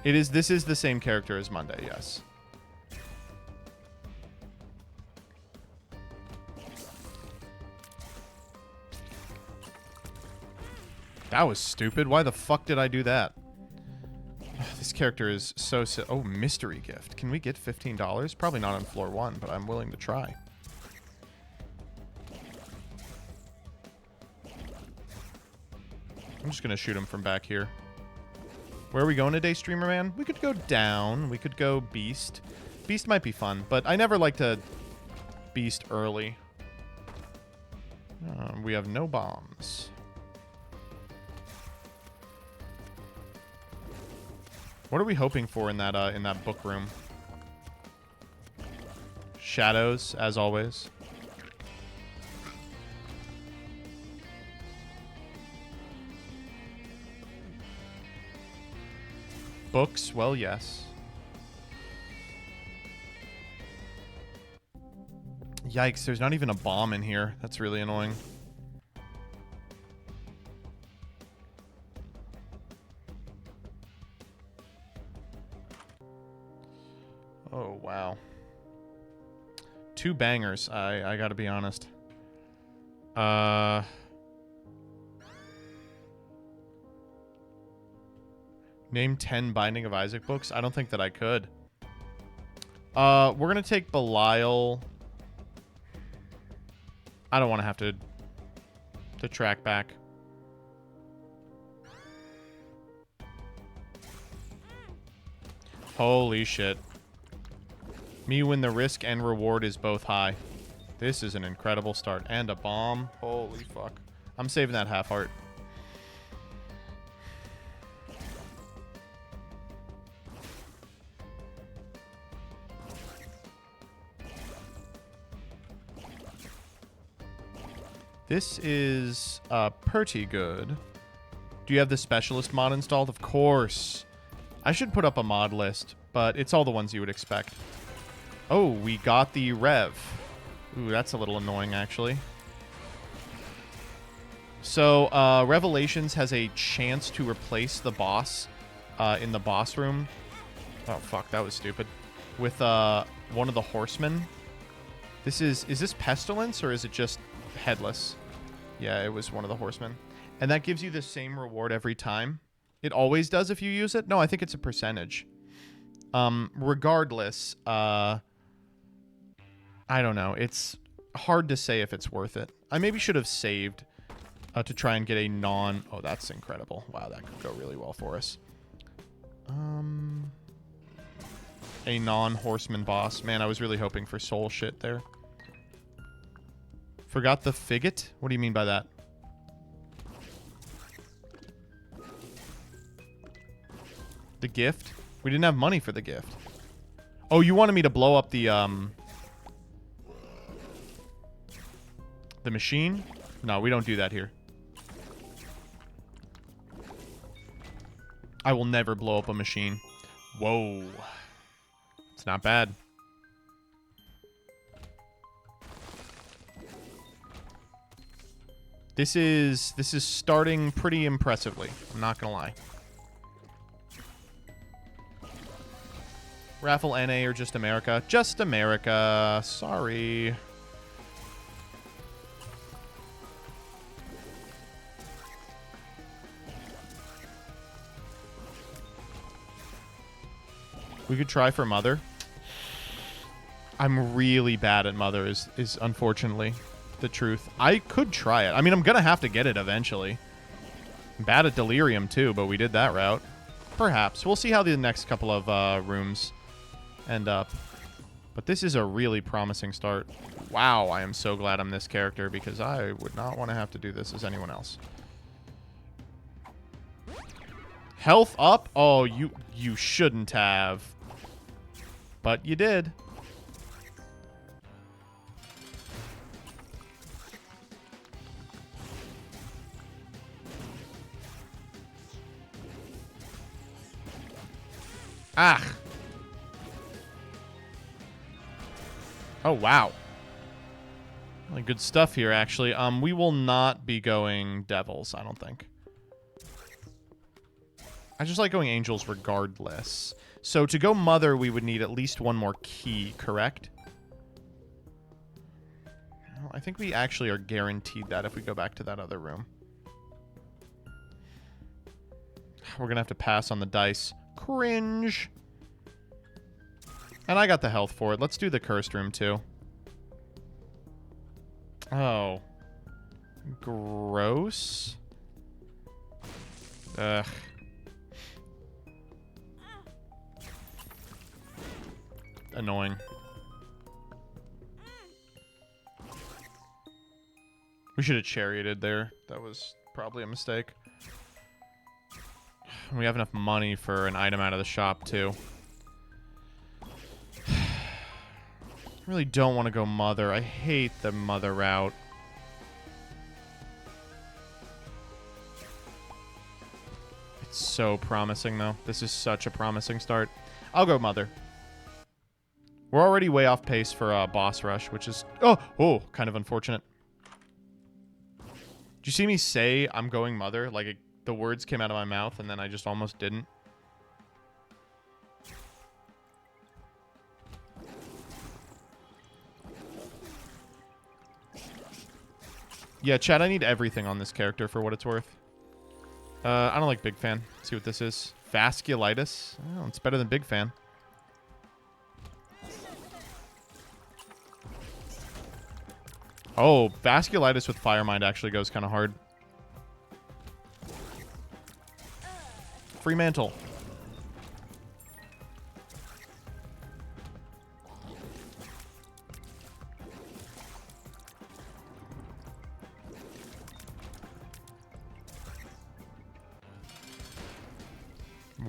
This is the same character as Monday, yes. That was stupid. Why the fuck did I do that? This character is so... Oh, mystery gift. Can we get $15? Probably not on floor 1, but I'm willing to try. I'm just going to shoot him from back here. Where are we going today, Streamer Man? We could go down. We could go Beast. Beast might be fun, but I never like to Beast early. We have no bombs. What are we hoping for in that book room? Shadows, as always. Books, well, yes. Yikes, there's not even a bomb in here. That's really annoying. Oh, wow. 2 bangers, I gotta be honest. Name 10 Binding of Isaac books? I don't think that I could. We're gonna take Belial. I don't want to have to track back. Holy shit. Me when the risk and reward is both high. This is an incredible start. And a bomb. Holy fuck. I'm saving that half heart. This is pretty good. Do you have the specialist mod installed? Of course. I should put up a mod list, but it's all the ones you would expect. Oh, we got the Rev. Ooh, that's a little annoying, actually. So, Revelations has a chance to replace the boss in the boss room. Oh, fuck, that was stupid. With one of the horsemen. Is this Pestilence, or is it just Headless? Yeah, it was one of the horsemen. And that gives you the same reward every time. It always does if you use it? No, I think it's a percentage. Regardless, I don't know. It's hard to say if it's worth it. I maybe should have saved to try and get a non... Oh, that's incredible. Wow, that could go really well for us. A non-horseman boss. Man, I was really hoping for soul shit there. Forgot the figget? What do you mean by that? The gift? We didn't have money for the gift. Oh, you wanted me to blow up the machine? No, we don't do that here. I will never blow up a machine. Whoa. It's not bad. This is starting pretty impressively. I'm not gonna lie. Raffle NA or just America? Just America. Sorry. We could try for Mother. I'm really bad at Mother is unfortunately the truth. I could try it. I mean, I'm going to have to get it eventually. I'm bad at Delirium too, but we did that route. Perhaps. We'll see how the next couple of rooms end up. But this is a really promising start. Wow, I am so glad I'm this character because I would not want to have to do this as anyone else. Health up? Oh, you shouldn't have. But you did. Ah. Oh, wow. Really good stuff here, actually. We will not be going devils, I don't think. I just like going angels regardless. So to go mother, we would need at least one more key, correct? Well, I think we actually are guaranteed that if we go back to that other room. We're going to have to pass on the dice. Cringe. And I got the health for it. Let's do the cursed room, too. Oh. Gross. Ugh. Annoying. We should have charioted there. That was probably a mistake. We have enough money for an item out of the shop, too. I really don't want to go mother. I hate the mother route. It's so promising, though. This is such a promising start. I'll go mother. We're already way off pace for boss rush, which is... Oh, kind of unfortunate. Did you see me say I'm going mother? Like, the words came out of my mouth, and then I just almost didn't. Yeah, Chad, I need everything on this character for what it's worth. I don't like Big Fan. Let's see what this is. Vasculitis? Oh, it's better than Big Fan. Oh, Vasculitis with Fire Mind actually goes kind of hard. Free Mantle.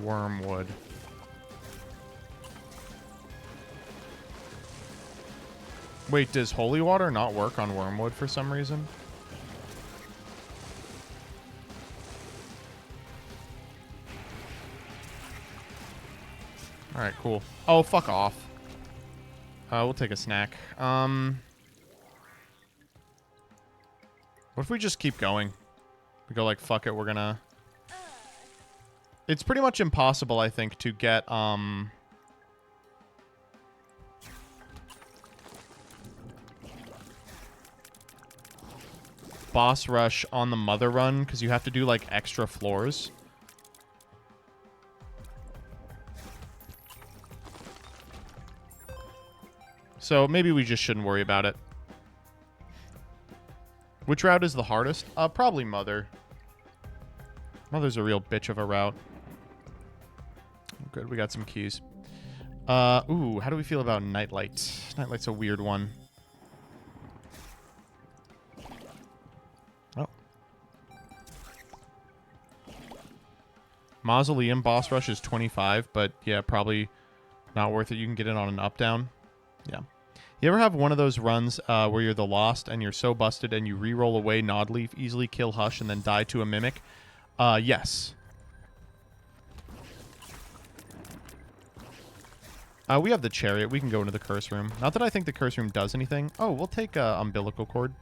Wormwood. Wait, does holy water not work on wormwood for some reason? Alright, cool. Oh, fuck off. We'll take a snack. What if we just keep going? We go like, fuck it, we're gonna... It's pretty much impossible, I think, to get, boss rush on the mother run, because you have to do, like, extra floors. So maybe we just shouldn't worry about it. Which route is the hardest? Probably Mother. Mother's a real bitch of a route. Good, we got some keys. Ooh, how do we feel about Nightlight? Nightlight's a weird one. Oh. Mausoleum boss rush is 25, but yeah, probably not worth it. You can get it on an up-down. Yeah. You ever have one of those runs where you're the Lost and you're so busted and you re-roll away Nodleaf, easily kill Hush, and then die to a Mimic? Yes. We have the Chariot. We can go into the Curse Room. Not that I think the Curse Room does anything. Oh, we'll take Umbilical Cord.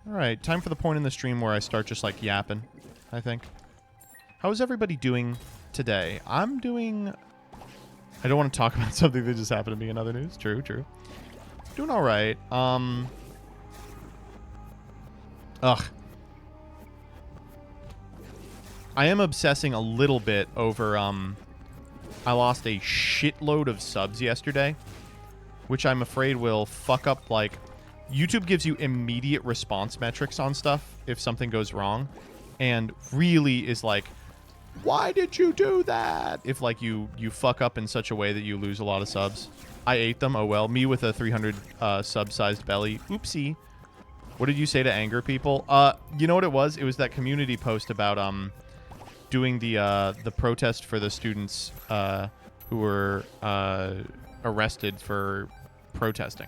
Alright, time for the point in the stream where I start just, like, yapping, I think. How is everybody doing today? I'm doing... I don't want to talk about something that just happened to me in other news. True, true. Doing alright. Ugh. I am obsessing a little bit over, I lost a shitload of subs yesterday, which I'm afraid will fuck up, like... YouTube gives you immediate response metrics on stuff if something goes wrong, and really is like, why did you do that? If, like, you fuck up in such a way that you lose a lot of subs. I ate them, oh well. Me with a 300 sub-sized belly. Oopsie. What did you say to anger people? You know what it was? It was that community post about, doing the protest for the students who were arrested for protesting.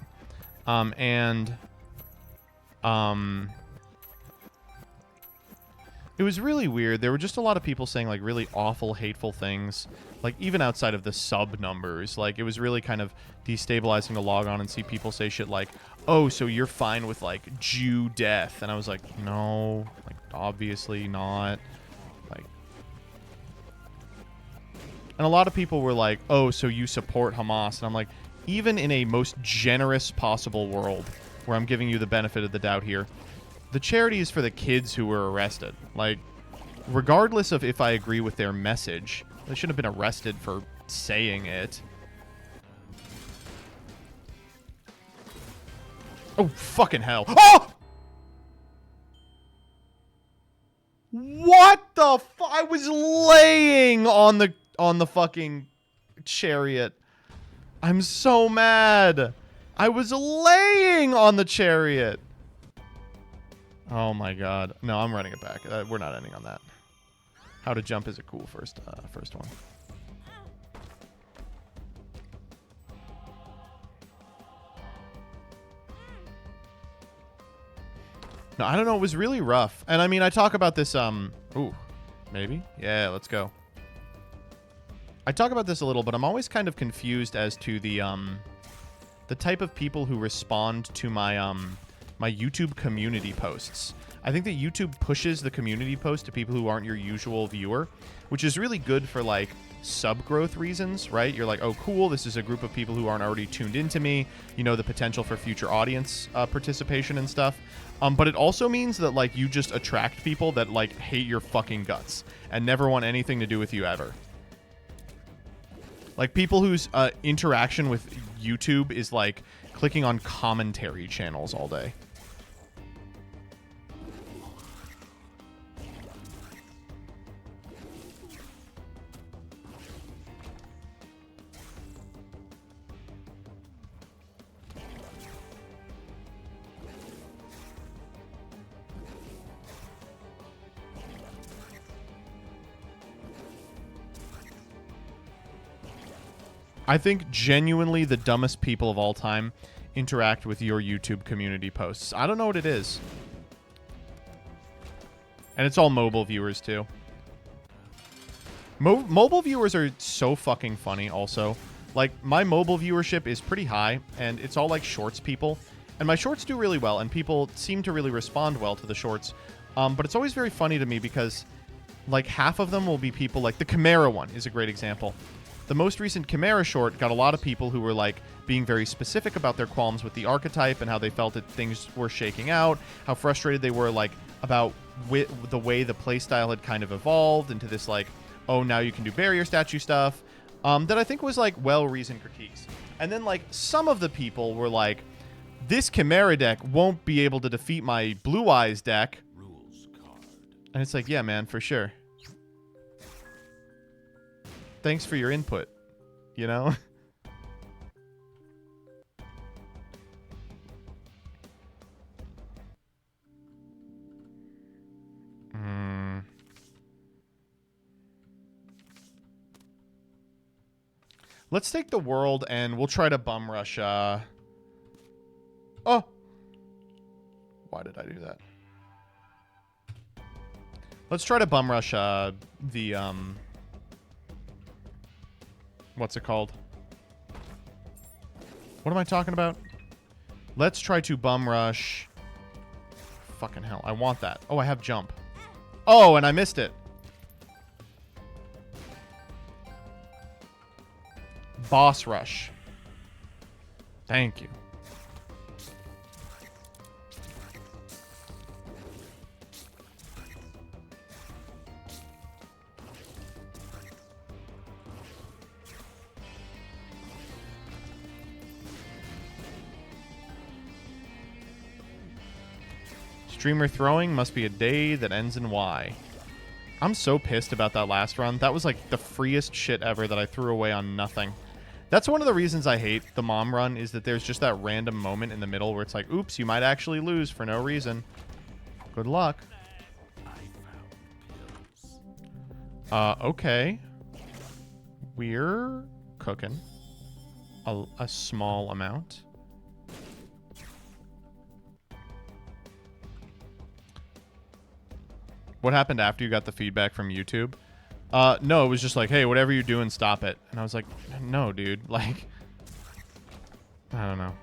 It was really weird. There were just a lot of people saying, like, really awful, hateful things. Like, even outside of the sub numbers. Like, it was really kind of destabilizing to log on and see people say shit like, oh, so you're fine with, like, Jew death. And I was like, no. Like, obviously not. Like... And a lot of people were like, oh, so you support Hamas. And I'm like, even in a most generous possible world where I'm giving you the benefit of the doubt here, the charity is for the kids who were arrested. Like, regardless of if I agree with their message, they shouldn't have been arrested for saying it. Oh, fucking hell. Oh! What the fu- I was laying on the fucking chariot. I'm so mad. I was laying on the chariot. Oh my god. No, I'm running it back. We're not ending on that. How to jump is a cool first one. No, I don't know. It was really rough. And I mean, I talk about this, ooh, maybe? Yeah, let's go. I talk about this a little, but I'm always kind of confused as to the type of people who respond to my, my YouTube community posts. I think that YouTube pushes the community post to people who aren't your usual viewer, which is really good for, like, sub growth reasons, right? You're like, oh, cool, this is a group of people who aren't already tuned into me. You know, the potential for future audience participation and stuff. But it also means that, like, you just attract people that, like, hate your fucking guts and never want anything to do with you ever. Like, people whose interaction with YouTube is, like, clicking on commentary channels all day. I think genuinely the dumbest people of all time interact with your YouTube community posts. I don't know what it is. And it's all mobile viewers, too. Mobile viewers are so fucking funny, also. Like, my mobile viewership is pretty high, and it's all, like, shorts people. And my shorts do really well, and people seem to really respond well to the shorts. But it's always very funny to me because, like, half of them will be people like... The Chimera one is a great example. The most recent Chimera short got a lot of people who were, like, being very specific about their qualms with the archetype and how they felt that things were shaking out, how frustrated they were, like, about the way the playstyle had kind of evolved into this, like, oh, now you can do barrier statue stuff, that I think was, like, well-reasoned critiques. And then, like, some of the people were like, this Chimera deck won't be able to defeat my Blue Eyes deck. And it's like, yeah, man, for sure. Thanks for your input, you know? Let's take the world and we'll try to bum rush. Oh. Why did I do that? Let's try to bum rush the what's it called? What am I talking about? Let's try to bum rush. Fucking hell. I want that. Oh, I have jump. Oh, and I missed it. Boss rush. Thank you. Streamer throwing must be a day that ends in Y. I'm so pissed about that last run. That was like the freest shit ever that I threw away on nothing. That's one of the reasons I hate the mom run, is that there's just that random moment in the middle where it's like, oops, you might actually lose for no reason. Good luck. Okay. We're cooking. A small amount. What happened after you got the feedback from YouTube? No, it was just like, hey, whatever you're doing, stop it. And I was like, no, dude. Like, I don't know.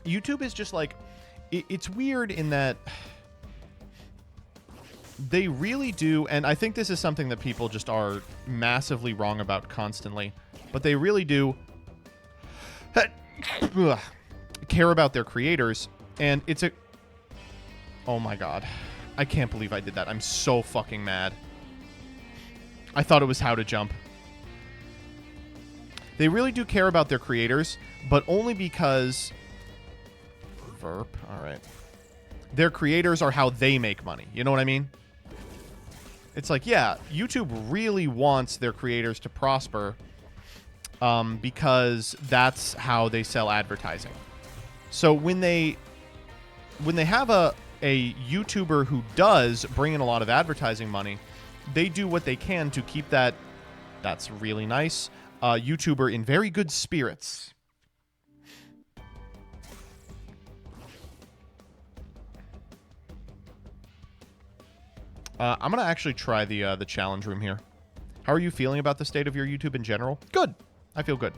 YouTube is just like, it's weird in that they really do, and I think this is something that people just are massively wrong about constantly, but they really do care about their creators, and it's a... Oh my god. I can't believe I did that. I'm so fucking mad. I thought it was how to jump. They really do care about their creators, but only because... Verp. Alright. Their creators are how they make money. You know what I mean? It's like, yeah, YouTube really wants their creators to prosper because that's how they sell advertising. So when they have a YouTuber who does bring in a lot of advertising money, they do what they can to keep that's really nice, YouTuber in very good spirits. I'm going to actually try the challenge room here. How are you feeling about the state of your YouTube in general? Good. I feel good.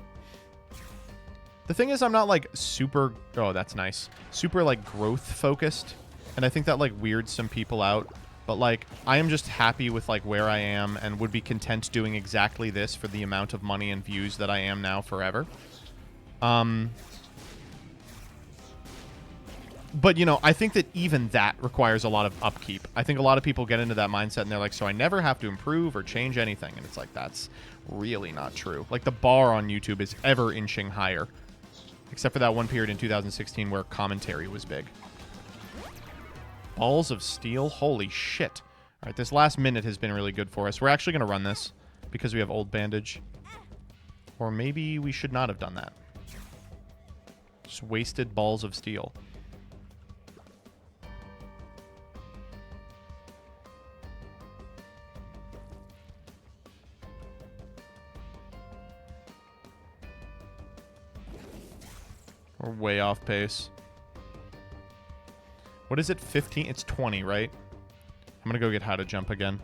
The thing is, I'm not, like, super... Oh, that's nice. Super, like, growth-focused. And I think that, like, weirds some people out. But, like, I am just happy with, like, where I am and would be content doing exactly this for the amount of money and views that I am now forever. But, you know, I think that even that requires a lot of upkeep. I think a lot of people get into that mindset and they're like, so I never have to improve or change anything. And it's like, that's really not true. Like, the bar on YouTube is ever inching higher. Except for that one period in 2016 where commentary was big. Balls of Steel? Holy shit. All right, this last minute has been really good for us. We're actually going to run this because we have Old Bandage. Or maybe we should not have done that. Just wasted Balls of Steel. We're way off pace. What is it? 15? It's 20, right? I'm gonna go get how to jump again.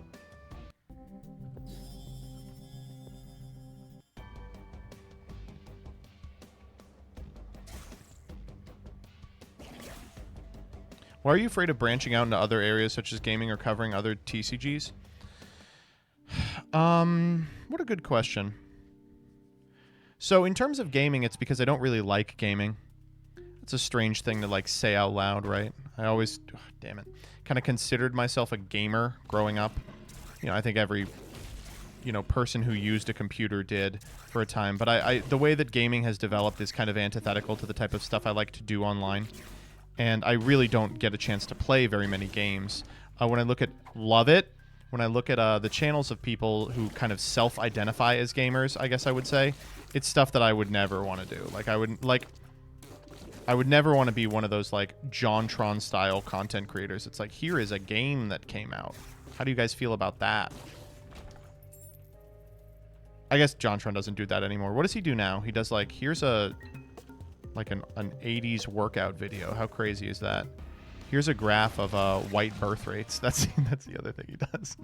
Why are you afraid of branching out into other areas such as gaming or covering other TCGs? What a good question. So in terms of gaming, it's because I don't really like gaming. It's a strange thing to, like, say out loud, right? I always, damn it, kind of considered myself a gamer growing up. you know, I think every, you know, person who used a computer did for a time. But the way that gaming has developed is kind of antithetical to the type of stuff I like to do online. And I really don't get a chance to play very many games. When I look at Love It, when I look at the channels of people who kind of self-identify as gamers, I guess I would say, it's stuff that I would never want to do. Like, I would never want to be one of those, like, JonTron-style content creators. It's like, here is a game that came out. How do you guys feel about that? I guess JonTron doesn't do that anymore. What does he do now? He does, like, here's a... like an 80s workout video. How crazy is that? Here's a graph of white birth rates. That's the other thing he does.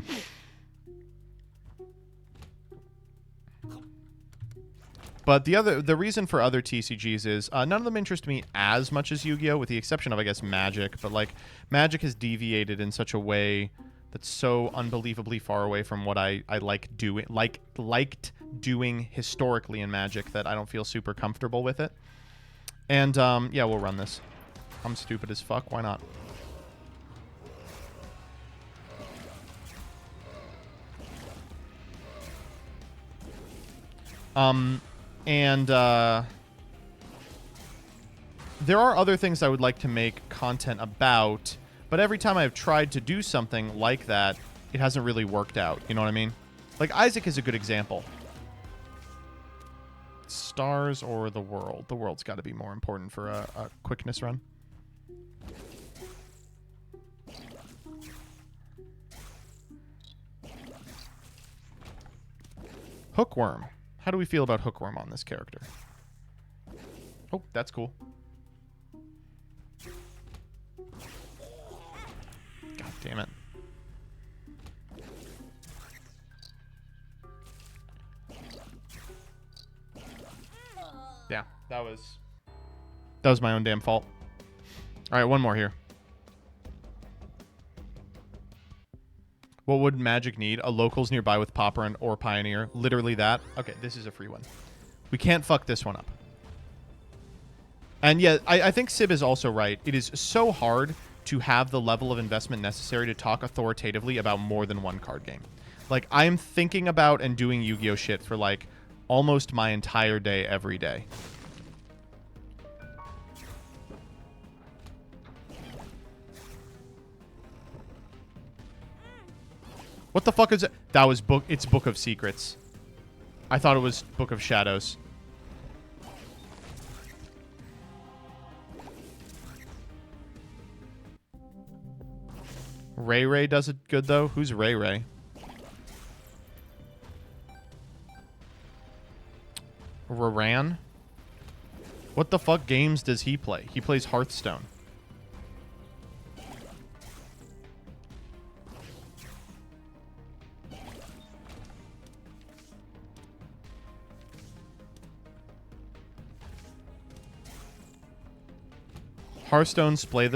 But the reason for other TCGs is none of them interest me as much as Yu-Gi-Oh, with the exception of, I guess, Magic. But like, Magic has deviated in such a way that's so unbelievably far away from what I liked doing historically in Magic that I don't feel super comfortable with it. And yeah, we'll run this. I'm stupid as fuck. Why not? There are other things I would like to make content about, but every time I've tried to do something like that, it hasn't really worked out. You know what I mean? Like, Isaac is a good example. Stars or the world? The world's got to be more important for a quickness run. Hookworm. How do we feel about Hookworm on this character? Oh, that's cool. God damn it. Yeah, that was my own damn fault. All right, one more here. What would Magic need? A locals nearby with Pauper or Pioneer. Literally that. Okay, this is a free one. We can't fuck this one up. And yeah, I think Sib is also right. It is so hard to have the level of investment necessary to talk authoritatively about more than one card game. Like, I'm thinking about and doing Yu-Gi-Oh shit for, like, almost my entire day every day. What the fuck is it? That was it's Book of Secrets. I thought it was Book of Shadows. Ray Ray does it good, though. Who's Ray Ray? Raran? What the fuck games does he play? He plays Hearthstone. Hearthstone Slay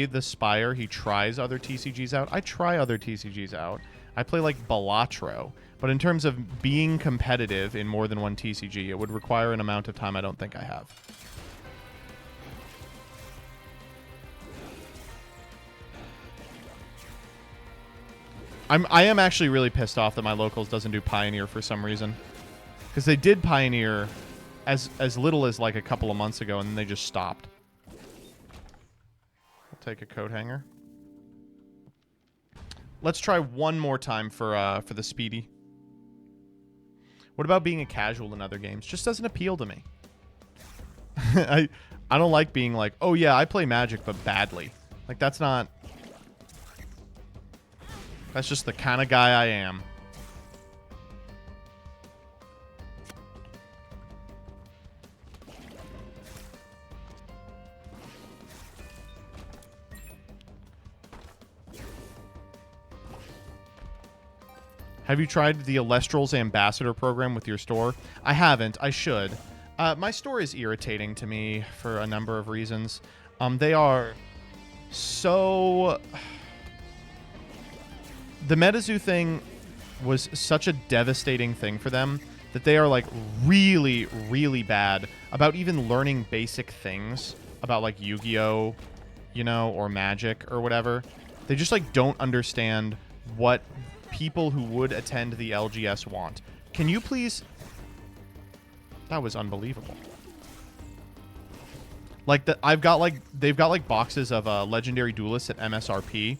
the Spire. He tries other TCGs out. I try other TCGs out. I play like Balatro. But in terms of being competitive in more than one TCG, it would require an amount of time I don't think I have. I am actually really pissed off that my locals doesn't do Pioneer for some reason. Because they did Pioneer as little as like a couple of months ago, and then they just stopped. Take a coat hanger. Let's try one more time for the speedy. What about being a casual in other games? Just doesn't appeal to me. I don't like being like, oh yeah, I play Magic, but badly. Like, that's not... That's just the kind of guy I am. Have you tried the Alestral's Ambassador program with your store? I haven't. I should. My store is irritating to me for a number of reasons. They are so... The MetaZoo thing was such a devastating thing for them that they are, like, really, really bad about even learning basic things about, like, Yu-Gi-Oh, you know, or Magic or whatever. They just, like, don't understand what people who would attend the LGS want. Can you please... That was unbelievable. Like, they've got like boxes of legendary duelists at MSRP,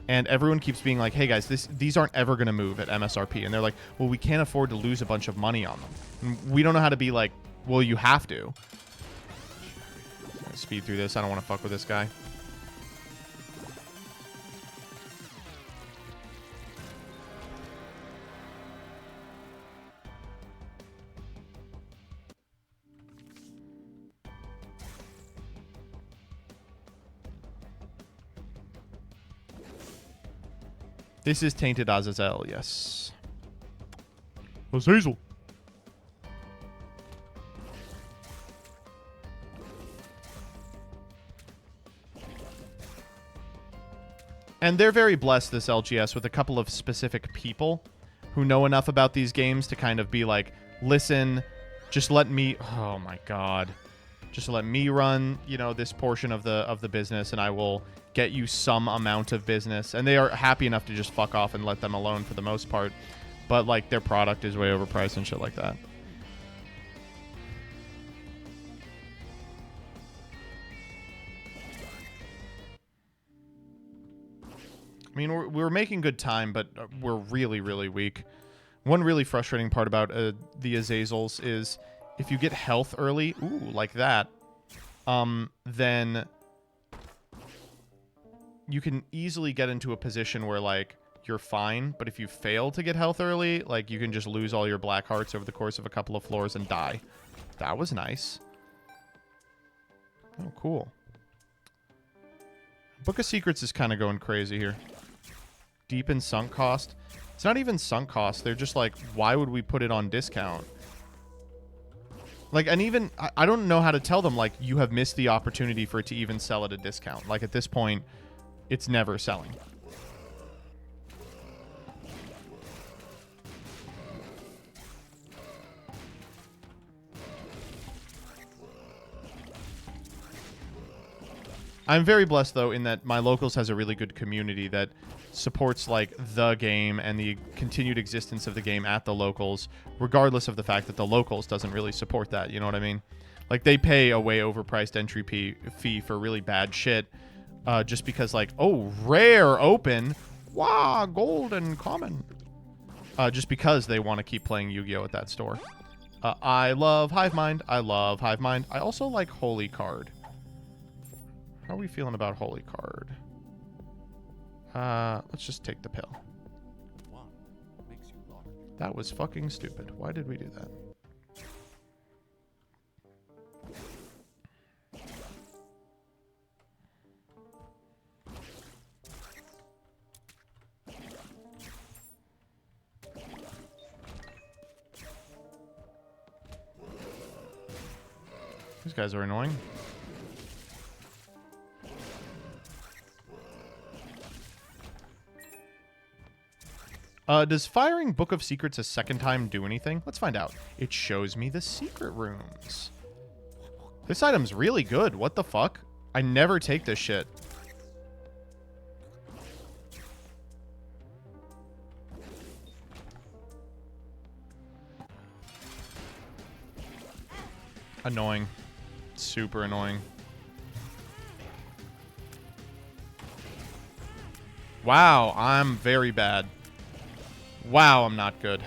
and everyone keeps being like, hey guys, these aren't ever going to move at MSRP. And they're like, well, we can't afford to lose a bunch of money on them. And we don't know how to be like, well, you have to. Speed through this. I don't want to fuck with this guy. This is Tainted Azazel, yes. Azazel. And they're very blessed, this LGS, with a couple of specific people who know enough about these games to kind of be like, listen, just let me... Oh, my God. Just let me run, you know, this portion of the business, and I will get you some amount of business. And they are happy enough to just fuck off and let them alone for the most part. But, like, their product is way overpriced and shit like that. I mean, we're making good time, but we're really, really weak. One really frustrating part about the Azazels is if you get health early, ooh, like that, then you can easily get into a position where, like, you're fine, but if you fail to get health early, like, you can just lose all your black hearts over the course of a couple of floors and die. That was nice. Oh, cool. Book of Secrets is kind of going crazy here. Deep in sunk cost. It's not even sunk cost. They're just like, why would we put it on discount? Like, and even, I don't know how to tell them, like, you have missed the opportunity for it to even sell at a discount. Like, at this point, it's never selling. I'm very blessed, though, in that my locals has a really good community that supports, like, the game and the continued existence of the game at the locals, regardless of the fact that the locals doesn't really support that, you know what I mean? Like, they pay a way overpriced entry fee for really bad shit, just because, like, oh, rare open, wow, golden common, just because they want to keep playing Yu-Gi-Oh! At that store. I love Hive Mind. I love Hive Mind. I also like Holy Card. How are we feeling about Holy Card? Let's just take the pill. That was fucking stupid. Why did we do that? These guys are annoying. Does firing Book of Secrets a second time do anything? Let's find out. It shows me the secret rooms. This item's really good. What the fuck? I never take this shit. Annoying. Super annoying. Wow, I'm very bad. Wow, I'm not good.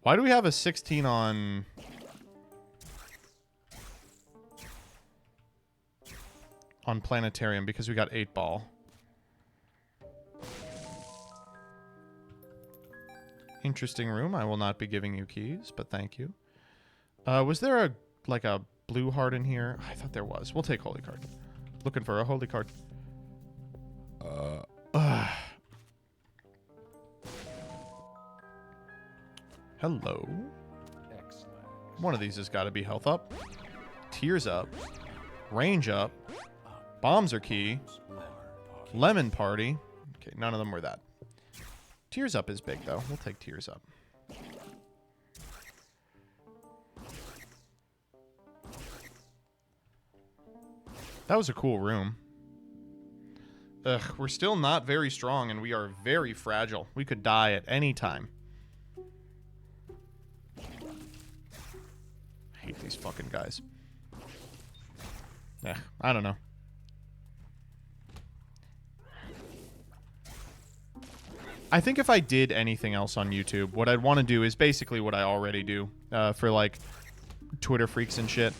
Why do we have a 16 on... on Planetarium? Because we got 8-ball. Interesting room. I will not be giving you keys, but thank you. Was there a, like, a blue heart in here? I thought there was. We'll take Holy Card. Looking for a Holy Card. Hello. Excellent. One of these has got to be health up, tears up, range up, bombs are key, lemon party. Okay, none of them were that. Tears up is big, though. We'll take tears up. That was a cool room. Ugh, we're still not very strong, and we are very fragile. We could die at any time. I hate these fucking guys. Yeah, I don't know. I think if I did anything else on YouTube, what I'd want to do is basically what I already do for, like, Twitter freaks and shit.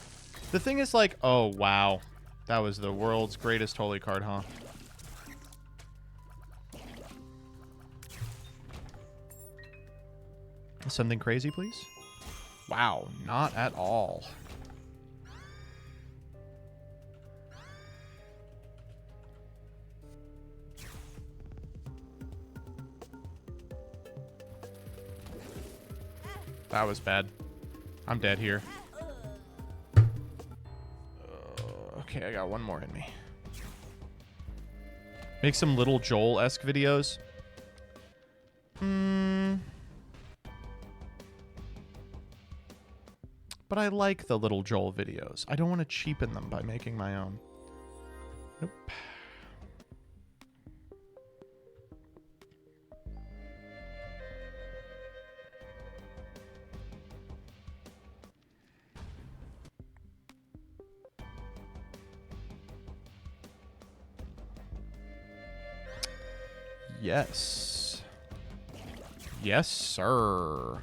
The thing is, like, oh, wow. That was the world's greatest holy card, huh? Something crazy, please? Wow, not at all. That was bad. I'm dead here. Okay, I got one more in me. Make some Little Joel-esque videos. But I like the Little Joel videos. I don't want to cheapen them by making my own. Nope. Yes. Yes, sir.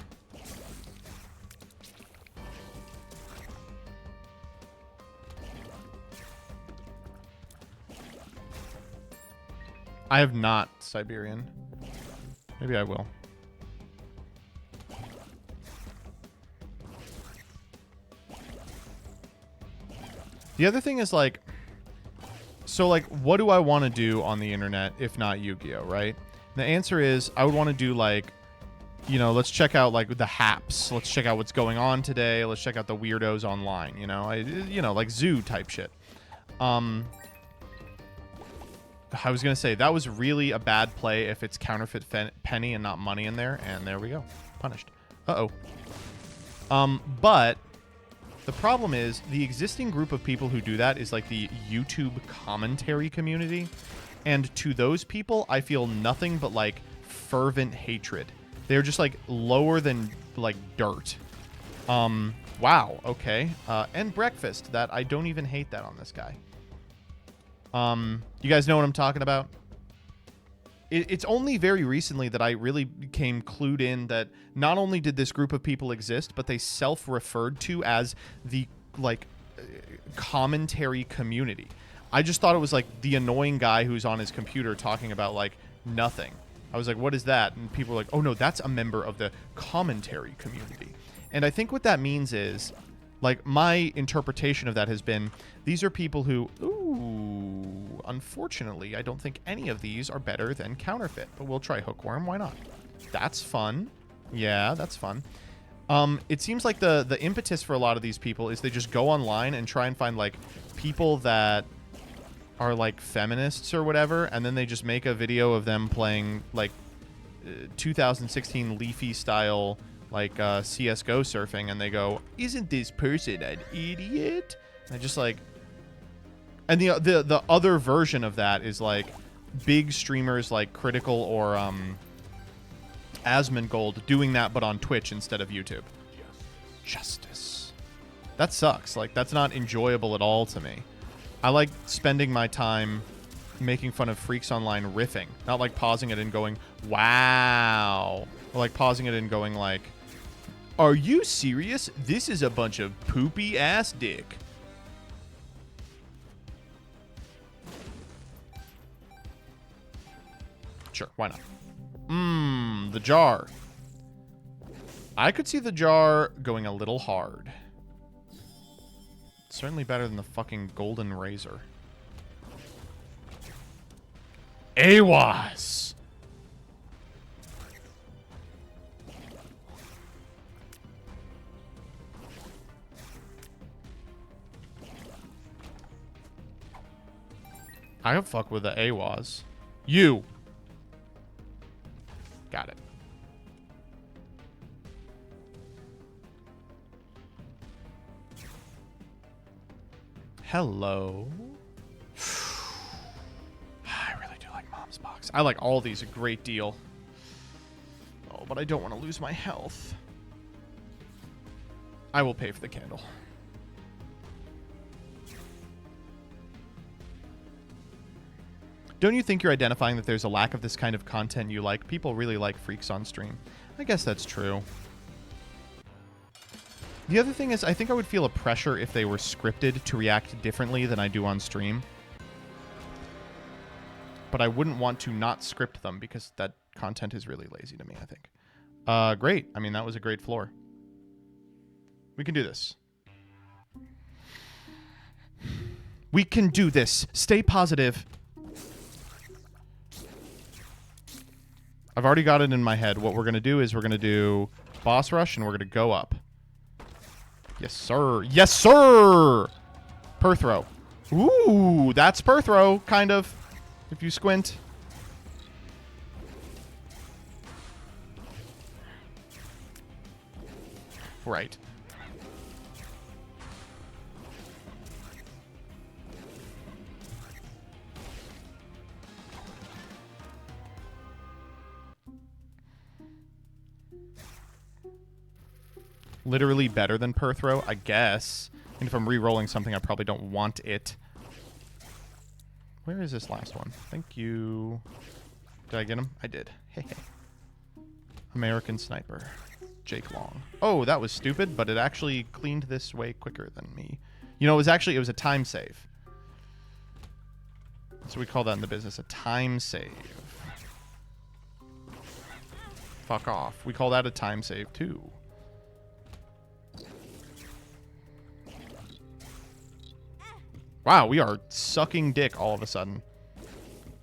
I have not Siberian. Maybe I will. The other thing is, like, so, like, what do I want to do on the internet if not Yu-Gi-Oh, right? The answer is I would want to do, like, you know, let's check out, like, the haps. Let's check out what's going on today. Let's check out the weirdos online, you know? You know, like zoo type shit. I was going to say, that was really a bad play if it's counterfeit penny and not money in there. And there we go. Punished. Uh-oh. But the problem is the existing group of people who do that is like the YouTube commentary community. And to those people, I feel nothing but like fervent hatred. They're just like lower than like dirt. Wow. Okay. And breakfast. That I don't even hate that on this guy. You guys know what I'm talking about? It's only very recently that I really became clued in that not only did this group of people exist, but they self-referred to as the, like, commentary community. I just thought it was, like, the annoying guy who's on his computer talking about, like, nothing. I was like, what is that? And people were like, oh, no, that's a member of the commentary community. And I think what that means is, like, my interpretation of that has been, these are people who, ooh, unfortunately, I don't think any of these are better than counterfeit, but we'll try hookworm. Why not? That's fun. Yeah, that's fun. It seems like the impetus for a lot of these people is they just go online and try and find, like, people that are, like, feminists or whatever, and then they just make a video of them playing, like, 2016 Leafy style, like, CSGO surfing, and they go, isn't this person an idiot? And I just, like... And the other version of that is, like, big streamers like Critical or Asmongold doing that, but on Twitch instead of YouTube. Justice. That sucks. Like, that's not enjoyable at all to me. I like spending my time making fun of Freaks Online riffing. Not, like, pausing it and going, wow. Or, like, pausing it and going, like... Are you serious? This is a bunch of poopy ass dick. Sure, why not? The jar. I could see the jar going a little hard. Certainly better than the fucking golden razor. AWAS! I don't fuck with the AWAS. You! Got it. Hello. I really I like all these a great deal. Oh, but I don't want to lose my health. I will pay for the candle. Don't you think you're identifying that there's a lack of this kind of content you like? People really like freaks on stream. I guess that's true. The other thing is, I think I would feel a pressure if they were scripted to react differently than I do on stream. But I wouldn't want to not script them because that content is really lazy to me, I think. Great. I mean, that was a great floor. We can do this. We can do this. Stay positive. I've already got it in my head. What we're going to do is we're going to do boss rush and we're going to go up. Yes, sir. Yes, sir! Per throw. Ooh, that's per throw, kind of, if you squint. Right. Literally better than per throw, I guess. And if I'm re-rolling something, I probably don't want it. Where is this last one? Thank you. Did I get him? I did. Hey. American Sniper. Jake Long. Oh, that was stupid, but it actually cleaned this way quicker than me. You know, it was a time save. That's what we call that in the business, a time save. Fuck off. We call that a time save, too. Wow, we are sucking dick all of a sudden.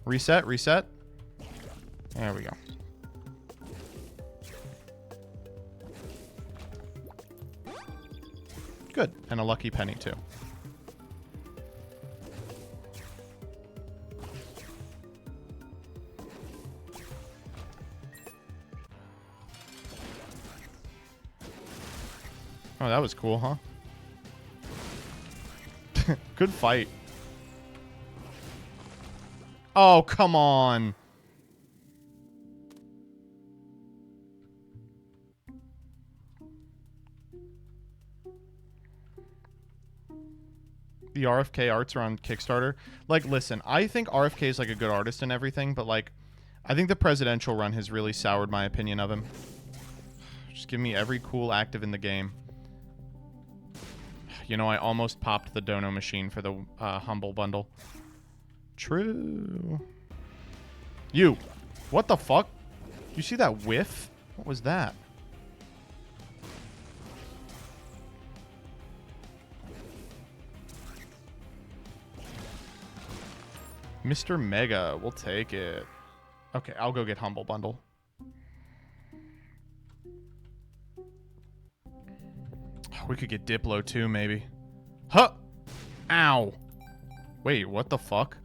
Reset, reset. There we go. Good. And a lucky penny, too. Oh, that was cool, huh? Good fight. Oh, come on. The RFK arts are on Kickstarter. Like, listen, I think RFK is like a good artist and everything, but like, I think the presidential run has really soured my opinion of him. Just give me every cool active in the game. You know, I almost popped the dono machine for the Humble Bundle. True. You. What the fuck? You see that whiff? What was that? Mr. Mega. We'll take it. Okay, I'll go get Humble Bundle. We could get Diplo too, maybe. Huh! Ow! Wait, what the fuck?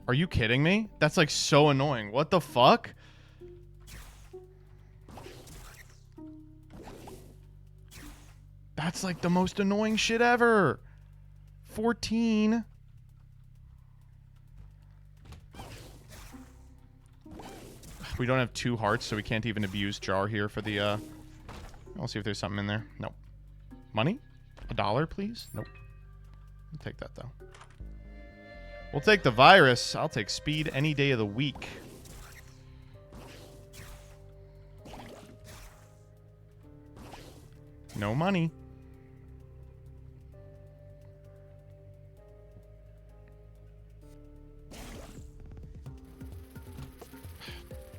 Are you kidding me? That's like so annoying. What the fuck? That's like the most annoying shit ever. 14. We don't have 2 hearts, so we can't even abuse Jar here for the, I'll see if there's something in there. Nope. Money? $1, please? Nope. We'll take that, though. We'll take the virus. I'll take speed any day of the week. No money.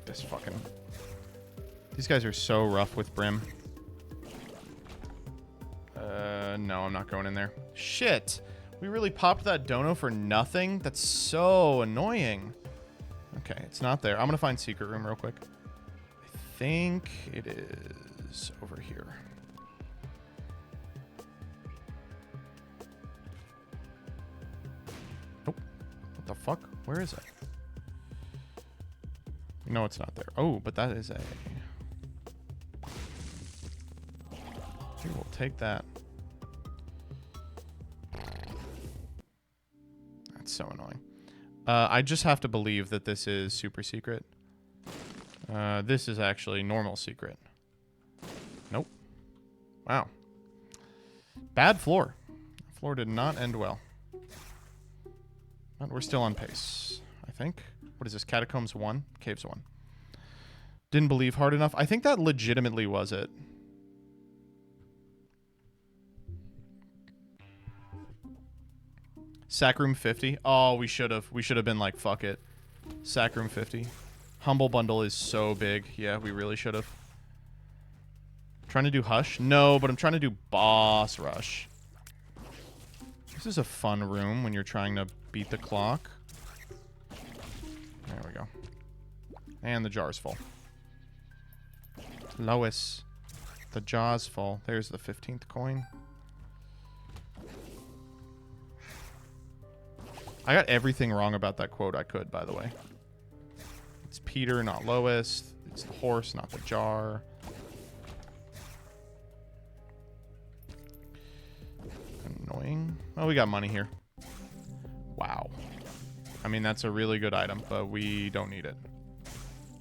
This fucking... These guys are so rough with Brim. No, I'm not going in there. Shit. We really popped that dono for nothing? That's so annoying. Okay, it's not there. I'm going to find secret room real quick. I think it is over here. Nope. What the fuck? Where is it? No, it's not there. Oh, but that is a... We will take that. That's so annoying. I just have to believe that this is super secret. This is actually normal secret. Nope. Wow. Bad floor. Floor did not end well. But we're still on pace, I think. What is this? Catacombs 1? Caves 1. Didn't believe hard enough. I think that legitimately was it. Sack room 50. Oh, we should have. We should have been like, fuck it. Sack room 50. Humble bundle is so big. Yeah, we really should have. Trying to do Hush? No, but I'm trying to do Boss Rush. This is a fun room when you're trying to beat the clock. There we go. And the jar's full. Lois. The jaw's full. There's the 15th coin. I got everything wrong about that quote I could, by the way. It's Peter, not Lois. It's the horse, not the jar. Annoying. Oh, we got money here. Wow. I mean, that's a really good item, but we don't need it.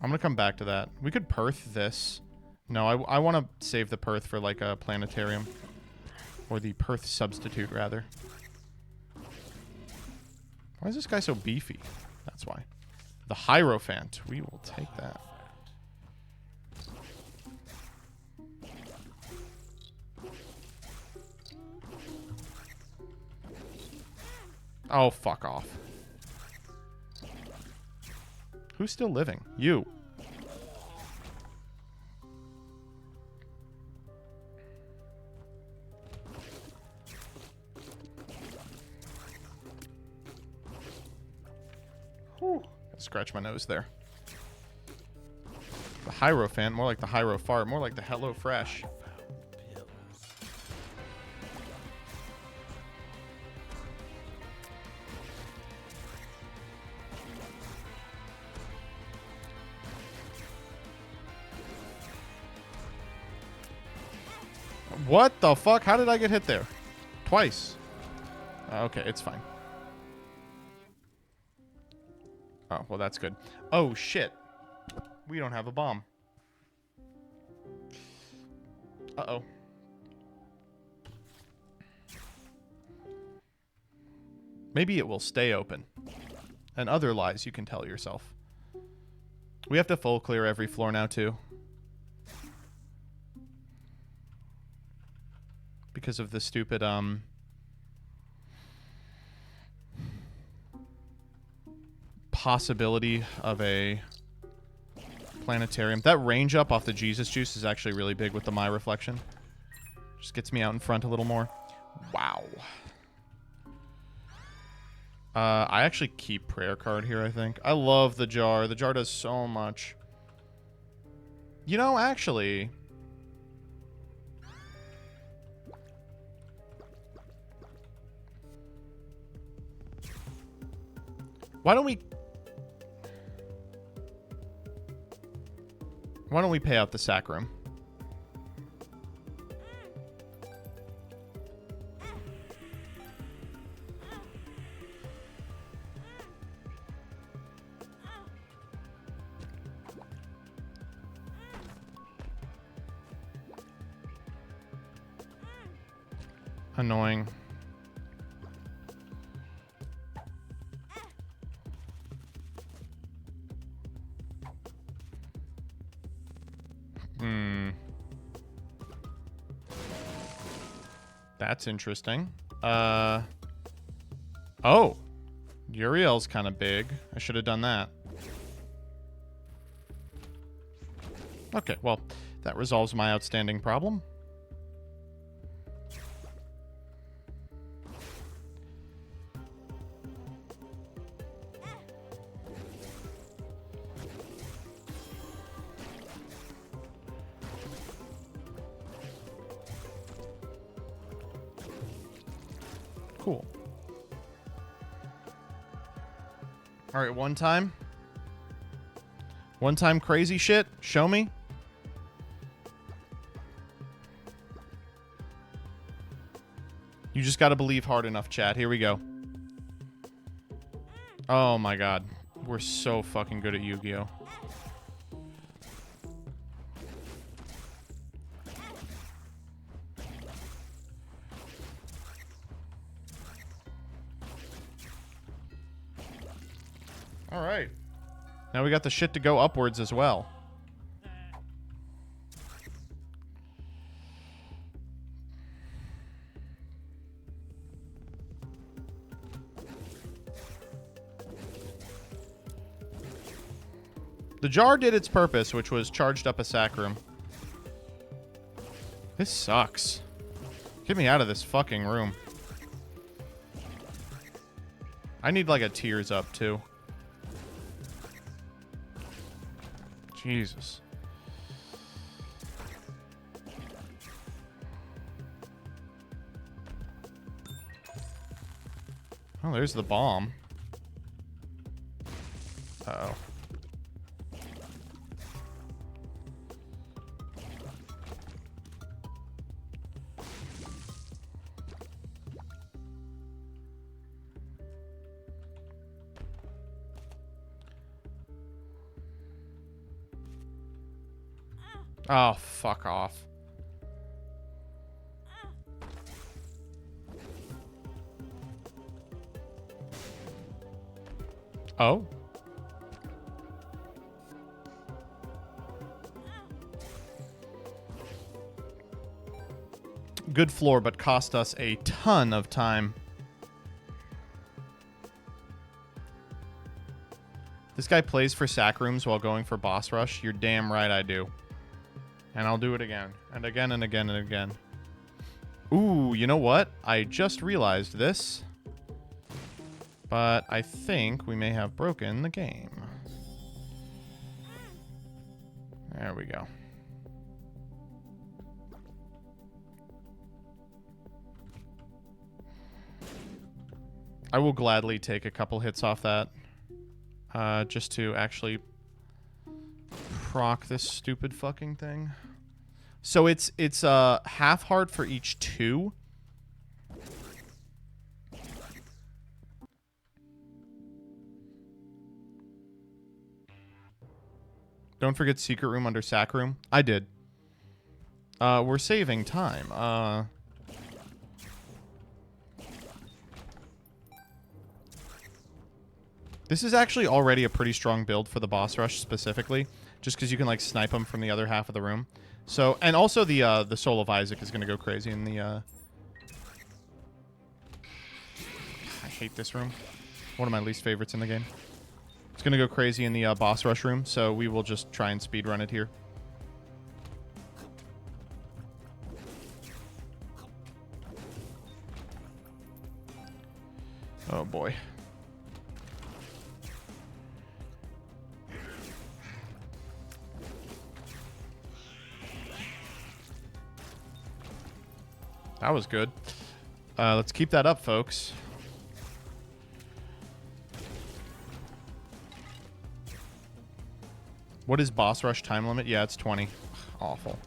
I'm going to come back to that. We could Perth this. No, I want to save the Perth for like a planetarium. Or the Perth substitute, rather. Why is this guy so beefy? That's why. The Hierophant. We will take that. Oh, fuck off. Who's still living? You. Whew. Scratch my nose there. The Hierophant, more like the Hierofart, more like the Hello Fresh. What the fuck? How did I get hit there? Twice. Okay, it's fine. Oh, well, that's good. Oh, shit. We don't have a bomb. Uh-oh. Maybe it will stay open. And other lies you can tell yourself. We have to full clear every floor now, too. Because of the stupid, possibility of a planetarium. That range up off the Jesus Juice is actually really big with the My Reflection. Just gets me out in front a little more. Wow. I actually keep Prayer Card here, I think. I love the jar. The jar does so much. You know, actually... Why don't we pay out the sack room? Annoying. That's interesting. Oh. Uriel's kind of big. I should have done that. Okay, well, that resolves my outstanding problem. Cool. All right, one time. One time crazy shit. Show me. You just got to believe hard enough, chat. Here we go. Oh my god. We're so fucking good at Yu-Gi-Oh! Alright. Now we got the shit to go upwards as well. The jar did its purpose, which was charged up a sack room. This sucks. Get me out of this fucking room. I need like a tears up too. Jesus. Oh, there's the bomb. Uh-oh. Oh, fuck off. Oh. Good floor, but cost us a ton of time. This guy plays for sack rooms while going for boss rush. You're damn right I do. And I'll do it again. And again and again and again. Ooh, you know what? I just realized this. But I think we may have broken the game. There we go. I will gladly take a couple hits off that. Just to actually proc this stupid fucking thing. So it's half heart for each 2. Don't forget secret room under sack room. I did. We're saving time. This is actually already a pretty strong build for the boss rush specifically, just because you can like snipe them from the other half of the room. So, and also the Soul of Isaac is going to go crazy in the. I hate this room. One of my least favorites in the game. It's going to go crazy in the boss rush room, so we will just try and speedrun it here. Oh boy. That was good. Let's keep that up, folks. What is boss rush time limit? Yeah, it's 20. Awful.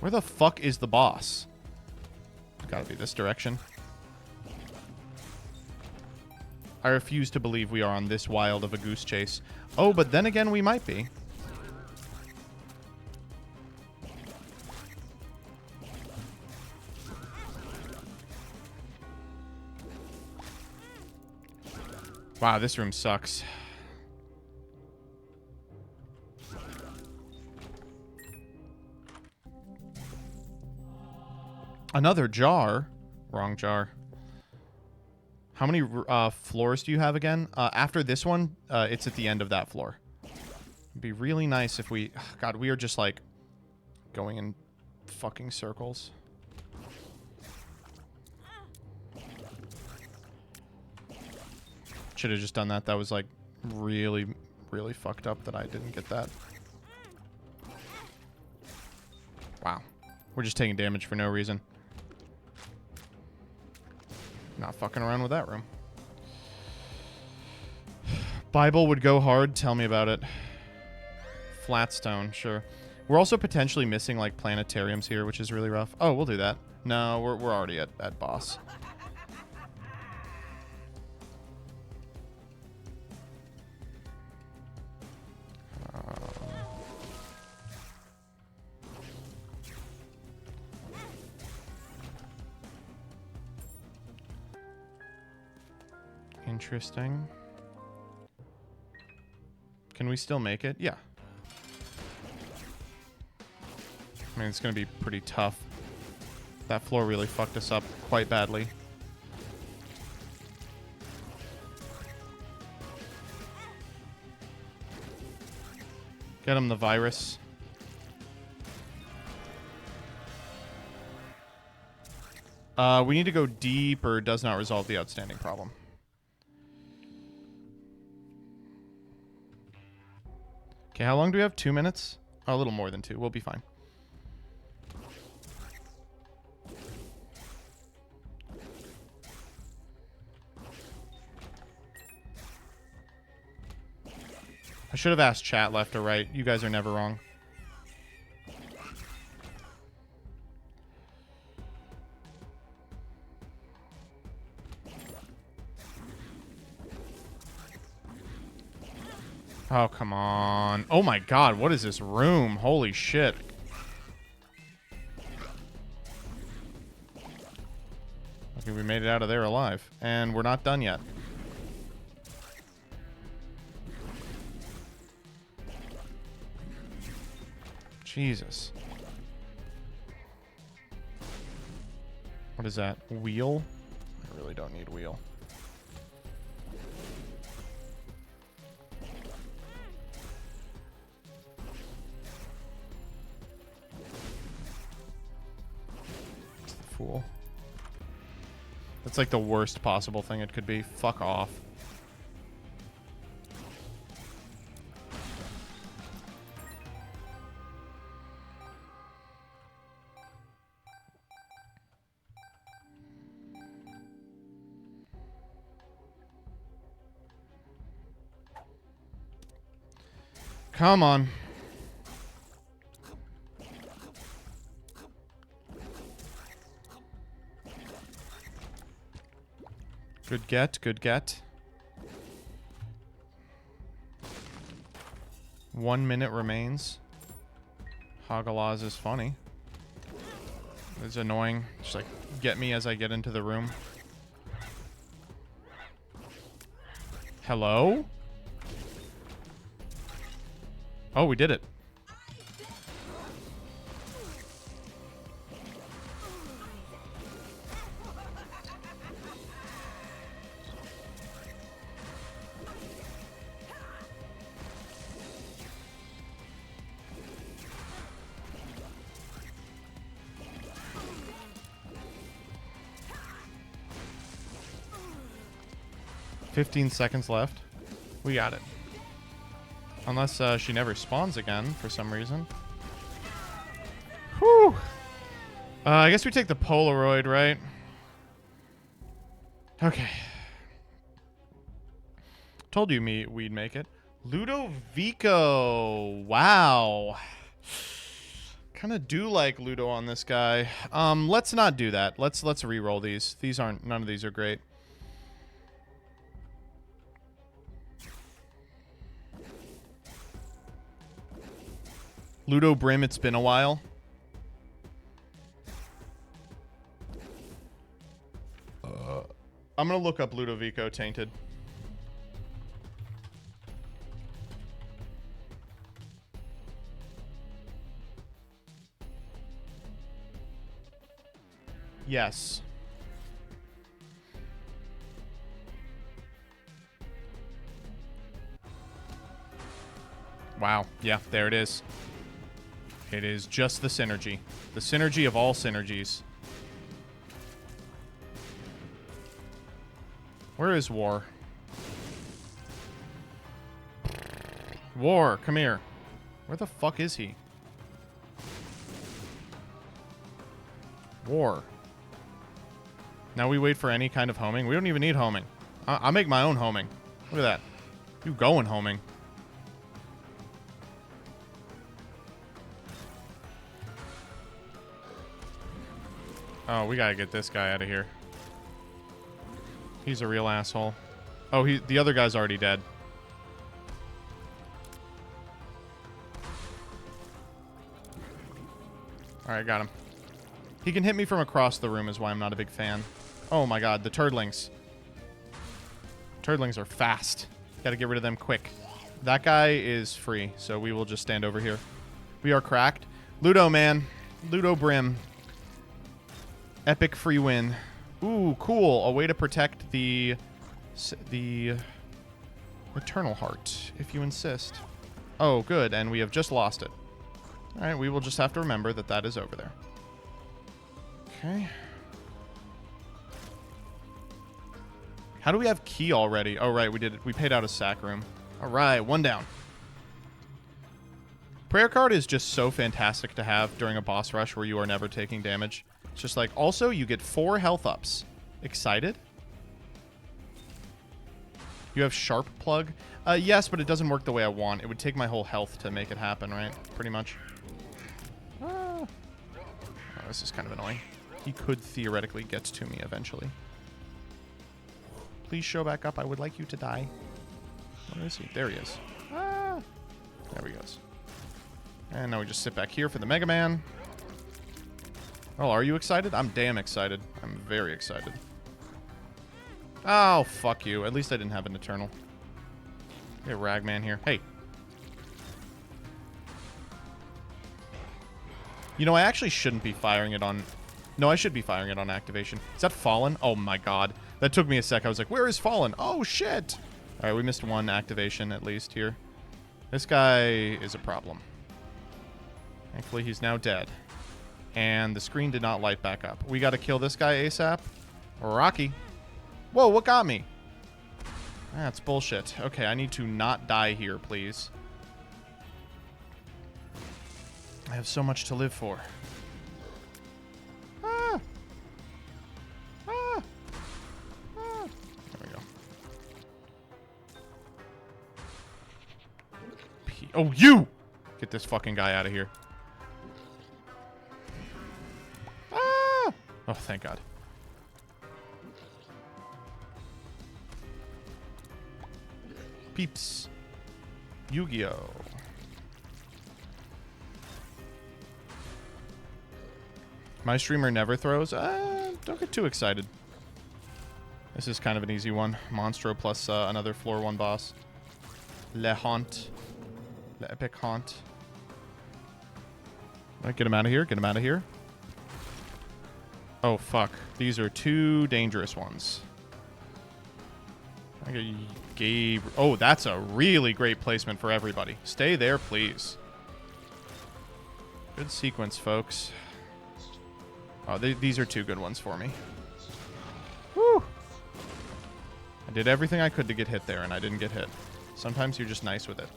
Where the fuck is the boss? It's gotta be this direction. I refuse to believe we are on this wild of a goose chase. Oh, but then again, we might be. Wow, this room sucks. Another jar. Wrong jar. How many floors do you have again? After this one, it's at the end of that floor. It'd be really nice if we... God, we are just like going in fucking circles. Should have just done that. That was like really, really fucked up that I didn't get that. Wow. We're just taking damage for no reason. Not fucking around with that room. Bible would go hard. Tell me about it. Flatstone, sure. We're also potentially missing like planetariums here, which is really rough. Oh, we'll do that. No, we're already at boss. Interesting. Can we still make it? Yeah. I mean, it's going to be pretty tough. That floor really fucked us up quite badly. Get him the virus. We need to go deep or does not resolve the outstanding problem. Okay, how long do we have? 2 minutes? Oh, a little more than 2. We'll be fine. I should have asked chat left or right. You guys are never wrong. Oh, come on. Oh my god, what is this room? Holy shit. Okay, we made it out of there alive. And we're not done yet. Jesus. What is that? Wheel? I really don't need wheel. Fool. That's like the worst possible thing it could be. Fuck off. Come on. Good get, good get. 1 minute remains. Hagalaz is funny. It's annoying. Just like, get me as I get into the room. Hello? Oh, we did it. $15 seconds left. We got it. Unless she never spawns again for some reason. Whew. I guess we take the Polaroid, right? Okay. Told you we'd make it. Ludovico. Wow. Kind of do like Ludo on this guy. Let's not do that. Let's re-roll these. None of these are great. Ludo Brim, it's been a while. I'm gonna look up Ludovico Tainted. Yes. Wow. Yeah, there it is. It is just the synergy. The synergy of all synergies. Where is War? War, come here. Where the fuck is he? War. Now we wait for any kind of homing. We don't even need homing. I'll make my own homing. Look at that. You going homing. Oh, we gotta get this guy out of here. He's a real asshole. Oh, the other guy's already dead. Alright, got him. He can hit me from across the room is why I'm not a big fan. Oh my god, the turdlings. Turdlings are fast. Gotta get rid of them quick. That guy is free, so we will just stand over here. We are cracked. Ludo, man. Ludo Brim. Epic free win. Ooh, cool. A way to protect the Eternal Heart, if you insist. Oh, good, and we have just lost it. All right, we will just have to remember that that is over there. Okay. How do we have key already? Oh, right, we did it. We paid out a sack room. All right, one down. Prayer card is just so fantastic to have during a boss rush where you are never taking damage. It's just like, also, you get 4 health ups. Excited? You have Sharp Plug? Yes, but it doesn't work the way I want. It would take my whole health to make it happen, right? Pretty much. Oh, this is kind of annoying. He could theoretically get to me eventually. Please show back up. I would like you to die. Where is he? There he is. Ah. There he goes. And now we just sit back here for the Mega Man. Oh, are you excited? I'm damn excited. I'm very excited. Oh, fuck you. At least I didn't have an Eternal. Get Ragman here. Hey. You know, I actually shouldn't be firing it on... No, I should be firing it on activation. Is that Fallen? Oh my god. That took me a sec. I was like, where is Fallen? Oh, shit. Alright, we missed one activation at least here. This guy is a problem. Thankfully, he's now dead. And the screen did not light back up. We gotta kill this guy ASAP. Rocky. Whoa, what got me? That's bullshit. Okay, I need to not die here, please. I have so much to live for. Ah! Ah! Ah! There we go. Oh, you! Get this fucking guy out of here. Ah! Oh, thank God. Peeps. Yu-Gi-Oh! My streamer never throws. Don't get too excited. This is kind of an easy one. Monstro plus another floor 1 boss. Le Haunt. Le Epic Haunt. Alright, get him out of here. Get him out of here. Oh, fuck. These are 2 dangerous ones. Okay, Gabe. Oh, that's a really great placement for everybody. Stay there, please. Good sequence, folks. Oh, these are 2 good ones for me. Woo! I did everything I could to get hit there, and I didn't get hit. Sometimes you're just nice with it.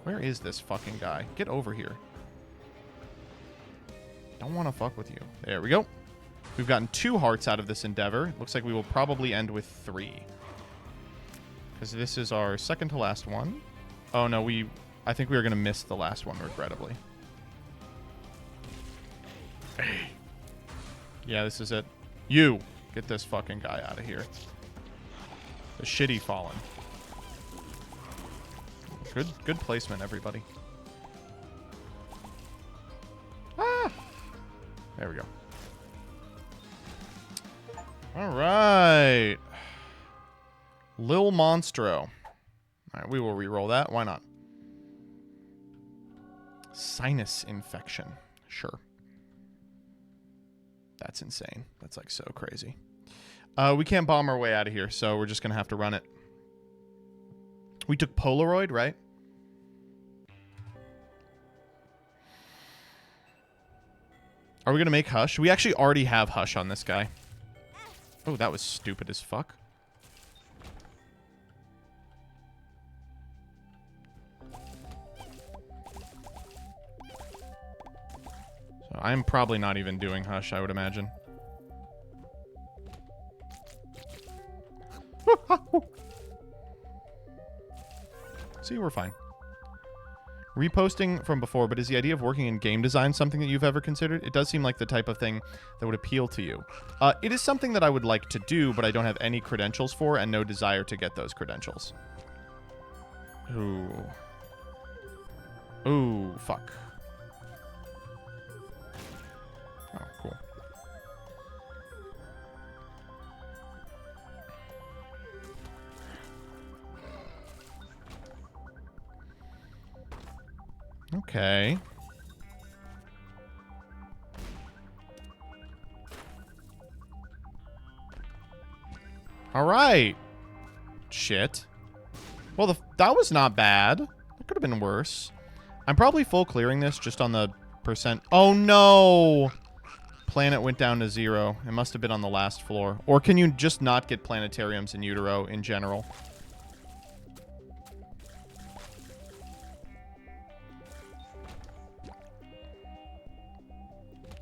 Where is this fucking guy? Get over here. Don't want to fuck with you. There we go. We've gotten 2 hearts out of this endeavor. Looks like we will probably end with 3. Because this is our second to last one. Oh, no, I think we are going to miss the last one, regrettably. Yeah, this is it. You! Get this fucking guy out of here. The shitty Fallen. Good placement, everybody. Ah! There we go. Alright. Lil Monstro. Alright, we will re-roll that. Why not? Sinus infection. Sure. That's insane. That's like so crazy. We can't bomb our way out of here, so we're just going to have to run it. We took Polaroid, right? Are we going to make Hush? We actually already have Hush on this guy. Oh, that was stupid as fuck. So I'm probably not even doing Hush, I would imagine. See, we're fine. Reposting from before, but is the idea of working in game design something that you've ever considered? It does seem like the type of thing that would appeal to you. It is something that I would like to do, but I don't have any credentials for and no desire to get those credentials. Ooh. Ooh, fuck. Oh, cool. Okay. All right. Shit. Well, that was not bad. It could have been worse. I'm probably full clearing this just on the percent. Oh, no. Planet went down to 0. It must have been on the last floor. Or can you just not get planetariums in utero in general?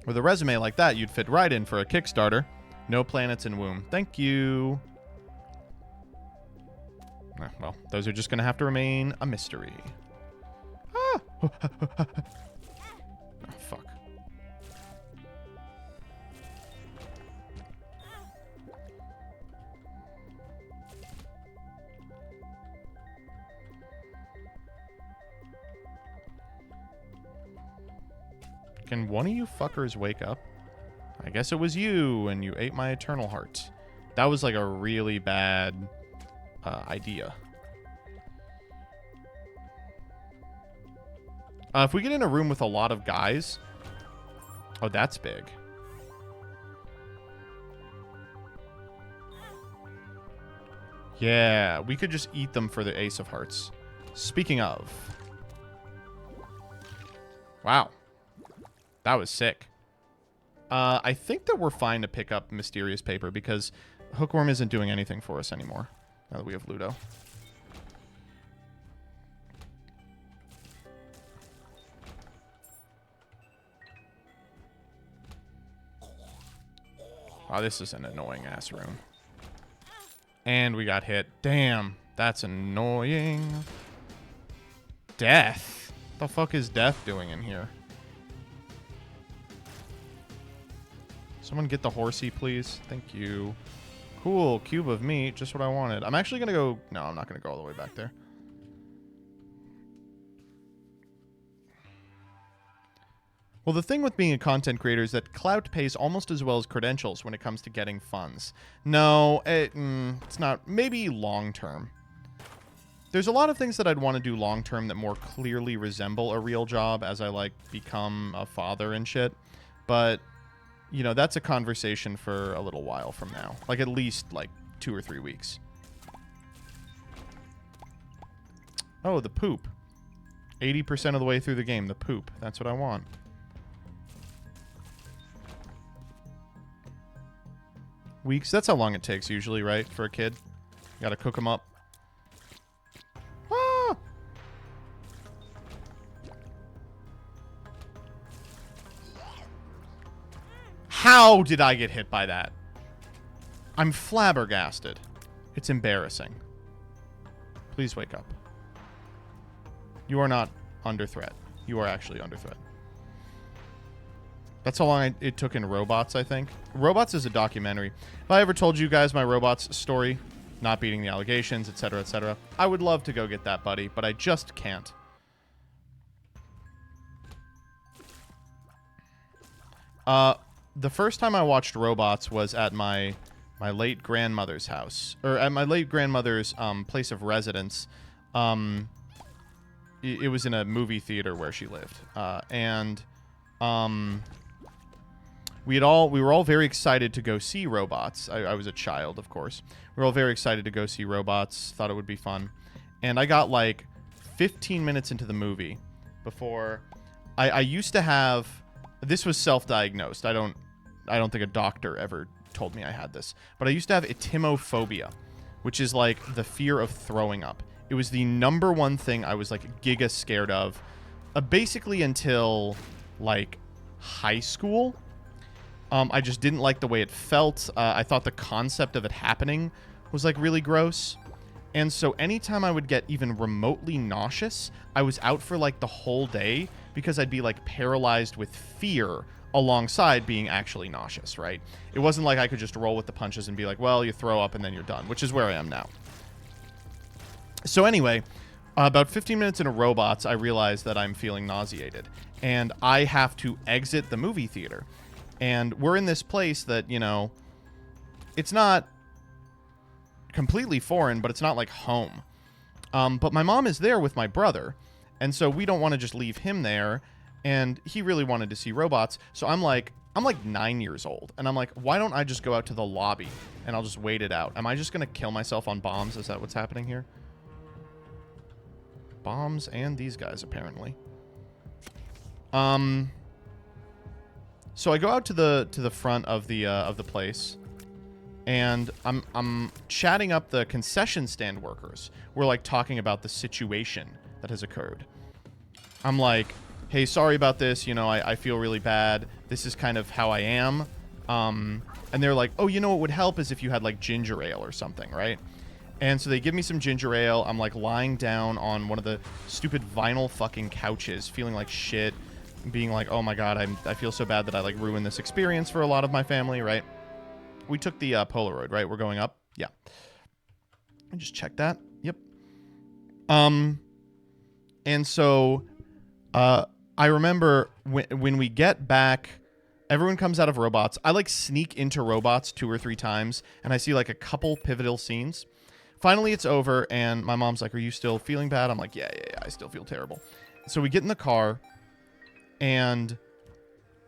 With a resume like that, you'd fit right in for a Kickstarter. No planets in womb. Thank you. Well, those are just going to have to remain a mystery. Ah! Oh, fuck. Can one of you fuckers wake up? I guess it was you, and you ate my eternal heart. That was like a really bad idea. If we get in a room with a lot of guys... Oh, that's big. Yeah, we could just eat them for the Ace of Hearts. Speaking of... Wow. That was sick. I think that we're fine to pick up Mysterious Paper because Hookworm isn't doing anything for us anymore now that we have Ludo. Oh, this is an annoying ass room. And we got hit. Damn, that's annoying. Death? What the fuck is Death doing in here? Someone get the horsey, please. Thank you. Cool, cube of meat. Just what I wanted. I'm actually going to go... No, I'm not going to go all the way back there. Well, the thing with being a content creator is that clout pays almost as well as credentials when it comes to getting funds. No, it's not. Maybe long-term. There's a lot of things that I'd want to do long-term that more clearly resemble a real job as I, like, become a father and shit. But... You know, that's a conversation for a little while from now. Like, at least, like, 2 or 3 weeks. Oh, the poop. 80% of the way through the game, the poop. That's what I want. Weeks? That's how long it takes usually, right? For a kid. You gotta cook them up. Ah! How did I get hit by that? I'm flabbergasted. It's embarrassing. Please wake up. You are not under threat. You are actually under threat. That's how long it took in Robots, I think. Robots is a documentary. If I ever told you guys my Robots story, not beating the allegations, etc., I would love to go get that, buddy, but I just can't. The first time I watched Robots was at my late grandmother's house, or at my late grandmother's place of residence. It was in a movie theater where she lived, we were all very excited to go see Robots. I was a child, of course. We were all very excited to go see Robots. Thought it would be fun, and I got like 15 minutes into the movie before I used to have. This was self-diagnosed. I don't think a doctor ever told me I had this. But I used to have etymophobia, which is like the fear of throwing up. It was the #1 thing I was like giga scared of, basically until like high school. I just didn't like the way it felt. I thought the concept of it happening was like really gross. And so anytime I would get even remotely nauseous, I was out for like the whole day because I'd be like paralyzed with fear alongside being actually nauseous, right? It wasn't like I could just roll with the punches and be like, well, you throw up and then you're done, which is where I am now. So anyway, about 15 minutes into Robots, I realized that I'm feeling nauseated and I have to exit the movie theater. And we're in this place that, you know, it's not completely foreign, but it's not like home. But my mom is there with my brother. And so we don't want to just leave him there. And he really wanted to see robots. So I'm like 9 years old. And I'm like, why don't I just go out to the lobby and I'll just wait it out? Am I just going to kill myself on bombs? Is that what's happening here? Bombs and these guys, apparently. So I go out to the front of the place, and I'm chatting up the concession stand workers. We're like talking about the situation that has occurred. I'm like, hey, sorry about this. You know, I feel really bad. This is kind of how I am. And they're like, oh, you know what would help is if you had like ginger ale or something, right? And so they give me some ginger ale. I'm like lying down on one of the stupid vinyl fucking couches, feeling like shit, being like, oh my god, I feel so bad that I like ruined this experience for a lot of my family, right? We took the Polaroid, right? We're going up. Yeah. I just checked that. Yep. And so I remember when we get back, everyone comes out of robots. I like sneak into robots 2 or 3 times, and I see like a couple pivotal scenes. Finally, it's over, and my mom's like, are you still feeling bad? I'm like, yeah, I still feel terrible. So we get in the car, and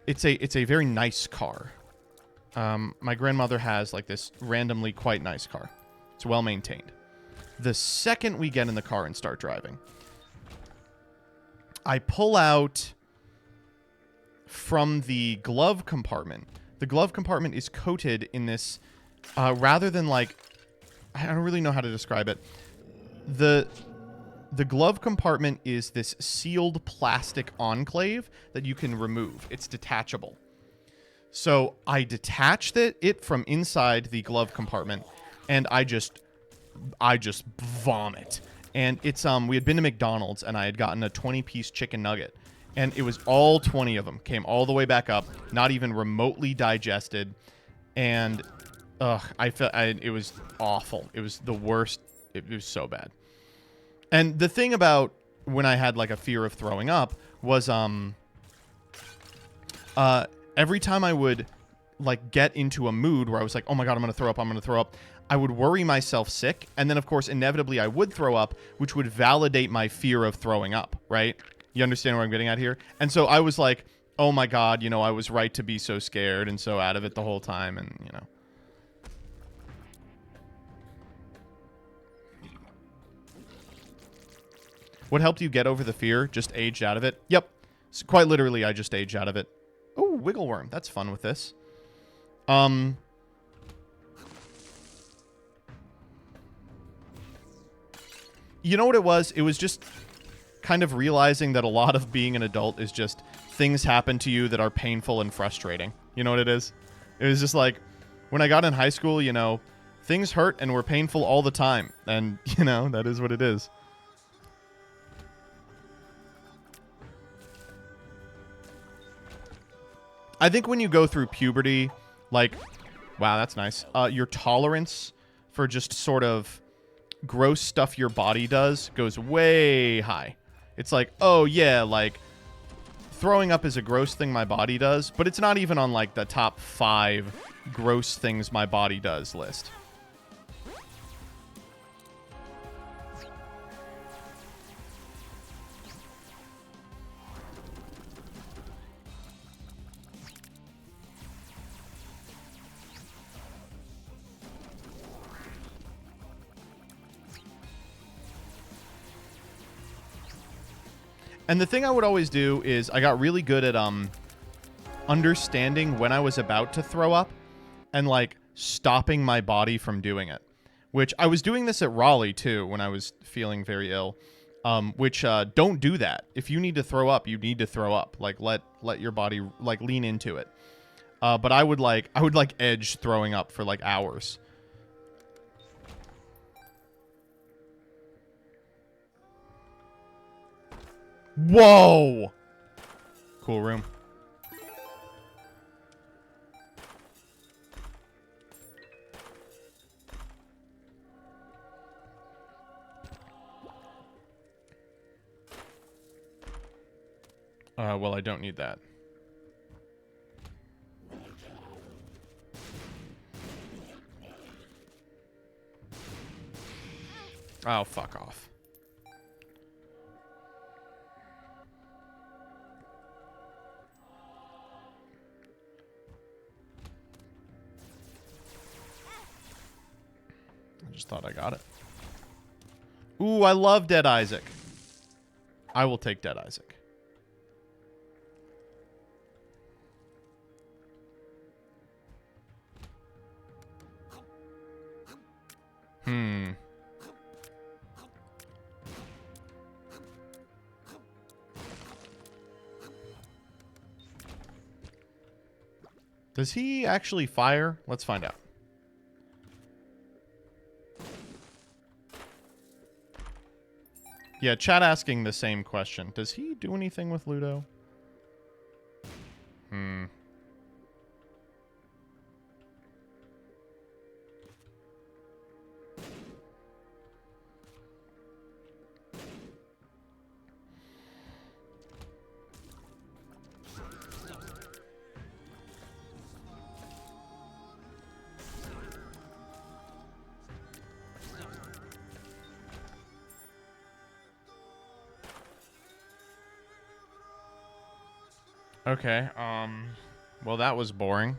it's a very nice car. My grandmother has like this randomly quite nice car. It's well maintained. The second we get in the car and start driving, I pull out from the glove compartment. The glove compartment is coated in this, rather than like, I don't really know how to describe it. The glove compartment is this sealed plastic enclave that you can remove. It's detachable. So I detached it from inside the glove compartment, and I just vomit. And it's we had been to McDonald's, and I had gotten a 20-piece chicken nugget, and it was all 20 of them came all the way back up, not even remotely digested, and it was awful. It was the worst. It was so bad. And the thing about when I had like a fear of throwing up was every time I would like get into a mood where I was like, oh my god, I'm gonna throw up, I would worry myself sick, and then of course inevitably I would throw up, which would validate my fear of throwing up, right? You understand what I'm getting at here? And so I was like, oh my god, you know, I was right to be so scared and so out of it the whole time, and you know. What helped you get over the fear? Just aged out of it? Yep. So quite literally, I just aged out of it. Oh, wiggle worm. That's fun with this. You know what it was? It was just kind of realizing that a lot of being an adult is just things happen to you that are painful and frustrating. You know what it is? It was just like, when I got in high school, you know, things hurt and were painful all the time. And, you know, that is what it is. I think when you go through puberty, like, wow, that's nice. Your tolerance for just sort of gross stuff your body does goes way high. It's like, oh yeah, like throwing up is a gross thing my body does, but it's not even on like the top 5 gross things my body does list. And the thing I would always do is I got really good at understanding when I was about to throw up and like stopping my body from doing it. Which I was doing this at Raleigh too when I was feeling very ill. Which don't do that. If you need to throw up, you need to throw up. Like let your body like lean into it. But I would like edge throwing up for like hours. Whoa! Cool room. Well, I don't need that. Oh, fuck off. Just thought I got it. Ooh, I love Dead Isaac. I will take Dead Isaac. Does he actually fire? Let's find out. Yeah, chat asking the same question. Does he do anything with Ludo? Okay, well, that was boring.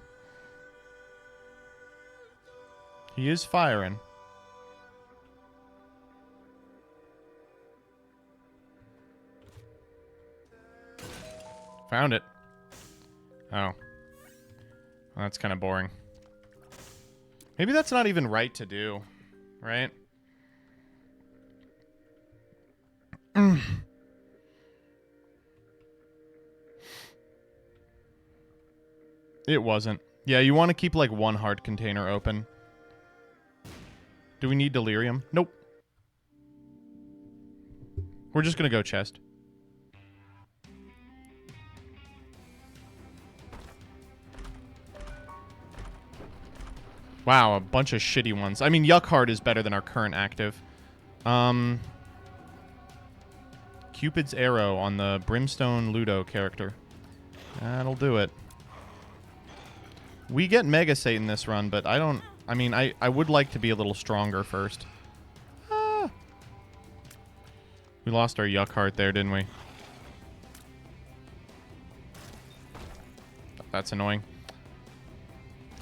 He is firing. Found it. Oh. Well, that's kind of boring. Maybe that's not even right to do, right? It wasn't. Yeah, you want to keep like one heart container open. Do we need delirium? Nope. We're just going to go chest. Wow, a bunch of shitty ones. I mean, Yuck Heart is better than our current active. Cupid's Arrow on the Brimstone Ludo character. That'll do it. We get Mega Satan this run, but I don't... I mean, I would like to be a little stronger first. Ah. We lost our Yuck Heart there, didn't we? That's annoying.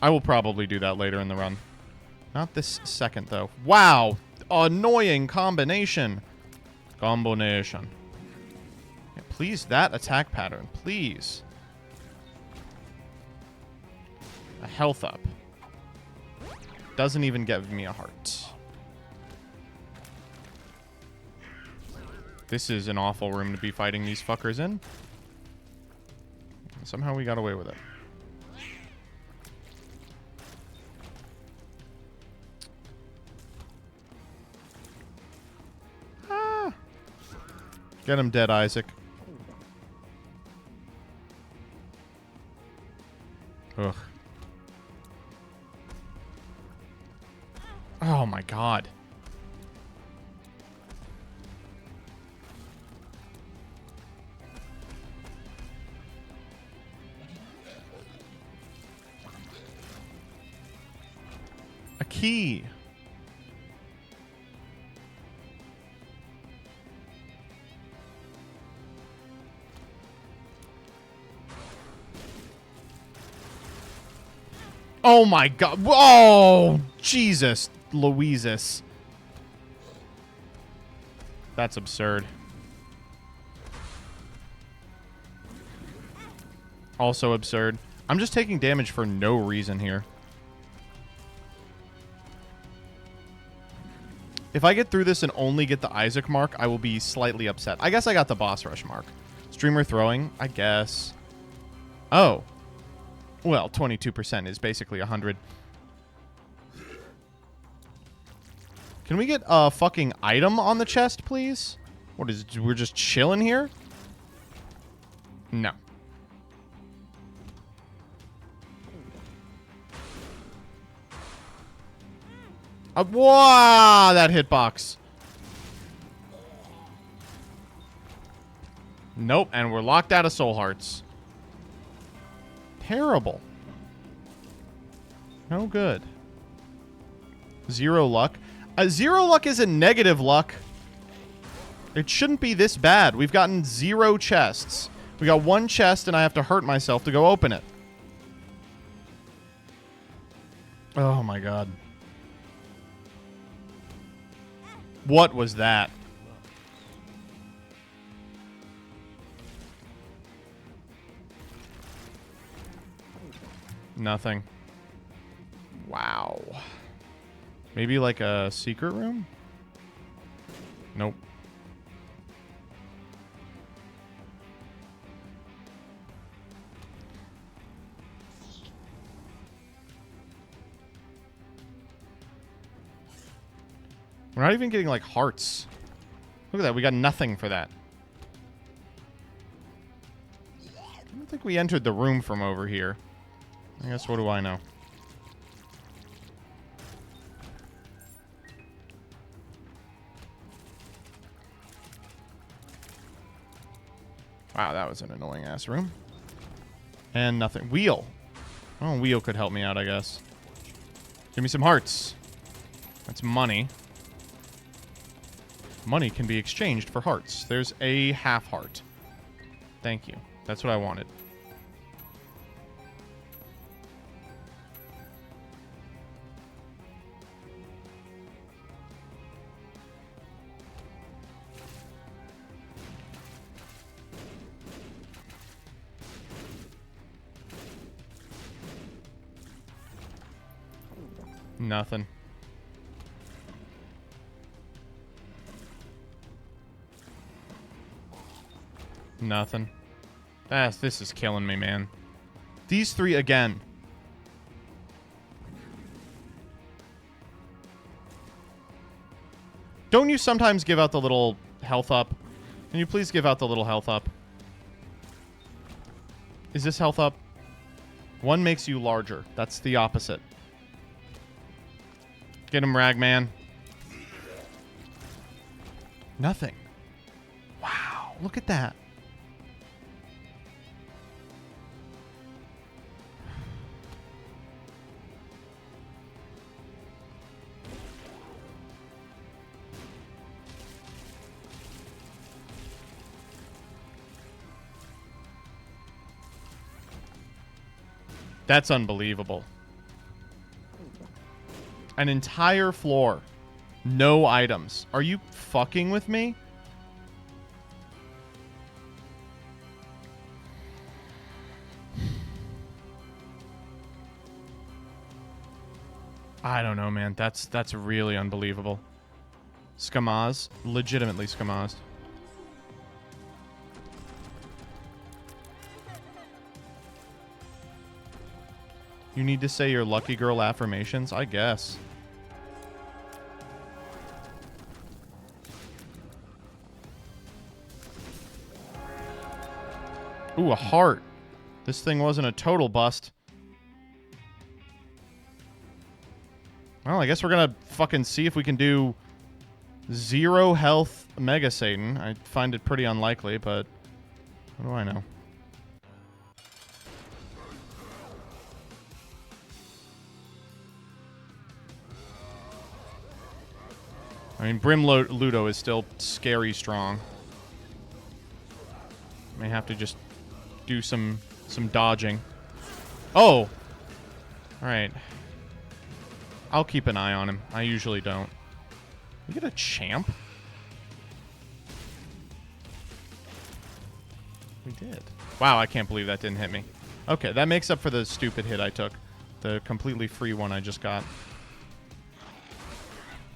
I will probably do that later in the run. Not this second, though. Wow! Annoying combination. Combination. Yeah, please, that attack pattern. Please. A health up. Doesn't even give me a heart. This is an awful room to be fighting these fuckers in. Somehow we got away with it. Ah. Get him dead, Isaac. Ugh. Oh my god. A key. Oh my god. Oh, Jesus. Louises. That's absurd. Also absurd. I'm just taking damage for no reason here. If I get through this and only get the Isaac mark, I will be slightly upset. I guess I got the boss rush mark. Streamer throwing, I guess. Oh. Well, 22% is basically 100. Can we get a fucking item on the chest, please? What is it? We're just chilling here? No. Wow, that hitbox. Nope, and we're locked out of soul hearts. Terrible. No good. 0 luck. 0 luck is a negative luck. It shouldn't be this bad. We've gotten 0 chests. We got 1 chest, and I have to hurt myself to go open it. Oh, my God. What was that? Nothing. Wow. Maybe like a secret room? Nope. We're not even getting like hearts. Look at that. We got nothing for that. I don't think we entered the room from over here. I guess what do I know? Wow, that was an annoying ass room. And nothing. Wheel. Oh, wheel could help me out, I guess. Give me some hearts. That's money. Money can be exchanged for hearts. There's a half heart. Thank you. That's what I wanted. Nothing. Nothing. This is killing me, man. These three again. Don't you sometimes give out the little health up? Can you please give out the little health up? Is this health up? One makes you larger. That's the opposite. Get him, Ragman. Nothing. Wow, look at that. That's unbelievable. An entire floor. No items. Are you fucking with me? I don't know, man. That's really unbelievable. Skamaz. Legitimately Skamaz. You need to say your lucky girl affirmations? I guess. Ooh, a heart. This thing wasn't a total bust. Well, I guess we're gonna fucking see if we can do 0 health Mega Satan. I find it pretty unlikely, but what do I know? I mean, Brim Ludo is still scary strong. May have to just do some dodging. Oh! Alright. I'll keep an eye on him. I usually don't. We get a champ? We did. Wow, I can't believe that didn't hit me. Okay, that makes up for the stupid hit I took. The completely free one I just got.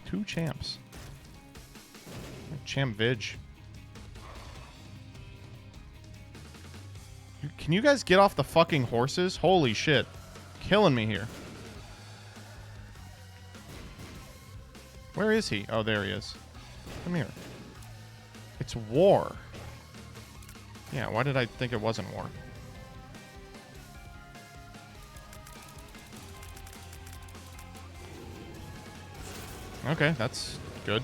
2 champs. Champ Vig. Can you guys get off the fucking horses? Holy shit. Killing me here. Where is he? Oh, there he is. Come here. It's war. Yeah, why did I think it wasn't war? Okay, that's good.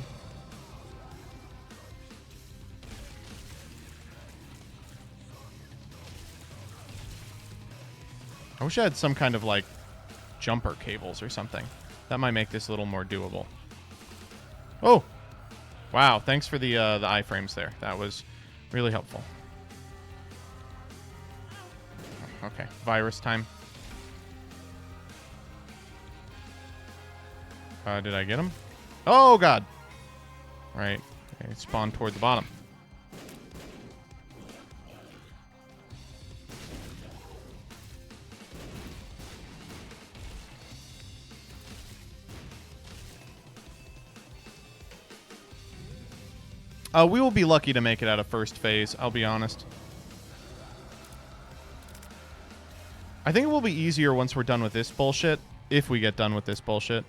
I wish I had some kind of, like, jumper cables or something. That might make this a little more doable. Oh! Wow, thanks for the iframes there. That was really helpful. Okay, virus time. Did I get him? Oh, God! Right. Okay, spawn toward the bottom. We will be lucky to make it out of first phase, I'll be honest. I think it will be easier once we're done with this bullshit, if we get done with this bullshit.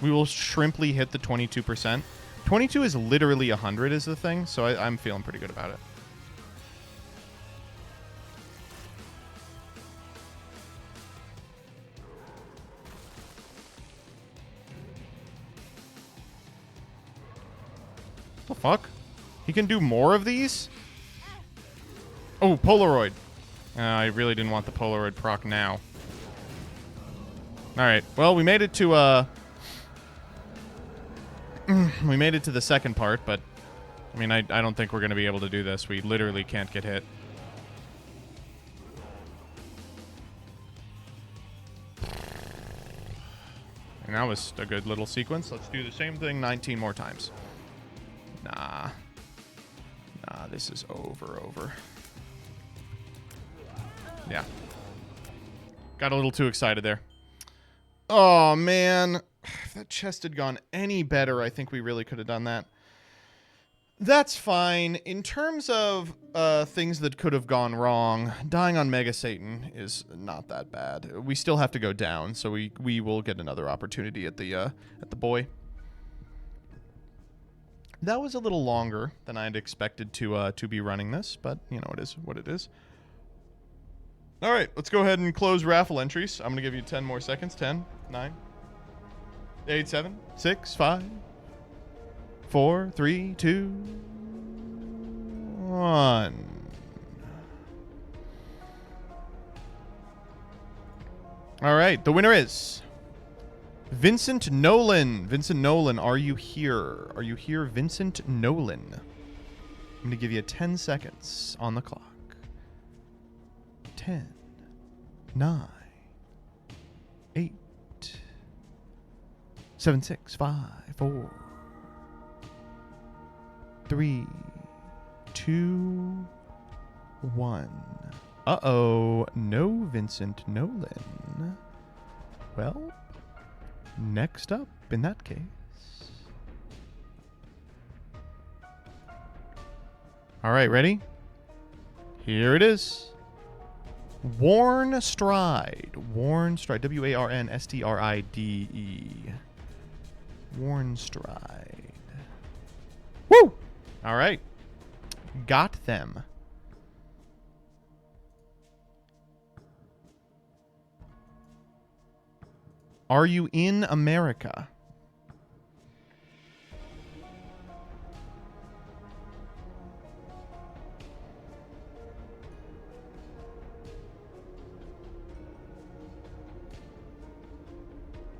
We will shrimply hit the 22%. 22 is literally 100 is the thing, so I'm feeling pretty good about it. The fuck? He can do more of these? Oh, Polaroid. I really didn't want the Polaroid proc now. Alright, well, we made it to, we made it to the second part, but, I mean, I don't think we're going to be able to do this. We literally can't get hit. And that was a good little sequence. Let's do the same thing 19 more times. Nah. Nah, this is over. Yeah. Got a little too excited there. Oh, man. If that chest had gone any better, I think we really could have done that. That's fine. In terms of things that could have gone wrong, dying on Mega Satan is not that bad. We still have to go down, so we will get another opportunity at the boy. That was a little longer than I'd expected to be running this, but you know, it is what it is. All right, let's go ahead and close raffle entries. I'm going to give you 10 more seconds. 10, 9, 8, 7, 6, 5, 4, 3, 2, 1. All right, the winner is Vincent Nolan. Vincent Nolan, are you here? Are you here, Vincent Nolan? I'm going to give you 10 seconds on the clock. 10, 9, 8, 7, 6, 5, 4, 3, 2, 1. Uh-oh. No Vincent Nolan. Well, next up, in that case. All right, ready? Here it is. Warn Stride. Warn Stride. W-A-R-N-S-T-R-I-D-E. Warn Stride. Woo! All right. Got them. Are you in America?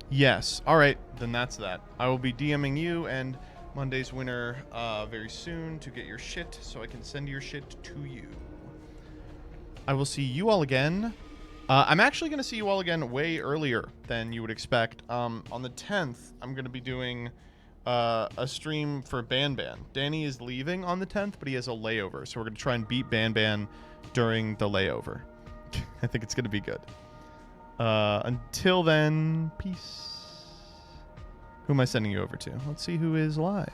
Yes. All right. Then that's that. I will be DMing you and Monday's winner very soon to get your shit so I can send your shit to you. I will see you all again. I'm actually going to see you all again way earlier than you would expect. On the 10th, I'm going to be doing a stream for Ban. Danny is leaving on the 10th, but he has a layover. So we're going to try and beat Ban during the layover. I think it's going to be good. Until then, peace. Who am I sending you over to? Let's see who is live.